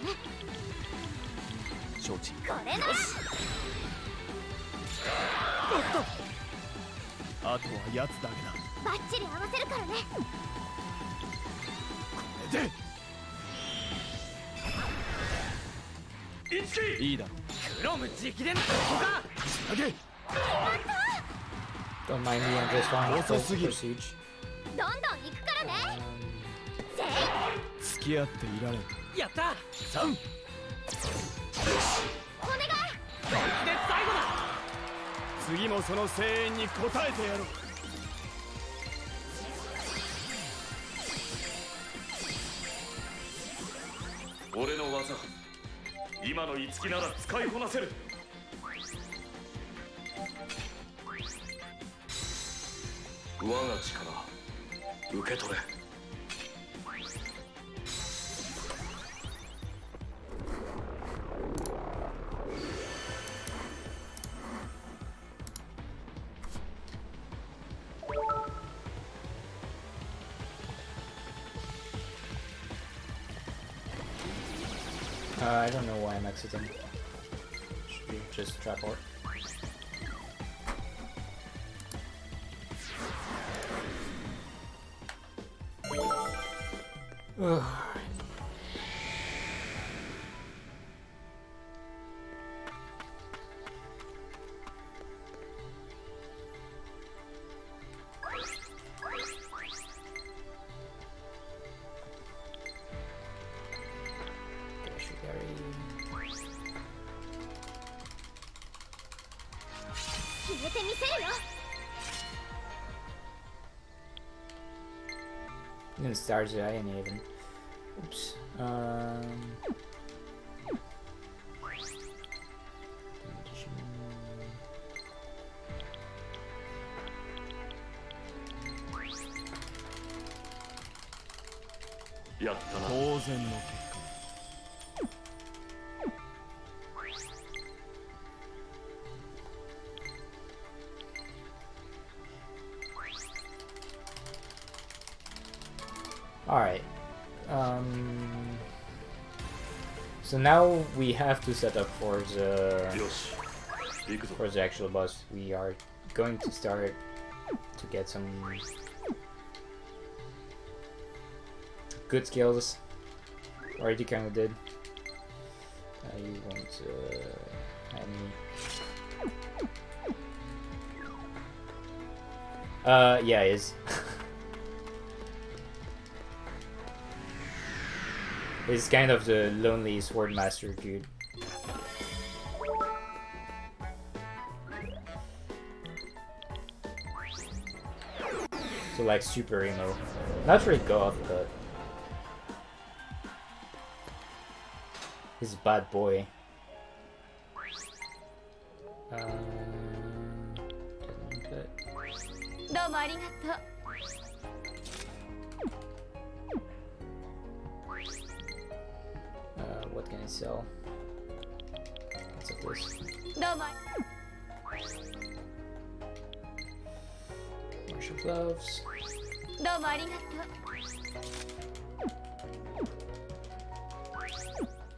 承知。これなら。あとはやつだけだ。バッチリ合わせるからね。これでいいだろ。クロム直伝ここか。仕上げ。 Don't mind me, I'm just following the Also, procedure. どんどん行くからね。せい。付き合っていられる。やった。3。お願い。こいつで最後だ。次もその声援に応えてやろう。俺の技今の五木なら使いこなせる。我が力受け取れ。I don't know why I'm exiting. Should be just trap art. Ugh. Even stars I ain't even. Oops. Alright. So now we have to set up for the actual boss. We are going to start to get some good skills. Already kind of did. You won't any. Yeah, it is. He's kind of the lonely sword master dude. So like super emo. Not really goth, but he's a bad boy. What can I sell? What's up this? Martial gloves.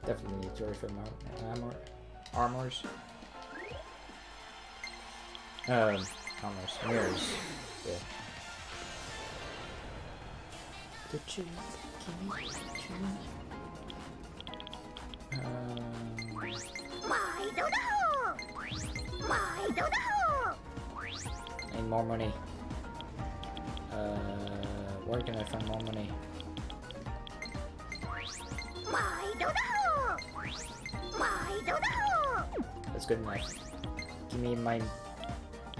Definitely need to refill my armors. Armors. Mirrors. Yeah. I need more money. Where can I find more money? That's good enough. Give me my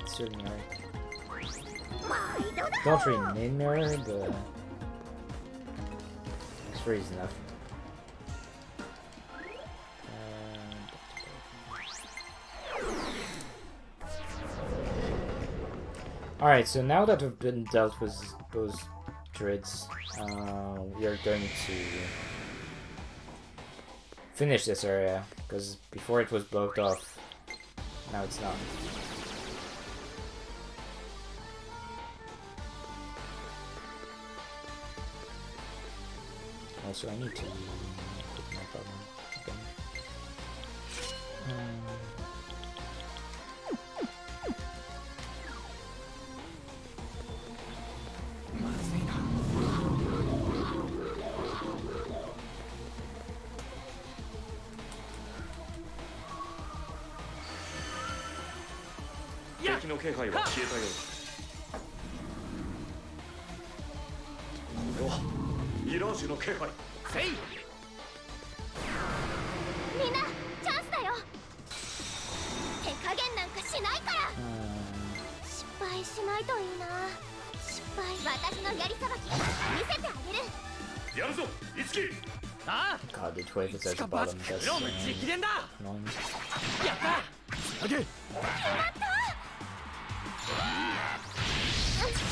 certain mirror. Don't really need mirror, but it's free enough. Alright, so now that we've been dealt with those druids, we are going to finish this area, because before it was blocked off, now it's not. Also, I need to put my problem again.敵の気配は消えたようだ。これはミラージュの気配。せい。みんなチャンスだよ。手加減なんかしないから。失敗しないといいな。失敗、私のやりさばき見せてあげる。やるぞ、いつき。ああ。 God, the 12 is at the bottom. That's ロム直伝だ。 annoying. やった。上げ。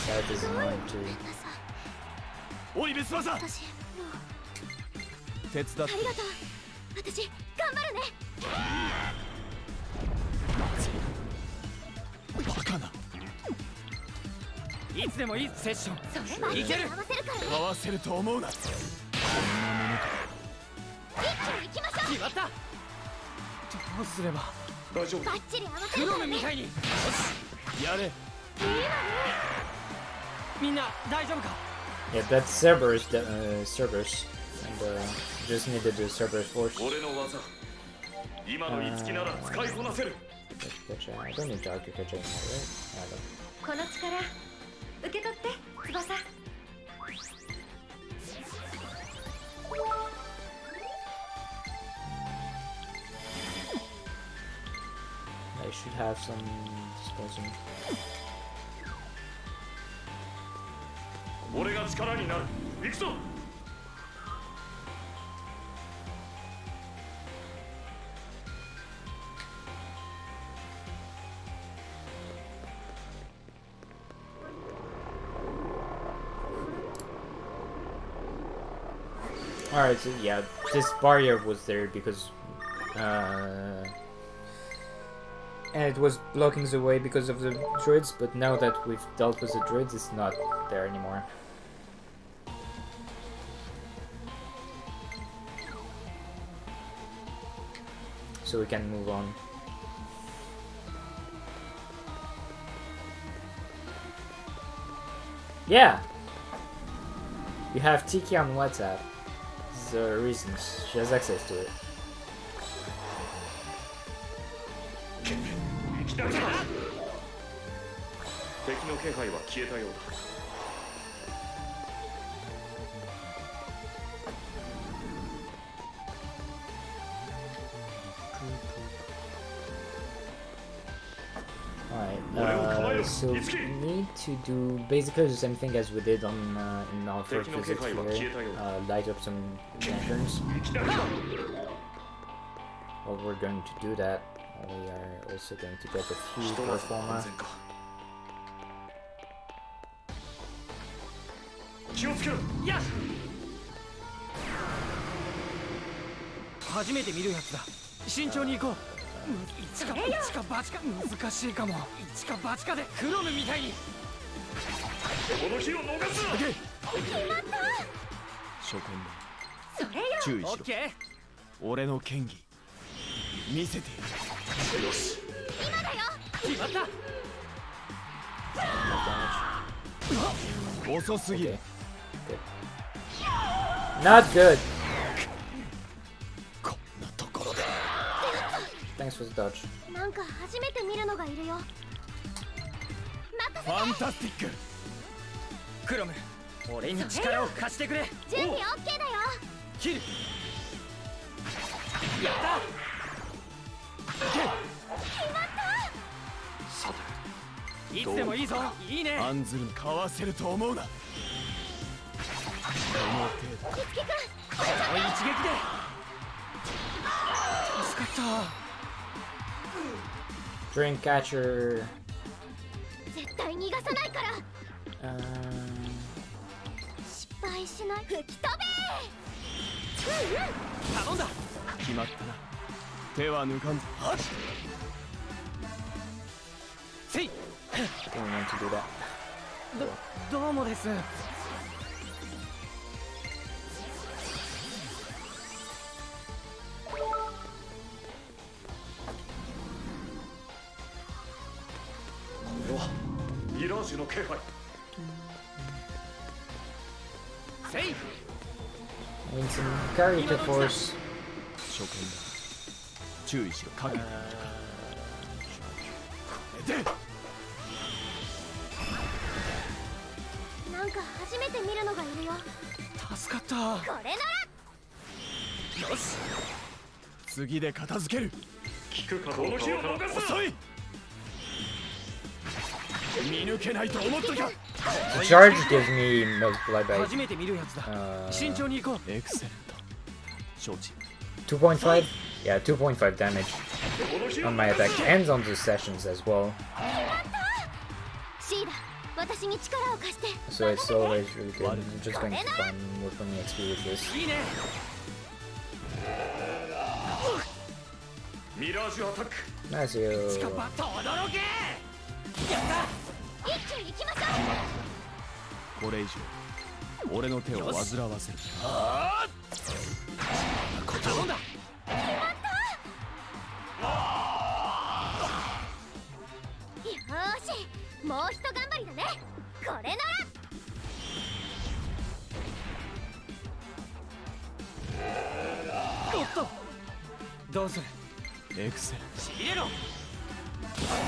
That is annoying too. おいベスマさん。私も手伝って。うありがとう。私頑張るね。バカな。いつでもいいセッション。それはいける。合わせるからね。合わせると思うな。一気に行きましょう。決まった。どうすれば。大丈夫。バッチリ合わせクロるからね。ムみたいに。よし。やれ。みんな大丈夫か。 Yeah, that's Cerberus, Cerberus, and just needed the Cerberus force. 俺の技。今のいつきなら使いこなせる。Kacha. I don't need Dr. Kacha anymore, right? I don't. この力受け取って翼。 I should have some disposal. 俺が力になる。行くぞ。Alright, so yeah, this barrier was there because and it was blocking the way because of the druids, but now that we've dealt with the druids, it's not there anymore. So we can move on. Yeah! You have Tiki on WhatsApp. The reasons. She has access to it. 来た来た。敵の気配は消えたようだ。Alright, so we need to do basically the same thing as we did on in our first visit here. Light up some lanterns. Well, we're going to do that. We are also going to get a few performa. 気をつけろ。やっ。初めて見るやつだ。慎重に行こう。一か八か難しいかも。一か八かでクロムみたいに。この日を逃すな。諸君それよ。注意しろ。オッケー。俺の剣技見せてやる。よし。今だよ。決まった。遅すぎる。Not good. こんなところで。Thanks for the dodge. なんか初めて見るのがいるよ。ファンタスティック。クロム、俺に力を貸してくれ。準備 OK だよ。切る。やった。さて、いつでもいいぞ。いいね。案ずるのかわせると思うな。この程度。いつきくん、この一撃で。助かった。 Dreamcatcher. 絶対逃がさないから。失敗しない。吹き飛べ。頼んだ。決まったな。手は抜かんぞ。せい。 Don't want to do that. どうもです。気配 せい I mean, some character force. 初見だ注意しろ影これでなんか初めて見るのがいるよ。助かったこれならよし次で片付ける聞くかどうかわからん遅い見抜けないと思っときゃ The charge gives me multiply by 初めて見るやつだ慎重に行こうエクセレント承知 2.5? Yeah, 2.5 damage on my attack and on the sessions as well. シーダ、私に力を貸して。 So it's always really good. I'm just going to farm weapon XP with this. いいねミラージュアタック Nice 近 you. 場と驚けやった一気に行きましょう。これ以上俺の手を煩わせることだよーし、もうひと頑張りだね。これならおっとどうするエクセル仕入れろこ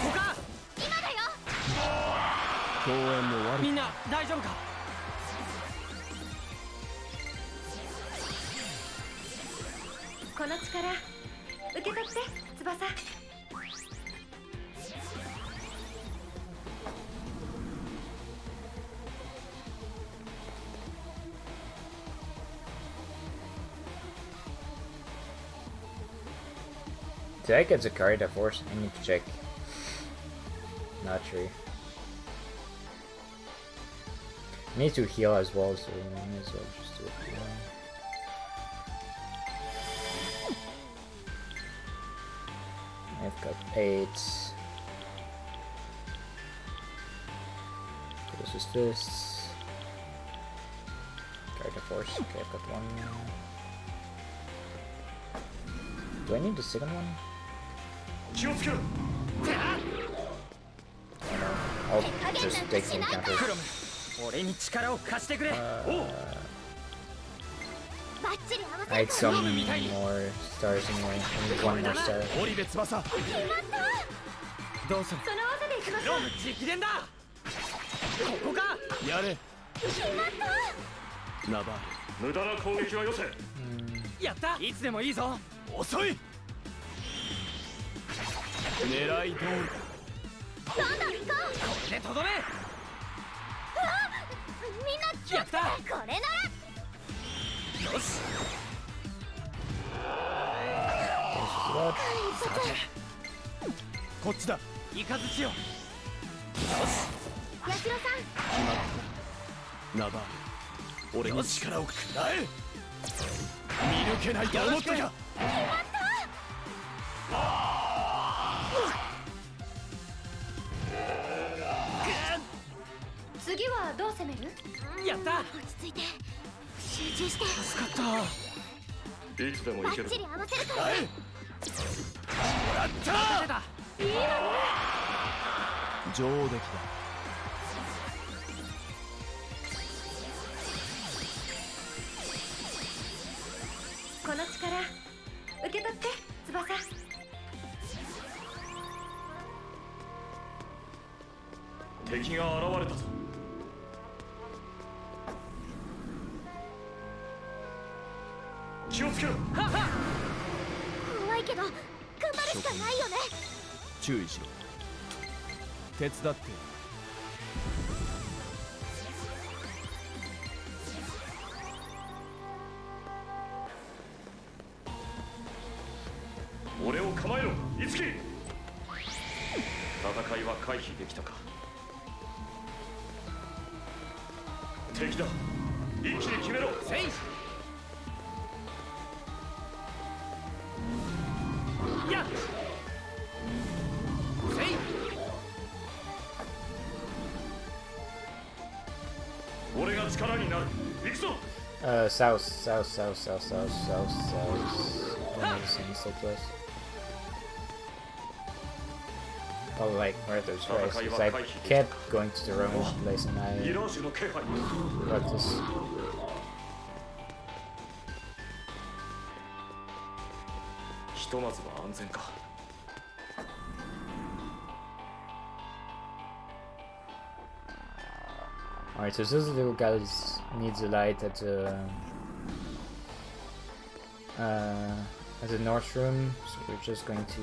こか今だよ。公演も終わるみんな大丈夫かこの力受け取って翼。 Did I get the card at force? I need to check. Not sure. Need to heal as well, so I may as well just do it. I've got 8. This is fists. Card of force. Okay, I've got 1. Do I need the second one? 気をつけろ I'll just take some counters. クロム俺に力を貸してくれ バッチリ合わせ I had some more stars anyway. I need 1 more star. 織部翼どうするその技で行きましょう。クロム直伝だここかやれナバー無駄な攻撃はよせルやったいつでもいいぞ遅い狙い通りどんどん行こう。でとどめみんな気をつけて。これならよし What? こっちだイカズチよよしヤシロさん、ナバール俺に力をくらえ見抜けないと思ったか次はどう攻める？やった落ち着いて集中して。助かったいつでも行けるバッチリ合わせるから。やっただいいわね。上出来だこの力受け取って翼。敵が現れたぞ気をつけろ怖いけど頑張るしかないよね。注意しろ手伝って俺を構えろいつき戦いは回避できたか敵だ一気に決めろせいやっせい俺が力になる行くぞ South. One of the same southwest. Oh, like Arthur's race, because I kept going to the wrong place and I ミラージュの気配 got this. Alright, so this little guy needs a light at the north room, so we're just going to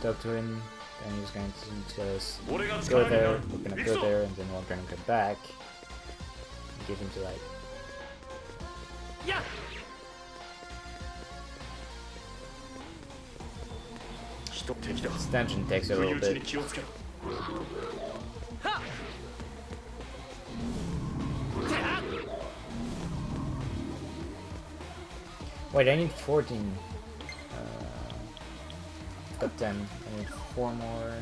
talk to him, then he's going to tell us go there, we're gonna go there, and then we're gonna come back and give him the light. Yeah. This dungeon takes a little bit. Wait, I need 14. Got 10. I need 4 more.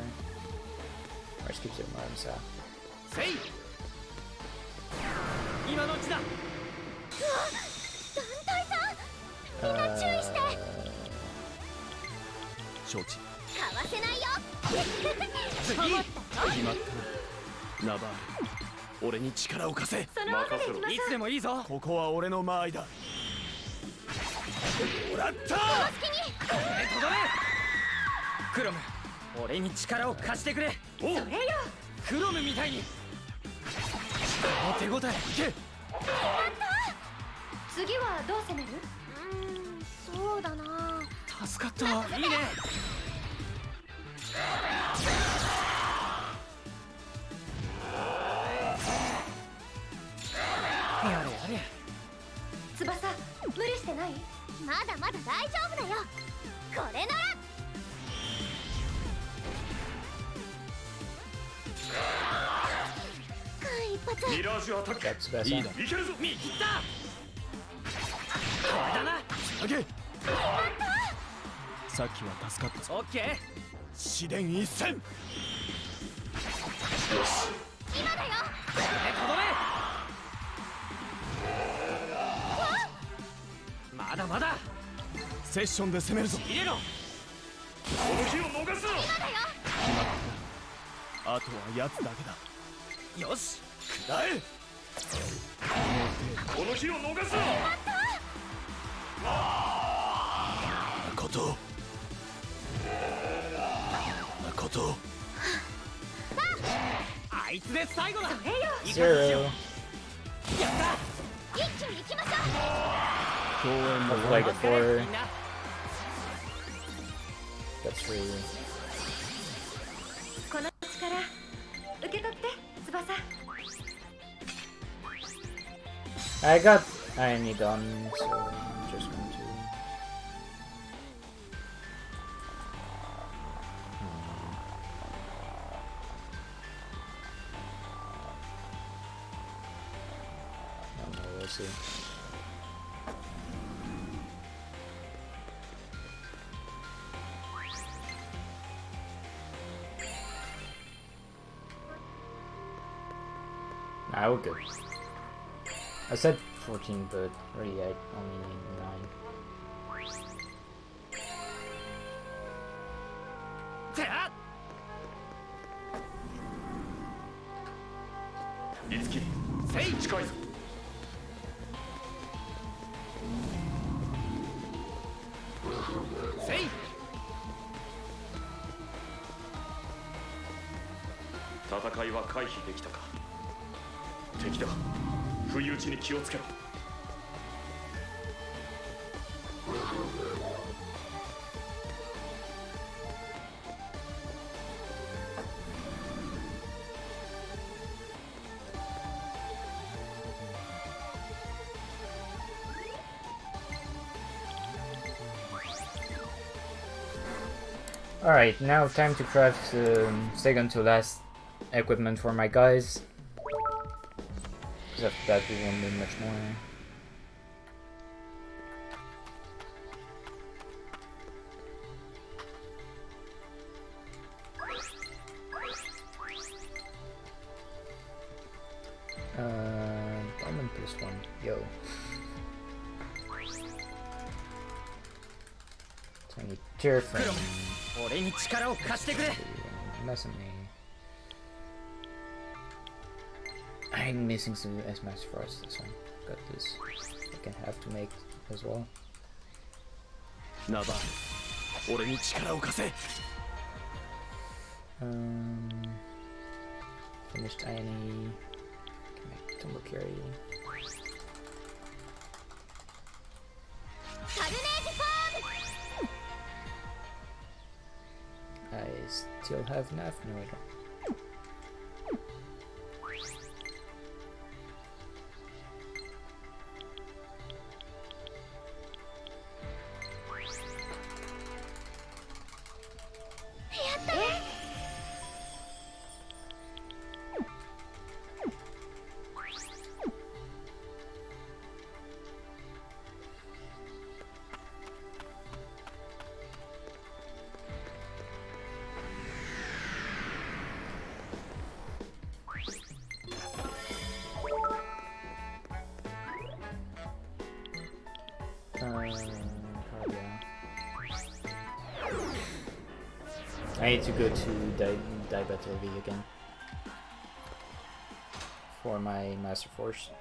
Or skip it more, so. Say. 今のうちだ。団体さん、みんな注意して。承知。かわせないよ。次。決まったな。ナバール、俺に力を貸せ。その後で行きましょう。いつでもいいぞ。ここは俺の間合いだ。もらった。この隙に。これとどめ。クロム、俺に力を貸してくれ。それよ。クロムみたいに。手応えいけ。次はどう攻める？そうだな。助かった。いいね。やれやれ。翼、無理してない？まだまだ大丈夫だよ。これなら。ミラージュアタック That's the best いい one. だ。いけるぞ。見切った。これだな。上げ。さっきは助かったぞ。オッケー。試練一戦。よし。今だよ。これとどめ。まだまだ。セッションで攻めるぞ。入れろ。この日を逃すな。今だよ。あとは奴だけだ。よし。くらえ。この日を逃すな。誠。誠。あいつで最後だ。Zero. やった。一気に行きましょう。公園の Hopefully I get 4. みんな。 Got 3. この力受け取って、翼。I got any done, so I'm just going to. I don't know, we'll see. Nah, we're good. I said 14, but really I only need 9. てあ。いつきせい。近いぞ。せい。戦いは回避できたか。敵だ。不意打ちに気をつけろ。Alright, now time to craft second to last equipment for my guys. Because after that we won't need much more. Diamond plus 1. Yo. So I need tear frame. 俺に力を貸してくれ。messing me. I'm missing some S Master Frost this one. Got this. I can have to make as well. Finished any. Can make Tumble Carry. I still have enough? No, I don't. I need to go to die Battle V again for my Master Force.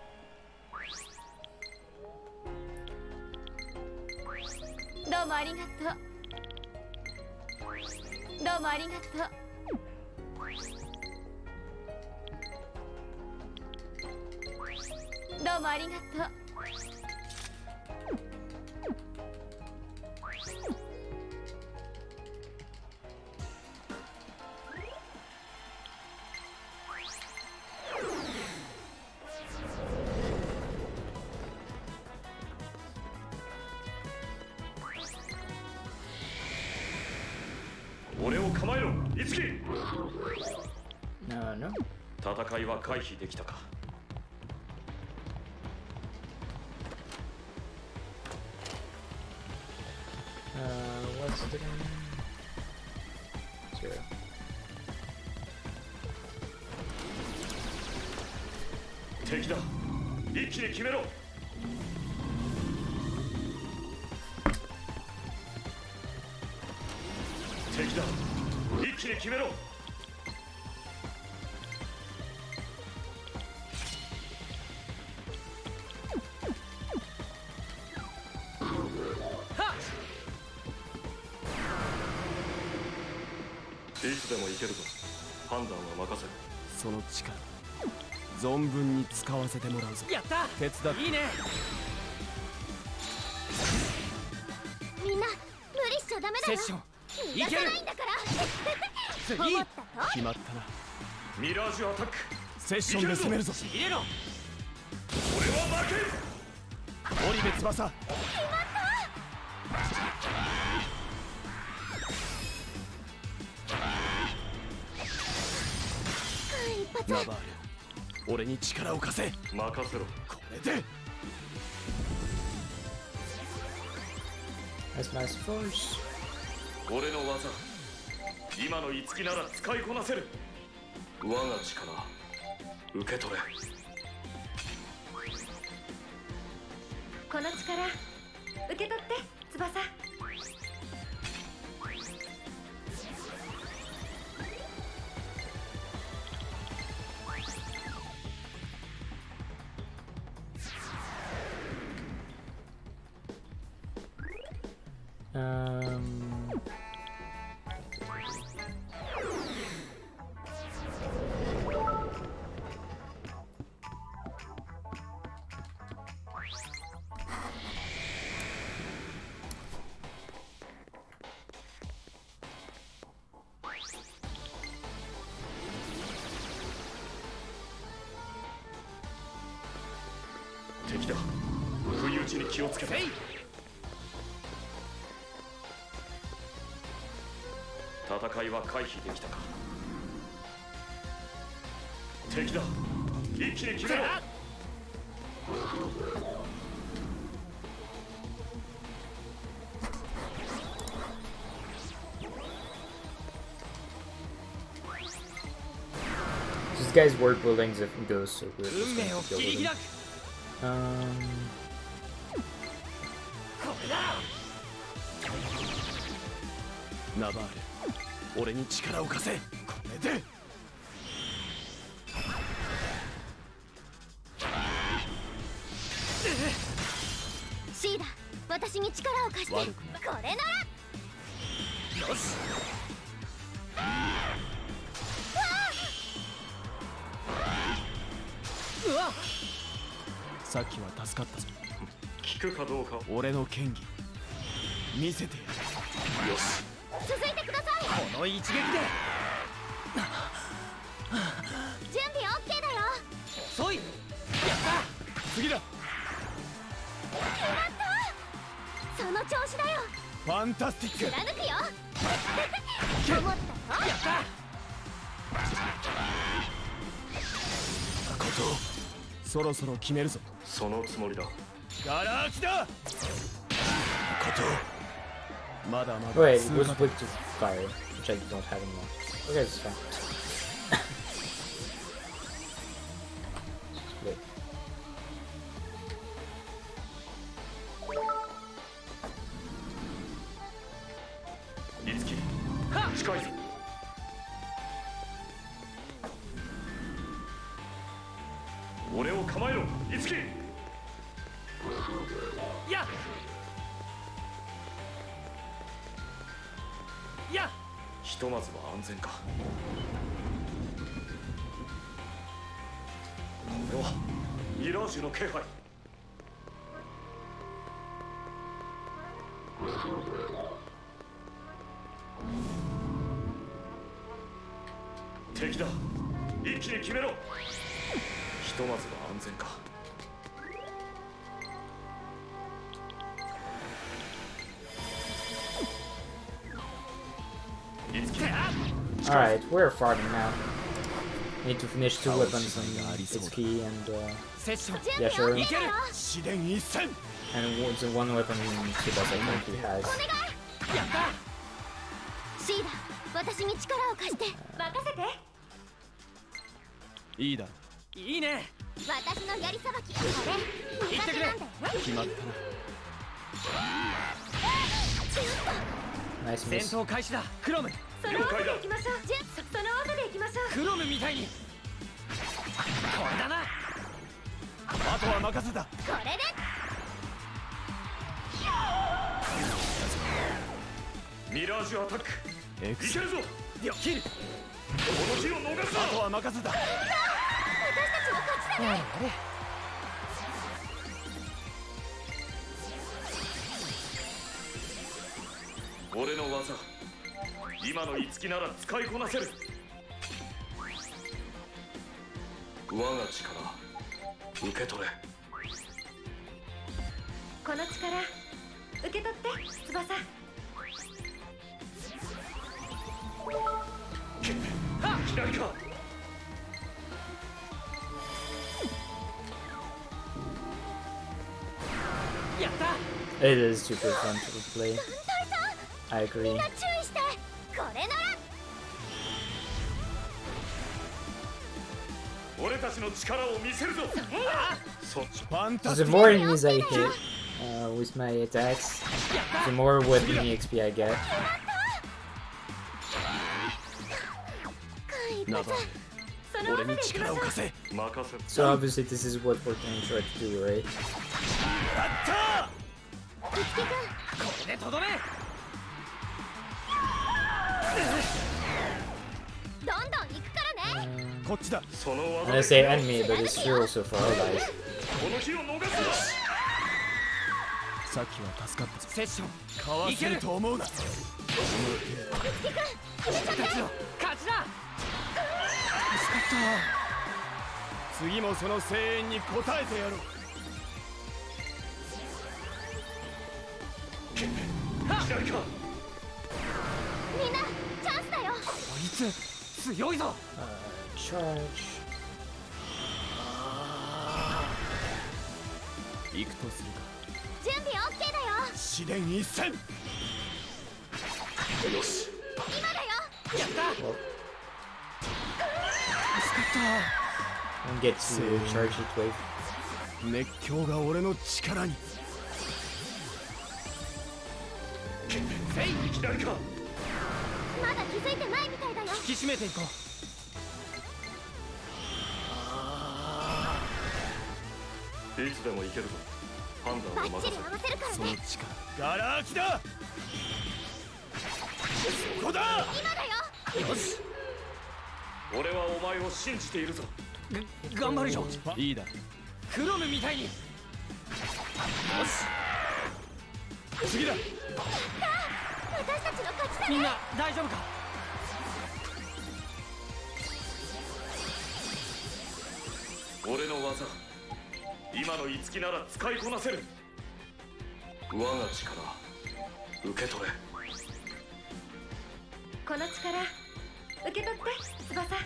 No. 戦いは回避できたか。What's the game? 0. 敵だ。一気に決めろ。敵だ。一気に決めろ。いつでも行けるぞ。判断は任せる。その力存分に使わせてもらうぞ。やった。手伝って。いいね。みんな無理しちゃダメだよ。セッションいける。次決まったな。ミラージュアタック。セッションで攻めるぞ。入れろ。俺は負け。織部翼。ナバール、俺に力を貸せ。任せろ。これで。That's my force. 俺の技、今の樹なら使いこなせる。我が力、受け取れ。この力、受け取って、翼。敵だ。不意打ちに気をつけて。戦いは回避できたか。敵だ。一気に決めろ。This guy's word building goes so good.ナバール、俺に力を貸せ。こて。シーダ、私に力を貸して。これなら。よし。うわっ、さっきは助かったぞ。聞くかどうか。俺の剣技見せてやる。よし、続いてください。この一撃で。準備 OK だよ。そい、やった。次だ。決まった。その調子だよ。ファンタスティック。貫くよ。思ったぞ。やった。ことそろそろ決めるぞ。そのつもりだ。ガラ空きだ。ことまだまだ Wait, it 数 was ヶ weak to fire, which I don't have anymore. Okay, it's fine. Wait. Itsuki, はっ、近いぞ。俺を構えろ、Itsuki。やや。ひとまずは安全か。これはミラージュの気配。敵だ、一気に決めろ。ひとまずは安全か。Alright, we're farming now. Need to finish 2 weapons on Itsuki and セッション yeah, sure. いける。試練一戦。 And one weapon Tsubasa I think he has. やった。シーダ、私に力を貸して。任せて。いいだろ。いいね。私のやりさばき。これ言ってくれ。決まったな。 Nice 戦 miss. 闘開始だ。クロム。その技で行きましょう。その技で行きましょう。クロムみたいに。これだな。あとは任せた。これで。ミラージュアタック。いけるぞ。よ切る。この日を逃すな。あとは任せた。私たちの勝ちだね。あれ。俺の技、今のItsukiなら使いこなせる。我が力受け取れ。この力受け取って翼。左か。やった。 It is super fun to play. I agree. みんな注意して。これなら。俺たちの力を見せるぞ。そっち。ファンタ So ス the ティッ more enemies I hit with my attacks, the more weapon XP I get. ク。ナバ俺に力を貸せ。任せる。 So obviously this is what we're gonna try to do, right? やったー。樹君、これでとどめ。どんどん行くからね。こっちだ。その I'm 技 gonna say enemy, but it's true also for allies. この日を逃すな。さっきは助かったぞ。セッションかわせると思うな。樹君、決めちゃって。たちの勝ちだ。助かった。次もその声援に応えてやろう。左か。みんなチャンスだよ。こいつ強いぞ。Charge. 行くとするか。準備 OK だよ。試練一戦。よし。今だよ。やった。助かっ Don't get to charge it wave. た。熱狂が俺の力に。左か。まだ気づいてないみたいだよ。引き締めていこう。いつでも行けるぞ。判断を任せる。その力ガラ空きだ。そこだ。今だよ。よし、俺はお前を信じているぞ。頑張るよ。いいだ、クロムみたいに。よし、次だ。私たちの勝ちだね。みんな大丈夫か。俺の技、今の五木なら使いこなせる。我が力受け取れ。この力受け取って翼。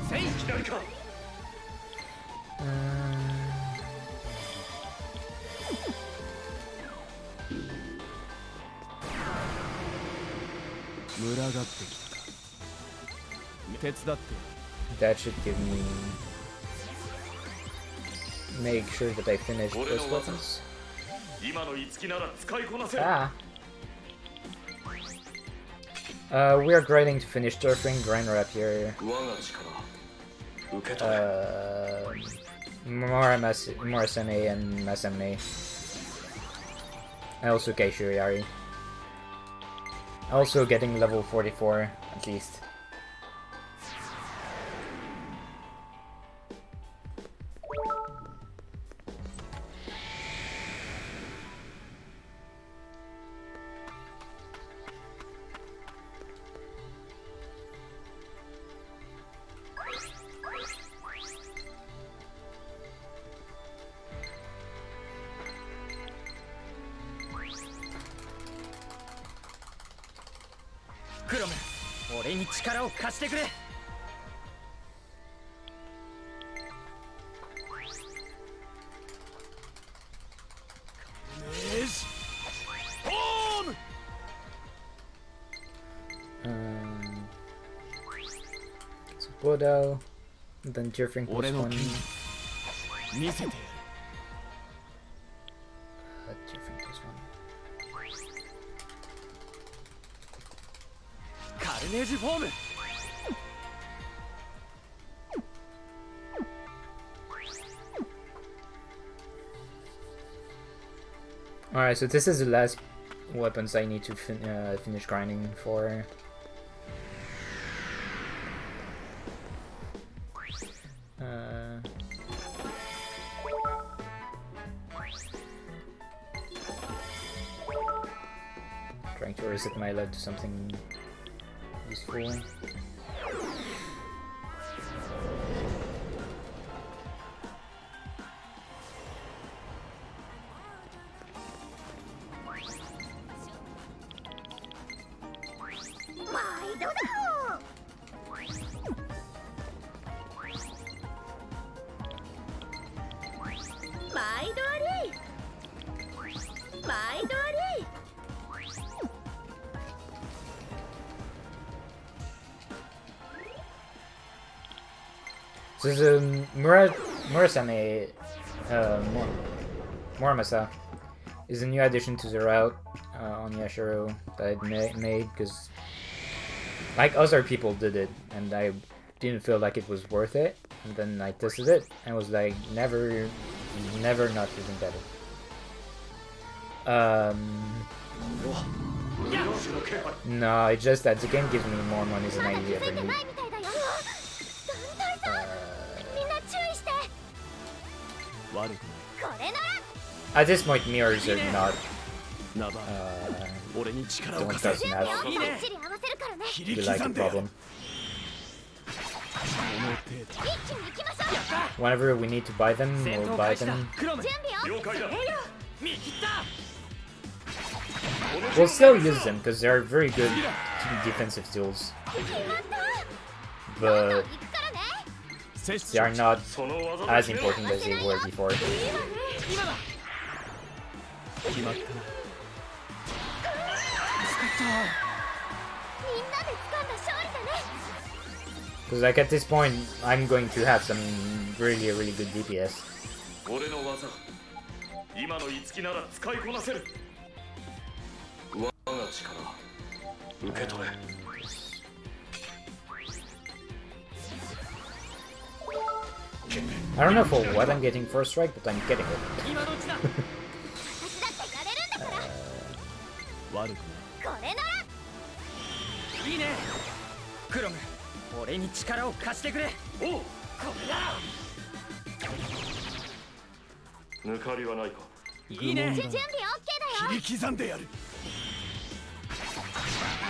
せい、左か。群がってきたか。手伝って。 That should give me make sure that I finish those weapons. 今の五木なら使いこなせる。Ah. We are grinding to finish Turfing, grinder up here. 我が力受け取れ。More SMA and SMA. And also Keishuriari. Also getting level 44 at least.クロム、俺に力を貸してくれ。よし、ホーム。So Bodo, then Turfing plus 俺の 1. 剣見せてやる。Turfing plus カルネージフォーム。 Alright, so this is the last weapons I need to finish grinding for. Trying to reset my load to something useful. So the Murasame Muramasa is a new addition to the route on Yashiro that I made because like other people did it and I didn't feel like it was worth it, and then I tested it and was like never not using that. No, it's just that the game gives me more money than I ever need. At this point, mirrors are not. Don't trust enough. Be like a problem. Whenever we need to buy them, we'll buy them. We'll still use them because they're very good defensive tools. But they are not as important as they were before. Because like at this point, I'm going to have some really good DPS. I don't know for what I'm getting first strike, but I'm getting it. 今のうちだ 私だってやれるんだから 悪くこれならないいいねクロム俺に力を貸してくれおうこれだ抜かりはないか。いいね準備 OK だよ切り刻んでやる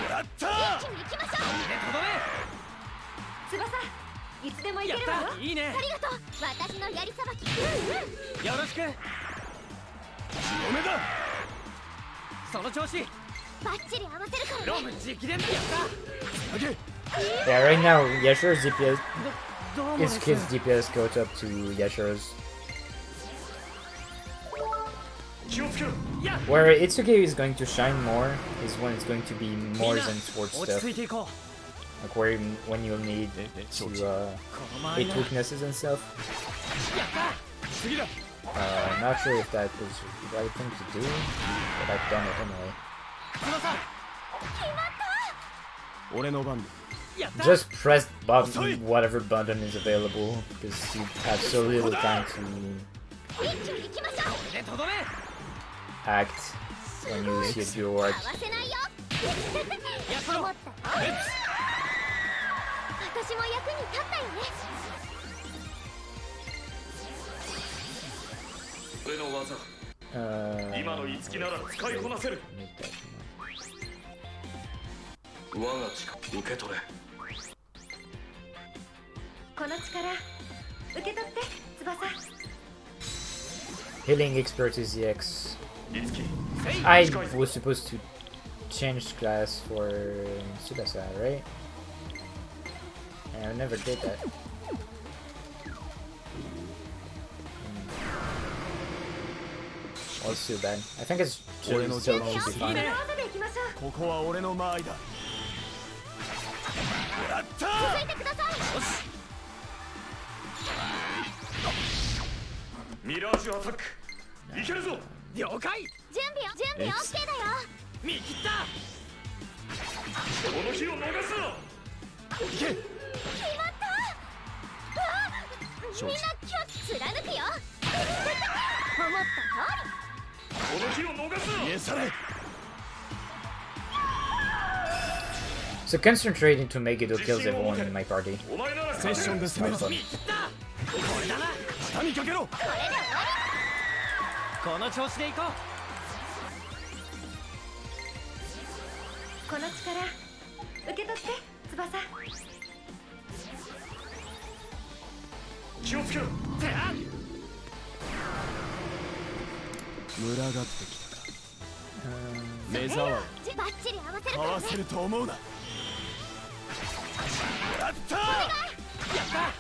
やったー一気に行きましょうでとど翼いつでもめやっ行けるわよたいいねありがとう私のやりさばきよろしくおめだその調子バッチリ合わせるからねロム直伝でやったげ Yeah, right now Yashar's DPS, どうも his kid's DPS goes up to Yashar's. 気をつけろ。 Where Itsuki is going to shine more is when it's going to be more than sword 落ち stuff. 着いていこ Like when you'll need to うこの周り hit な weaknesses and stuff. やった次だ Not sure if that was the right thing to do, but I've done it anyway. 翼俺の番だやった Just press button, whatever button is available, because you have so little time to 一気に行きましょう でとどめ act when you hit your ward. 合わせないよやっろ思った私も役に立ったよね俺の技。 今の五木なら使いこなせる。 make that one. 我が力受け取れ。この力受け取って翼 Healing expertise EX. 五木。 I was supposed to change class for Tsubasa, right? And I never did that. Well, it's too bad. I think it's still should be いい fine. ね技で行きましょうここは俺の間合いだやった続いてくださいよしミラージュアタック。いけるぞ。了解準備 OK だよ見切ったこの日を逃すな。いけ決まったみんな気を貫くよ思ったこの日を逃すな。家され So concentrating to make it who kills everyone in my party. お前ならセッションで攻めるぞ Fun. 見切ったこれだな下にかけろ通りこれで終わこの調子でいここの力受け取って翼気をつけろ。うてあ群がってきたか目障りりバッチリ合わせるかからねわせると思うなやったやった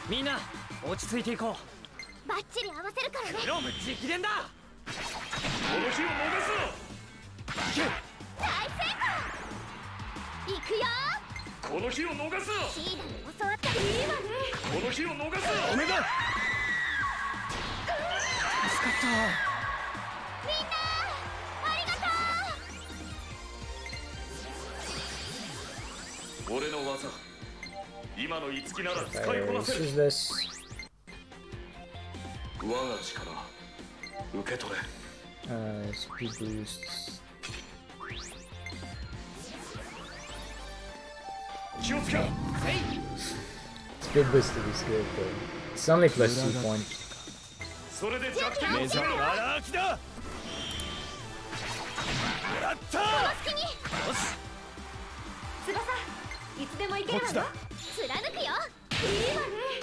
みんな落ち着いていこバッチリ合わせるからねうロム直伝だこの日を逃す大成功いくよな。この日を逃すな。シーダに教わったいいわねこの日を逃すな。おめだ助かったみんなありがとう俺の技。今の五木なら使いこ Fire なせる。 useless. 我が力受け取れ。 Speed boosts. 気をつけろ。 Speed boost is good, but it's only plus 2 points. それで弱点を目障詰めろ。り荒きだやったこの隙によし翼いつでも行けるわよこっちだ貫くよいいわね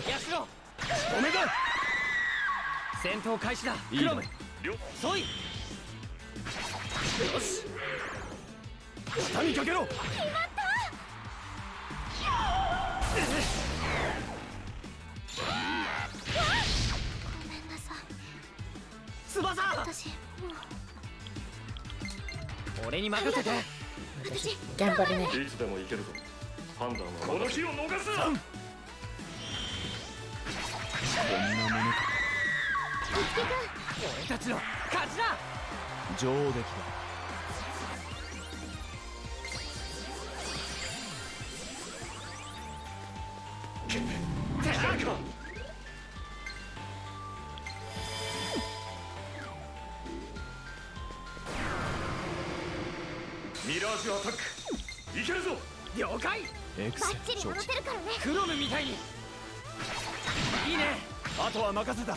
ヤシロおめだ戦闘開始だクロム両そいよし下にかけろ決まったごめんなさい翼私もう俺に任せて私頑張れね。いつでもいけるぞ。判断はこの日を逃すな。こんなものか樹君俺たちの勝ちだ上出来だミラージュアタックいけるぞ。了解。バッチリ戻せるからね。クロムみたいに。いいね。あとは任せた。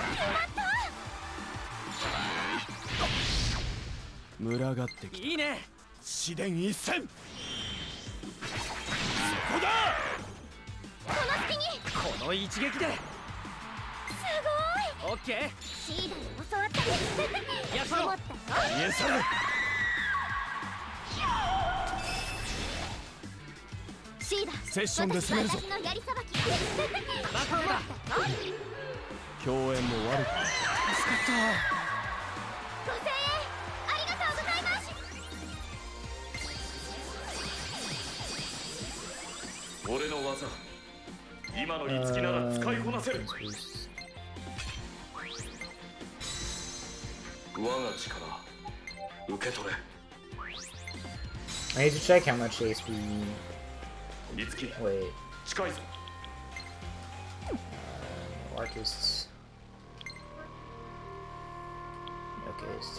群がってきた。いいね。試練一戦。そこだ。この隙に。この一撃で。すごい。オッケー。シーダに教わったね。やったろ。思ったよ。イエスル。シーダ。セッションで攻めるぞ。私のやりさばき。まただ。共演も悪く。助かった。5000円ありがとうございます。俺の技今のいつきなら使いこなせる。我が力受け取れ。 I need to check how much HP. いつき Wait. 近いぞ。Artists. Okay, it's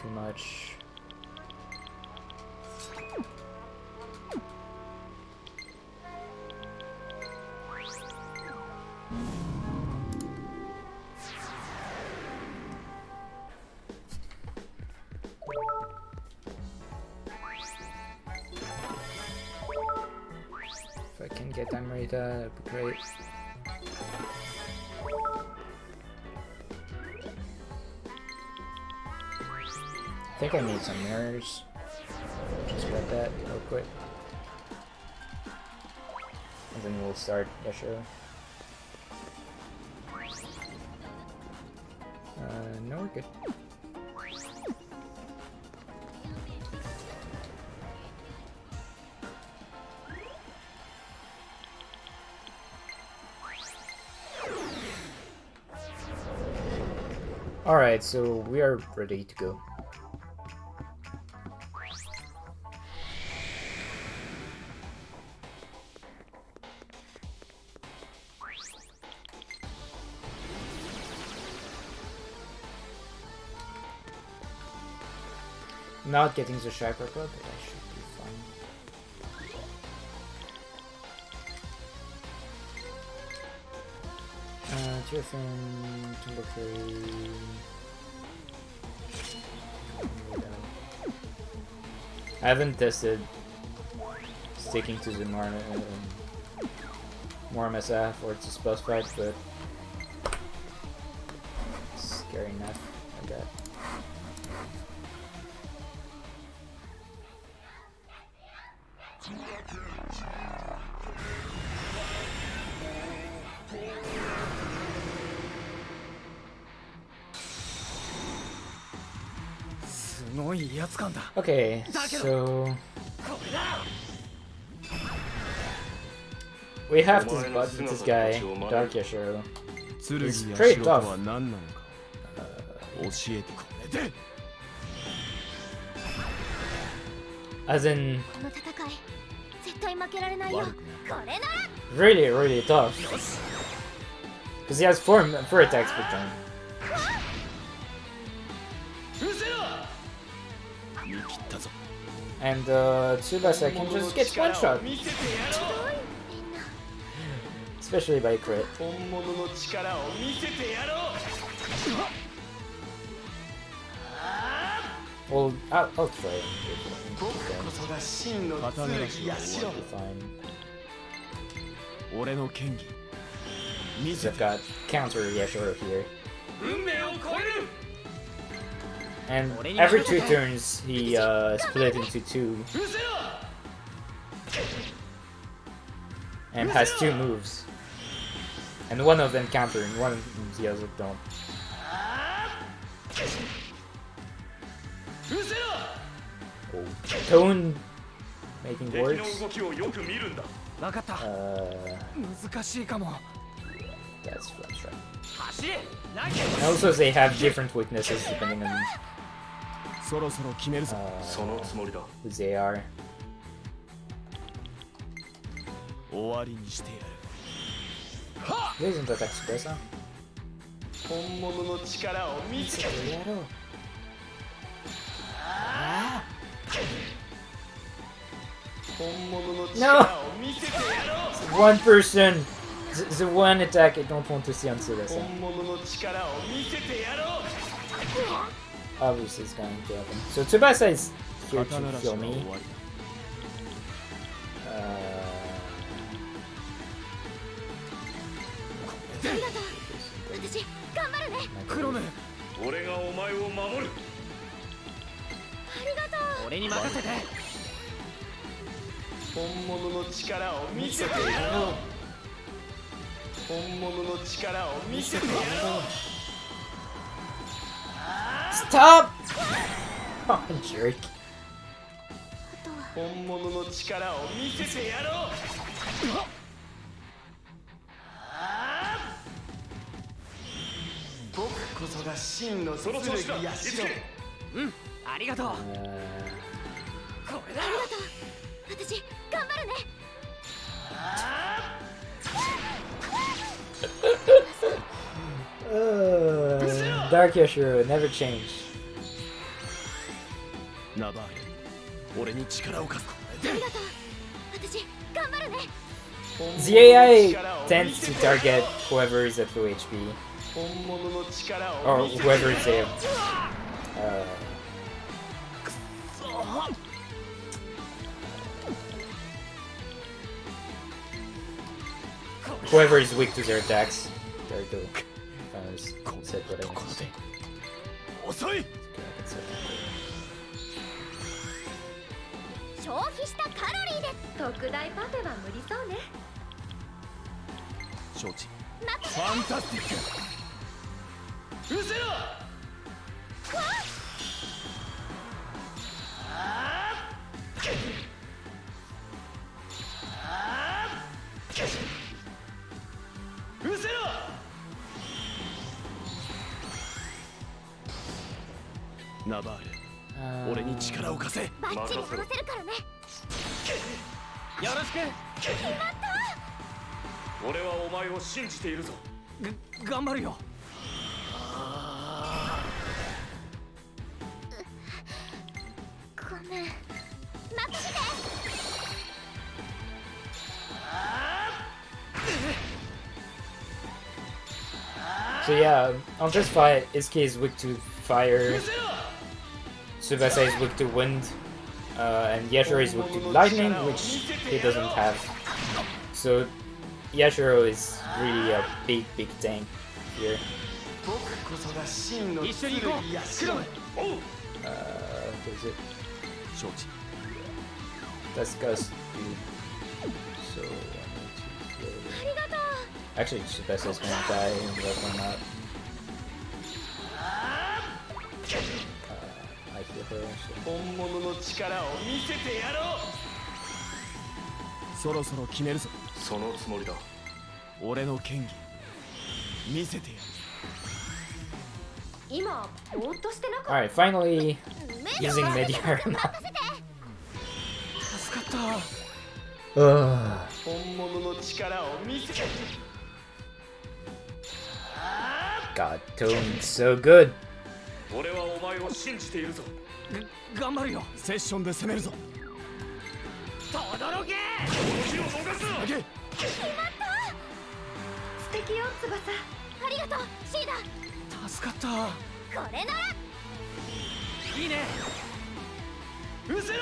too much. If I can get them right, that'd be great. I think I need some mirrors. Just grab that real quick. And then we'll start Yashiro. No, we're good. Alright, so we are ready to go. Not getting the chakra club, but I should be fine. Tier-fin, Timbuktu. I haven't tested sticking to the more MSF or to spell fight, but it's scary enough like that. Okay, so we have this guy, Dark Yashiro. He's pretty tough. As in, really, really tough. Because he has four attacks per turn. And Tsubasa can just get one shot. Especially by crit. Well, I'll try it. I've got counter Yashiro here. And every 2 turns, he split into 2. And has 2 moves. And one of them counter, and one of the other don't. Oh. Tone making words. That's right. And also they have different weaknesses depending on who they are. He doesn't attack Tsubasa. No! One person! The one attack I don't want to see on Tsubasa. Obviously it's going to happen. So Tsubasa is here to kill me. Stop! Oh, jerk. Dark Yashiro, never change. The AI tends to target whoever is at low HP. Or whoever is there. Whoever is weak to their attacks. There we go. I said what I wanted to say. Okay, I can say that. 消費したカロリーで特大パフェは無理そうね。承知。ファンタスティック。うせろ。うせろ。ナバール。俺に力を貸せ。バッチリ話せるからね。よろしく。決まった。俺はお前を信じているぞ。頑張るよ。ごめん。任せて。So yeah, on this fight, Izuki is weak to fire, Tsubasa is weak to wind, and Yashiro is weak to lightning, which he doesn't have. So Yashiro is really a big tank here. What is it? That's Gust, dude. So I need to kill it. Actually, Tsubasa's gonna die and that's one not. I kill her, so. そろそろ決めるぞ。そのつもりだ。俺の剣技見せてやる。今ぼーっとしてなかった。 Alright, finally using Meteor. 助かった。本物の力を見せて。 God, Tone, so good. 俺はお前を信じているぞ。頑張るよ。セッションで攻めるぞ。とどろけ。気を逃すな。決まった。素敵よ翼。ありがとうシーダ。助かった。これなら。いいね。うせろ。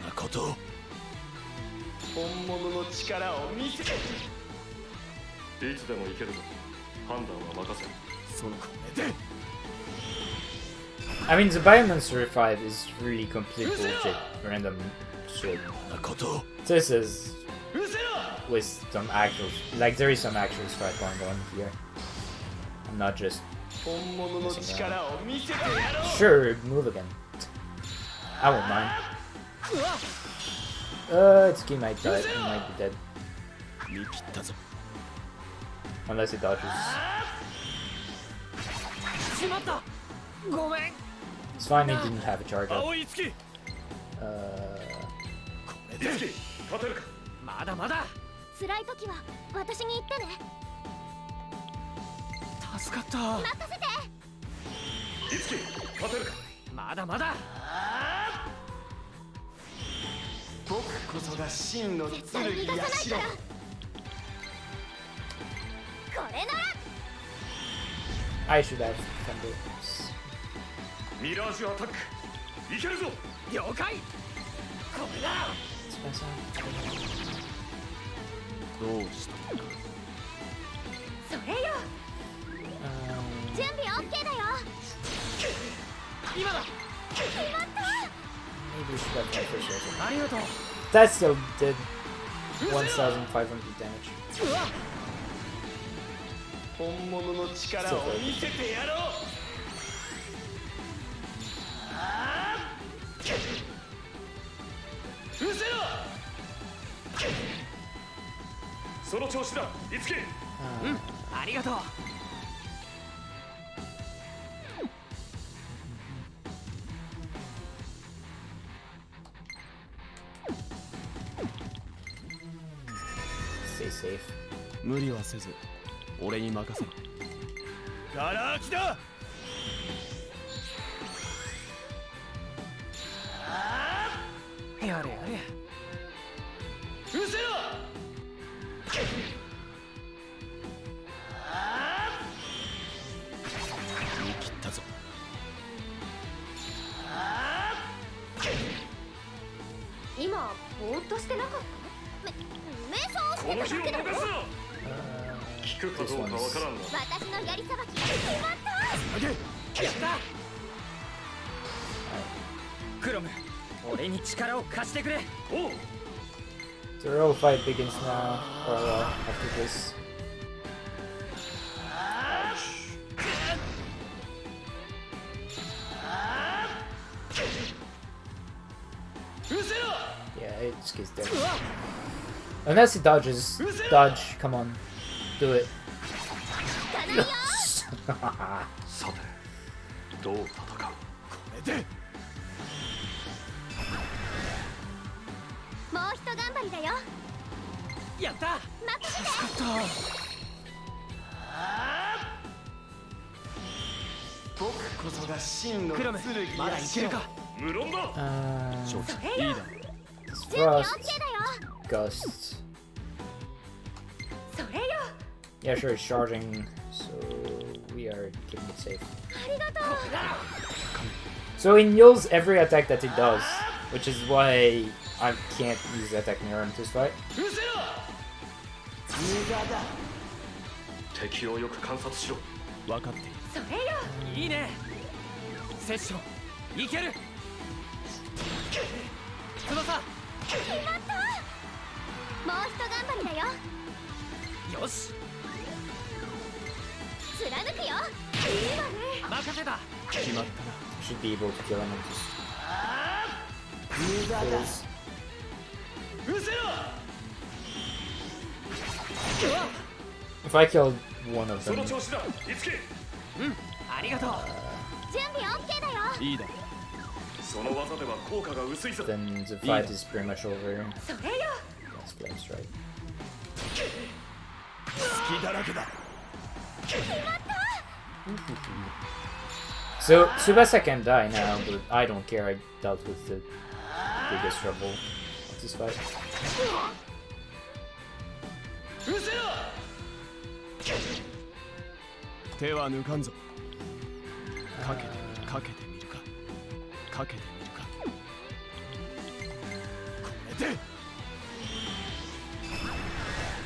なことを。本物の力を見せて。いつでも行けるぞ。判断は任せ。そのこれで。 I mean, the Biomonster 5 is really complete bullshit, random shit. This is with some actual, like there is some actual strat going on here. I'm not just messing around. Sure, move again. I won't mind. Itsuki might die, he might be dead. Unless he dodges. It's fine, he didn't have a charge up. まだまだ。辛い時は私に言ってね。助かった。任せて。いつき、勝てるか。まだまだ。こそが真の剣絶対逃がやしろさないから。これなら I should have defended this. ミラージュアタックいけるぞ。了解。これだ。 Spencer. どうしたそれよ。準備 OK だよ。今だ。決まった。 Maybe we should have gone for Spencer. ありがとう。 That still did 1,500 damage. 本物の力を見せてやろう。うせろ。その調子だいつき。ありがとう。 Stay safe. 無理はせず俺に任せろ。ガラ空きだ。やれやれ。うせろ。言い切ったぞ。今ぼーっとしてなかった？瞑想をしてこの日をただけだよ。逃すな。聞くかどうかわからんが。私のやりさばき決まった。やった。クロム、俺に力を貸してくれ。おう。 The real fight begins now, or after this. うせろ。 Yeah, it's he's dead. Unless he dodges. Dodge, come on. Do it. かないよ。さてどう戦う。これで。もうひと頑張りだよ。やった。任せて。僕こそが真の剣。まだいけるか。無論だ。承知。いいだ。It's 準備 Frost. OK だよ。 Ghosts. それよ。 Yeah, sure, it's charging, so we are keeping it safe. ありがとう。 So he knows every attack that he does, which is why I can't use the attack mirror in this fight. うせろ。無駄だ。敵をよく観察しろ。分かっている。それよ。いいね。セッションいける。翼。決まった。もうひと頑張りだよ。よし。貫くよ。いいわね。任せた。決まったな。 Should be able to kill him and just 無駄だ。 kills. うせろ。 If I killed one of そ them, の調子だいつき。ありがとう。準備 OK だよ。いいだ。その技では効果が薄いぞ。 then the fight is pretty much over. それよ。 That's Flame Strike. 隙だらけだ。 So Tsubasa can die now, but I don't care. I dealt with the biggest trouble of this fight. うせろ。手は抜かんぞ。かけてみるか。かけてみるか。これで。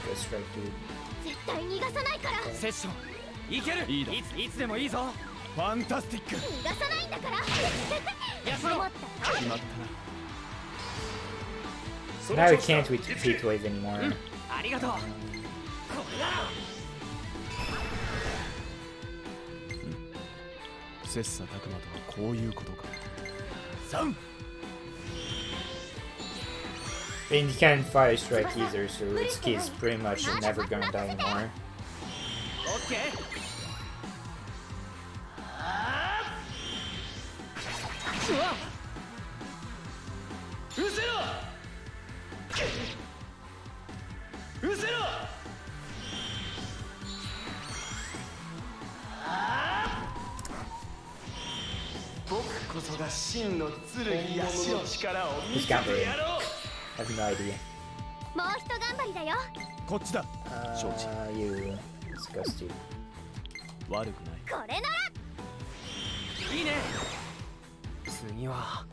Good strike, dude. 絶対逃がさないから。セッションいける。いつでもいいぞ。ファンタスティック。逃がさないんだから。やそろ。思ったよ。決まったな。その Now we 調子だ can't with Heat Wave anymore. ありがとう。これだ。切磋琢磨とはこういうことか。3。 And you can't fire strike either, so Itsuki is pretty much never gonna die anymore. オッケー。うわっ。うせろ。うせろ。僕こそが真の剣やしの力を見せてやろう。have no idea. もうひと頑張りだよ。こっちだ。承知。 You disgust you. 悪くない。これなら。いいね。次は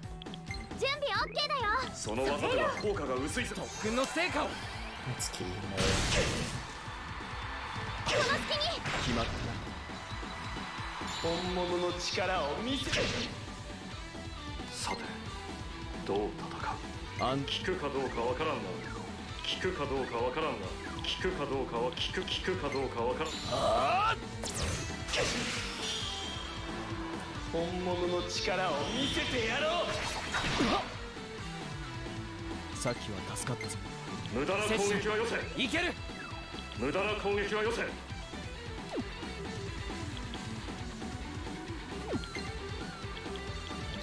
準備 OK だよ。その技では効果が薄いぞ。特訓の成果を。 That's key. この隙に。決まったな。本物の力を見せて。さて、どう戦う？聞くかどうかわからんな。聞くかどうかわからんな。聞くかどうかは聞くかどうかわからん。本物の力を見せてやろう。さっきは助かったぞ。無駄な攻撃はよせ。いける。無駄な攻撃はよせ。 I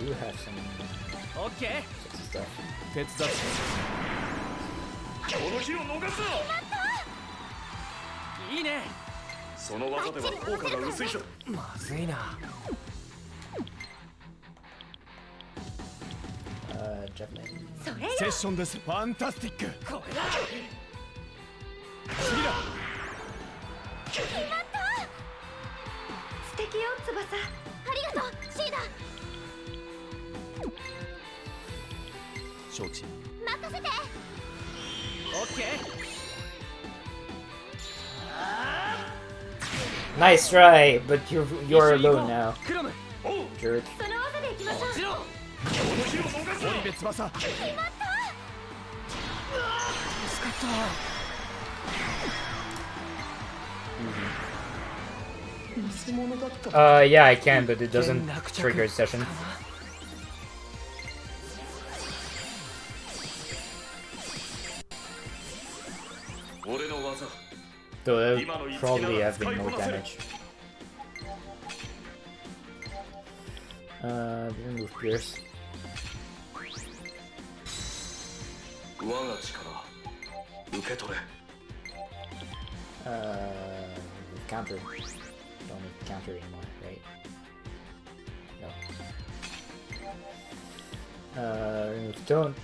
do have some オッケー。 sexy stuff. 手伝って。この日を逃すな。いいね。その技では効果が薄いぞ。まずいな。Javelin. それよ。セッションです。ファンタスティック。これだ。次だ。決まった。素敵よ翼。ありがとうシーダ。承知。任せて。オッケー。 Nice try, but you're alone now. クロム。 Jerk. その技でいきましょう。もちろん。この日を逃すな。オリベ翼。助かった。偽物だった。 Yeah, I can, but it doesn't trigger session. 俺の技。 Though that would probably have been more damage. Remove Pierce. 我が力受け取れ。 Counter. Don't need counter anymore, right? No. Remove tone.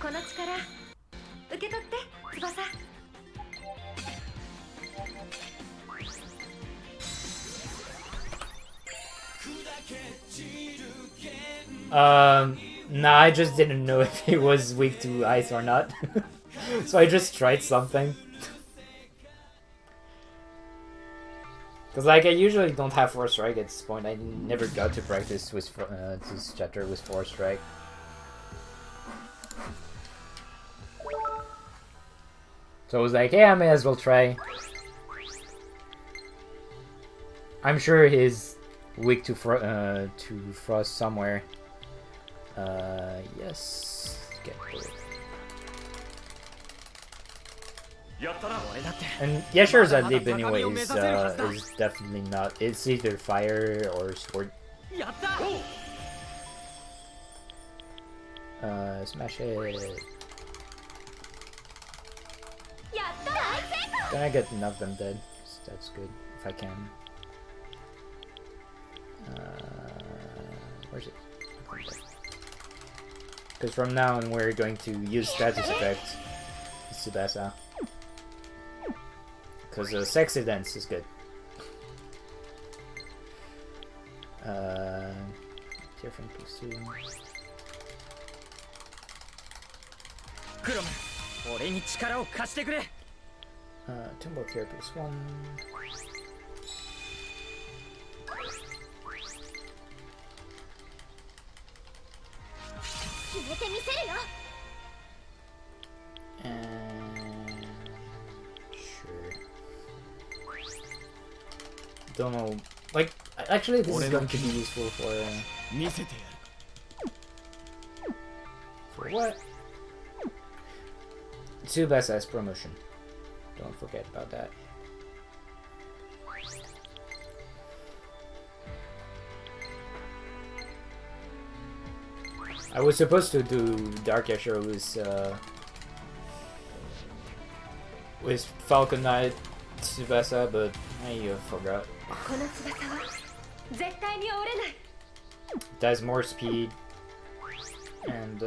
この力受け取って翼。 Nah, I just didn't know if he was weak to ice or not. So I just tried something. Cause like I usually don't have Force Strike at this point. I never got to practice with this chapter with Force Strike. So I was like, yeah, I may as well try. I'm sure he's weak to Frost somewhere. Yes. Get both. And Yashar's Adlib anyway is definitely not. It's either fire or sword. Smash it. Then I get enough of them dead. So that's good if I can. Where's it? Because from now on we're going to use status effects. Tsubasa. Because Sexy Dance is good. Different pursuit. Tumble Care +1. And sure. Don't know. Like, actually, this is going to be useful for what? Tsubasa's promotion. Don't forget about that. I was supposed to do Dark Yashiro with Falcon Knight Tsubasa, but I forgot. It has more speed and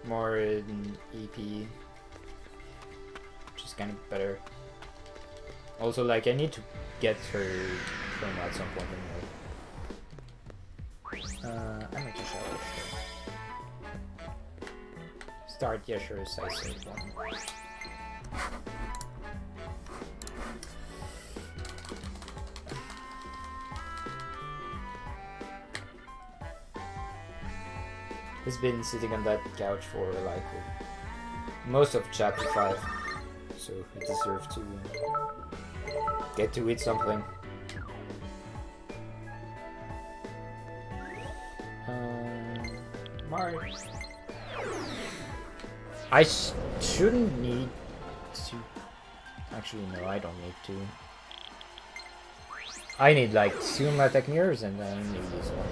more in EP, which is kind of better. Also, like, I need to get her from at some point anyway. I'm not too sure. Start, yeah, sure, size 1. He's been sitting on that couch for like most of chapter 5, so he deserves to get to eat something. Mark. I shouldn't need to. Actually, no, I don't need to. I need like 2 attack mirrors and then I need this one.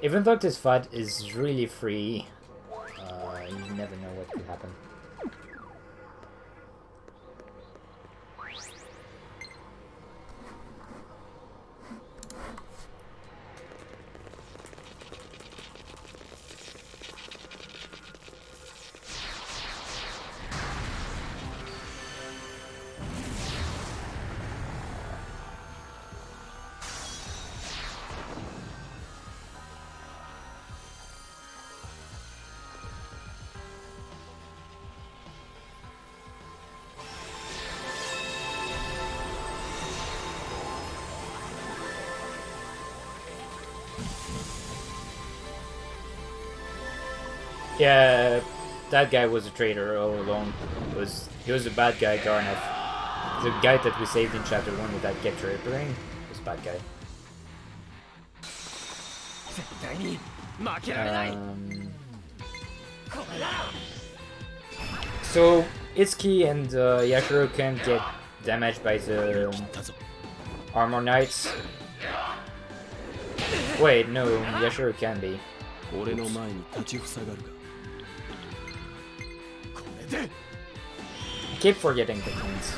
Even though this fight is really free, you never know what could happen. Yeah, that guy was a traitor all along. He was a bad guy, Garnet. The guy that we saved in chapter 1 that kept tripping was a bad guy. So Itsuki and Yashiro can get damaged by the armor knights. Wait, no, Yashiro can be. I keep forgetting the things.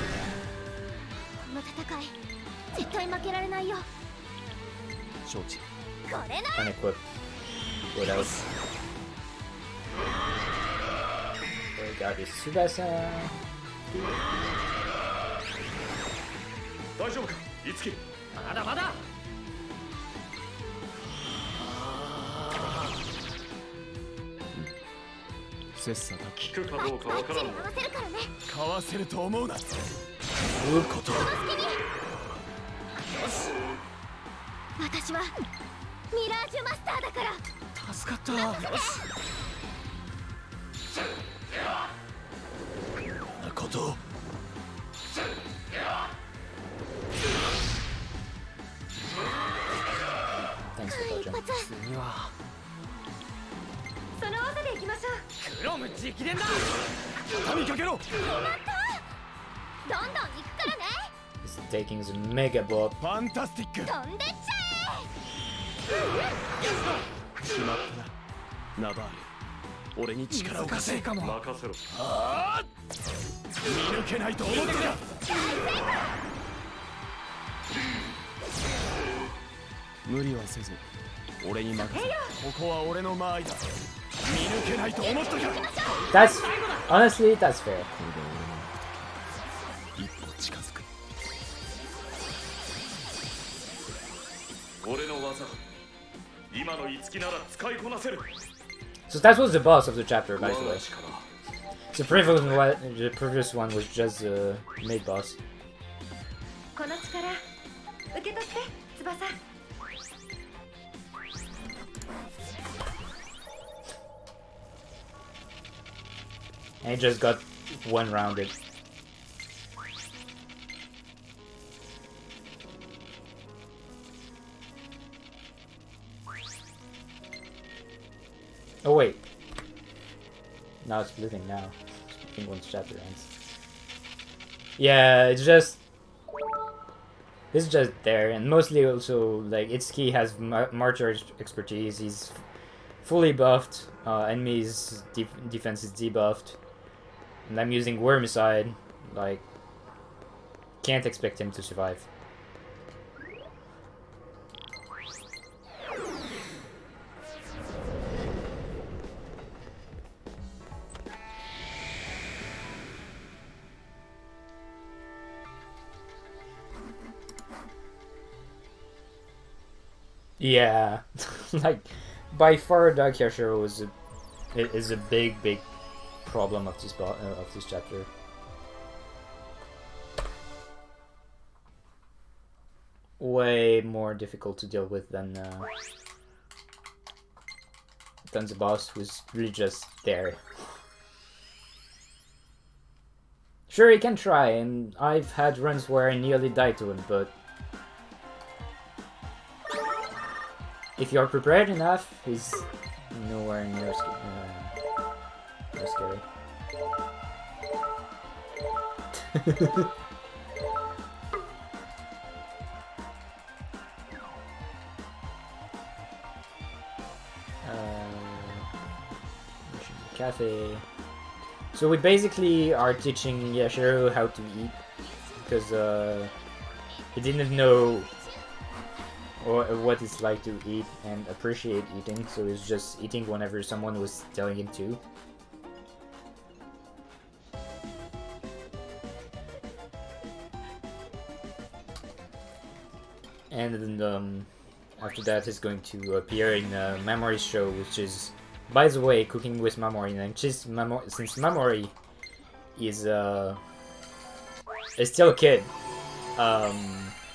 Unequip. What else? We got this Tsubasa. 大丈夫か、いつき。まだまだ。切磋琢磨聞くかどうかわからんな。かわせると思うな。どういうこと？私はミラージュマスターだから。助かった。よし。なこと。次はその技で行きましょう。クロム直伝だ。畳みかけろ。決まった。どんどん行くからね。He's taking the mega blow. ファンタスティック。飛んでっちゃえ。決まったな。ナバール、俺に力を貸せ。任せろ。見抜けないと思ったか。無理はせず俺に任せ。ここは俺の間合いだ。見抜けないと思ったか。That's honestly that's fair. 一歩近づく。俺の技、今の五木なら使いこなせる。 So that was the boss of the chapter, by the way. The previous one was just the main boss. この力受け取って翼。And he just got one rounded. Oh wait. Now it's splitting now. Splitting once chapter ends. Yeah, it's just... It's just there, and mostly also, like, Itsuki has martial expertise, he's fully buffed, enemies' defense is debuffed, and I'm using Wormicide, like, can't expect him to survive. Yeah, like by far Dark Yashiro is a big problem of this chapter. Way more difficult to deal with than the boss, who's really just there. Sure, he can try, and I've had runs where I nearly died to him, but if you're prepared enough, he's nowhere near scary. Cafe. So we basically are teaching Yashiro how to eat, because he didn't know what it's like to eat and appreciate eating, so he's just eating whenever someone was telling him to. And then after that he's going to appear in a memory show, which is, by the way, cooking with Mamori. And since Mamori is still a kid,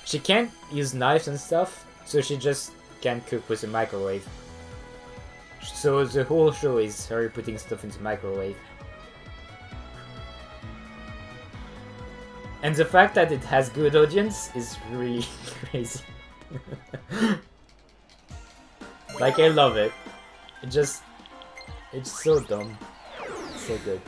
she can't use knives and stuff, so she just can't cook with a microwave. So the whole show is her putting stuff in the microwave. And the fact that it has good audience is really crazy. Like, I love it. It's so dumb. It's so good.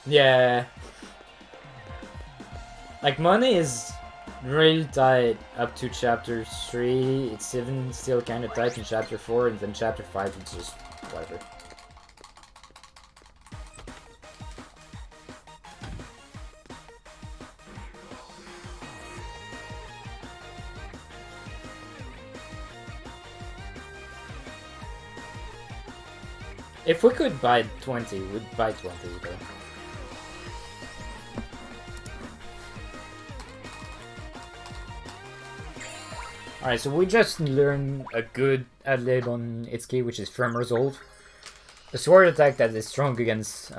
Yeah. Like, money is really tight up to chapter 3. It's even still kind of tight in chapter 4, and then chapter 5 it's just whatever. If we could buy 20, we'd buy 20 though. Alright, so we just learned a good ad-lib on Itsuki, which is Firm Resolve. A sword attack that is strong against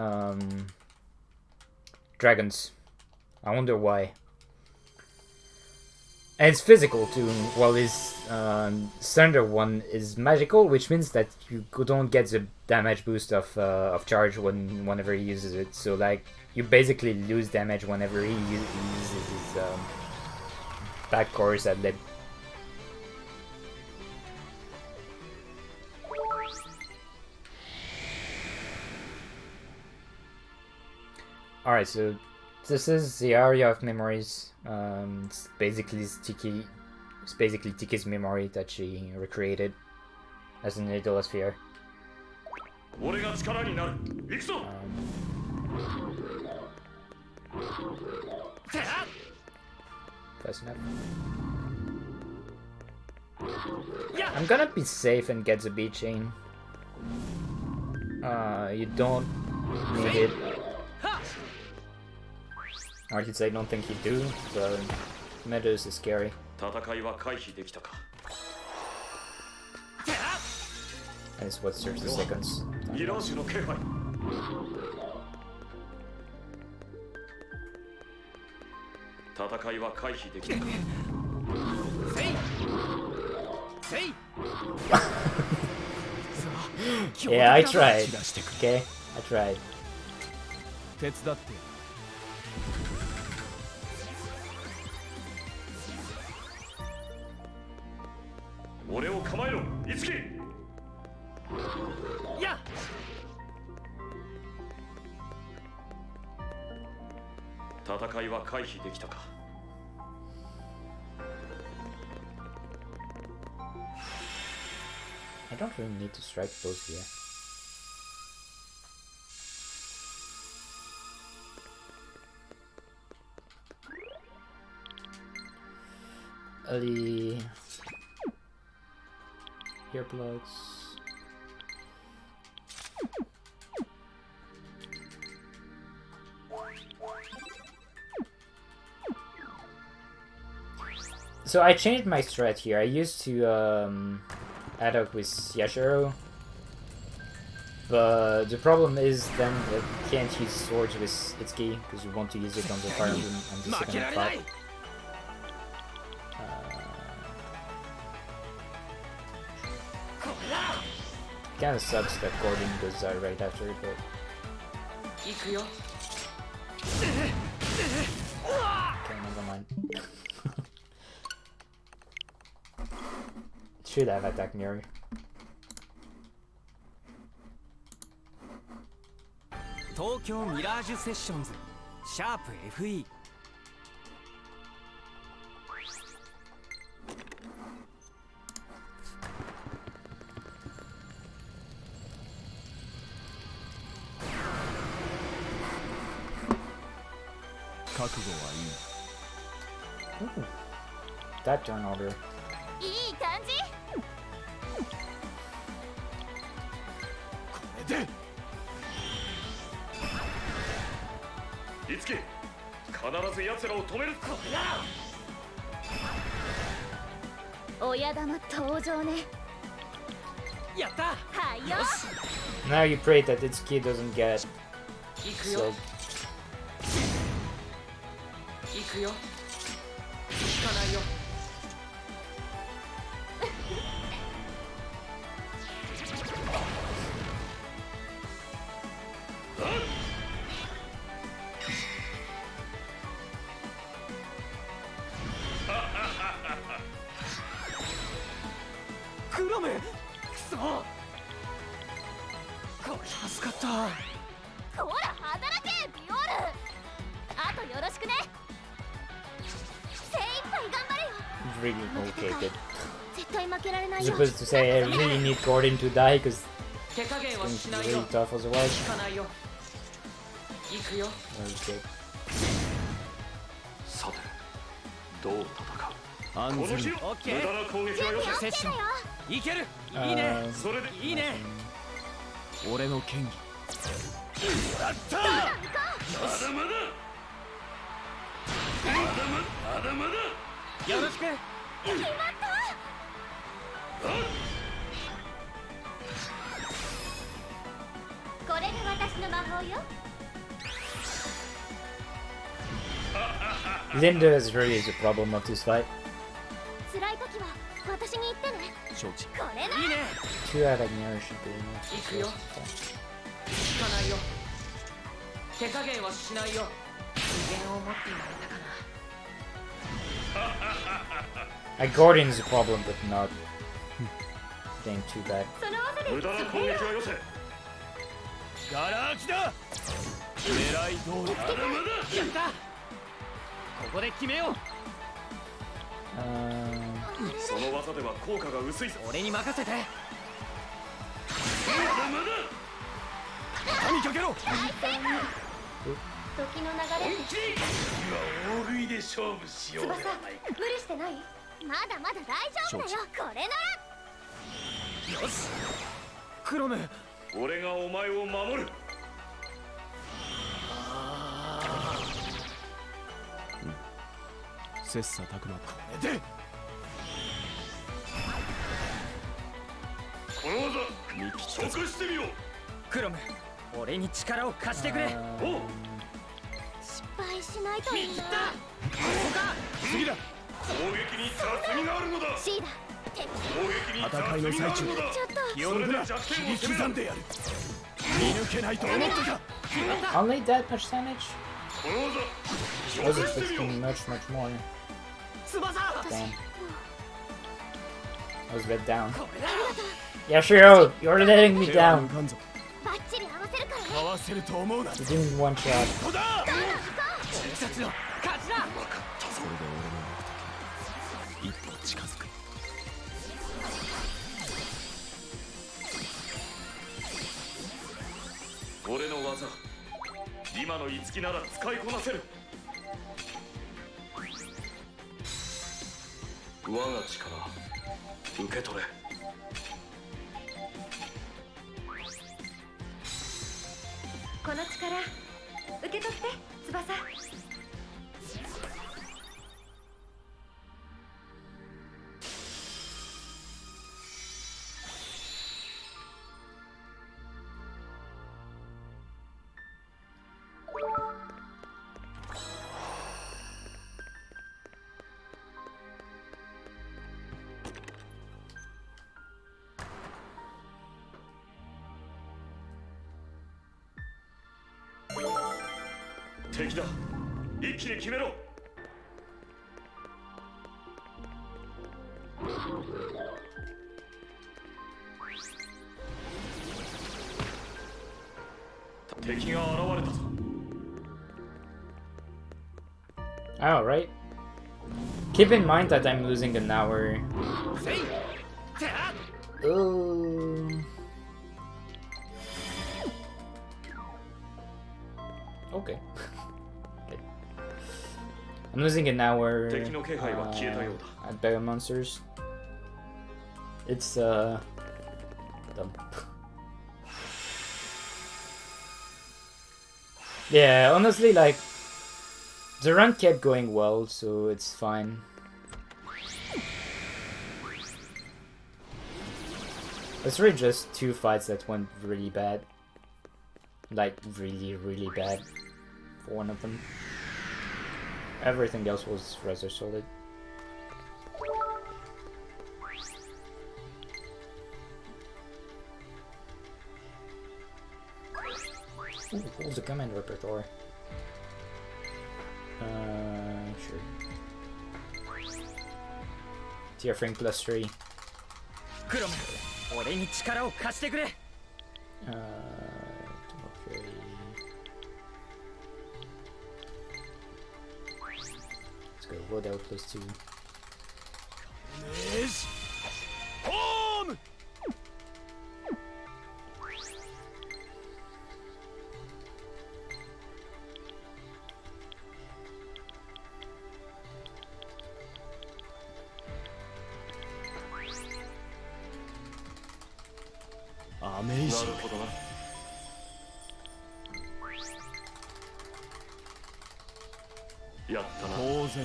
dragons. I wonder why. And it's physical too, while his Thunder one is magical, which means that you don't get the damage boost of charge whenever he uses it. So like, you basically lose damage whenever he uses his back chorus ad-lib. Alright, so this is the area of memories. It's basically Tiki's memory that she recreated as an idolosphere. Fast enough. I'm gonna be safe and get the beat chain. You don't need it. Or I should say, I don't think you do, so Meadows is scary. And it's what 30 seconds. Yeah, I tried. Okay, I tried. Yeah. don't really need to strike those here. Ali earplugs. So I changed my strat here. I used to add up with Yashiro, but the problem is then that you can't use swords with Itsuki because you want to use it on the Fire Emblem on the second fight. Kinda sucks that Gordon goes right after it, but... Okay, never mind. Should have attacked Miri. Tokyo Mirage Sessions Sharp FE 覚悟はいい。 Ooh, that turn order. いい感じ。これでいつき、必ず奴らを止める。これだ。親玉登場ね。やった。はいよ。 Now you pray that Itsuki doesn't get 行くよ。 so 行くよ。行かないよ。クロム、くそ。これ助かった。ほら働けビオール。あとよろしくね。精一杯頑張れよ。 really complicated. 絶対負けられないよ。 Supposed to say I really need Gordon to die because 手加減は it's しない really よ。 tough otherwise. 聞かないよ。行くよ。 Okay. さて、どう戦う。安全。この日、無オッケー。駄な攻撃はよせ。セッション。いける。いいね。それでいいね。俺の剣技。やったー。まだまだ。まだまだ。よろしく。決まった。これが私の魔法よ。 Linda is really the problem of this fight. 辛い時は私に言ってね。承知。これだ。いいね。 2 out of mirror should be enough. 行くよ。聞かないよ。手加減はしないよ。機嫌を持っていられたかな。 Gordon is a problem, but not getting too bad. その技で無駄な攻撃はよせ。ガラ空きだ。狙い通り。まだまだ。やった。ここで決めよう。その技では効果が薄いぞ。俺に任せて。まだまだ。畳みかけろ。時の流れ。今大食いで勝負しようではないか。無理してない？まだまだ大丈夫だよ。これなら。よし。クロム。俺がお前を守る。切磋琢磨。これで。この技、即してみよう。クロム、俺に力を貸してくれ。おう。失敗しないといいな。ここか。次だ。攻撃に雑味があるのだ。シーダ。攻撃に雑味があるのだ。ちょっと。気を抜くな。切り刻んでやる。見抜けないと思ったか。 Only that much damage? この I 技、 was 即してみよう。 expecting much more. 翼。 Damn. I was let down. これだ。 Yashiro, you're letting me down. バッチリ合わせるからね。合わせると思うな。 You didn't one shot. ここだ。俺たちの勝ちだ。それで俺の目的に一歩近づく。俺の技今の五木なら使いこなせる。我が力受け取れ。この力受け取って翼。敵だ。一気に決めろ。敵が現れたぞ。Alright. Keep in mind that I'm losing an hour. Oh. Okay. I'm losing an hour at Battle Monsters. It's dumb. Yeah, honestly, like the run kept going well, so it's fine. It's really just two fights that went really bad. Like really, really bad for one of them. Everything else was rather solid. Ooh, what's the command repertoire? Sure. Tier frame plus 3. Okay. Let's go Wood out plus 2. Home! Amazing. なるほどな。やったな。当然の結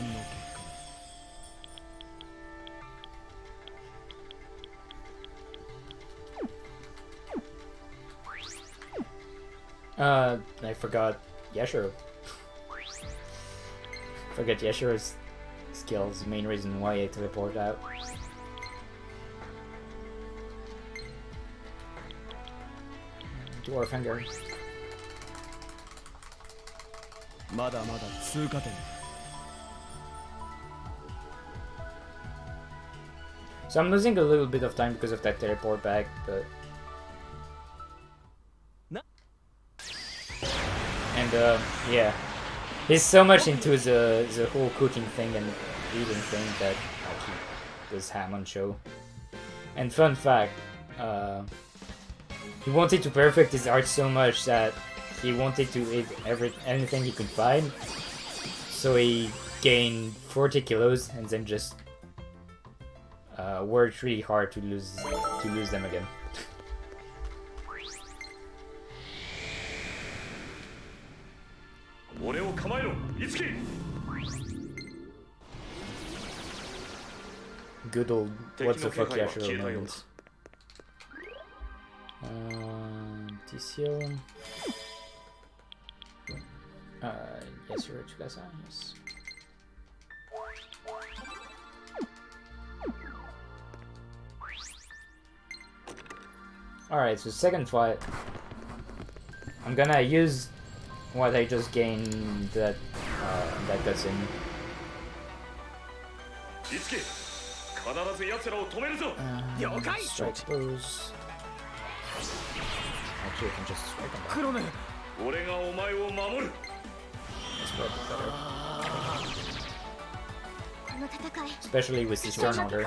果。 I forgot Yashiro. Forget Yashiro's skills, the main reason why I teleport out. Dwarf Hanger. まだまだ通過点。So I'm losing a little bit of time because of that teleport back, but... And yeah. He's so much into the whole cooking thing and eating thing that I keep this ham on show. And fun fact, he wanted to perfect his art so much that he wanted to eat anything he could find. So he gained 40 kilos and then just worked really hard to lose them again. Good old what the fuck Yashiro moments. TCO. Yashiro Chugasa, yes. Alright, so second fight. I'm gonna use what I just gained that cutscene. Strike pose. Actually, I can just strike on that. That's probably better. Especially with this turn order.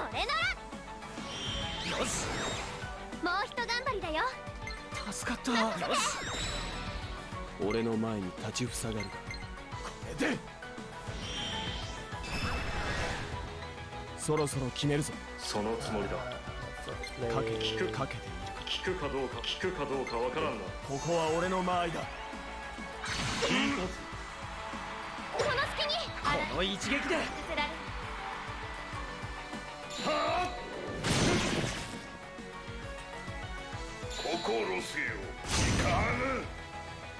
俺の前に立ちふさがるか。これでそろそろ決めるぞ。そのつもりだ。かけてみるか。聞くかどうかわからんな。ここは俺の間合いだ。この隙にこの一撃でさせられ心せよ。時間。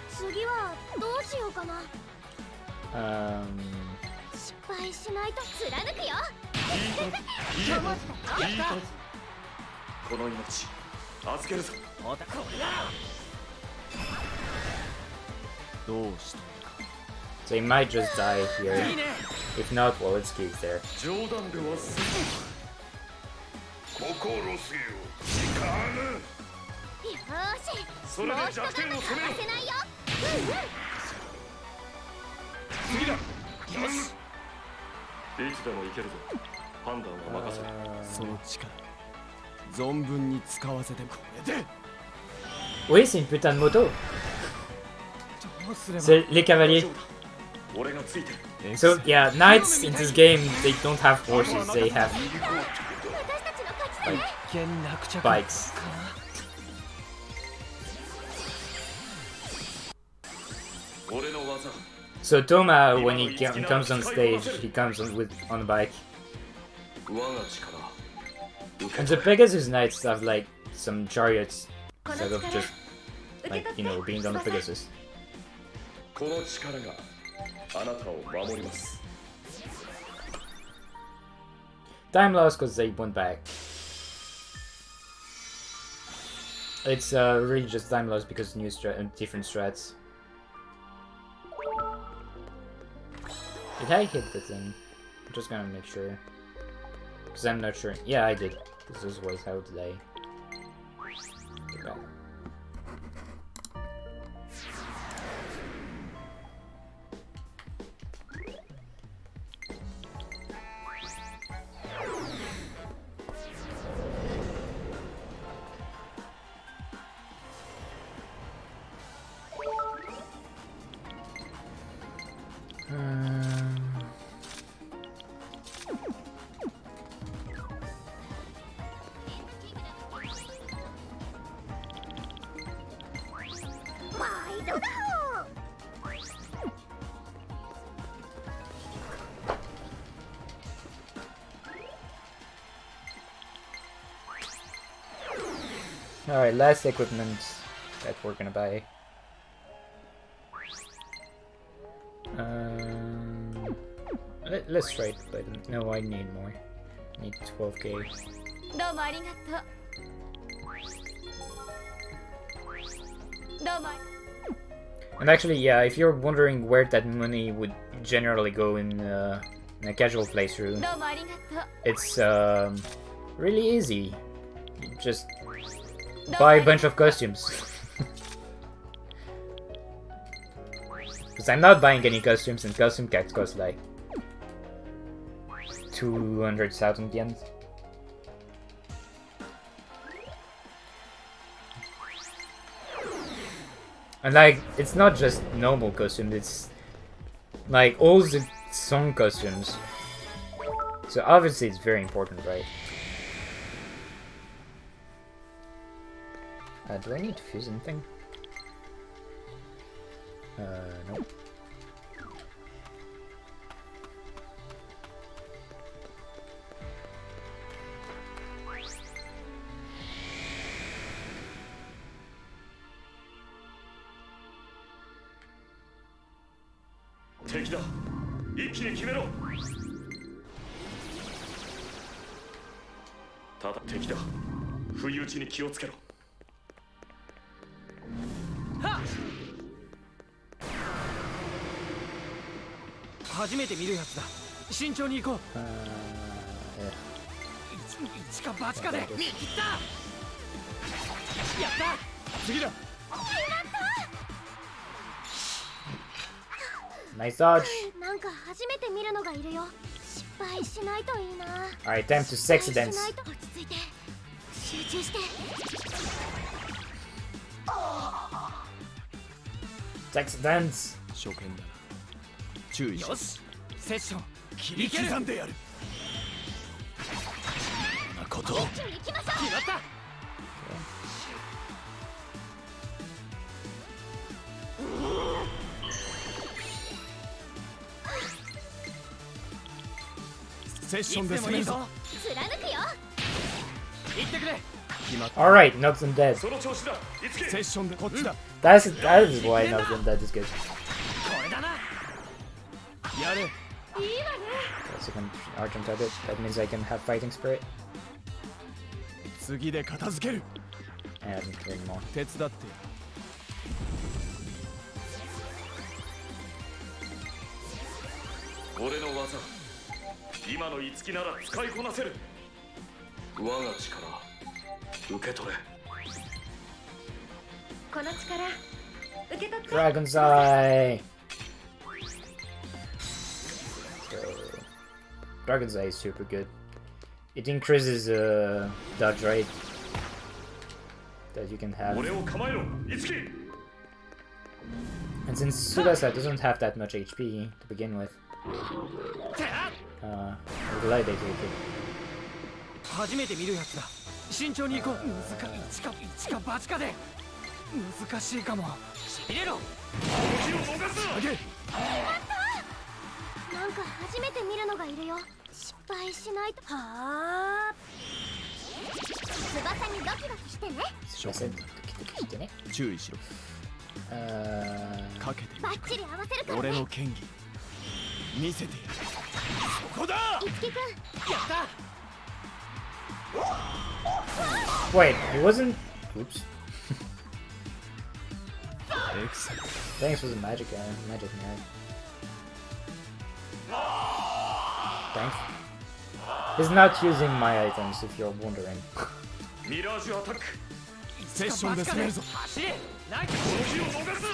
次はどうしようかな。失敗しないと貫くよ。この命預けるぞ。おたこれだ。どうした So he might just die here. If not, well, let's keep there. 冗談ではせん。心せよ。時間。よーし、それで弱点を攻めろ。させないよ。次だ。よし。いつでも行けるぞ。判断は任せる。その力存分に使わせてこれで。 Oui, c'est une putain de moto. どうすれば C'est les cavaliers. 俺がついてる。 So yeah, knights in this game, they don't have horses, they have 私たちの勝ちだね。一見落着 bikes. 俺の技。 So Toma, when he comes on stage, he comes on a bike. 我が力。 And the Pegasus Knights have like some chariots instead of just like, you know, being on the Pegasus. この力があなたを守ります。 Time loss because they went back. It's really just time loss because new different strats. Did I hit the thing? I'm just gonna make sure. Because I'm not sure. Yeah, I did. This is was how did I get back? Alright, last equipment that we're gonna buy. Let's try it, but no, I need more. I need 12k. どうもありがとう。どうも。 And actually, yeah, if you're wondering where that money would generally go in a casual playthrough, どうもありがとう。 it's really easy. You just buy a bunch of costumes. Because I'm not buying any costumes, and costume cats cost like 200,000 yen. And like, it's not just normal costumes, it's like all the song costumes. So obviously it's very important, right? Do I need to fuse anything? No.敵だ。一気に決めろ。ただ敵だ。不意打ちに気をつけろ。初めて見るやつだ。慎重に行こう。一か八かで見切った。やった。次だ。 Nice dodge. なんか初めて見るのがいるよ。失敗しないといいな。 Alright, time to sexy dance. 落ち着いて。集中して。Text dance. 初見だな注意しよしセッション切り刻んでやるなこと決まった セッションで攻めるぞ貫くよ行ってくれ Alright, Nubs and Dead. セッションでこっちだ That is why Nubs and Dead is good. これだなやれ So I can Argent target. That means I can have fighting spirit. 次で片付ける And I can kill more. 手伝って俺の技今の樹なら使いこなせる我が力受け取れこの力受け取って Dragon's Eye! So, Dragon's Eye is super good. It increases dodge rate that you can have. 俺を構えろ樹 And since Tsubasa doesn't have that much HP to begin with, with light AKK. 初めて見るやつだ慎重に行こう一か八かで難しいかもしびれろ時を逃すななんか初めて見るのがいるよ失敗しないとはあ翼にドキドキしてね 注意しろかけてバッチリ合わせるからね俺の剣技見せてやるそこだ樹くんやった Wait, it wasn't. Oops. Thanks for the magic man. Thanks. He's not using my items if you're wondering. ミラージュアタックセッションで攻めるぞ走れナイス時を逃すな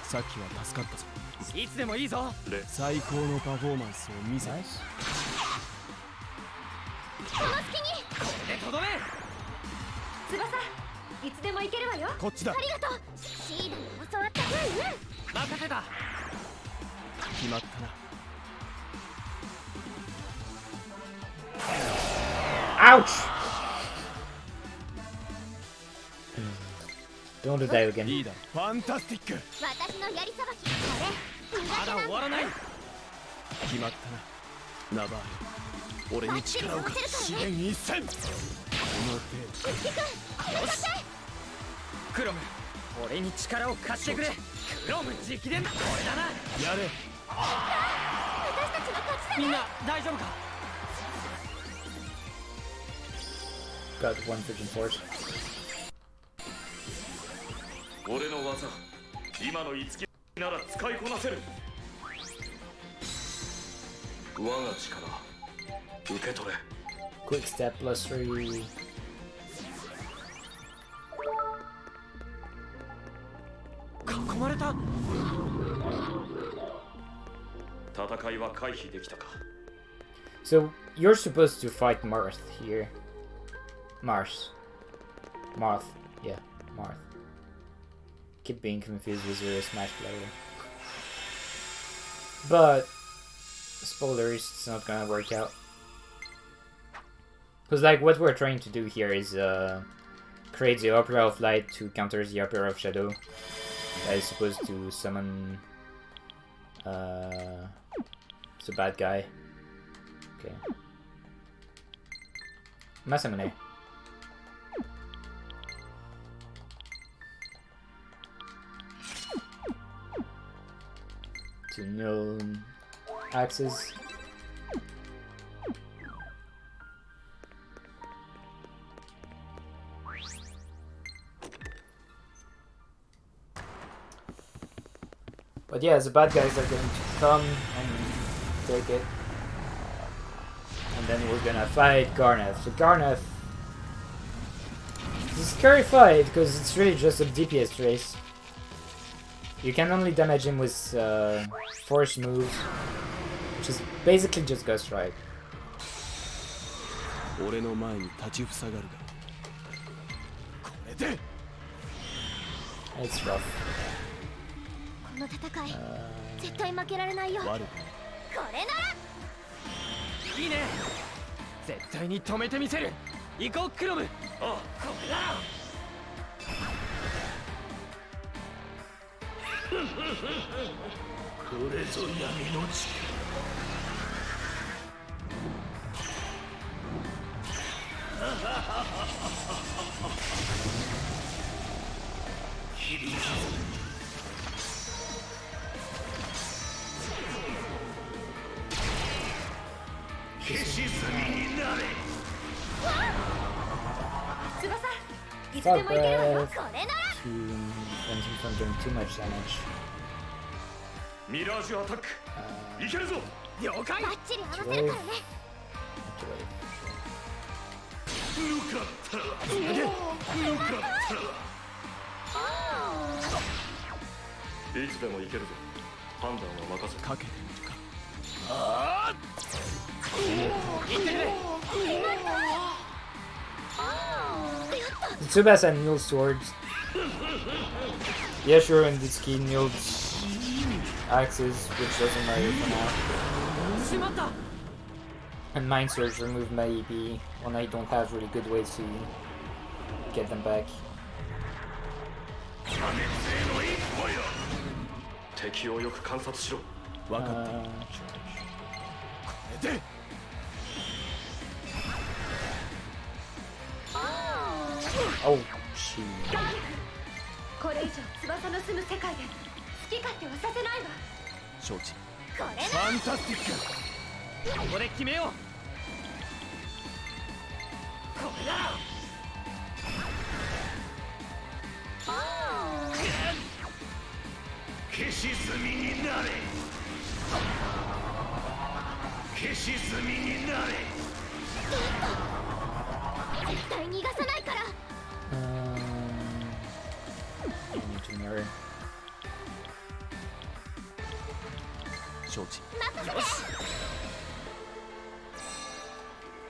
さっきは助かったぞいつでもいいぞ最高のパフォーマンスを見せ Nice. この隙にこれでとどめ翼いつでも行けるわよこっちだありがとうシーダに教わった任せた決まったな Ouch! Don't do that again. リーダーファンタスティック私のやりさばきこれまだ終わらない決まったなナバール俺に力を貸す支援一戦この程度クロム俺に力を貸してくれクロム直伝これだなやれ私たちの勝ちだねみんな大丈夫か Got one freaking force. 俺の技今の樹なら使いこなせる我が力受け取れ Quick step plus 3. 囲まれた戦いは回避できたか So you're supposed to fight Marth here. Marth. Yeah, Marth. Keep being confused with your Smash player. But spoilers, it's not gonna work out. Cause like what we're trying to do here is create the Opera of Light to counter the Opera of Shadow. That is supposed to summon the bad guy. Okay. Masamune. Two known axes. But yeah, the bad guys are going to come and take it. And then we're gonna fight Garneth. So Garneth... It's a scary fight, because it's really just a DPS race. You can only damage him with force moves, which is basically just Ghost Strike. 俺の前に立ちふさがるがこれで It's rough. この戦い絶対負けられないよ。これならいいね。絶対に止めてみせる。行こうクロム。あ、これだ。これぞ闇の力。切り刻む。消し炭になれ。翼、いつでもいけるわよ。これなら To prevent him from doing too much damage. ミラージュアタックいけるぞ。了解。バッチリ合わせるからね。よかったよかったいつでもいけるぞ。判断は任せかけてみるか。ああ。いってくれ。Tsubasa Neil's swords. Yeah, sure, and this key Neil's axes, which doesn't matter for now. しまった。 And Mind Surge remove my EP when I don't have really good ways to get them back. 敵をよく観察しろ。わかった。これで。Oh, shoot. これ以上翼の住む世界で好き勝手はさせないわ。承知。これファンタスティック。ここで決めよう。これだ。消し炭になれ。消し炭になれ。絶対逃がさないから。I need to mirror. 承知。任せて。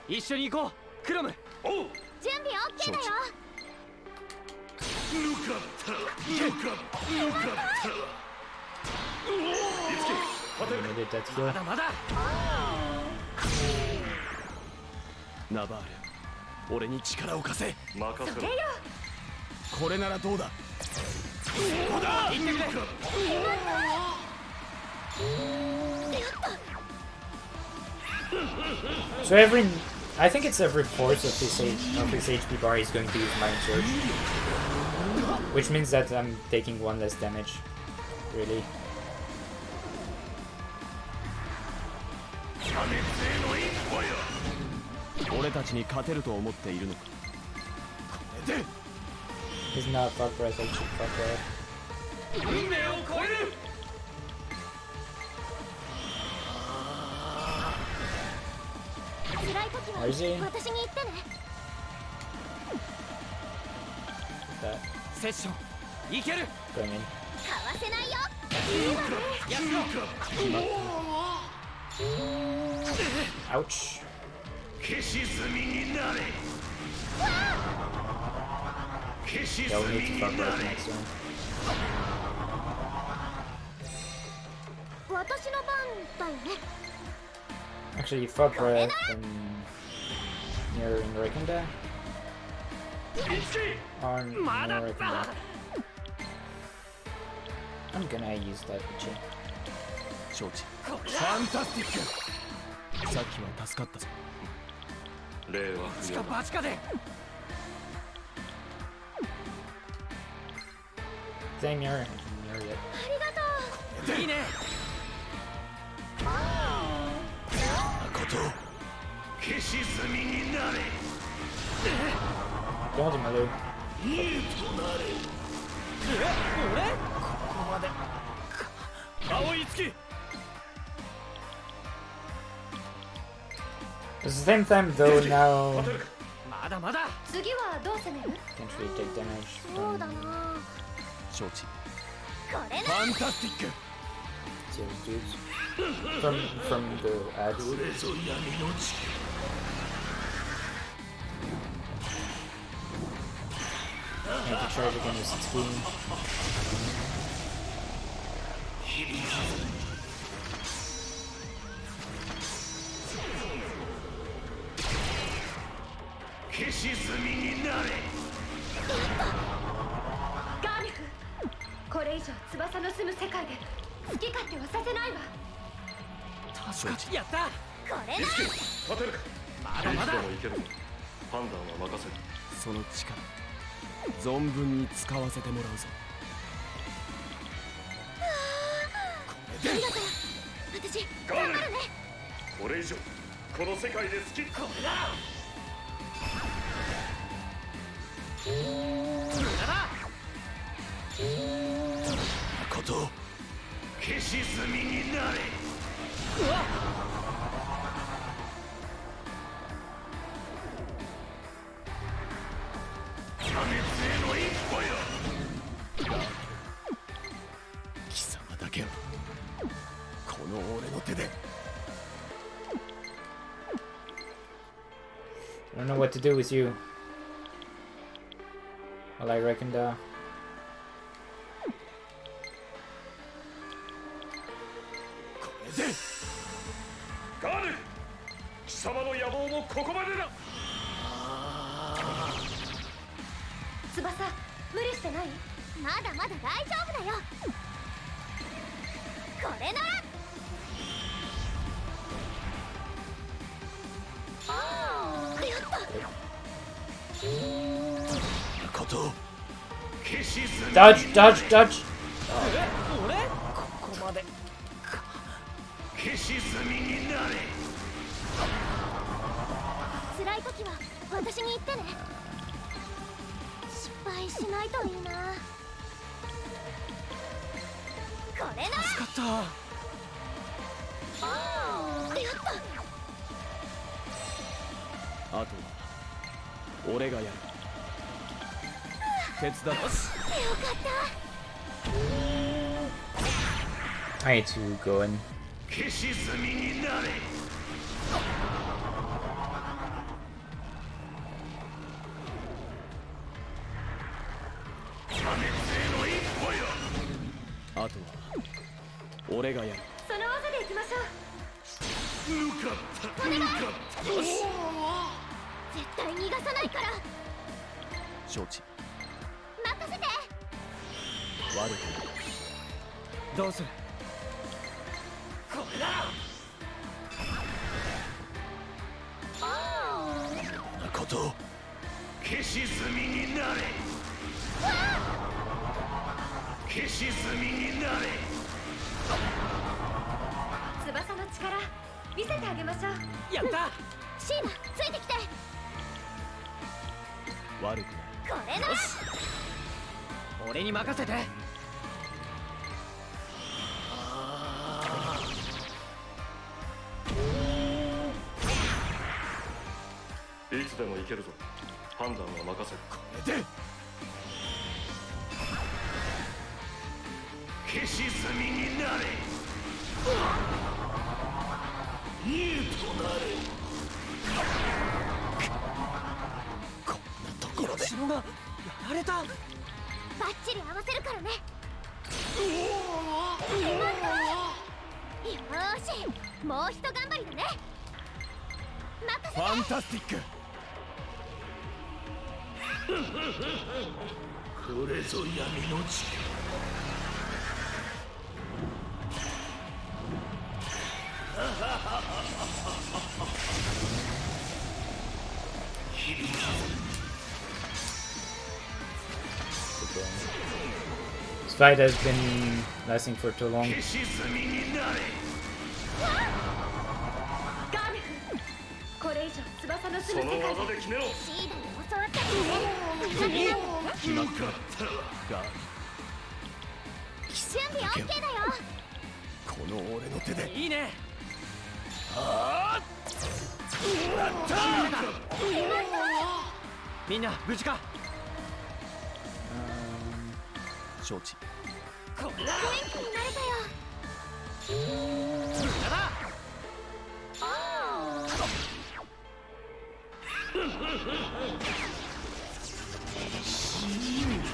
一緒に行こうクロム。おう。準備 OK だよ。よかったよかったよかった。いつき勝てる。 Needed that ま heal. だまだ。ナバール、俺に力を貸せ。任せろ。これならどうだ。そうだ。行ってくれ。 So I think it's every fourth of his HP bar he's going to use Mind Surge. Which means that I'm taking one less damage. Really. 俺たちに勝てると思っているのか。これで。 He's not fuck breath, I should fuck breath. 運命を超える。辛い時は Where is he? 私に言ってね。 That セッションいける。 going in. かわせないよ。やっろ。 Ouch. 消し炭になれ。消し Yeah, 炭 we'll need to に fuck な breath れ。 next one. 私の番だよね。 Actually, fuck breath and mirroring Rekenda. On mirror Rekenda. I'm gonna use that Pichi. 承知。ファンタスティック。さっきは助かったぞ。礼は不要だ。バチカで。 Same mirror. I can mirror it. ありがとう。いいね。誠。消し炭になれ。 Don't Malu. 俺？ここまで。青い月。 At the same time, though, now まだまだ。次はどう攻める？ can't really take damage そうだ from な。承知。これファンタスティック。 those dudes. From the ads. これぞ闇の力。have to charge again with ski.ガーネフ、これ以上翼の住む世界で好き勝手はさせないわ。確かにやった。これな。立てるか。まだまだ。いつでもいけるぞ。判断は任せる。その力存分に使わせてもらうぞ。ありがとう。私頑張るね。これ以上この世界で好き。これだ。こと消し済みになれ。うわっ。破滅への一歩よ。貴様だけはこの俺の手で。 I don't know what to do with you. Well, I reckon the これでガーネフ、貴様の野望もここまでだ。翼、無理してない？まだまだ大丈夫だよ。これなら。やった。こと dodge, dodge, dodge. 俺ここまで消し済みになれ。辛い時は私に言ってね。失敗しないといいな。これなら。助かった。やった。あとは俺がやる。手伝って。よかった。 I need to go in. 消し済みになれ。破滅への一歩よ。あとは俺がやる。その技でいきましょう。抜かった抜かった。絶対逃がさないから。承知。任せて。悪くない。どうする。これだ。なこと消し済みになれ。消し済みになれ。翼の力見せてあげましょう。やった。シーナ、ついてきて。悪くない。これなら。俺に任せて。いつでもいけるぞ。判断は任せる。これで消し済みになれ。こんなところで後ろがやられた。バッチリ合わせるからね。よーし、もうひと頑張りだね。任せて。ファンタスティック。これぞ闇の力。This fight has been lasting for too long. 消し済みになれ。ガーネフ、これ以上翼のその住む世界で技で決めろ。シーナに教わったからね。決まったが一瞬で OK だよ。この俺の手で。いいね。みんな無事か。承知。元気になれたよ。やだ。死んだ。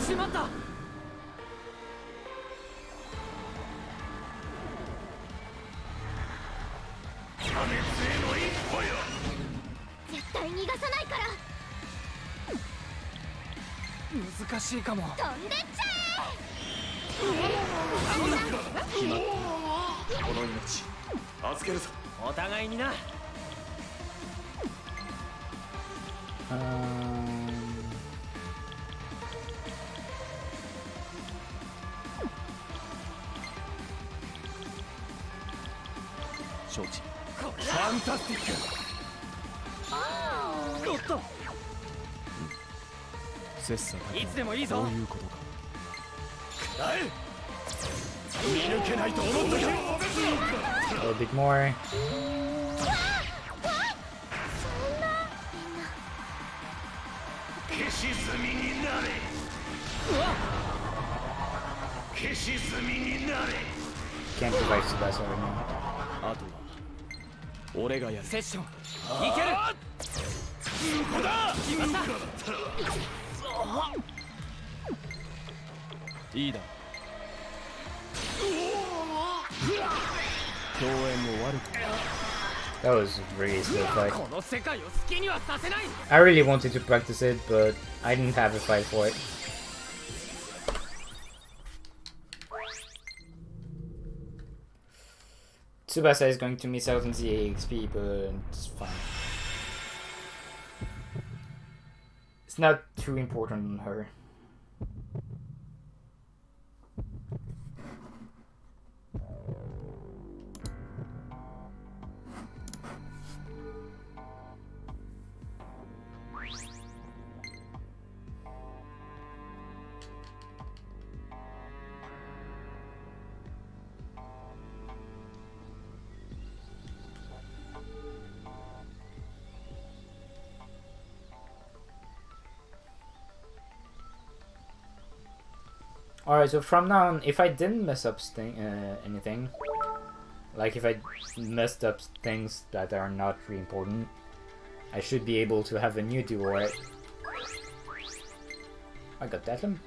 しまった。絶対逃がさないから。難しいかも。飛んでっちゃ決まっこの命預けるぞ。お互いにな。承知。ファンタスティック。おっと。切磋琢磨。いつでもいいぞ。どういうことか。見抜けないと思ったか。A little bit more. 消し炭になれ。消し炭になれ。 Can't revive Tsubasa right now. あとは俺がやる。セッションいける。ここだ。いいだ。共演も悪く。 That was really slow fight. この世界を好きにはさせない。 I really wanted to practice it, but I didn't have a fight for it. Tsubasa is going to miss out on the XP, but it's fine. It's not too important on her. Alright, so from now on, if I didn't mess up anything, like if I messed up things that are not really important, I should be able to have a new duo, right? I got that one.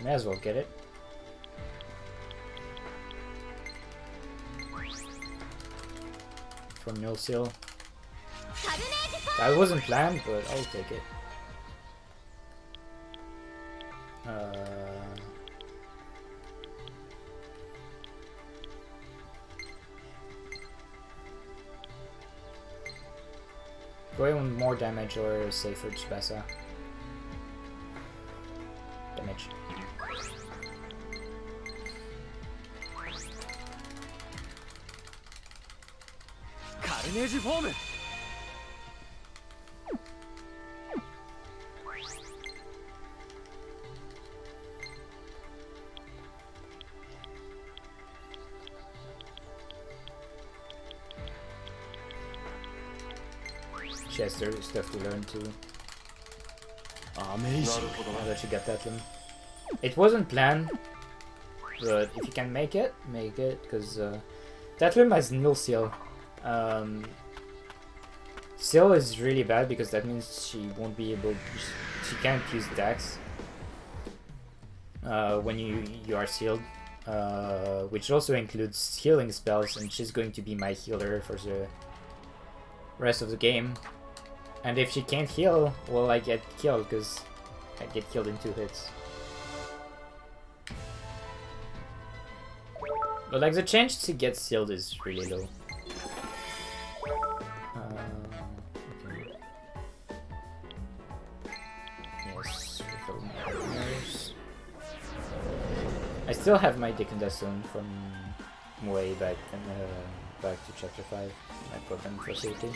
May as well get it. For no seal. That wasn't planned, but I'll take it. Going with more damage or safer Tsubasa. Damage. Carnage form. She has stuff to learn too. Amazing. Now that she got that one. It wasn't planned, but if you can make it, because that room has nil seal. Seal is really bad because that means she won't be able. She can't use Dax when you are sealed, which also includes healing spells, and she's going to be my healer for the rest of the game. And if she can't heal, well, I get killed because I get killed in 2 hits. But like the chance to get sealed is really low. Okay. Yes, refill my nurse. I still have my Decandescent from way back and back to chapter 5. I put them for safety.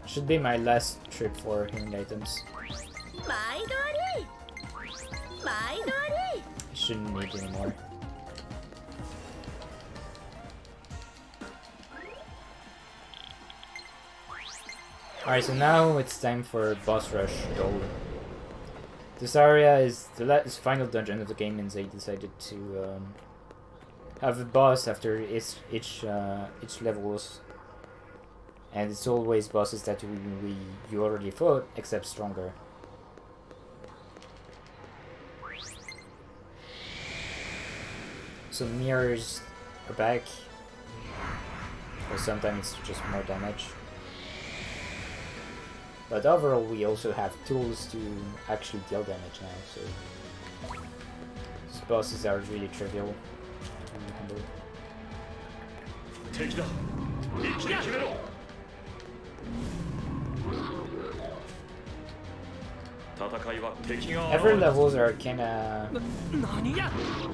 Should be my last trip for healing items. Shouldn't need anymore. Alright, so now it's time for boss rush goal. This area is the last final dungeon of the game, and they decided to have a boss after each levels, and it's always bosses that you already fought, except stronger. So mirrors are back, or sometimes it's just more damage. But overall, we also have tools to actually deal damage now, so these bosses are really trivial to handle. 敵だ一気に決めろ 戦いは敵が Every levels are kinda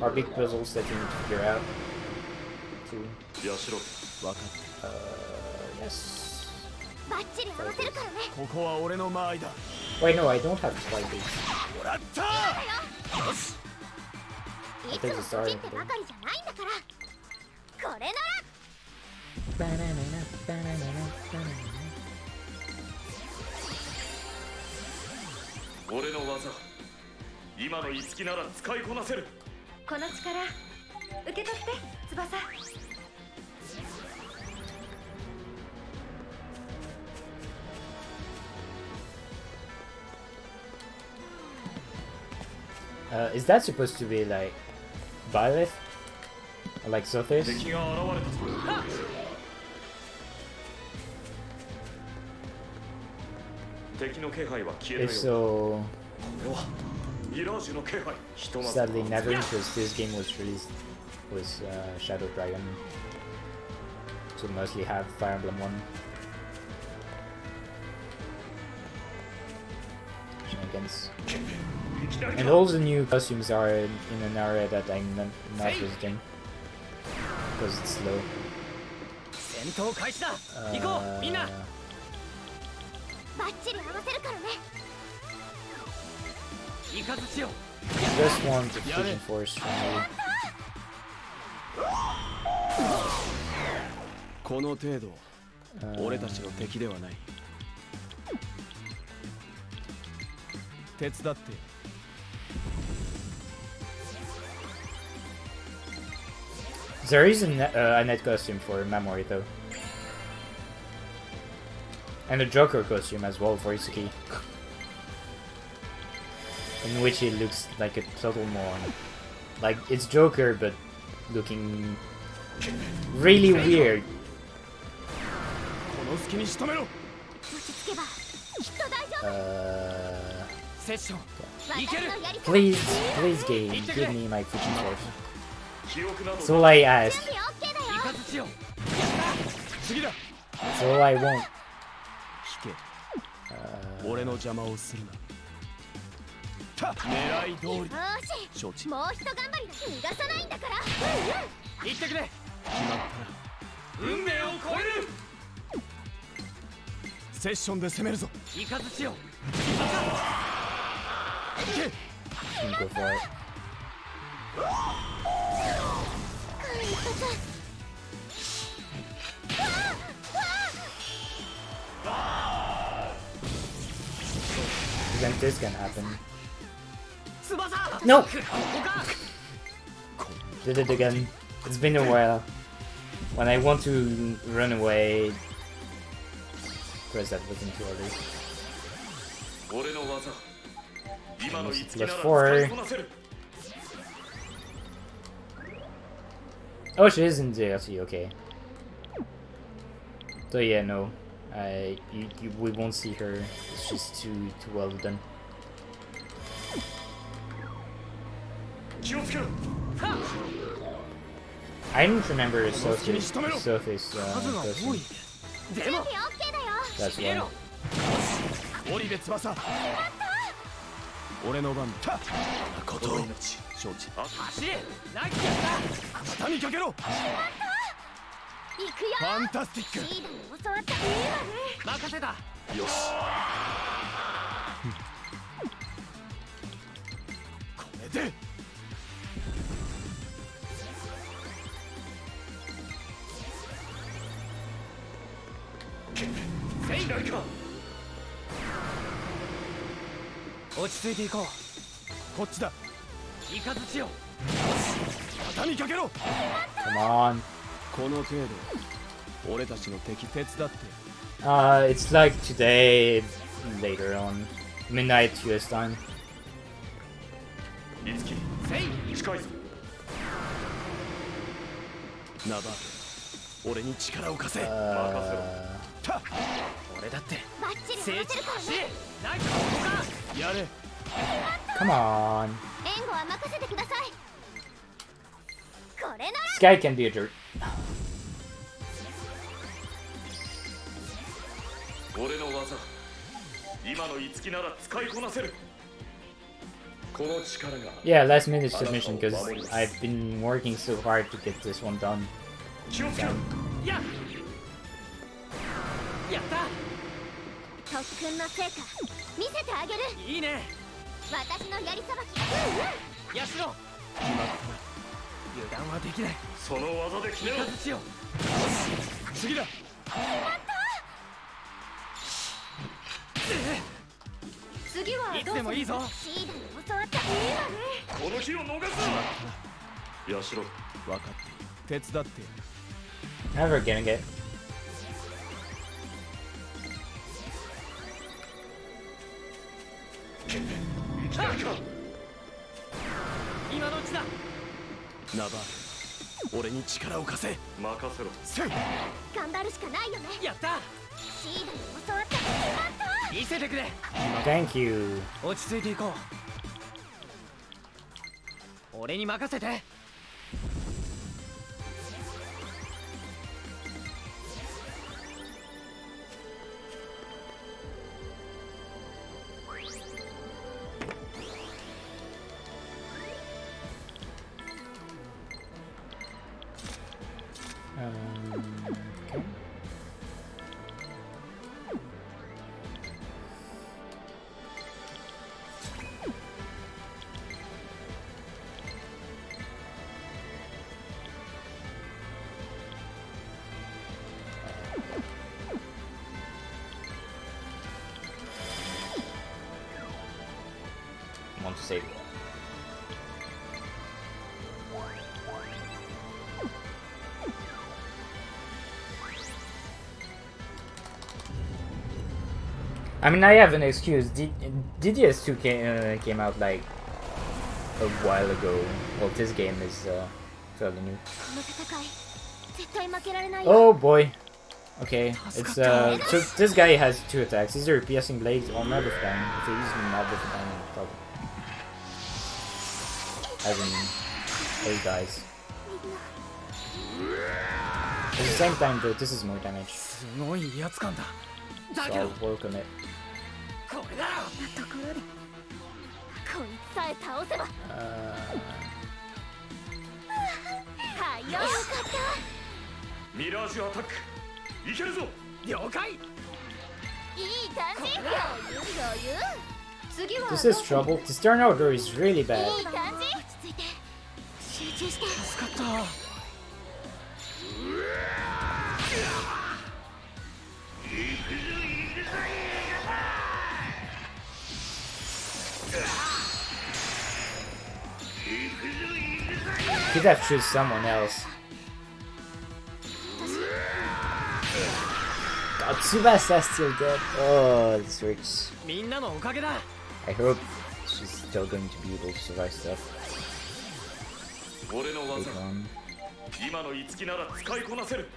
are big puzzles that you need to figure out too. やしろ Yes. バッチリ合わせるからね。ここは俺の間合いだ。 Wait, no, I don't have to fight these. もらったよしいつもそっちってばかりじゃないんだからこれなら 俺の技今の五木なら使いこなせる この力受け取って翼 Is that supposed to be like Violet? Or like Sophis? 敵が現れたぞ敵の気配は消えた If よ so, これはミラージュの気配ひとまず sadly never, because this game was released with Shadow Dragon. So mostly have Fire Emblem 1. Shenanigans. And all the new costumes are in an area that I'm not visiting. Because it's slow. 戦闘開始だ行こうみんな Uh, バッチリ合わせるからね イカズチよ just want the Fusion Force from me. この程度俺たちの敵ではない手伝って There is a net costume for Mamori though. And a Joker costume as well for Isuki. In which he looks like a total moron. Like, it's Joker, but looking really weird. この隙に仕留めろ 落ち着けばきっと大丈夫 セッションい私けるのやり方 Please, please game, give me my Fusion Force. 記憶など That's all I ask. 準備 OK だイよカズチよ次だ That's all I want. 引け俺の邪魔をするな狙い通りよ承知しもうひと頑張り逃がさないんだから行ってくれ決まったな運命を超えるセッションで攻めるぞイカズチよ行け You can go for it. 間一髪 Then this can happen. 翼 No! ここか Did it again. It's been a while. When I want to run away, press that button too early. 俺の技今の五木なら Left 使い 4. こなせる Oh, she is in DLC, okay. So yeah, no. We won't see her. It's just too well done. 気をつけろ I don't remember Sophie's 数が多い costume. でも OK だよ That's 見え why. ろ織部翼俺の番だことを命承知走れラッキーやった下にかけろ行くよファンタスティックリーダーに教わったいいわね任せたよしこれでセイ左か落ち着いていこうこっちだ。イカズチよ。畳みかけろ。 Come on. この程度俺たちの敵手伝って。 It's like today, later on, midnight US time. いつき近いぞ。ナバール、俺に力を貸せ。任せろ。俺だってバッチリ成長任せるからね。ナイスここか。やれ。 Come on. 援護は任せてください。これなら This guy can be a jerk. 俺の技、今のいつきなら使いこなせる。この力が Yeah, last minute submission because I've been working so hard to get this one done. 気をつけろ。ややった。特訓の成果見せてあげる。いいね。私のやりさばき。ヤシロ。決まったな。油断はできない。その技で決めろ。イカズチよ。次だ。次はいつでもいいぞ。シーダに教わったいいわね。この日を逃すな。ヤシロ。分かっている。手伝って。 Never getting it. 今のうちだ。ナバール、俺に力を貸せ。任せろ。せい。頑張るしかないよね。やった。シーダに教わった見せてくれ。 Thank you. 落ち着いていこう。俺に任せて。Okay. I want to save. I mean, I have an excuse. DDS2 came out like a while ago. Well, this game is fairly new. この戦い絶対負けられないよ。 Oh boy. Okay, it's so this guy has 2 attacks. Either piercing blades or not with bang. If he's not with bang, probably. As in, he dies. At the same time, though, this is more damage. すごい威圧感だ。 So I'll work on it. これだ。ところでこいつさえ倒せば。はいよ。よかった。ミラージュアタック。いけるぞ。了解。いい感じ。余裕。次は This is trouble. This turn order is really bad. いい感じ。落ち着いて集中して。助かった。 Could have choose someone else. God, Tsubasa still dead. Oh, this hurts. みんなのおかげだ。 I hope she's still going to be able to survive stuff 俺の技 later on. 今のいつきなら使いこなせる。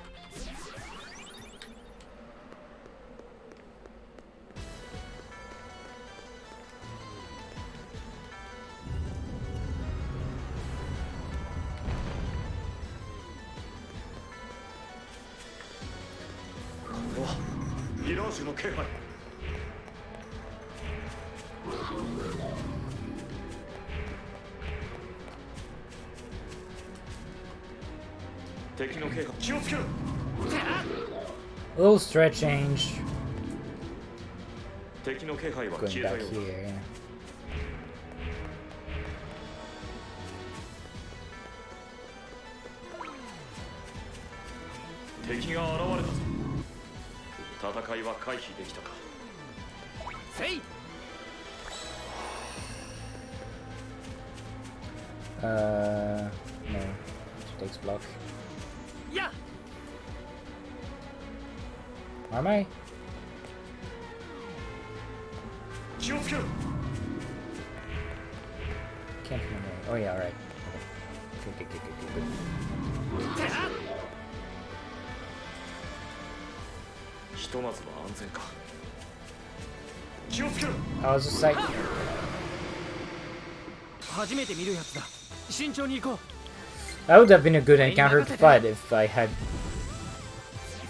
ミラージュの気配。敵の気配。気をつけろ。 A little stretch change. 敵の気配は Going 消えた back ようだ。 here. 敵が現れたぞ。戦いは回避できたか。せい。No. It takes block. Yeah. Am I? 気をつけろ Can't remember. Oh yeah, alright. Okay. Good. ひとまずは安全か気をつけろ I was just like, 初めて見るやつだ。慎重に行こう。 that would have been a good encounter to fight if I had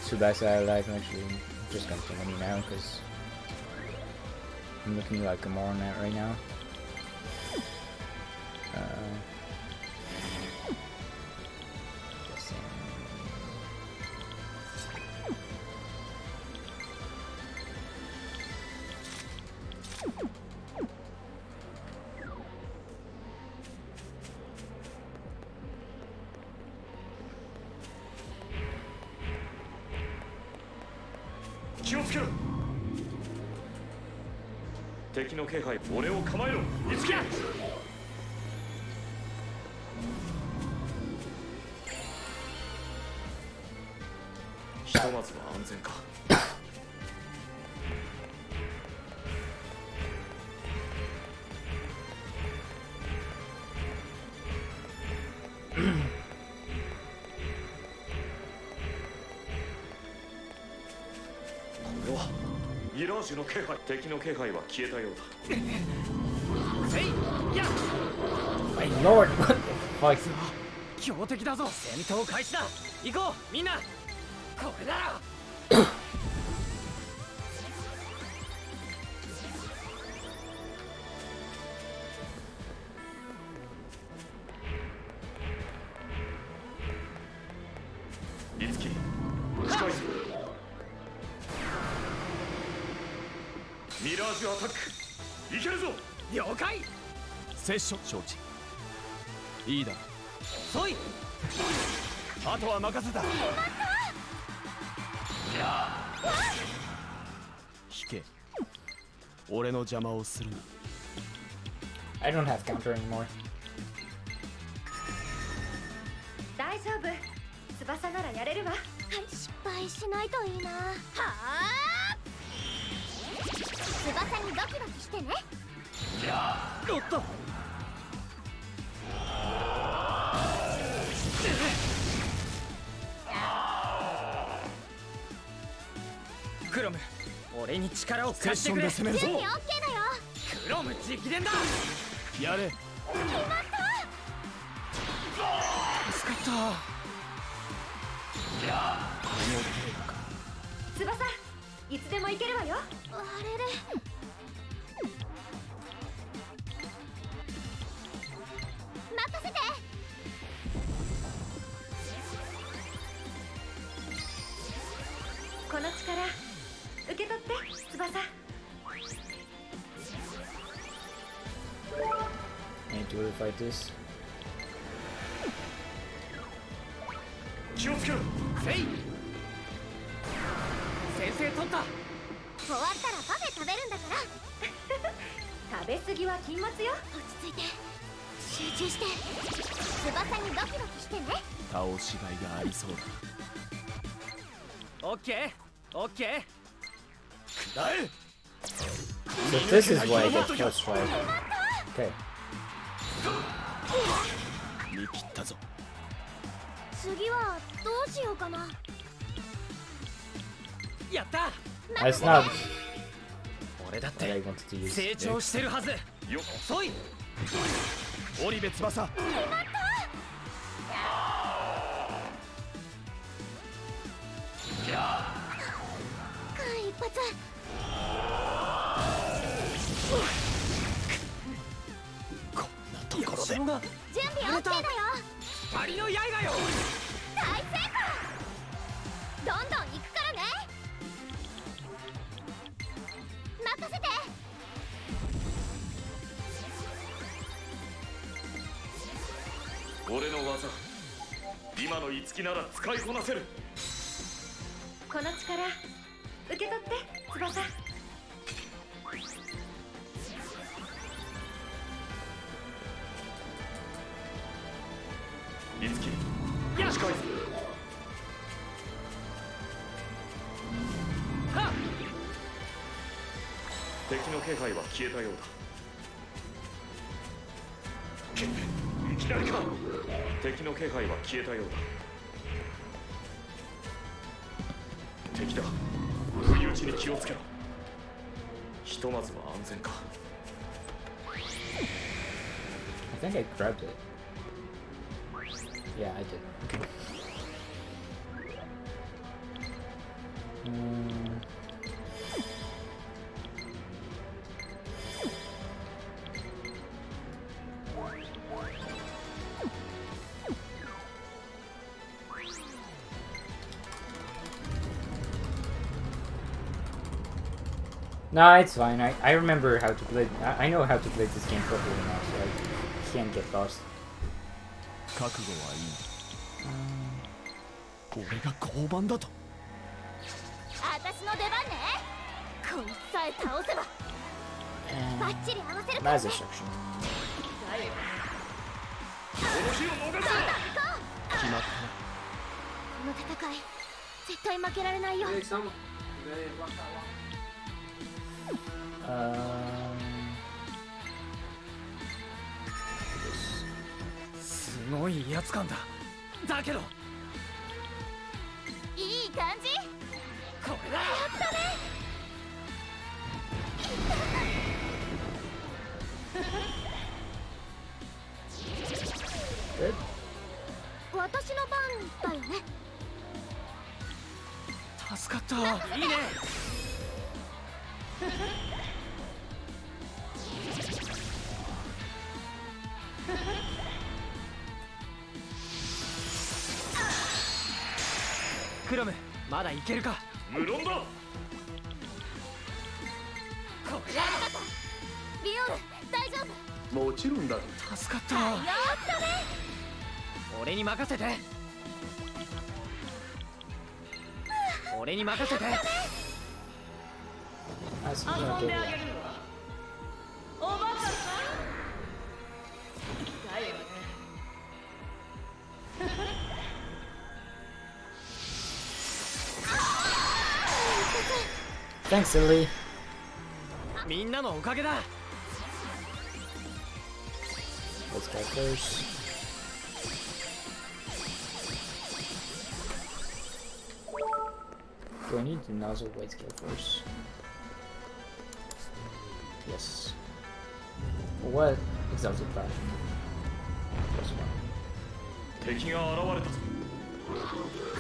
Tsubasa alive. Actually, I'm just gonna continue now because I'm looking like a moron at right now. Guessing.気をつけろ敵の気配俺を構えろいつけひとまずは安全かこれはミラージュの気配敵の気配は消えたようだ My lord, what the fuck? 強敵だぞ。戦闘開始だ。行こうみんな。これだろ。いつき近いぞミラージュアタックいけるぞ了解。セッション承知。いいだ。そい。あとは任せた。引け。俺の邪魔をするな。I don't have counter anymore. 大丈夫。翼ならやれるわ。失敗しないといいな。はあ。翼にドキドキしてね。おっと。クロム、俺に力を貸してくれ。準備 OK だよ。クロム直伝だ。やれ。決まった。助かった。翼、いつでも行けるわよ。あれれ。任せて。この力受け取って翼。 I need to really fight this. 気をつけろせい。先生取った。終わったらパフェ食べるんだから。食べ過ぎは禁物よ。落ち着いて。集中して。翼にドキドキしてね。倒しがいがありそうだ。オッケーオッケー。だえ。 So this is why I get first strike. Okay. 見切ったぞ。次はどうしようかな。やった。 That's not 俺だっ what I て wanted to use. 成長してるはず。よそい。織部翼。間一髪。こんなところで。準備 OK だよ。光の刃よ。大成功。どんどん行くからね。任せて。俺の技今のいつきなら使いこなせるこの力受け取って翼。近いぞ。敵の気配は消えたようだ。いきなりか。敵の気配は消えたようだ。敵だ。不意打ちに気をつけろ。ひとまずは安全か。I think I grabbed it. Yeah, I did. Okay. No, it's fine. I remember how to play. I know how to play this game properly now, so I can't get lost. 覚悟はいい。俺が交番だと。私の出番ね。こいつさえ倒せば And バッチリ合わせるから Mass ね。 destruction. この日を逃すな。決まったな。この戦い絶対負けられないよ。 This. すごい威圧感だ。だけどいい感じ。これだ。やったね。Good. 私の番だよね。助かった。いいね。クラム、まだいけるか。無論だ。これだ。リオール大丈夫。もちろんだ。助かった。やったね。俺に任せて。俺に任せて。 I see. Okay. おバカさんだよね。 Thanks, Lily. みんなのおかげだ。 Let's go first. Do I need the nozzle white scale first? Yes. What? Exalted Flash. Plus one. 敵が現れたぞ。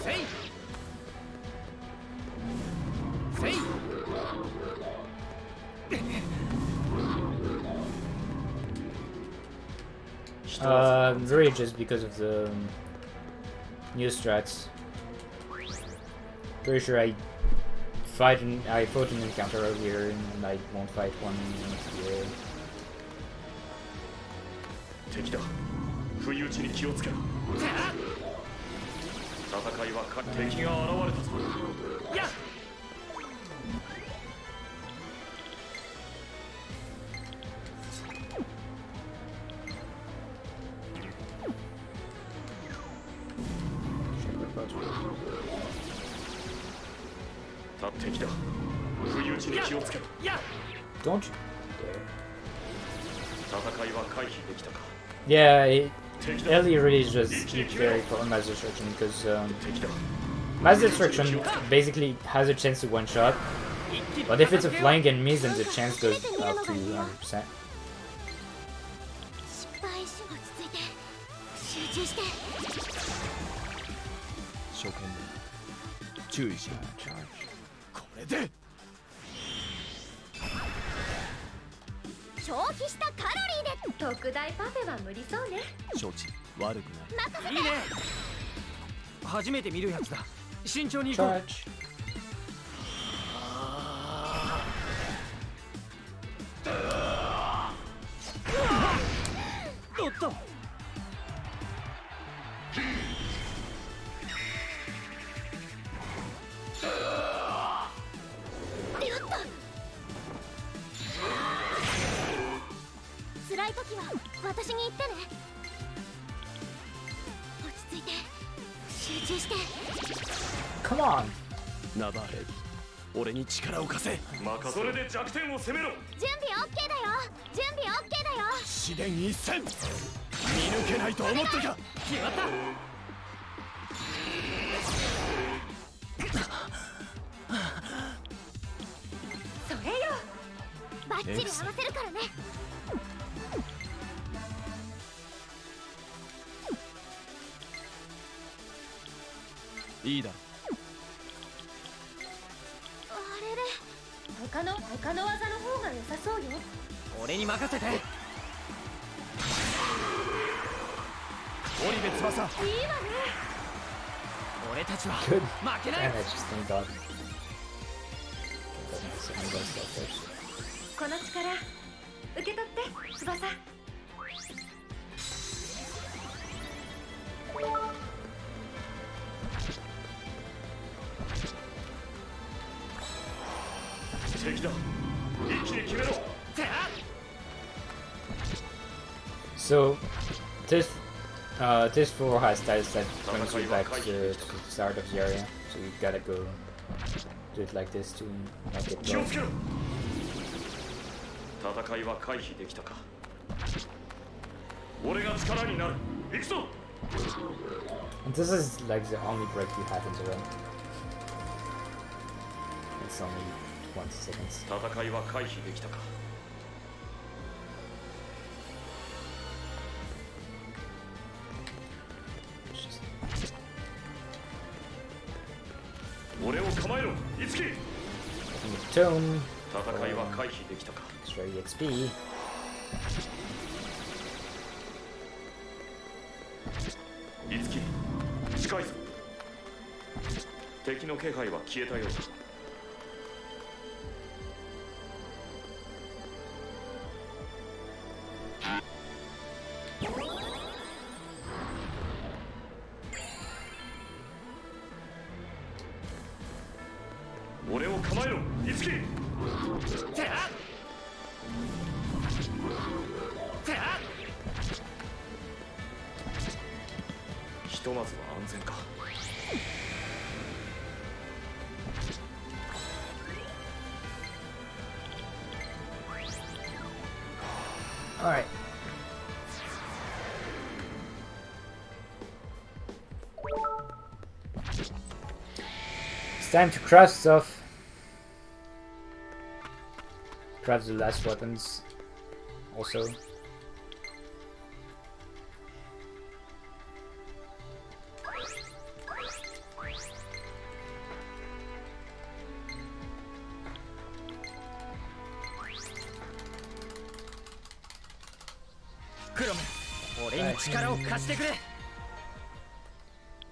せいせい。 Really just because of the new strats. Pretty sure I fought an encounter earlier and I won't fight one here. 敵だ。不意打ちに気をつけろ。戦いは敵が現れたぞ。やっ。 敵だ。不意打ちに気をつけろ。 Don't you dare. 戦いは回避できたか。 Yeah, Ellie really just keep very for Mass Destruction because 敵だ。 Mass Destruction basically has a chance to one shot, but if it's a flying enemy, then the chance goes up to 100%. 失敗し落ち着いて集中して。初見で注意しろ。これで消費したカロリーで特大パフェは無理そうね。承知。悪くない。任せて。いいね。初めて見るやつだ。慎重に行こう。 Charge. おっと。辛い時は私に言ってね。落ち着いて集して。 Come on! ナバーレ俺に力を貸せ。任それで弱点を攻めろ。準備 OK だよ。準備 OK だよ。試練一戦見抜けないと思ったか。決まった。それよ。バッチリ合わせるからね。いいだろ。あれれ、他の技の方が良さそうよ。俺に任せて。織部翼。いいわね。俺たちは Good. 負けない。 And I just thank God. Second best go first. この力受け取って翼。敵だ。一気に決めろ。 So, this floor has tiles that brings you back to the start of the area. So you gotta go do it like this to make it 気を go. つけろ。戦いは回避できたか。俺が力になる。行くぞ。 And this is like the only break you have in the room. It's only 20 seconds. 戦いは回避できたか。It's just 俺を構えろ。いつき。 open the tome, 戦いは回避できたか。 extra EXP. いつき。近いぞ。敵の気配は消えたようだ。俺を構えろ。いつき。ひとまずは安全か。 Alright. It's time to craft stuff. Craft the last weapons. Also.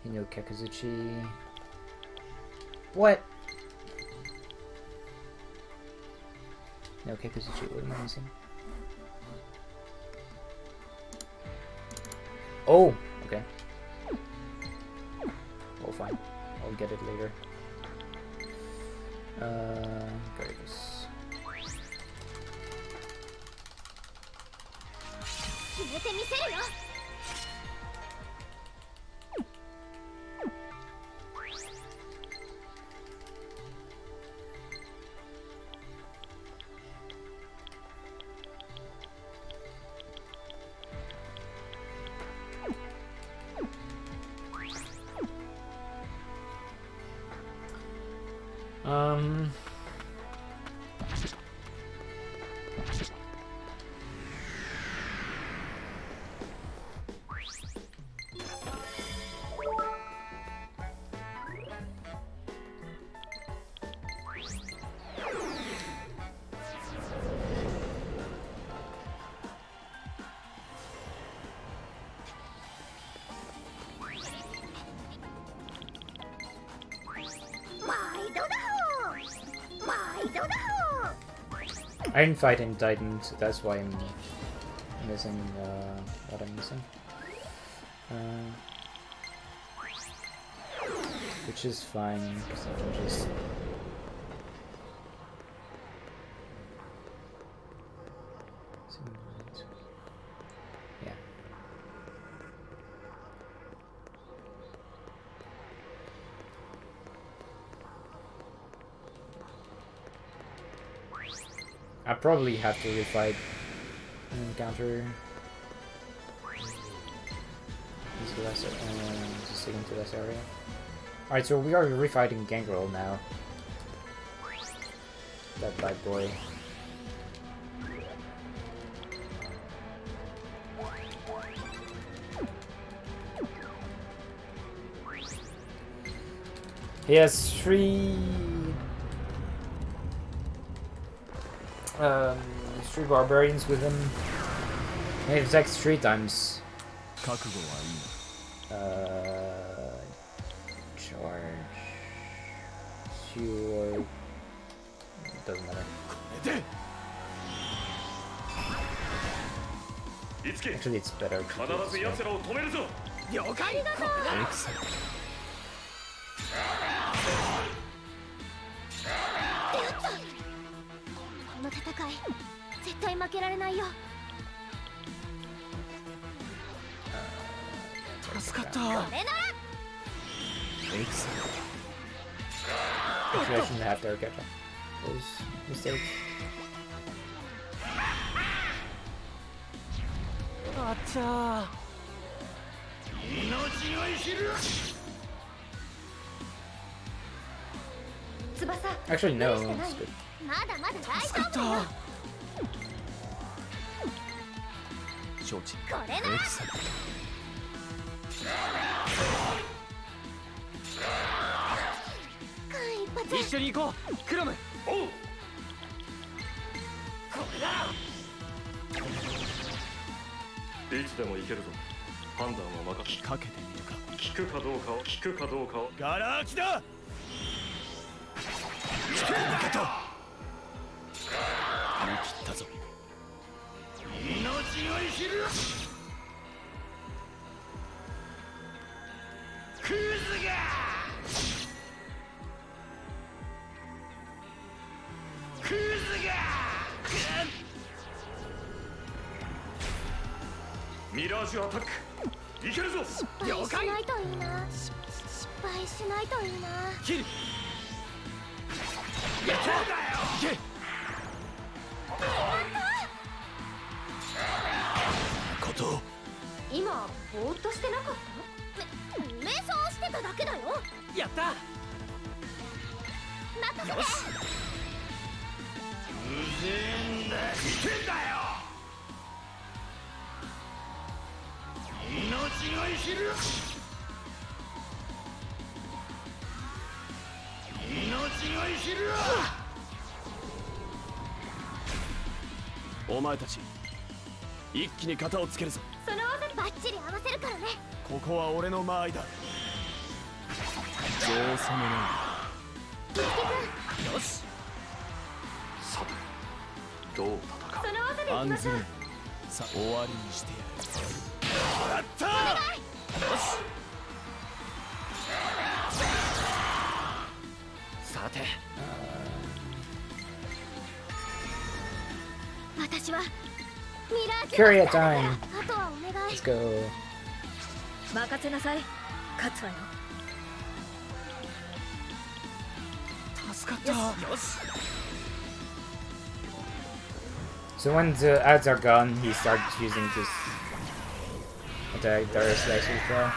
Hino Kakazuchi. What? No Kakazuchi, what am I missing? Oh, okay. Oh, fine. I'll get it later. Graves. 決めてみせるよ。 I didn't fight in Titan, so that's why I'm missing what I'm missing. Which is fine, because I can just... Yeah. I probably have to refight an encounter. Just sticking to this area. Alright, so we are refighting Gangrel now. That bad boy. He has three barbarians with him. And he attacks 3 times. Charge. Sure. Doesn't matter. Actually, it's better. Actually, I shouldn't have to catch up those mistakes. Actually, no, it's good. Mirage attack. いけるぞ。了解。しないといいな。失敗しないといいな。切る。やっただよ。いけ。こと。今ぼーっとしてなかった？瞑想してただけだよ。やった。任せて。よし。うぜえんだ。いけんだよ。 お前たち一気に型をつけるぞ。その技バッチリ合わせるからね。ここは俺の間合いだ。造作もない。よし。さてどう戦う。その技でいきましょう。さあ終わりにしてやる。やったー。よし。さて。私はミラージュ。Curia time. あとはお願い。 Let's go. 任せなさい。勝つわよ。助かった。よし。 So when the ads are gone, he starts using this attack Darius Slice as well.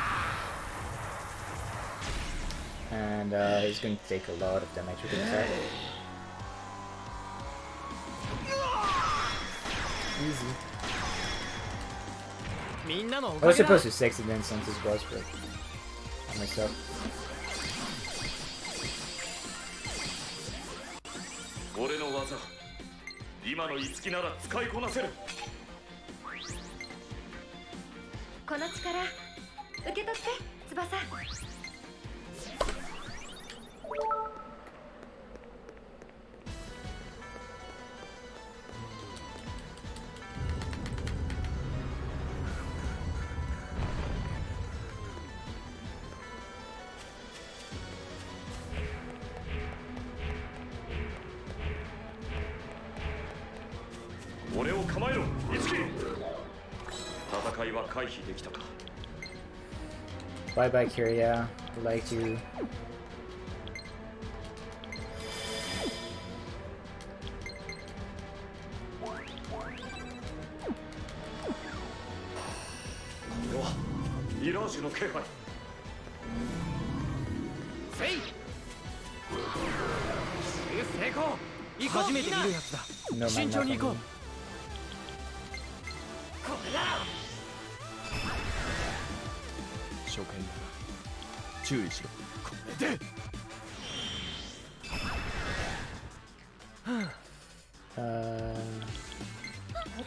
And he's going to take a lot of damage with the attack. Easy. I was supposed to 6 and then since this boss, but I messed up. 俺の技今の五木なら使いこなせる。この力受け取って翼。俺を構えろ、五木。戦いは回避できたか。Bye bye, Curia. I'd like to. ミラージュの気配。せい成功。初めて見るやつだ。 No, 慎 man, 重に not 行こ for う。 me. これだ。初見だな。注意しろ。これで。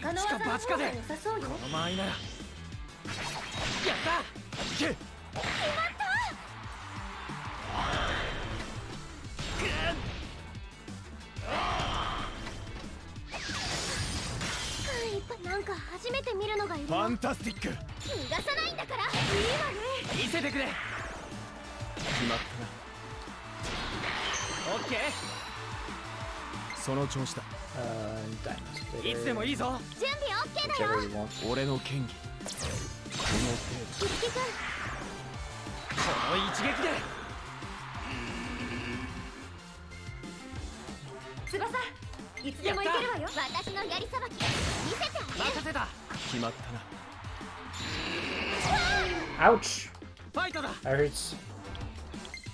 他の技の方が良さそうよ。この間合いなら。やった。いけ。なんか初めて見るのがいる。ファンタスティック。逃がさないんだから。いいわね。見せてくれ。決まったな。オッケー。その調子だ。いつでもいいぞ。準備オッケーだ Whichever よ。 you want. 俺の剣技。この程度。樹君。この一撃で。翼、いつでもいけるわよ。私のやりさばき見せてあげる。任せた。決まったな。 Ouch! ファイトだ。 That hurts.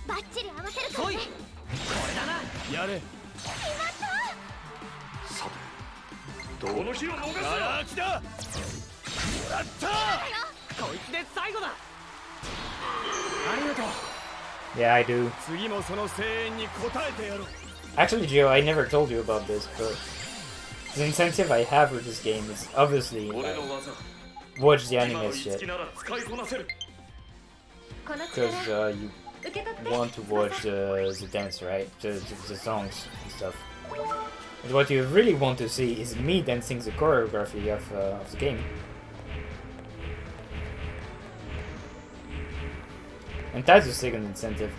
バッチリ合わせるから来い。ね。これだな。やれ。さて、どの日を逃すああ、来た。もらった。こいつで最後だ。ありがとう。 Yeah, I do. 次もその声援に応えてやろう。 Actually, Joe, I never told you about this, but the incentive I have with this game is obviously 俺の技。 watch the 今 anime の一 shit 撃なら使いこなせる。この because 力 you 受け取って。 want to watch the dance, right? The songs and stuff. But what you really want to see is me dancing the choreography of the game. And that's the second incentive.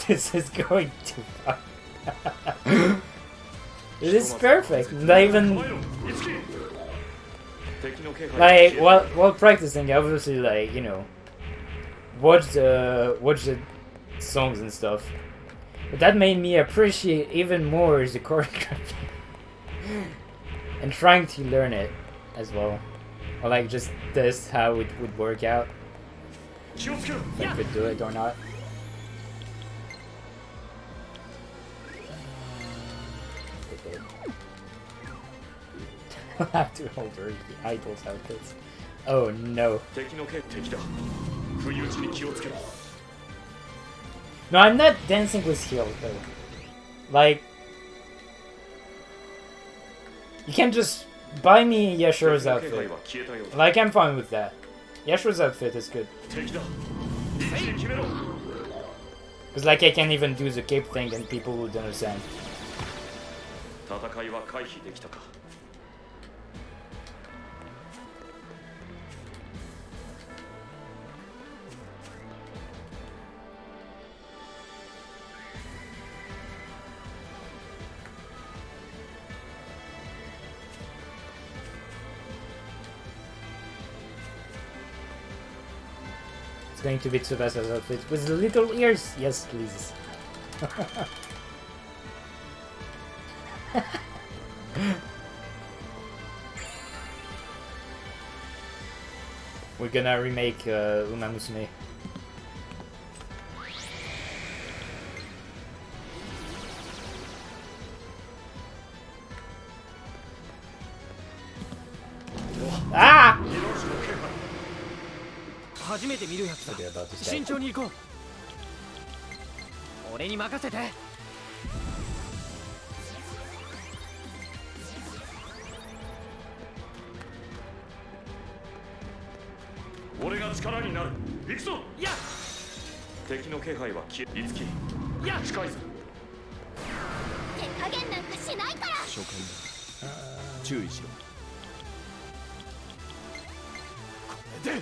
This is going too far. This is perfect. Not even like while practicing, obviously, like, you know, watch the songs and stuff. But that made me appreciate even more the choreography and trying to learn it as well, or like just test how it would work out. If I could do it or not. I'll have to alter the idol's outfits. Oh no. No, I'm not dancing with heels though. Like, you can just buy me Yashuro's outfit. Like, I'm fine with that. Yashuro's outfit is good. Because like I can even do the cape thing and people would understand. It's going to be Tsubasa's outfit with the little ears. Yes, please. We're gonna remake Uma Musume. Ah! 初めて見るやつだ。 Forget about this guy. 慎重に行こう。俺に任せて。俺が力になる。行くぞ。いや。敵の気配は消え。いつき。いや。近いぞ。手加減なんかしないから。初見だ。注意しろ。これで。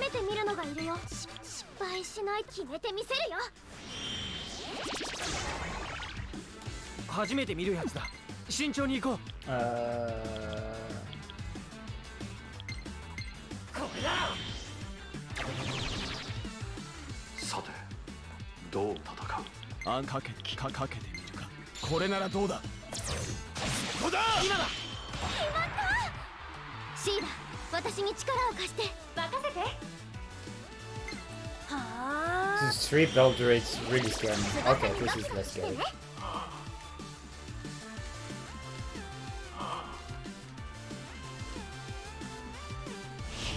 めて見るのがいるよ。失敗しない決めてみせるよ。初めて見るやつだ。慎重に行こう。これだ。さてどう戦う？かけてみるか。これならどうだ。ここだ。今だ。シーダ、私に力を貸して。任せて。はあ。 This street builder is really scary. Okay, this is less scary.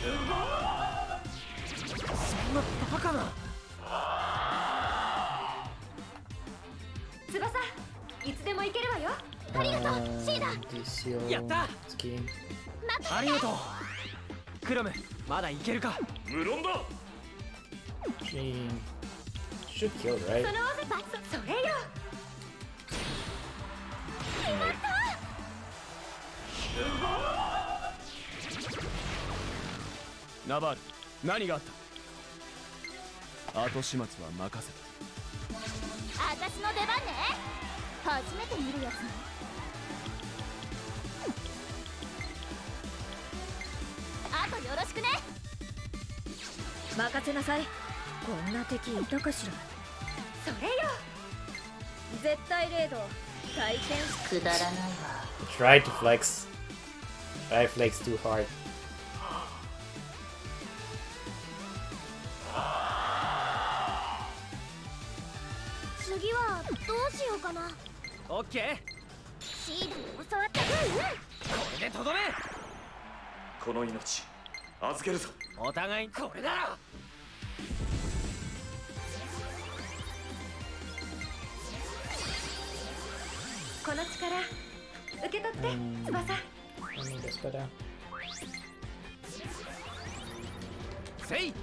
そんなバカな。翼、いつでも行けるわよ。ありがとう、シーダ。やった。ありがとう。クロム、まだいけるか。無論だ。 She should kill, right? そのそれよ。ナバール、何があった？後始末は任せた。私の出番ね。初めて見るやつね。あとよろしくね。任せなさい。こんな敵いたかしら。それよ。絶対レード体験くだらないわ。 I tried to flex. I flexed too hard. 次はどうしようかな。オッケー。シーダに教わった。これでとどめ。この命預けるぞ。お互いこれだろ。この力受け取って、翼。I mean, that's better. せい。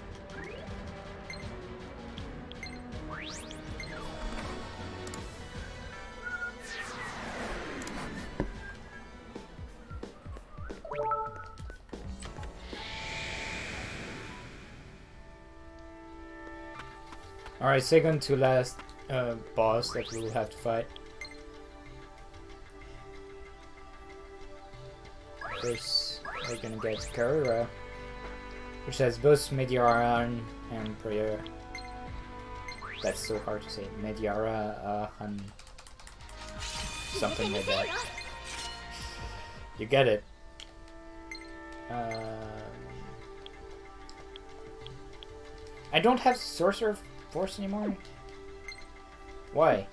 Alright, second to last boss that we will have to fight. First, we're gonna get Karura, which has both Mediara and Prayer. That's so hard to say. Mediara and something like that. You get it. I don't have Sorcerer Force anymore? Why?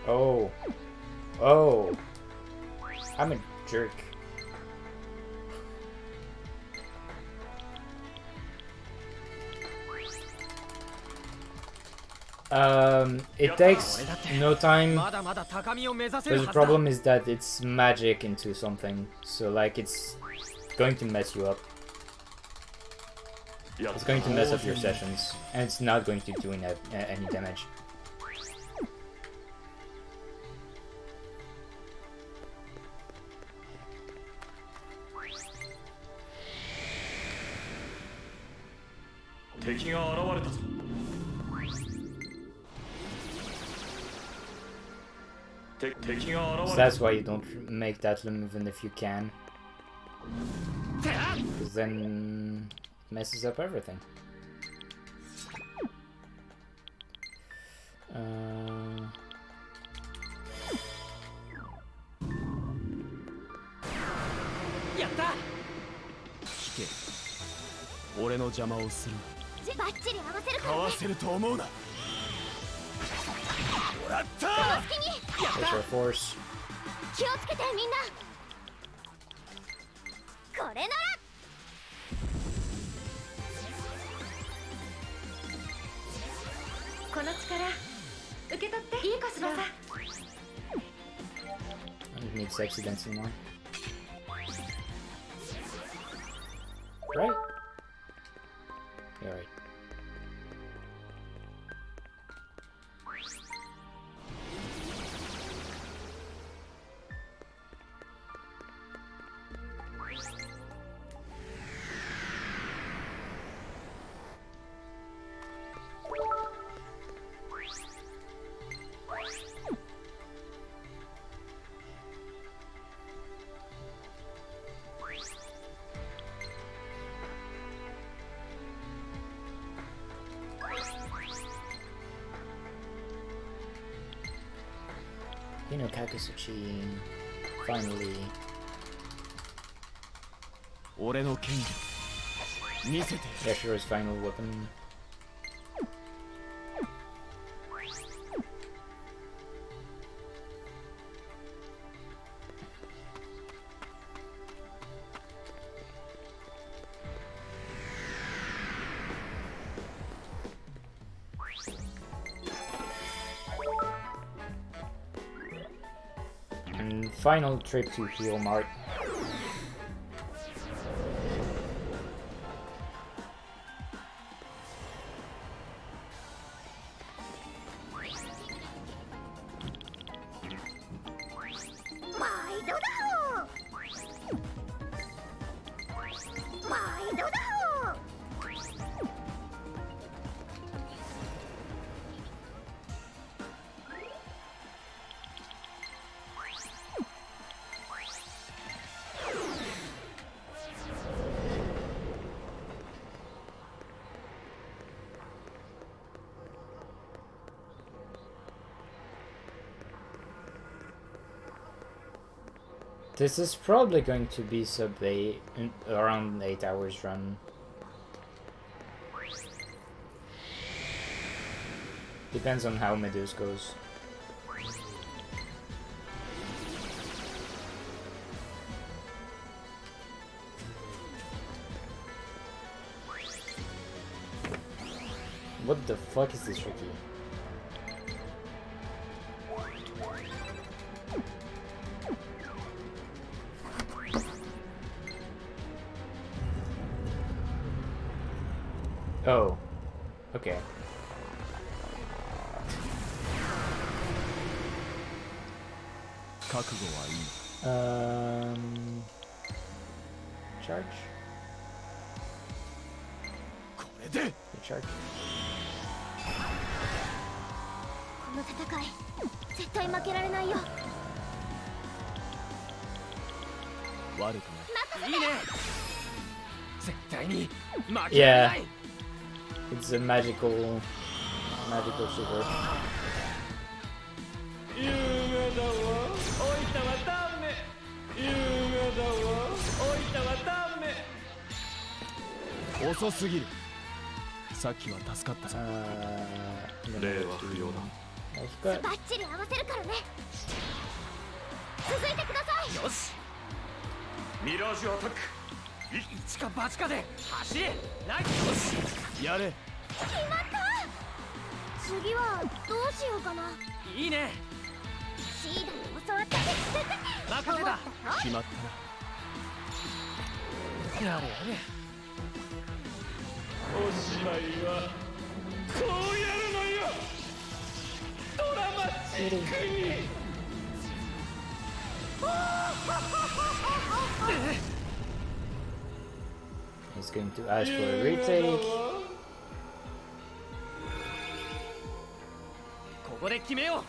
Oh. Oh. I'm a jerk. It takes no time, but the problem is that it's magic into something, so like it's going to mess you up. It's going to mess up your sessions, and it's not going to do any damage. So that's why you don't make that limb even if you can. Because then it messes up everything. Push our force. 気をつけてみんな。これなら。この力受け取っていいかしら。 I don't need sexy dance anymore. Right? Yeah, right. know, Kakasuchi finally. 俺の剣技見せて Yashiro's final weapon. And final trip to Heal Mart. This is probably going to be around 8 hours run. Depends on how Meduse goes. What the fuck is this, Ricky? Oh, okay. Charge? Charge? この戦い絶対負けられないよ。悪くない。いいね。絶対に負けられ Yeah, ない。 it's a magical super. 優雅だわ。おいたはダメ。優雅だわ。おいたはダメ。遅すぎる。さっきは助かったさ。礼は不要だ。バッチリ合わせるからね。続いてください。よし。ミラージュアタック。一か八かで走れ。ナイス。よし。やれ。決まった。次はどうしようかな。いいね。シーダに教わった。任せた。決まったな。やれやれ。おしまいはこうやるのよ。ドラマチックに。He's going to ask for a retake. ここで決めよ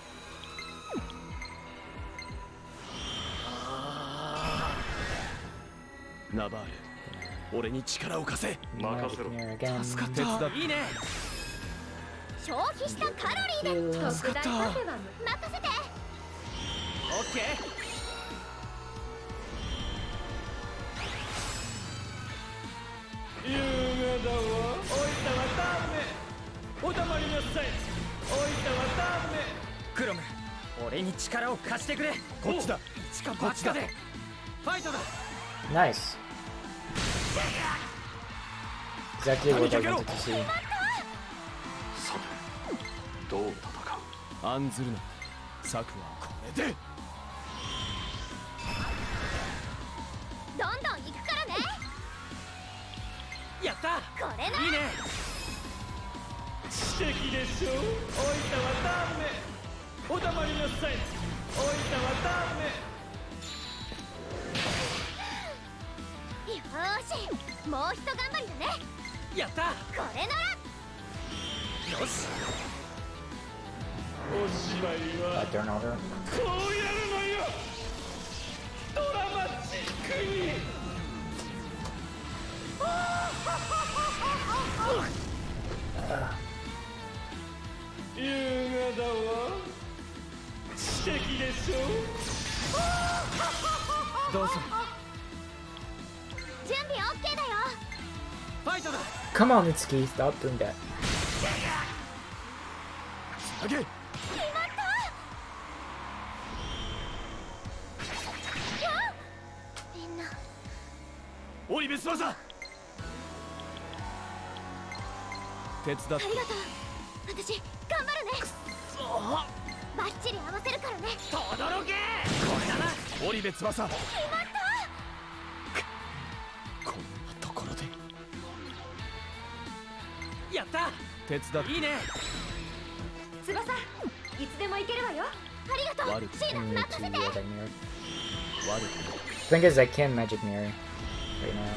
う。ナバール、俺に力を貸せ。任せろ。 Again. 助かった。いいね。消費したカロリーで助かった。任せて。オッケー。優雅だわ。おいたはダメ。お黙りなさい。おいたはダメ。クロム、俺に力を貸してくれ。こっちだ。一か八かでファイトだ。 Nice. Exactly what I wanted to see. さて、どう戦う？案ずるな。策はこれで。どんどん行くからね。やった。これな。いいね。知的でしょ。おいたはダメ。お黙りなさい。おいたはダメ。よーし、もうひと頑張りだね。やった。これなら。よし。おしまいは Turn order. こうやるのよ。ドラマチックに。優雅だわ。知的でしょ。どうぞ。準備 OK だよ。ファイトだ。 Come on, Mitsuki, stop doing that. 上げ。決まった。みんなオリベス技。手伝って。ありがとう。私頑張るね。バッチリ合わせるからね。とどろけ。これだな。オリベ翼。決まったこんなところで。やった。手伝って。いいね。翼、いつでも行けるわよ。ありがとう。シーラ、 I need 任せ to て。 that mirror. 悪 Thing is, I can magic mirror right now.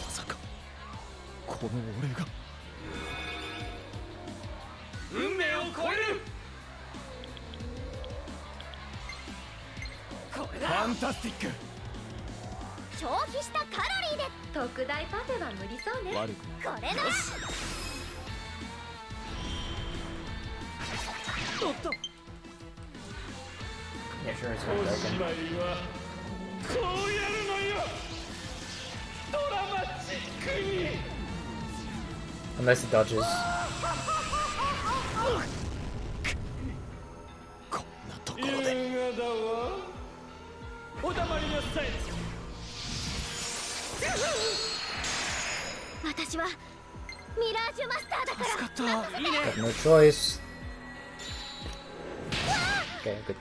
まさかこの俺が運命を超える。これだ。ファンタスティック。消費したカロリーで特大パフェは無理そうね。悪くない。これなら。おっと。 Yeah, sure, it's gonna おし darken. まいはこうやるのよ。ドラマチックに。 Unless it dodges. こんなところで。優雅だわ。お黙りなさい。私はミラージュマスターだから。助かった。いいね。 Got no choice. Okay, good.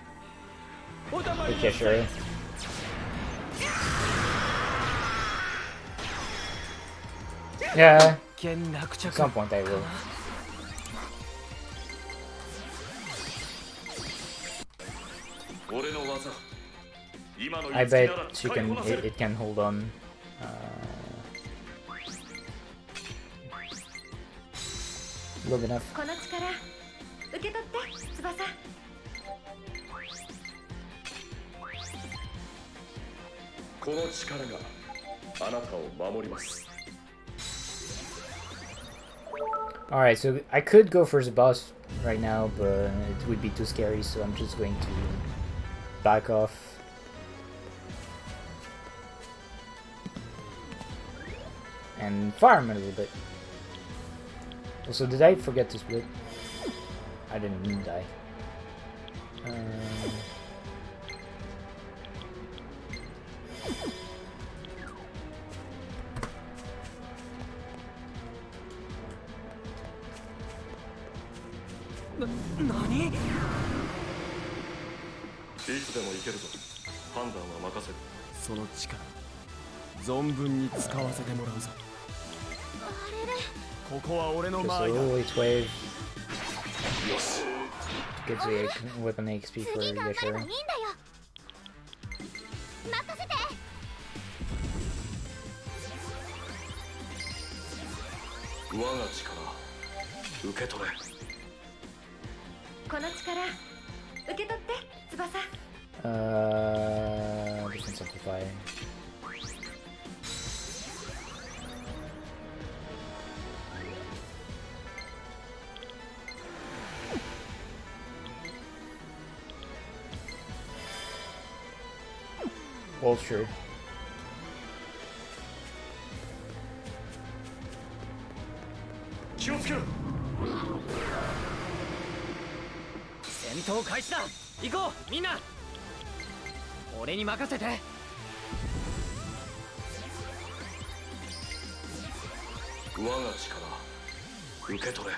お黙り Good なさい。 gesture. Yeah, 剣落着。 at some point I will. 俺の技。今の I 一撃 bet なら she 使い can. こなせ It る。 can hold on. Low enough. この力受け取って翼。この力があなたを守ります。 Alright, so I could go for the boss right now, but it would be too scary, so I'm just going to back off. And farm a little bit. Also, did I forget to split? I didn't even die.何？いつでも行けるぞ。判断は任せる。その力存分に使わせてもらうぞ。あれれ。ここは俺の Just 間合い a だ。 little wave よし。 gets the weapon XP for 次頑張ればいいんだ Yashara. よ。任せて。我が力受け取れ。この力受け取って翼。 Defense amplify. Vulture. 気をつけろ。戦闘開始だ。行こうみんな。俺に任せて。我が力受け取れ。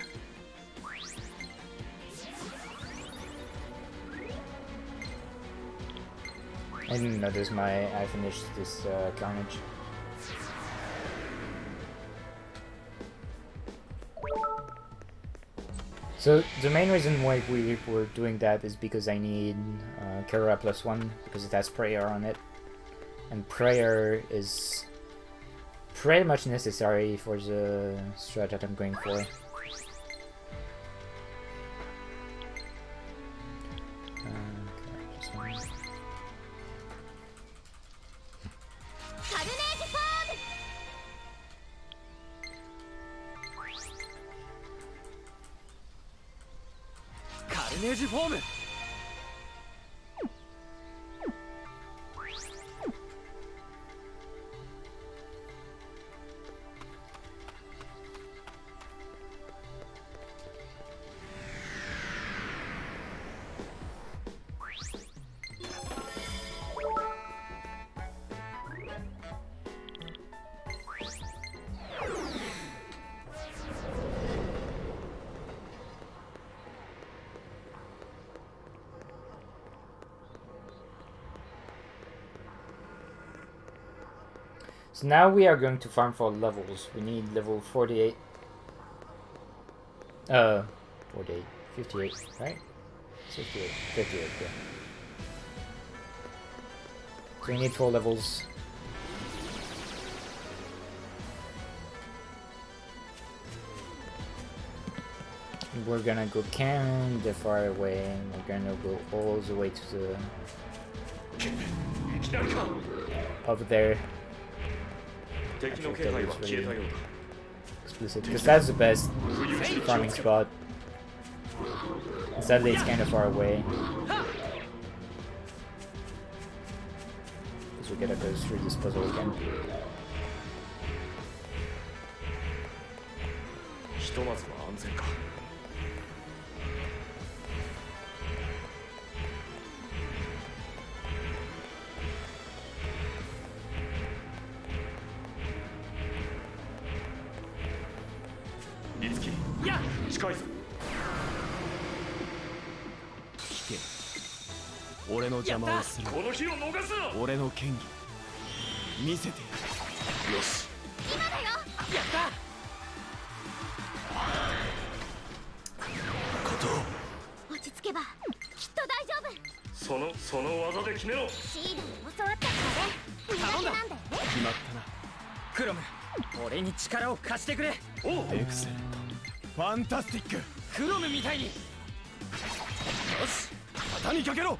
I didn't notice I finished this carnage. So the main reason why we were doing that is because I need Kara +1 because it has prayer on it, and prayer is pretty much necessary for the strat that I'm going for. ネージフォーム。 So now we are going to farm for levels. We need level 48. 48. 58, right? 58. 58, yeah. So we need 4 levels. We're gonna go kinda far away, and we're gonna go all the way to the... over there. Explicit, because that's the best farming spot. And sadly, it's kind of far away. Because we gotta go through this puzzle again. Fantastic! クロムみたいに。よし、肩にかけろ。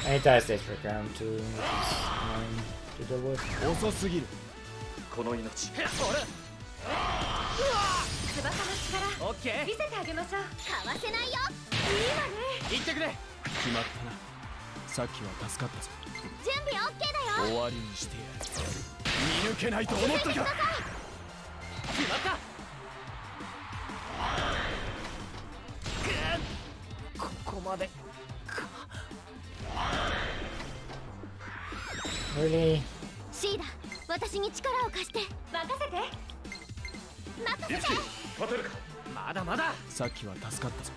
Any task that's for ground to deal with. 遅すぎる。この命。翼の力。オッケー。見せてあげましょう。かわせないよ。いいわね。言ってくれ。決まったな。さっきは助かったぞ。準備オッケーだよ。終わりにしてやる。 見抜けないと思ったか。決まった。ここまでか。 Really? シーダ、私に力を貸して。任せて。任せて。勝てるか。まだまだ。さっきは助かったぞ。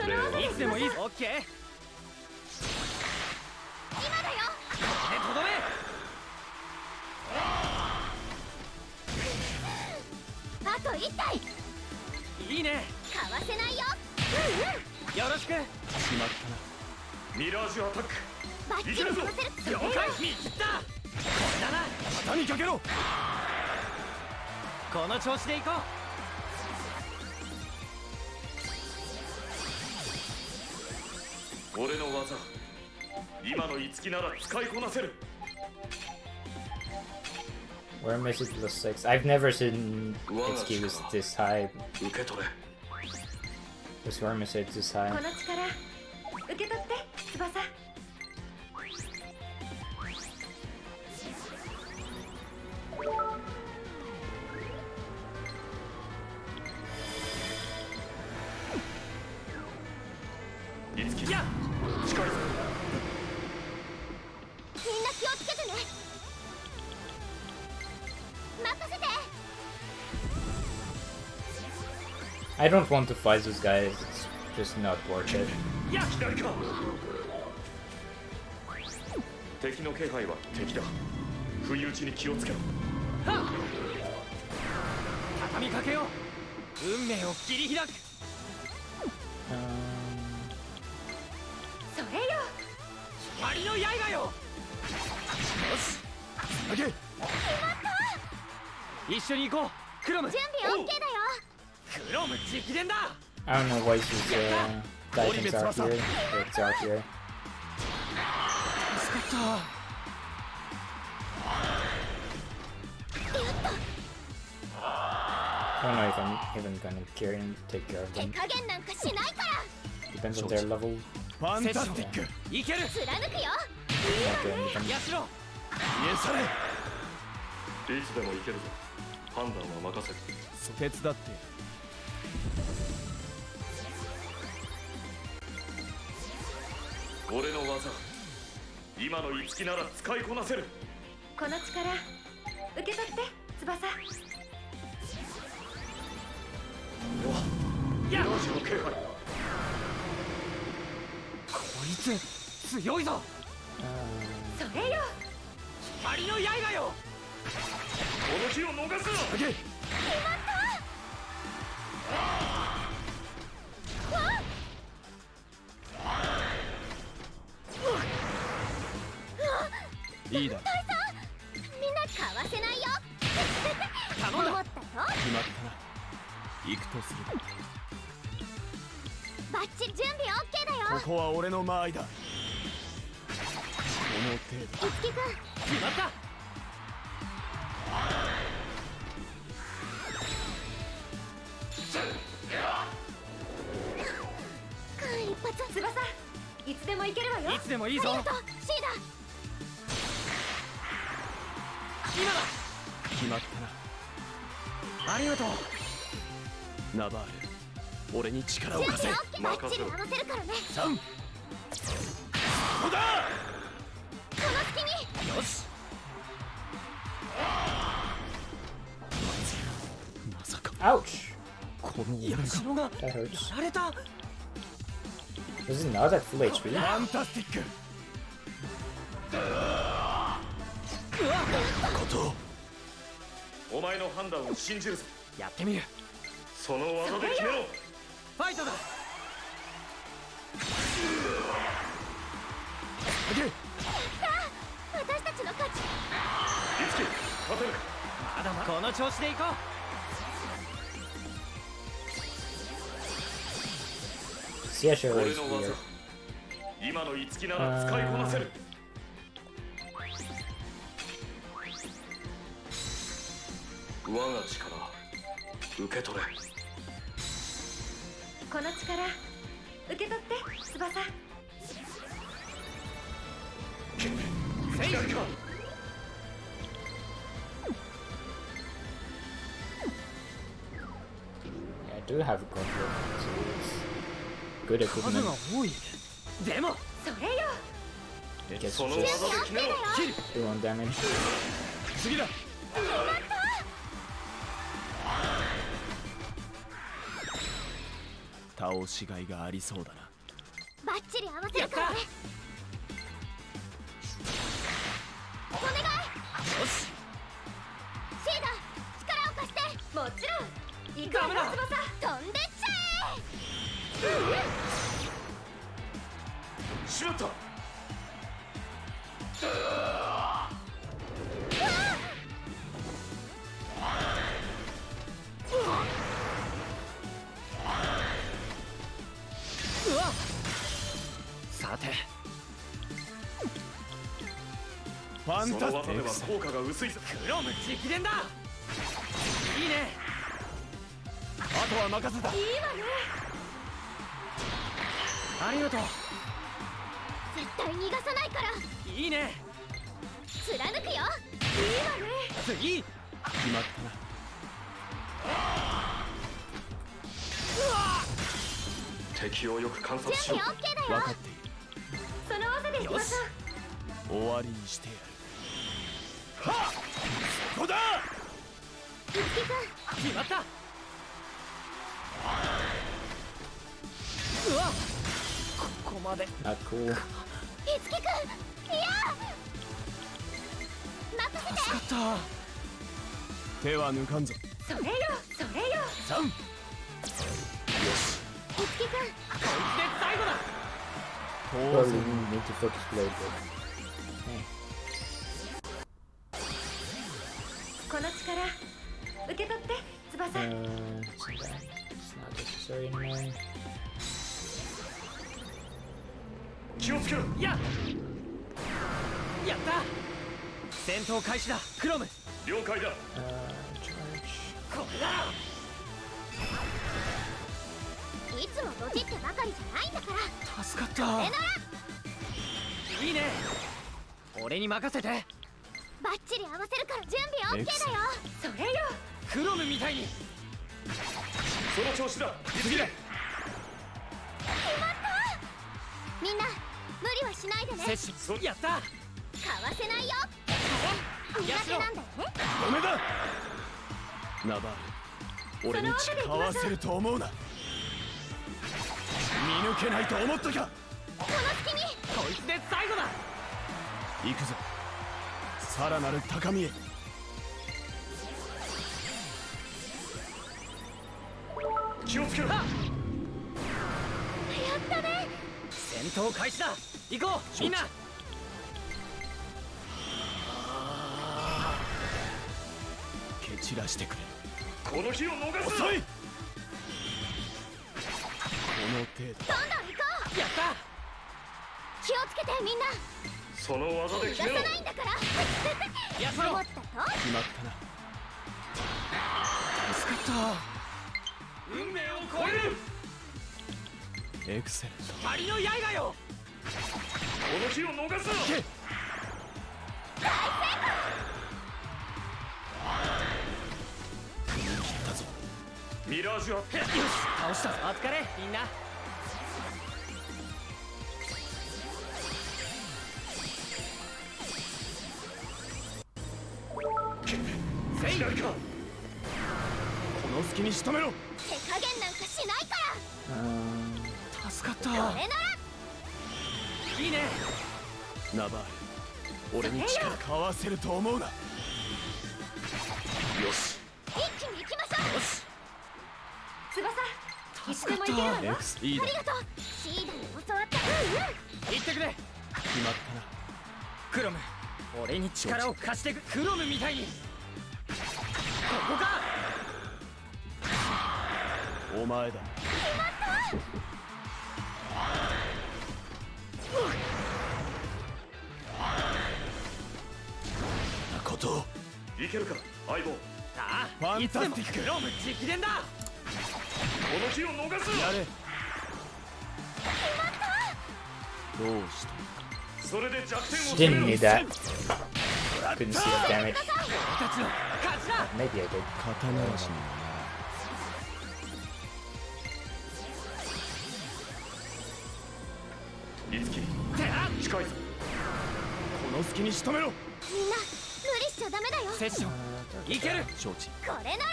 それはいつでもいい。オッケー。今だよ。これとどめ。 あと1体。いいね。かわせないよ。よろしく。決まったな。ミラージュアタック。バッチリ殺せる。了解。見切った。これだな。肩にかけろ。この調子でいこう。俺の技。今のいつきなら使いこなせる。 Where am I at +6? I've never seen Itsuki was this high. Was where am I at this high? この力受け取って翼。 や。近いぞ。 みんな気をつけてね。任せて。 I don't want to fight those guys. It's just not worth it. や。左か。敵の気配は敵だ。不意打ちに気をつけろ。はっ。畳みかけよう。運命を切り開く。それよ。光の刃よ。よし。投げ。一緒に行こう。クロム。準備 OK だよ。 クロム直伝だ。 I don't know why she's diving out here. It's out here. 助かった。 フ don't know if I'm even gonna take care of 手 them. 加減なんかしないから Depends on their level. ファンタスティックいける貫くよ Not doing anything. やしろイエスされいつでも行けるぞ。判断は任せる。手伝って俺の技、今の五木なら使いこなせる。この力受け取って翼。ミラージュの気配。こいつ強いぞ Uh, それよ。光の刃よこの日を逃すな。いいだみんなかわせないよ頼んだ思ったよ決まったな行くとするバッチリ準備 OK だよここは俺の間合いだこの程度五木くん決まった間一髪翼いつでも行けるわよ。いつでもいいぞありがとうシー今だ決まったなありがとうナバール俺に力をダ準貸せ備 OK バッチリ合わせるからね3そうだこの隙によしまさか ouch! この俺が That hurts. やられた Was it not at full HP? ファンタスティックことお前の判断を信じるぞ。やってみるその技で決めろ。ファイトだ私たちの勝ち五木、勝てるか。まだまだこの調子でいこう Yeah, sure. 俺 It's の技 weird. 今の五木なら使いこなせる。我が力受け取れ。この力受け取って翼。左か。 Yeah, I do have a control, so it's good 数 equipment. が多いでもそれよ。 I guess その just 技で決めろ。キル do one damage. 次だ倒しがいがありそうだなバッチリ合わせるからねお願いよしシーダ力を貸してもちろん行くわよ翼。飛んでっちゃしまった。うわさてファンそのタスティック技では効果が薄いぞ。クロム直伝だいいねあとは任せたいいわね。ありがとう絶対逃がさないからいいね貫くよいいわね。次決まったな敵をよく観察し準ろ。備 OK だよ分かっているその技でよし翼。終わりにしてやるはっそこだ五木くん決まったうわここまで Not cool. 五木くんいや任せて助かった手は抜かんぞそれよそれよ。 3五木くんこいつで最後だ Probably need to focus blade, but... Hey. この力受け取って翼。 So that it's not necessary anymore. 気をつけろ。やった戦闘開始だクロム了解だ。Charge. これだポチってばかりじゃないんだから。助かった。これならいいね。俺に任せて。バッチリ合わせるから準備 OK だよ。それよ。クロムみたいに。その調子だ。次だ。みんな無理はしないでね。接種やった。かわせないよ。これ苦手なんだよね。ダメだ。ナバール、俺に力わせると思うな。見抜けないと思ったか。この隙にこいつで最後だ。行くぞ、さらなる高みへ。気をつけろ。やったね。戦闘開始だ。行こうみんな。蹴散らしてくれ。この日を逃すな。遅い。この程度。どんどん行こう。やった。気をつけてみんな。その技で逃が決めろ。さないんだから。やったろ。思ったと。決まったな。助かった。運命を超える。エクセレント。光の刃よ。この日を逃すな。切ったぞ。ミラージュアップ。よし、倒したぞ。お疲れみんな。せい左か。この隙に仕留めろ。手加減なんかしないから助かった。これなら。いいね。ナバール、俺に力かわせると思うな。よし一気に行きましょう。よし。翼いつでも行けるわよ。いいだ。ありがとう。シーダに教わった。行ってくれ。決まったな。クロム、俺に力を貸してく。クロムみたいに。ここか。お前だ。なことを。いけるか相棒。ああ、ファンタスティック。クロム直伝だ。この日を逃すな。やれ。どうして。それで弱点を Didn't need that. 俺 Couldn't see the damage. たちの勝ちだ。 Maybe I did. 刀らしにもいつきなら。近いぞ。この隙に仕留めろ。みんな無理しちゃダメだよ。セッションいける。承知。これなら。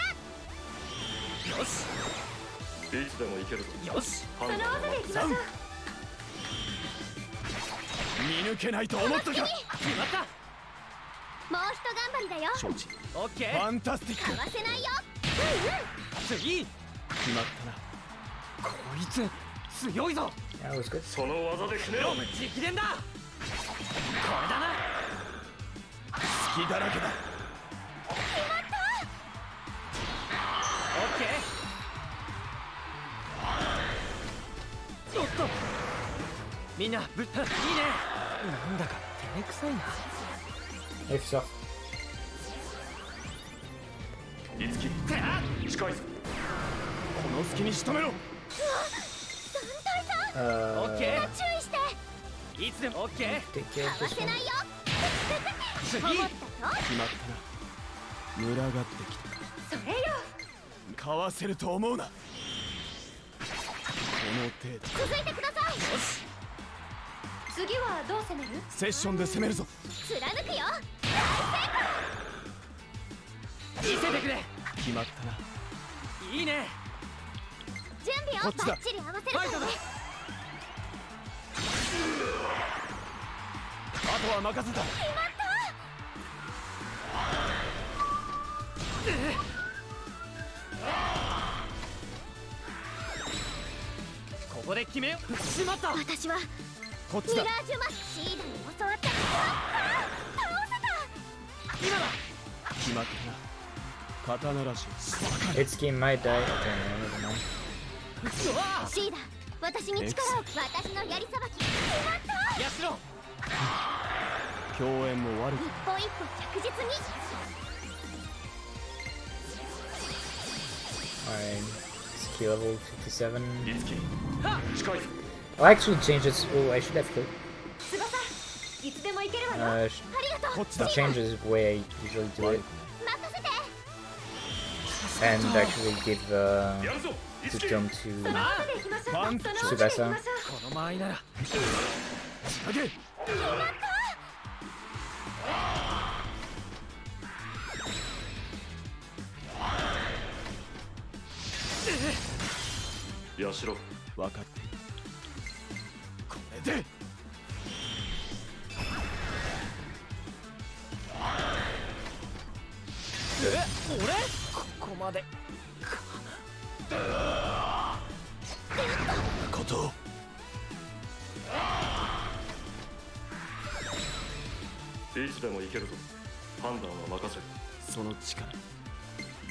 よしいつでもいけるぞ。よし。その技でいきましょう。見抜けないと思ったか。決まった。もうひと頑張りだよ。承知。オッケー。ファンタスティック。かわせないよ。次。決まったな。こいつ強いぞ。That was good. その技で決めろ。ロム直伝だ。これだな。隙だらけだ。オッケー。おっと。みんなぶっいいね。なんだか照れくさいな。If so. いつき近いぞ。この隙に仕留めろ。オッケー。注意して。いつでもオッケー。 Take care か of わ this せな one. いよ。次。思ったと。決まったな。群がってきたか。それよ。かわせると思うな。この程度。続いてください。よし。次はどう攻める？セッションで攻めるぞ。貫くよ。見せてくれ。決まったな。いいね。準備をこっちだバッチリ合わせるからね。あとは任せた。ここで決めよう。しまった。私はこっちだ。ミラージュマスシーダに教わった倒せ今だ。決まったな。刀らしい。 Itsuki might die. Okay, no, never mind. うわた。シーダ私に力を。私のやりさばき決まった。やしろ。共演も悪く。一歩一歩着実に。 Alright. Lucky level 57. いつき近いぞ I'll actually change this. Oh, I should have killed. 翼いつでも行けるわよ Uh, the changes way I usually do it, 任せて and actually give やるぞいつ the き jump そ to の技で行きましょうその技で行きましょう Tsubasa. この間合いなら仕掛けやしろ分かっているこれで俺ここまでかことをいつでも行けるぞ判断は任せるその力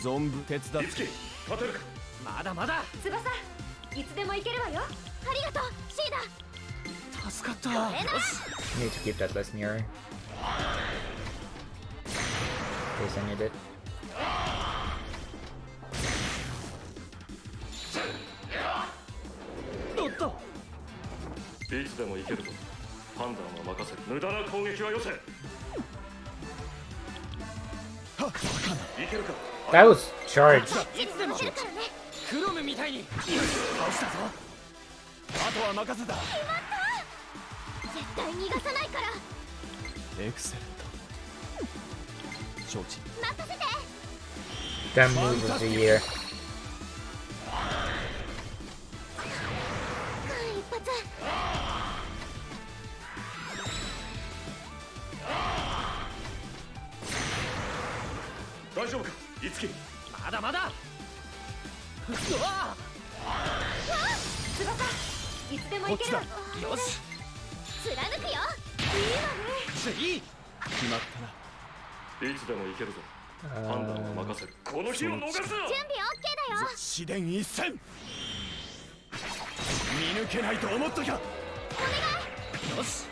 存分手伝っいつき勝てるかまだまだ翼いつでも行けるわよありがとうシーダ助かったこれなら need to keep that less mirror. In case I need it. おっといつでも行けるぞ判断は任せる無駄な攻撃はよせはっいけるか That was charged. いつでもいけるからねクロムみたいに倒したぞあとは任せた絶対逃がさないからエクセレント承知任せて That move of the year. 間一発大丈夫かいつきまだまだうわ翼いつでも行けるわよよし貫くよ次決まったないつでも行けるぞ判断は任せるこの日を逃すな準備 OK だよ試練一戦見抜けないと思っときゃよし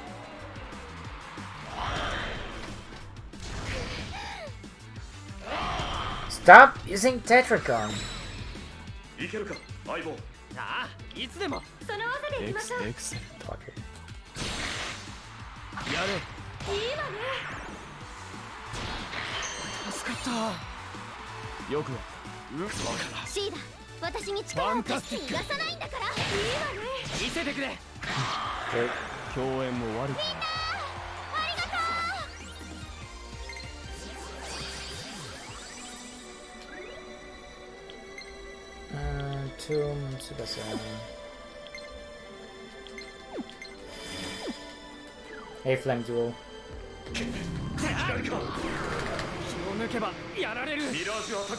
Stop using Tetracon. いけるか相棒ああいつでもその技で行きましょうエクセレン Fuck it. トやれいいわね助かったよくやったわからんシーダ私に力を貸して逃がさないんだから見せてくれ Okay. 共演も悪くない Tomb Tsubasa. Hey, Flame Duel. 気を抜けばやられるミラージュアタッ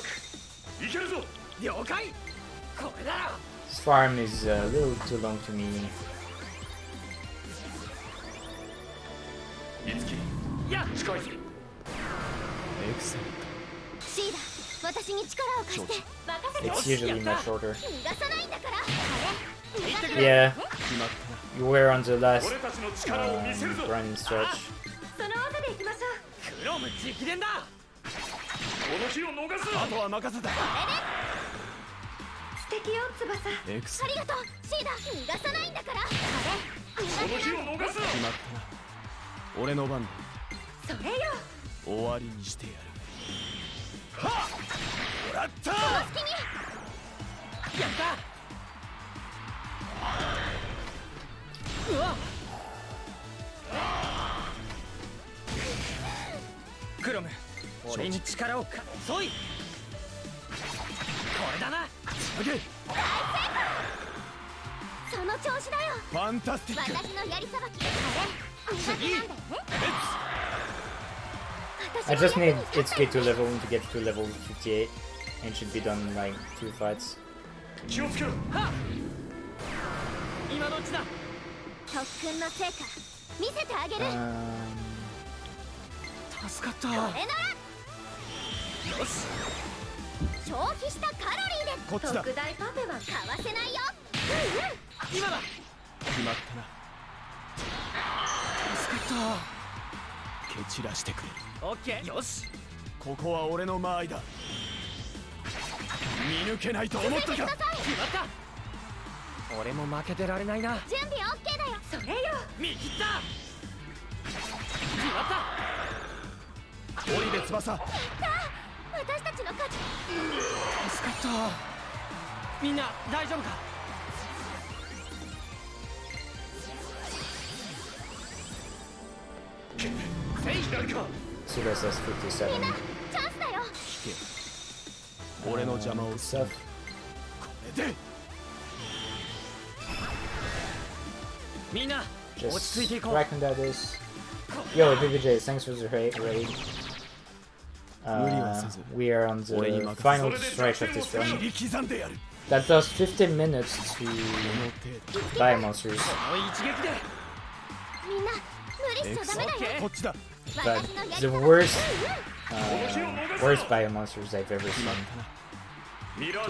クいけるぞ了解これだ This farm is a little too long to me. いつきや近いぞエクセレンシーダ私に力を貸して任せ It's て usually much shorter. 逃がさないんだからあれ逃がさない Yeah, ト決まったな you were on the last 俺たちの力を見せるぞ run stretch. その技で行きましょうクロム直伝だこの日を逃すなあとは任せた素敵よ翼エクセレンありがとうシーダ逃がさないんだからあれ逃このがさない日を逃すなト決まったな俺の番だそれよ終わりにしてやるはっもらった好きにやったうわクロム俺に力を貸そいこれだな上げその調子だよファンタスティック私のやりさばきあれ苦手なんだよね I just need Itsuki to level to get to level 58 and should be done in like 2 fights. 気をつけろはっ今のうちだ特訓の成果見せてあげる 助かったこれならよし消費したカロリーでこっちだ特大パフェはかわせないよ今だ決まったな助かった蹴散らしてくれオッケーよしここは俺の間合いだ見抜けないと思ったか。決まった。俺も負けてられないな。準備 OK だよ。それよ。見切った。決まった。折部翼。私たちの勝ち。助かった。みんな大丈夫か。So that's 57. みんなチャンスだよ。俺の邪魔をする。これで。みんな落ち着いてい Just こう。 reckon that is. Yo, BBJ, thanks for the raid. We are on the final stretch of this run. That does 15 minutes to buy monsters. みんな無理しちゃダメだよ。こっちだ。But the worst bio monsters I've ever seen today. バッ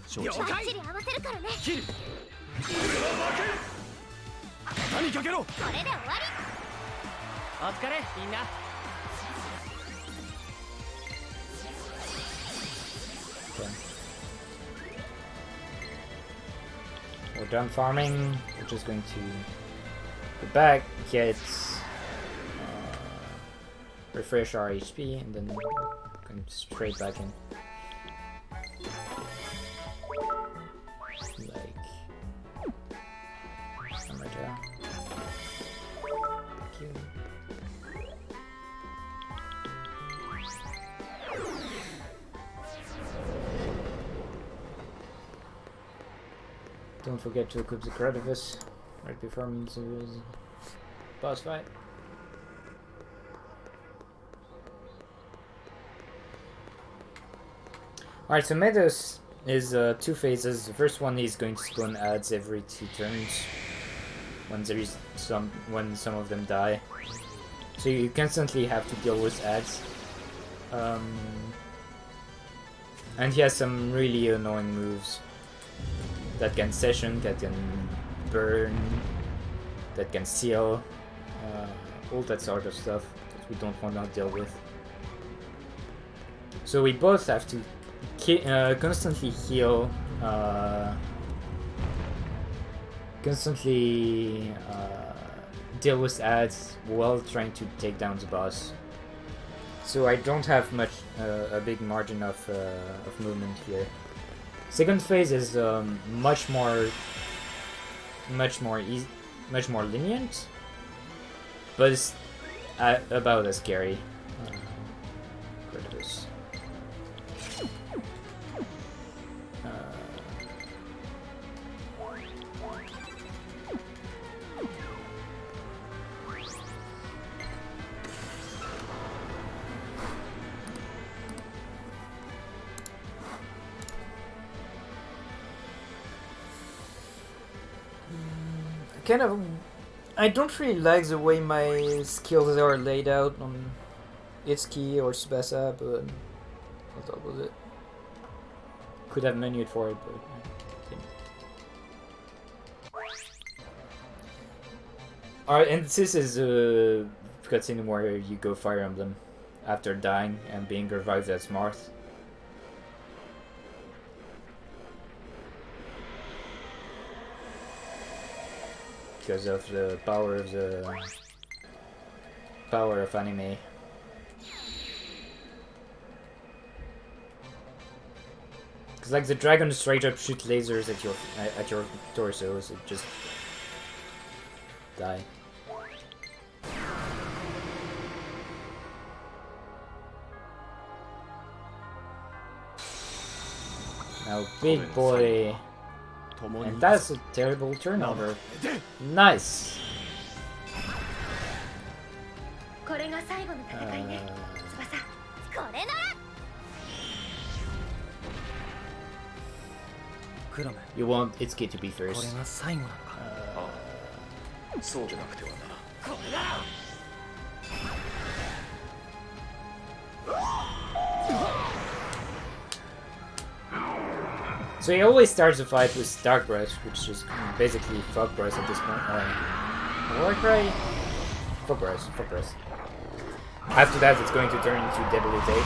チリ合わせるからね。何かけろ。これで終わり。お疲れみんな。Okay. We're done farming. We're just going to go back, get refresh our HP, and then going straight back in. Like right there. Thank you. Don't forget to equip the Credivis right before the boss fight. Alright, so Meadows is 2 phases. The first one is going to spawn ads every 2 turns when some of them die. So you constantly have to deal with ads. And he has some really annoying moves that can session, that can burn, that can seal, all that sort of stuff that we don't want to deal with. So we both have to constantly heal, constantly deal with ads while trying to take down the boss. So I don't have much a big margin of movement here. Second phase is much more lenient, but it's about as scary. Credivis. I don't really like the way my skills are laid out on Itsuki or Tsubasa, but I'll talk with it. Could have menued for it, but okay. Alright, and this is a cutscene where you go Fire Emblem after dying and being revived as Marth. Because of the power of anime. Cause like the dragon straight up shoot lasers at your torso, so just die. Now big boy. And that's a terrible turnover. Nice! You want Itsuki to be first. So he always starts the fight with Dark Breath, which is basically Fog Breath at this point. Warcry? Fog Breath. After that it's going to turn into Debilitate.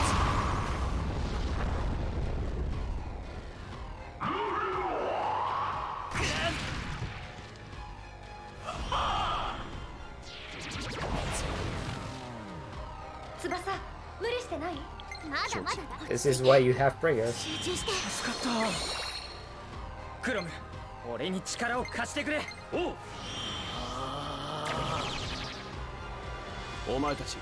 This is why you have prayers. 集中して助かったクロム俺に力を貸してくれおうお前たち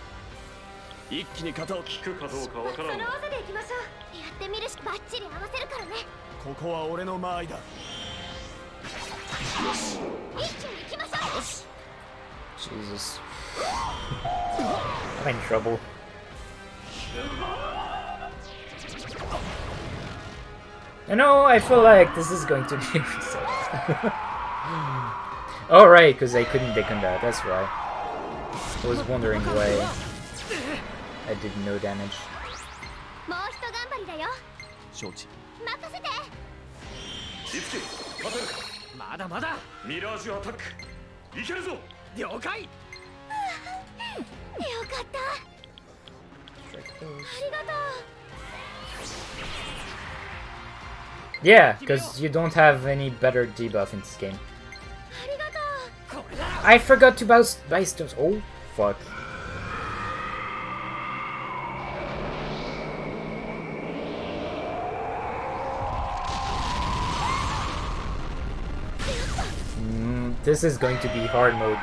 一気に型を効くかどうかわからんが技でいきましょう。やってみるしバッチリ合わせるからね。ここは俺の間合いだ一気に行きましょう。よし Jesus. I'm in trouble. You know, I feel like this is going to be reset. Oh, right, because I couldn't dick on that, that's why. I was wondering why I did no damage. もうひと頑張りだよ。承知任せて。リフティ勝てるかまだまだミラージュアタックいけるぞ了解よかった。ありがとう。 Yeah, because you don't have any better debuff in this game. ありがとう。これだ I forgot to buy stones. Oh, fuck. This is going to be hard mode.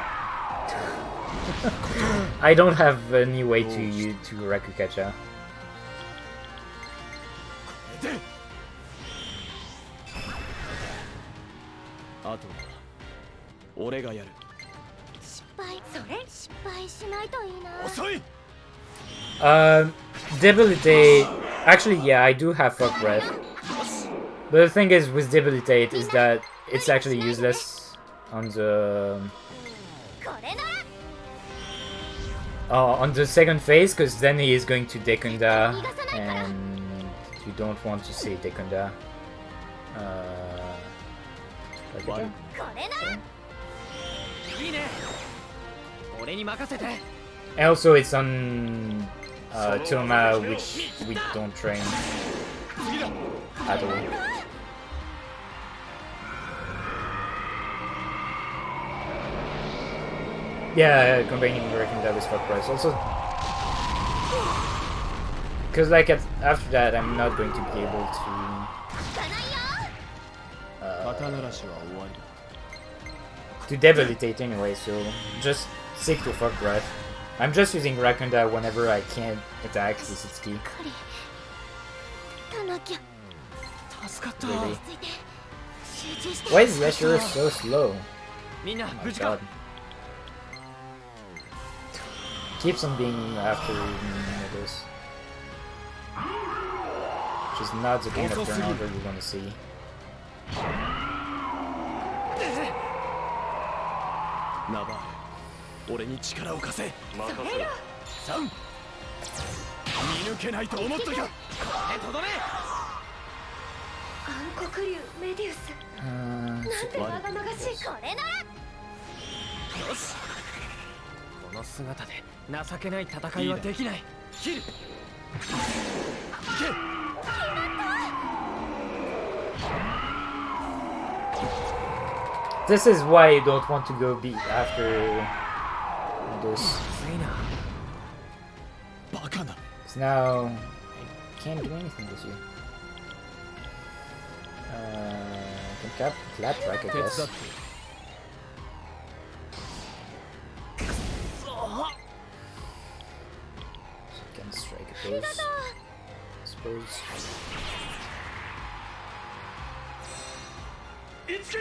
I don't have any way to Rakukacha. あとは俺がやる失敗しないといいな。遅い Debilitate. Actually, yeah, I do have fuck breath. But the thing is with debilitate is that it's actually useless on the これなら。 on the second phase, because then he is going to Dekunda, and you don't want to say Dekunda. Like again. これなら。いいね俺に任せて And also it's on Tilma, which we don't train at all. Yeah, combining Rekunda with fuck price also. Because like after that I'm not going to be able to かないよ。肩慣らしは終わりだ to debilitate anyway, so just stick to fuck breath. I'm just using Rakunda whenever I can't attack with its key. たなきゃ。助かった Really. ついて。集中して。 Why is Yashiro so slow? みんな Oh 無 my 事か god. Keeps on being after this. Which is not the kind of turnover you want to see. ナバーレ俺に力を貸せ任せろ3見抜けないと思っといたこれとどめ暗黒竜メデュース。なんて長々しい。これなら。よしこの姿で情けない戦いはできない切る This is why you don't want to go beat after this. ついなバカな Because now I can't do anything with you. I can clap track, I 手伝 guess. って Can strike at those. I suppose. 一気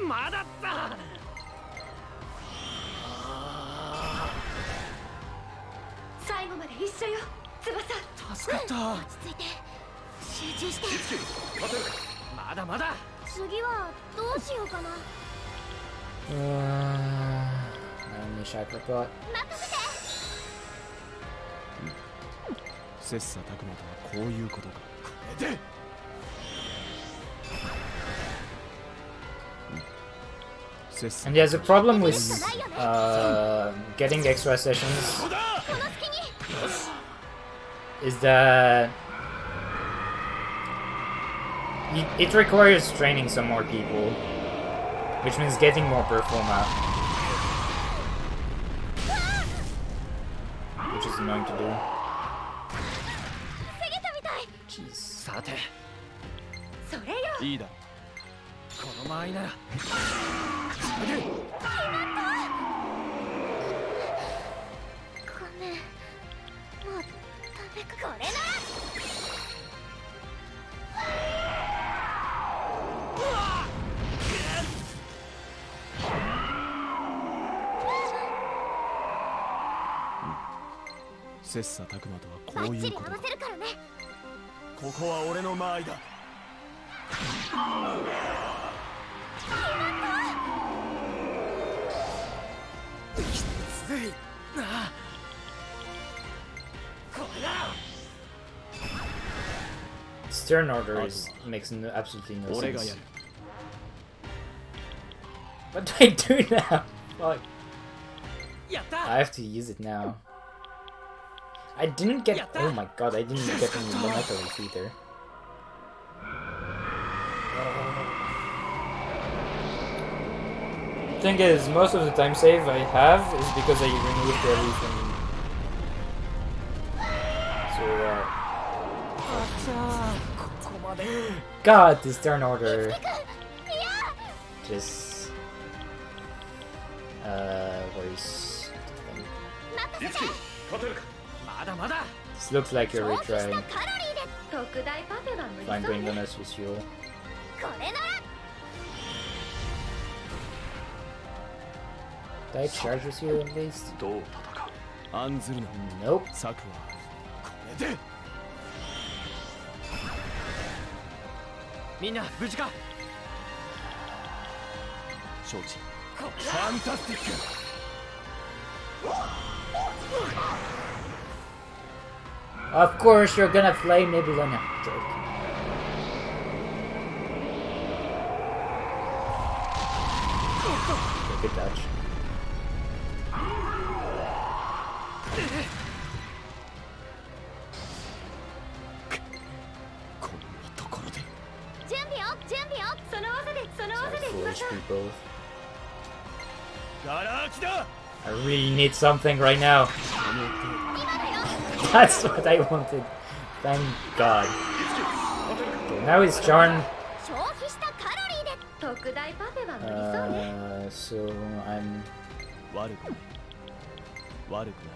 まだった最後まで一緒よ。翼。助かった落ち着いて。集中して。一気勝てるかまだまだ次はどうしようかな。 Only chakra pot. 任せて。切磋琢磨とはこういうことかこれで And there's a problem with getting extra sessions is that it requires training some more people, which means getting more performa, which is annoying to do. 防げたみたい。いいだこの間合いならごめん、もうダメか。これなら切磋琢磨とはこういうことか。バッチリ合わせるからね。ここは俺の間合いだ。きついな。Stern order makes absolutely no 俺がや sense. る。 What do I do now? Fuck. やった。 I have to use it now. I didn't get. Oh my god! I didn't get any monetaries either. Thing is, most of the time save I have is because I removed everything. So God, this turn order. Just where's the thing? まだまだ。 This looks like you're 消費した retrying. カロリーで特大パフェが無理 If そう I'm ね。 going on us with fuel. これなら Did I charge with you at least? どう戦う。案ずるな。 Nope. 策はこれで。みんな無事か。承知。ファンタスティック。 Of course you're gonna flame Nebula. Joke. Good dodge. Foolish people. ガラ空きだ。 I really need something right now. That's what I wanted. Thank God. Okay, now it's Charn. 消費したカロリーで特大パフェは無理そうね。 So I'm. 悪くない。悪くない。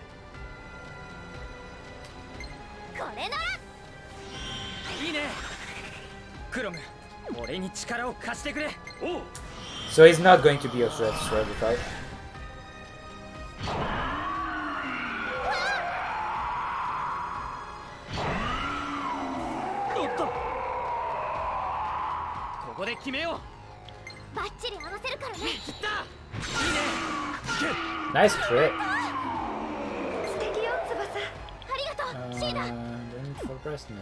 これならいいね。クロム、俺に力を貸してくれ。おう。 So he's not going to be a threat to start the fight. ここで決めよう。バッチリ合わせるからね。切った。いいね。 Nice crit. 素敵よ、翼。ありがとう、シーダ。 Then for Breast now.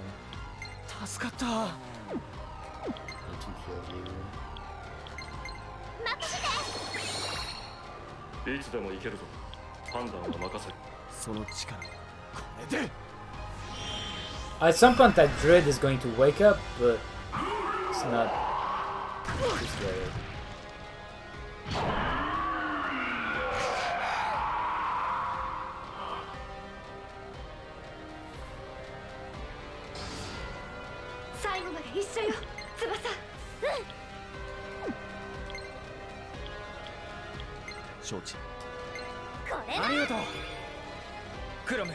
助かった。 Need to kill you. 任せて。いつでも行けるぞ。判断は任せる。その力。これで。 At some point that druid is going to wake up, but it's not just right. 最後まで一緒よ、翼。承知。これなありがとう。クロム、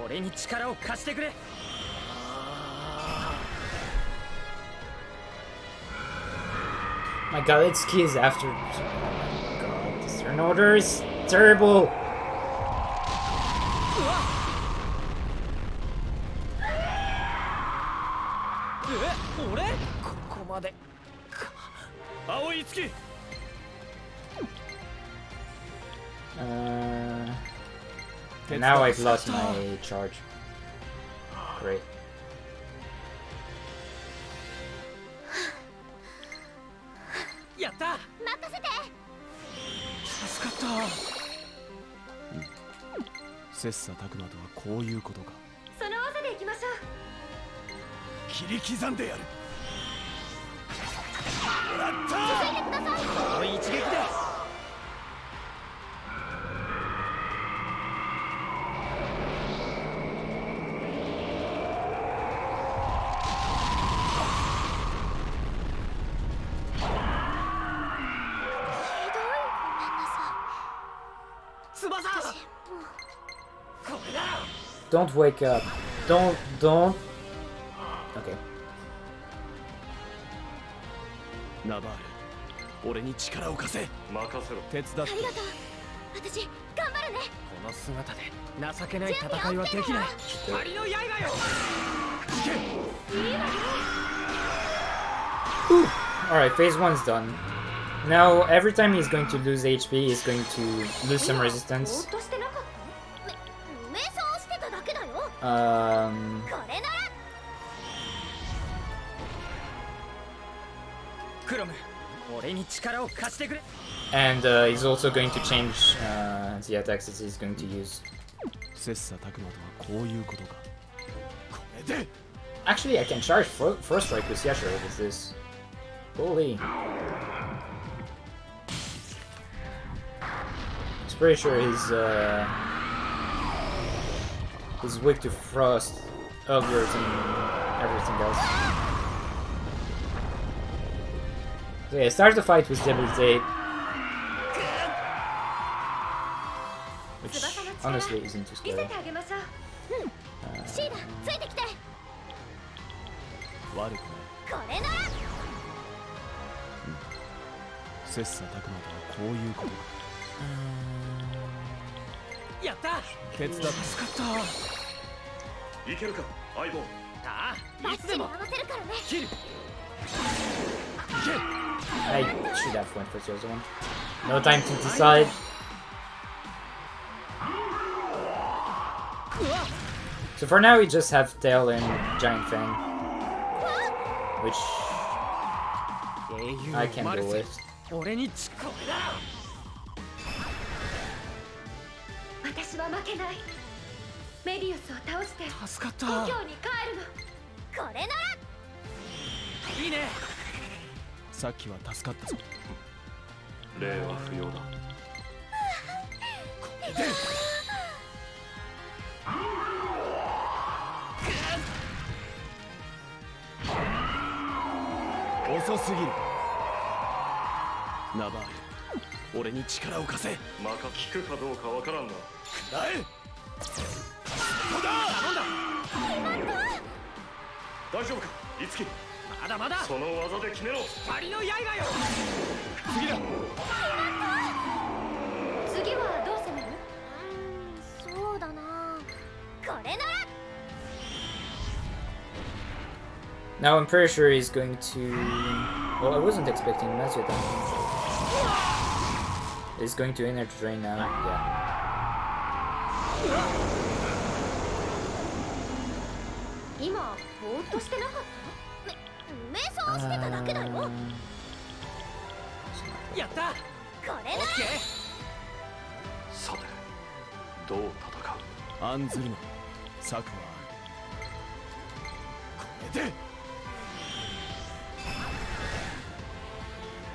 俺に力を貸してくれ。 My god, its key is after. Oh my god, this turn order is terrible. 俺ここまでか。青い月。 And now I've lost my charge. Great. やった。任せて。助かった。切磋琢磨とはこういうことか。その技でいきましょう。切り刻んでやる。もらった。続いてください。この一撃で。 こ don't wake up. Don't. Okay. ナバール、俺に力を貸せ。任せろ。手伝って。ありがとう。私頑張るね。この姿で情けない戦いはできない。光の刃よ。Alright, phase 1's done. Now, every time he's going to lose HP, he's going to lose some resistance. ぼーっとしてなかったの？瞑想してただけだよ。これなら。クロム、俺に力を貸してくれ。 And he's also going to change the attacks that he's going to use. 切磋琢磨とはこういうことか。これで。Actually, I can charge first strike with Yashiro with this. Holy. It's pretty sure he's weak to frost earlier than everything else. So yeah, start the fight with Debilitate. Which honestly isn't too 見せ scary. てあげましょう。シーダ、ついてきて。悪くない。これなら。切磋琢磨とはこういうことか。やった。手伝って助かった。いけるか、相棒。ああ、バッチリ合わせるからね。切る。 I should have went for the other one. No time to decide. So for now we just have Tail and Giant Fang, which I can go with. 俺に力を。私は負けない。メビウスを倒して助かった。故郷に帰るの。これなら。いいね。さっきは助かったぞ。礼は不要だ。遅すぎる。ナバール、俺に力を貸せ。まか聞くかどうかわからんな。だえ。そうだ。頼んだ。大丈夫か、いつき。まだまだ。その技で決めろ。光の刃よ。次だ。次はどう攻める？そうだな。これなら。 Now I'm pretty sure he's going to... Well, I wasn't expecting Mazio then. He's going to energy drain now, yeah. 今ぼーっとしてなかった？瞑想してただけだよ。やった。これなら。さて、どう戦う？案ずるな。策はある。これで。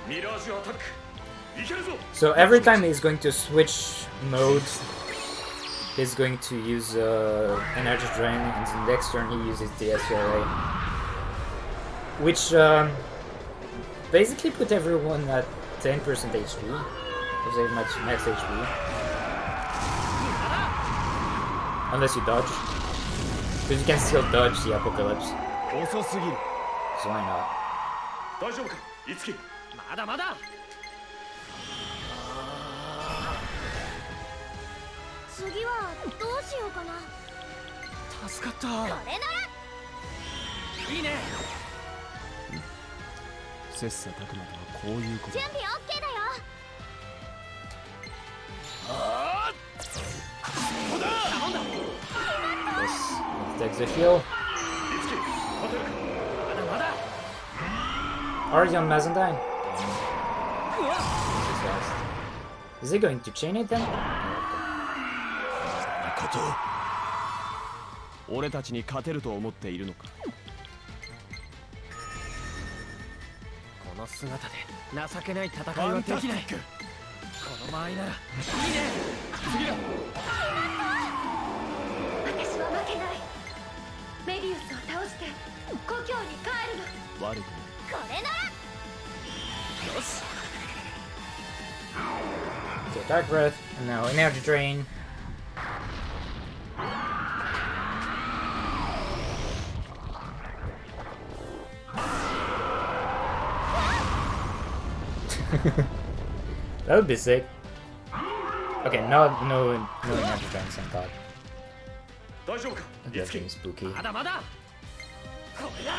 ミラージュアタック。いけるぞ。 So every time he's going to switch mode, he's going to use energy drain, and the next turn he uses the SRA, which basically put everyone at 10% HP, because they have max HP, unless you dodge, because you can still dodge the apocalypse. 遅すぎる。 So why not? 大丈夫か、いつき。まだまだ。次はどうしようかな。助かった。これなら。いいね。切磋琢磨とはこういうこと。準備 OK だよ。ああ。そうだ。頼んだ。 Yes, takes the heal. いつき、勝てるか。まだまだ。 Already on Mazandine. Is he going to chain it then? こと。俺たちに勝てると思っているのか。この姿で情けない戦いはできない。この場合ならいいね。次だ。私は負けない。メビウスを倒して故郷に帰るの。悪くない。これなら。よし。 Okay, Dark Breath, and now Energy Drain. That would be sick. Okay, no energy drinks, thank god. 大丈夫か That's getting spooky. まだまだこれだ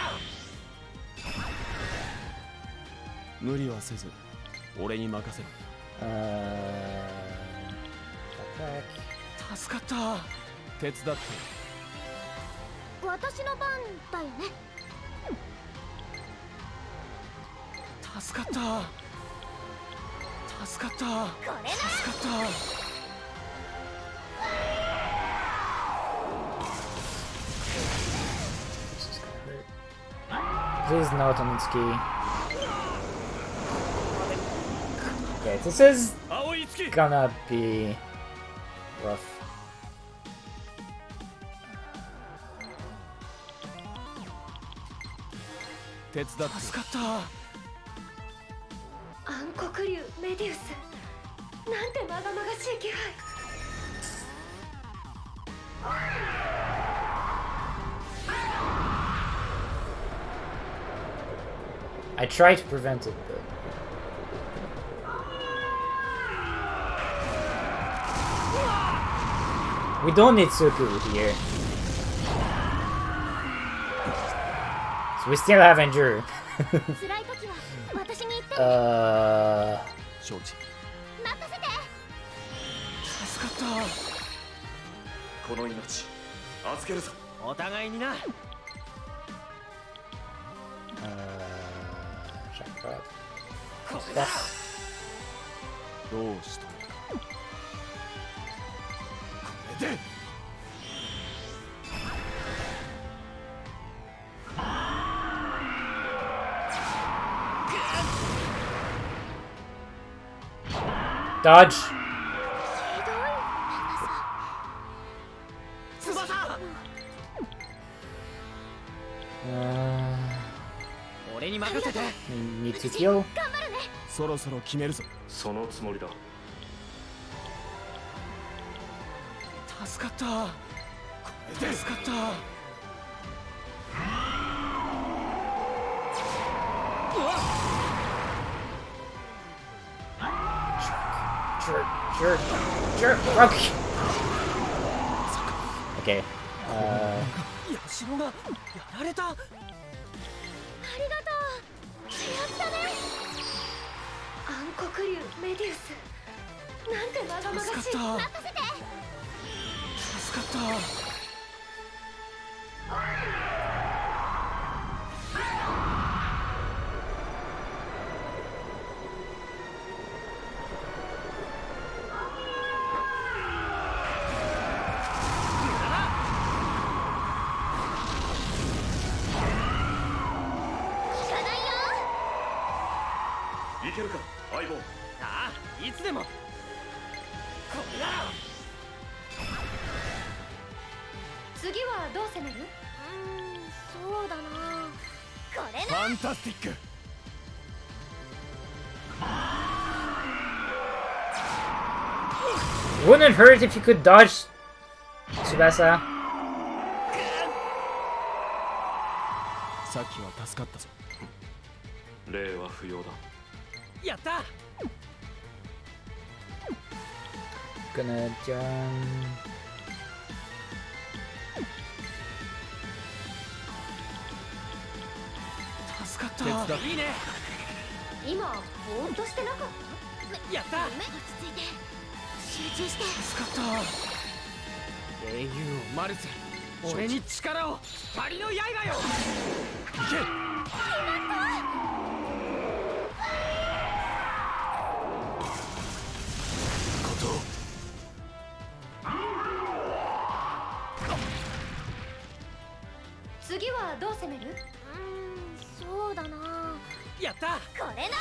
無理はせず俺に任せろ Backpack. 助かった手伝って私の番だよね。助かった助かったこれな。助かった This is not on its key. Okay, this is 青い月 gonna be rough. 手伝って助かった暗黒竜メディウス、なんてまがまがしい気配。 I try to prevent it, but we don't need Suku here. So we still have Endure. 辛い時は私に言ってね。承知任せて。助かっこの命預けるぞたお互いにな Chakra. これ Stuff. だどうしたのかこれで Dodge. ひどい。翼 俺に任せて Need to heal. 頑張るね。そろそろ決めるぞそのつもりだ助かったこれで助かった Jerk. Fuck. Okay. ヤシロがやられたありがとう。やったね。暗黒竜メディウス、なんてまがまがしい。助かった任せて。助かった聞かないよ。いけるか相棒ああいつでもこれだ次はどう攻める？そうだな。これフな。ァンタスティック Wouldn't it hurt if you could dodge Tsubasa? さっきは助かったぞ礼は不要だやった Gonna jump. 助かったいいね今ぼーっとしてなかった？やった落ち着いて。集中して。助かった英雄をマルツ俺に力を光の刃よ行け次はどう攻める？そうだな。やったこれなら。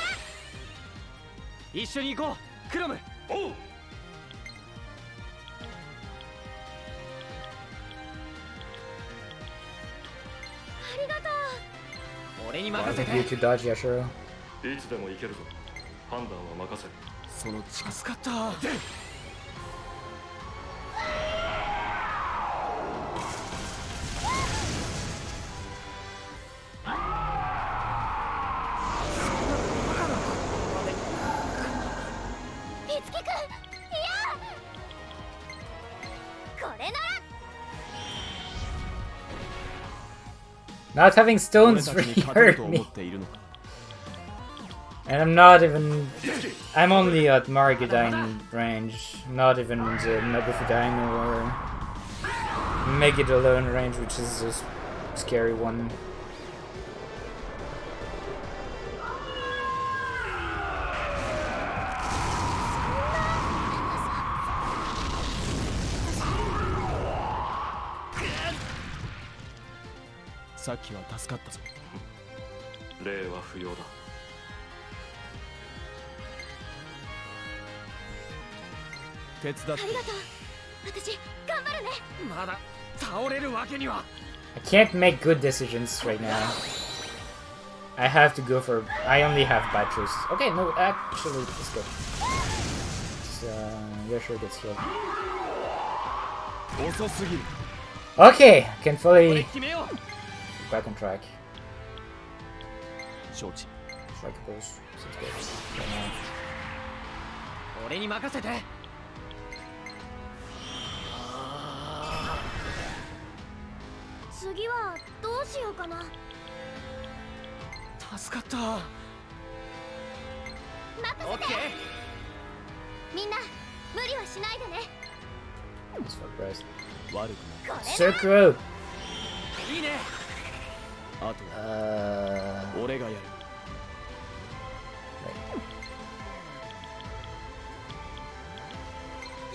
一緒に行こうクロムおうありがとう。俺に Why 任せ would you て to dodge Yashiro? いつでもいけるぞ判断は任せるその力助かったで Not having stones really hurt me. And I'm not even... I'm only at Margadine range. Not even in the Mabufudine or Megadolone range, which is a scary one. I can't make good decisions right now. I have to go for... I only have bad choices. Okay, no, actually, let's go. Yeah, sure gets killed. Okay, can fully... back on track. Strike goes. Let's go. Right 次はどうしようかな。助かった。任せて。みんな無理はしないでね。悪くない。Circle. いいね。あと俺がやる。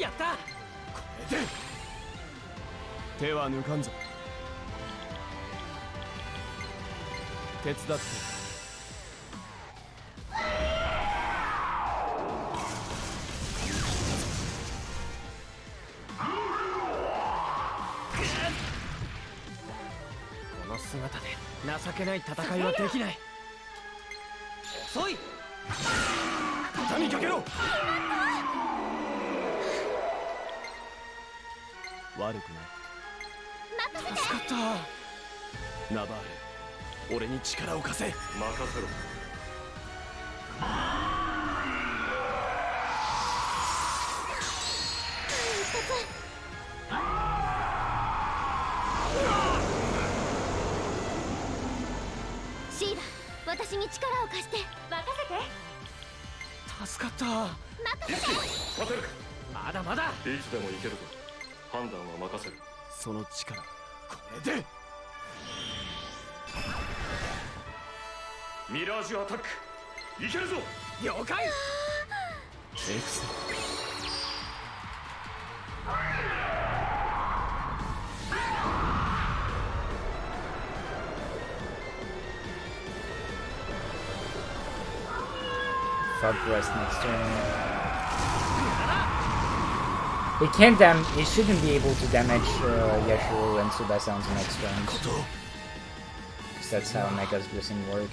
やった。これで手は抜かんぞ。手伝って。この姿で情けない戦いはできない。遅い。畳みかけろ。悪くない。助かった。ナバール。俺に力を貸せ。任せろ。シーラ、私に力を貸して。任せて。助かった。任せて。勝てる。まだまだ。いつでもいけるぞ。判断は任せる。その力、これで。ミラージュアタックいけるぞ。了解。エクセル。Fog Rest next turn. He can't he shouldn't be able to damage Yashiro and Tsubasa on the next round. Because that's how Mega's Blessing work.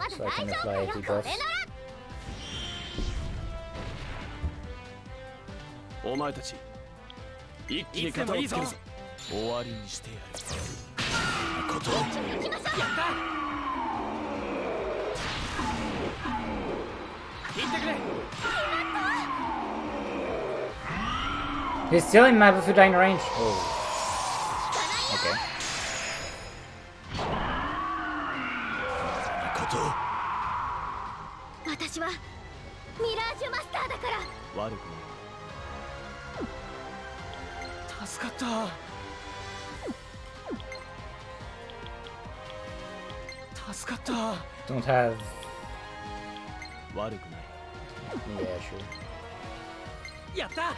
So I can apply a debuff. お前たち一気に肩をつけるぞ。終わりにしてやる。こと。やった。行ってくれ。 He's still in Mabufudine range. Oh. Okay. 私はミラージュマスターだから。悪くない。助かった。助かった。Don't have. 悪くない。Yeah, sure. やった。任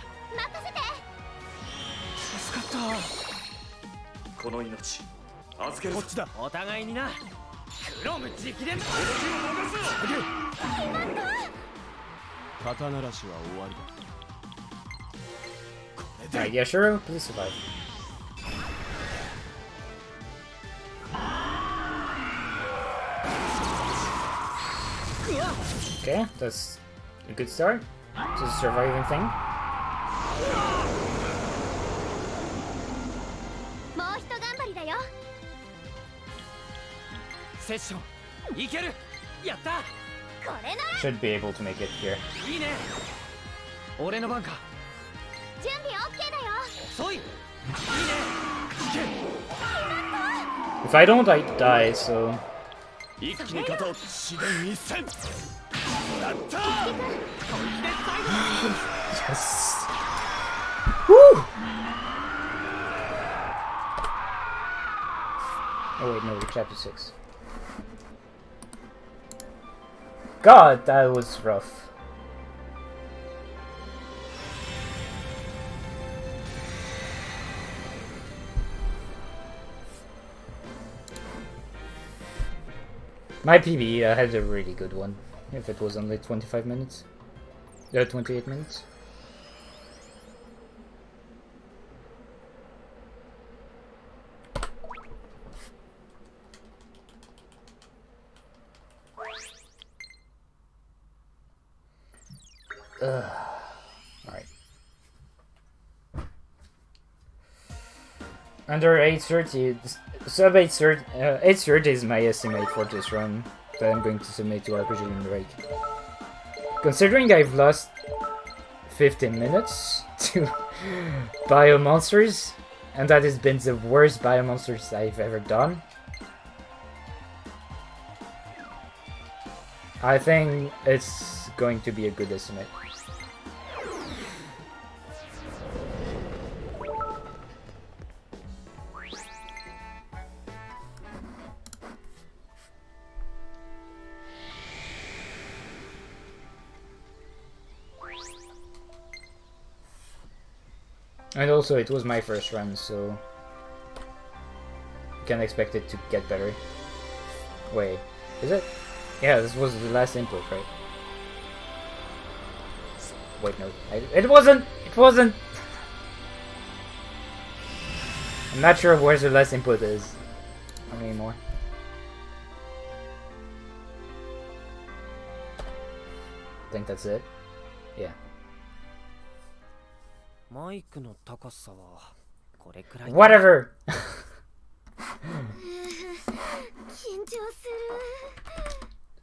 せて。助かった。この命預ける。こっちだ。お互いにな。クロム直伝。肩慣らしは終わりだ。これで。Alright, yeah, sure. Please survive. Okay, that's a good start. It's a surviving thing. もうひと頑張りだよ。セッションいける。やった。これなら Should be able to make it here. いいね。俺の番か。準備 OK だよ。そいいいね。 If I don't, I die, so... 一気に肩を自然一戦。やったー。 Yes! Woo! Oh wait, no, chapter 6. God, that was rough. My PB had a really good one, if it was only 25 minutes. 28 minutes. Alright. Under 830, sub 830, 830 is my estimate for this run that I'm going to submit to RPG in break. Considering I've lost 15 minutes to biomonsters, and that has been the worst biomonsters I've ever done, I think it's going to be a good estimate. And also, it was my first run, so you can expect it to get better. Wait, is it? Yeah, this was the last input, right? Wait, no, it wasn't! It wasn't! I'm not sure where the last input is anymore. I think that's it. Yeah. Whatever!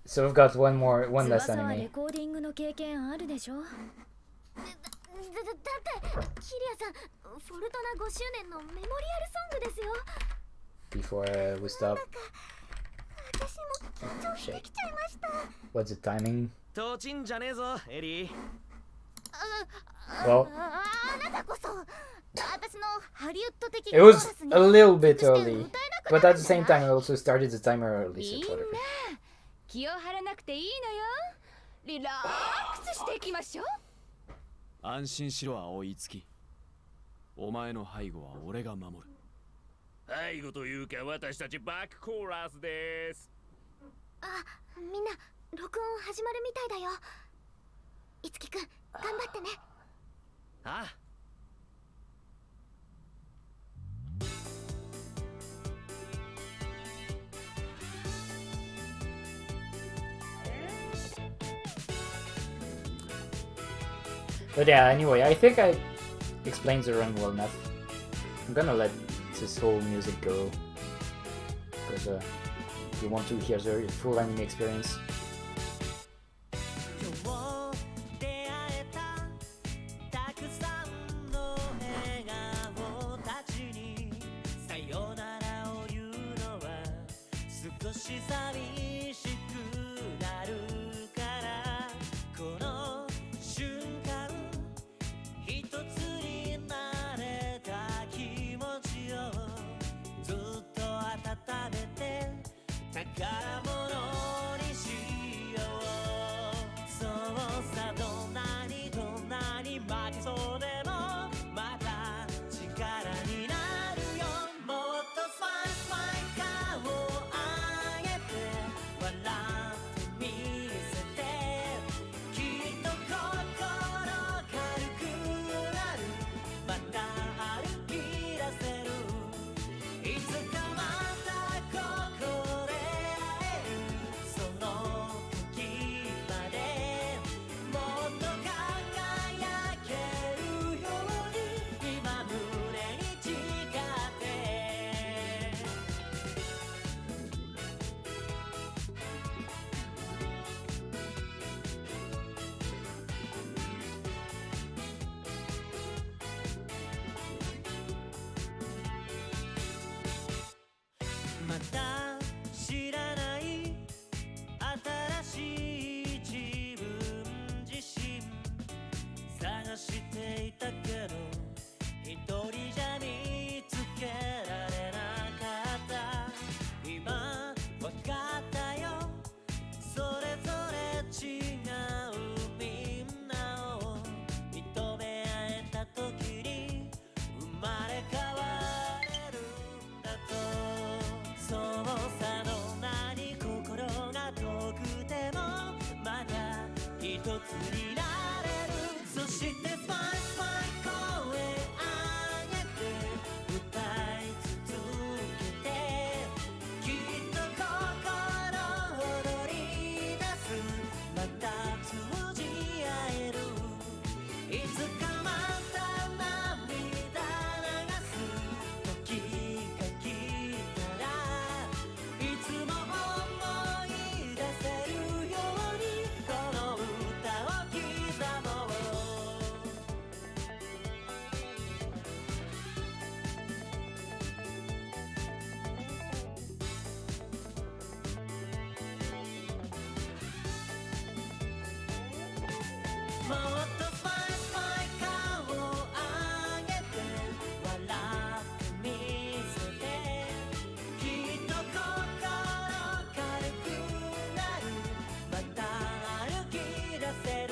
So we've got one less anime. だってキリアさんフォルトナ5周年のメモリアルソングですよ。 Before we stop. 私も緊張してきちゃいました。 What's the timing? とちんじゃねえぞエリー。 Well, あなたこそ私のハリウッド的 it was a little bit early, but at the same time I also started the timer early, so it's whatever. 気を張らなくていいのよ。リラックスしていきましょう。安心しろ青い月。お前の背後は俺が守る。背後というか私たちバックコーラスです。あ、みんな録音始まるみたいだよ。いつきくん頑張ってね。ああ。But yeah, anyway, I think I explained the run well enough. I'm gonna let this whole music go, because you want to hear the full anime experience. た知らない新しい自分自身探していたけど一人じゃ見つけられなかった今わかったよそれぞれ違うみんなを認め合えた時に生まれ変われるんだとそうさの名に心が遠くてもまだ一つになれるそしてスパイスパイ声上げて歌い続けてきっと心躍り出すまた通じ合えるいつかまた涙流す時が来たらいつも思い出せるようにこの歌を刻もうもっとスパイスパイ顔を上げて笑ってみせてきっと心軽くなるまた歩き出せる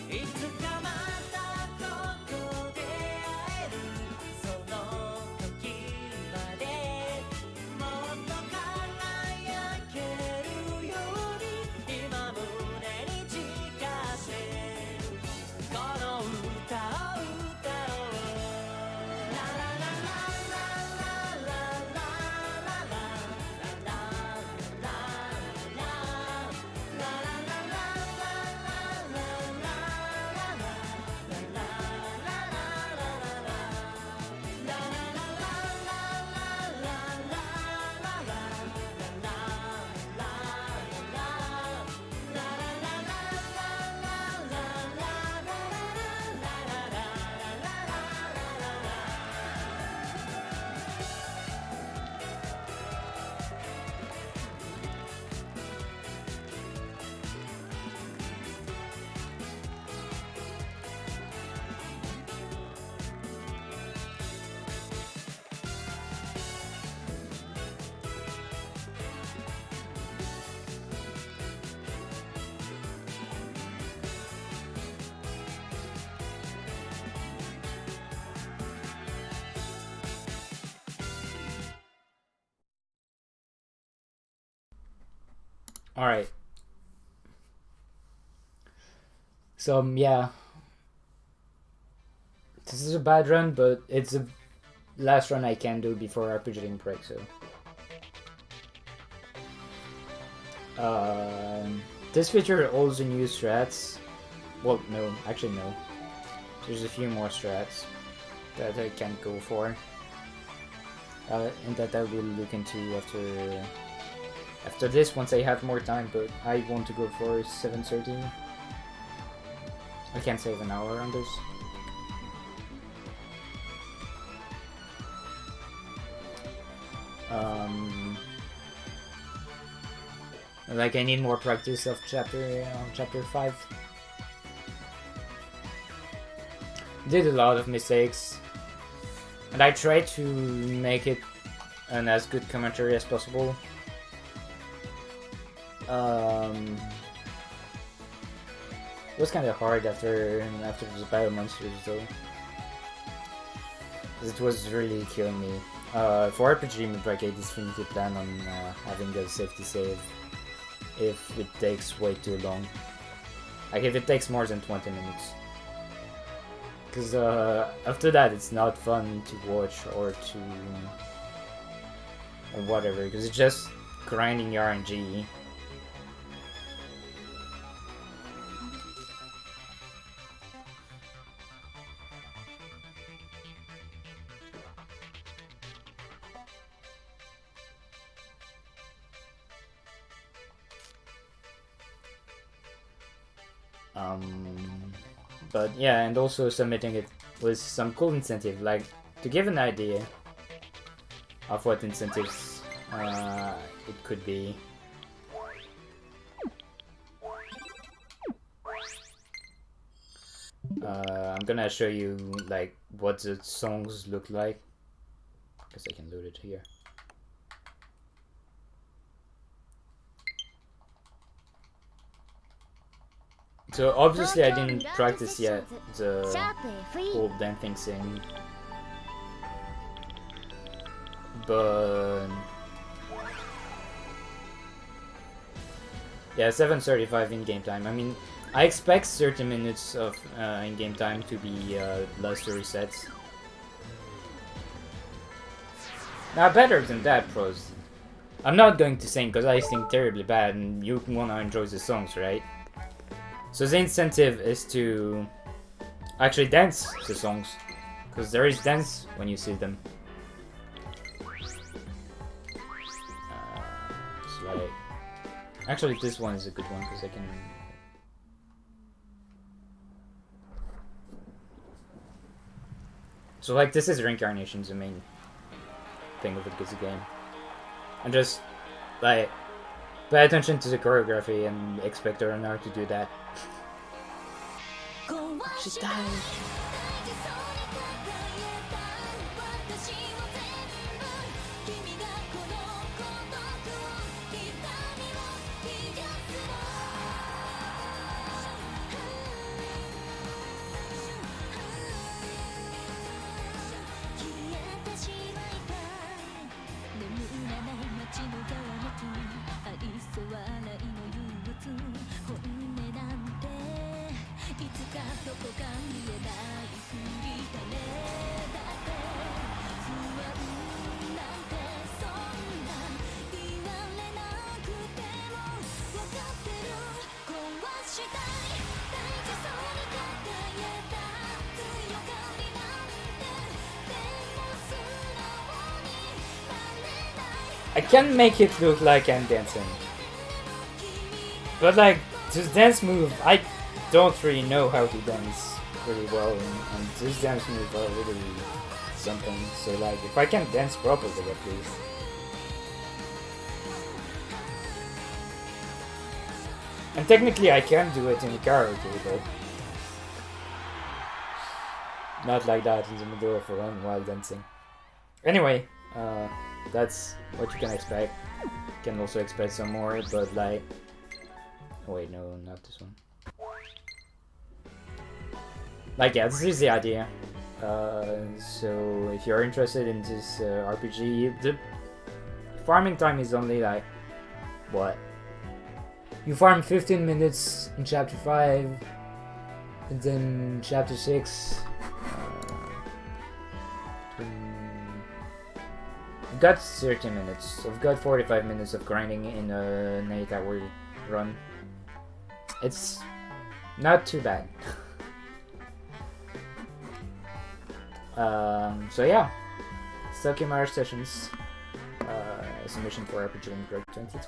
いつかまたここで会えるその時までもっと輝けるように今胸に誓ってるこの歌を歌おうララララララララララララAlright. So, yeah. This is a bad run, but it's the last run I can do before RPG break, so. This feature also new strats. Well, no, actually no. There's a few more strats that I can go for. And that I will look into after this once I have more time, but I want to go for 7:30. I can't save an hour on this. Like I need more practice of chapter 5. Did a lot of mistakes, and I tried to make it an as good commentary as possible. It was kind of hard after the Bio Monsters though, because it was really killing me. For RPG Break, I definitely plan on having a safety save if it takes way too long. Like if it takes more than 20 minutes. Because after that it's not fun to watch or whatever, because it's just grinding your RNG. But yeah, and also submitting it with some cool incentive, like to give an idea of what incentives it could be. I'm gonna show you like what the songs look like. Guess I can load it here. So obviously I didn't practice yet the whole dancing thing, but yeah, 7:35 in game time. I mean, I expect 30 minutes of in game time to be last resets. Now better than that, pros. I'm not going to sing because I sing terribly bad, and you wanna enjoy the songs, right? So the incentive is to actually dance the songs, because there is dance when you see them. It's like, actually this one is a good one because I can. So like this is reincarnation's the main thing of the game, and just like pay attention to the choreography and expect her now to do that. She's dying. I can make it look like I'm dancing, but like this dance move, I don't really know how to dance really well, and this dance move are really something. So like, if I can dance properly at least. And technically I can do it in karaoke, but not like that in the middle of a run while dancing. Anyway, that's what you can expect. You can also expect some more, but like... Oh wait, no, not this one. Like, yeah, this is the idea. So if you're interested in this RPG, the farming time is only like... What? You farm 15 minutes in chapter 5, and then chapter 6... I've got 30 minutes. I've got 45 minutes of grinding in an 8-hour run. It's not too bad. So yeah, Stocky Mirage Sessions, submission for RPG in Greg 2020.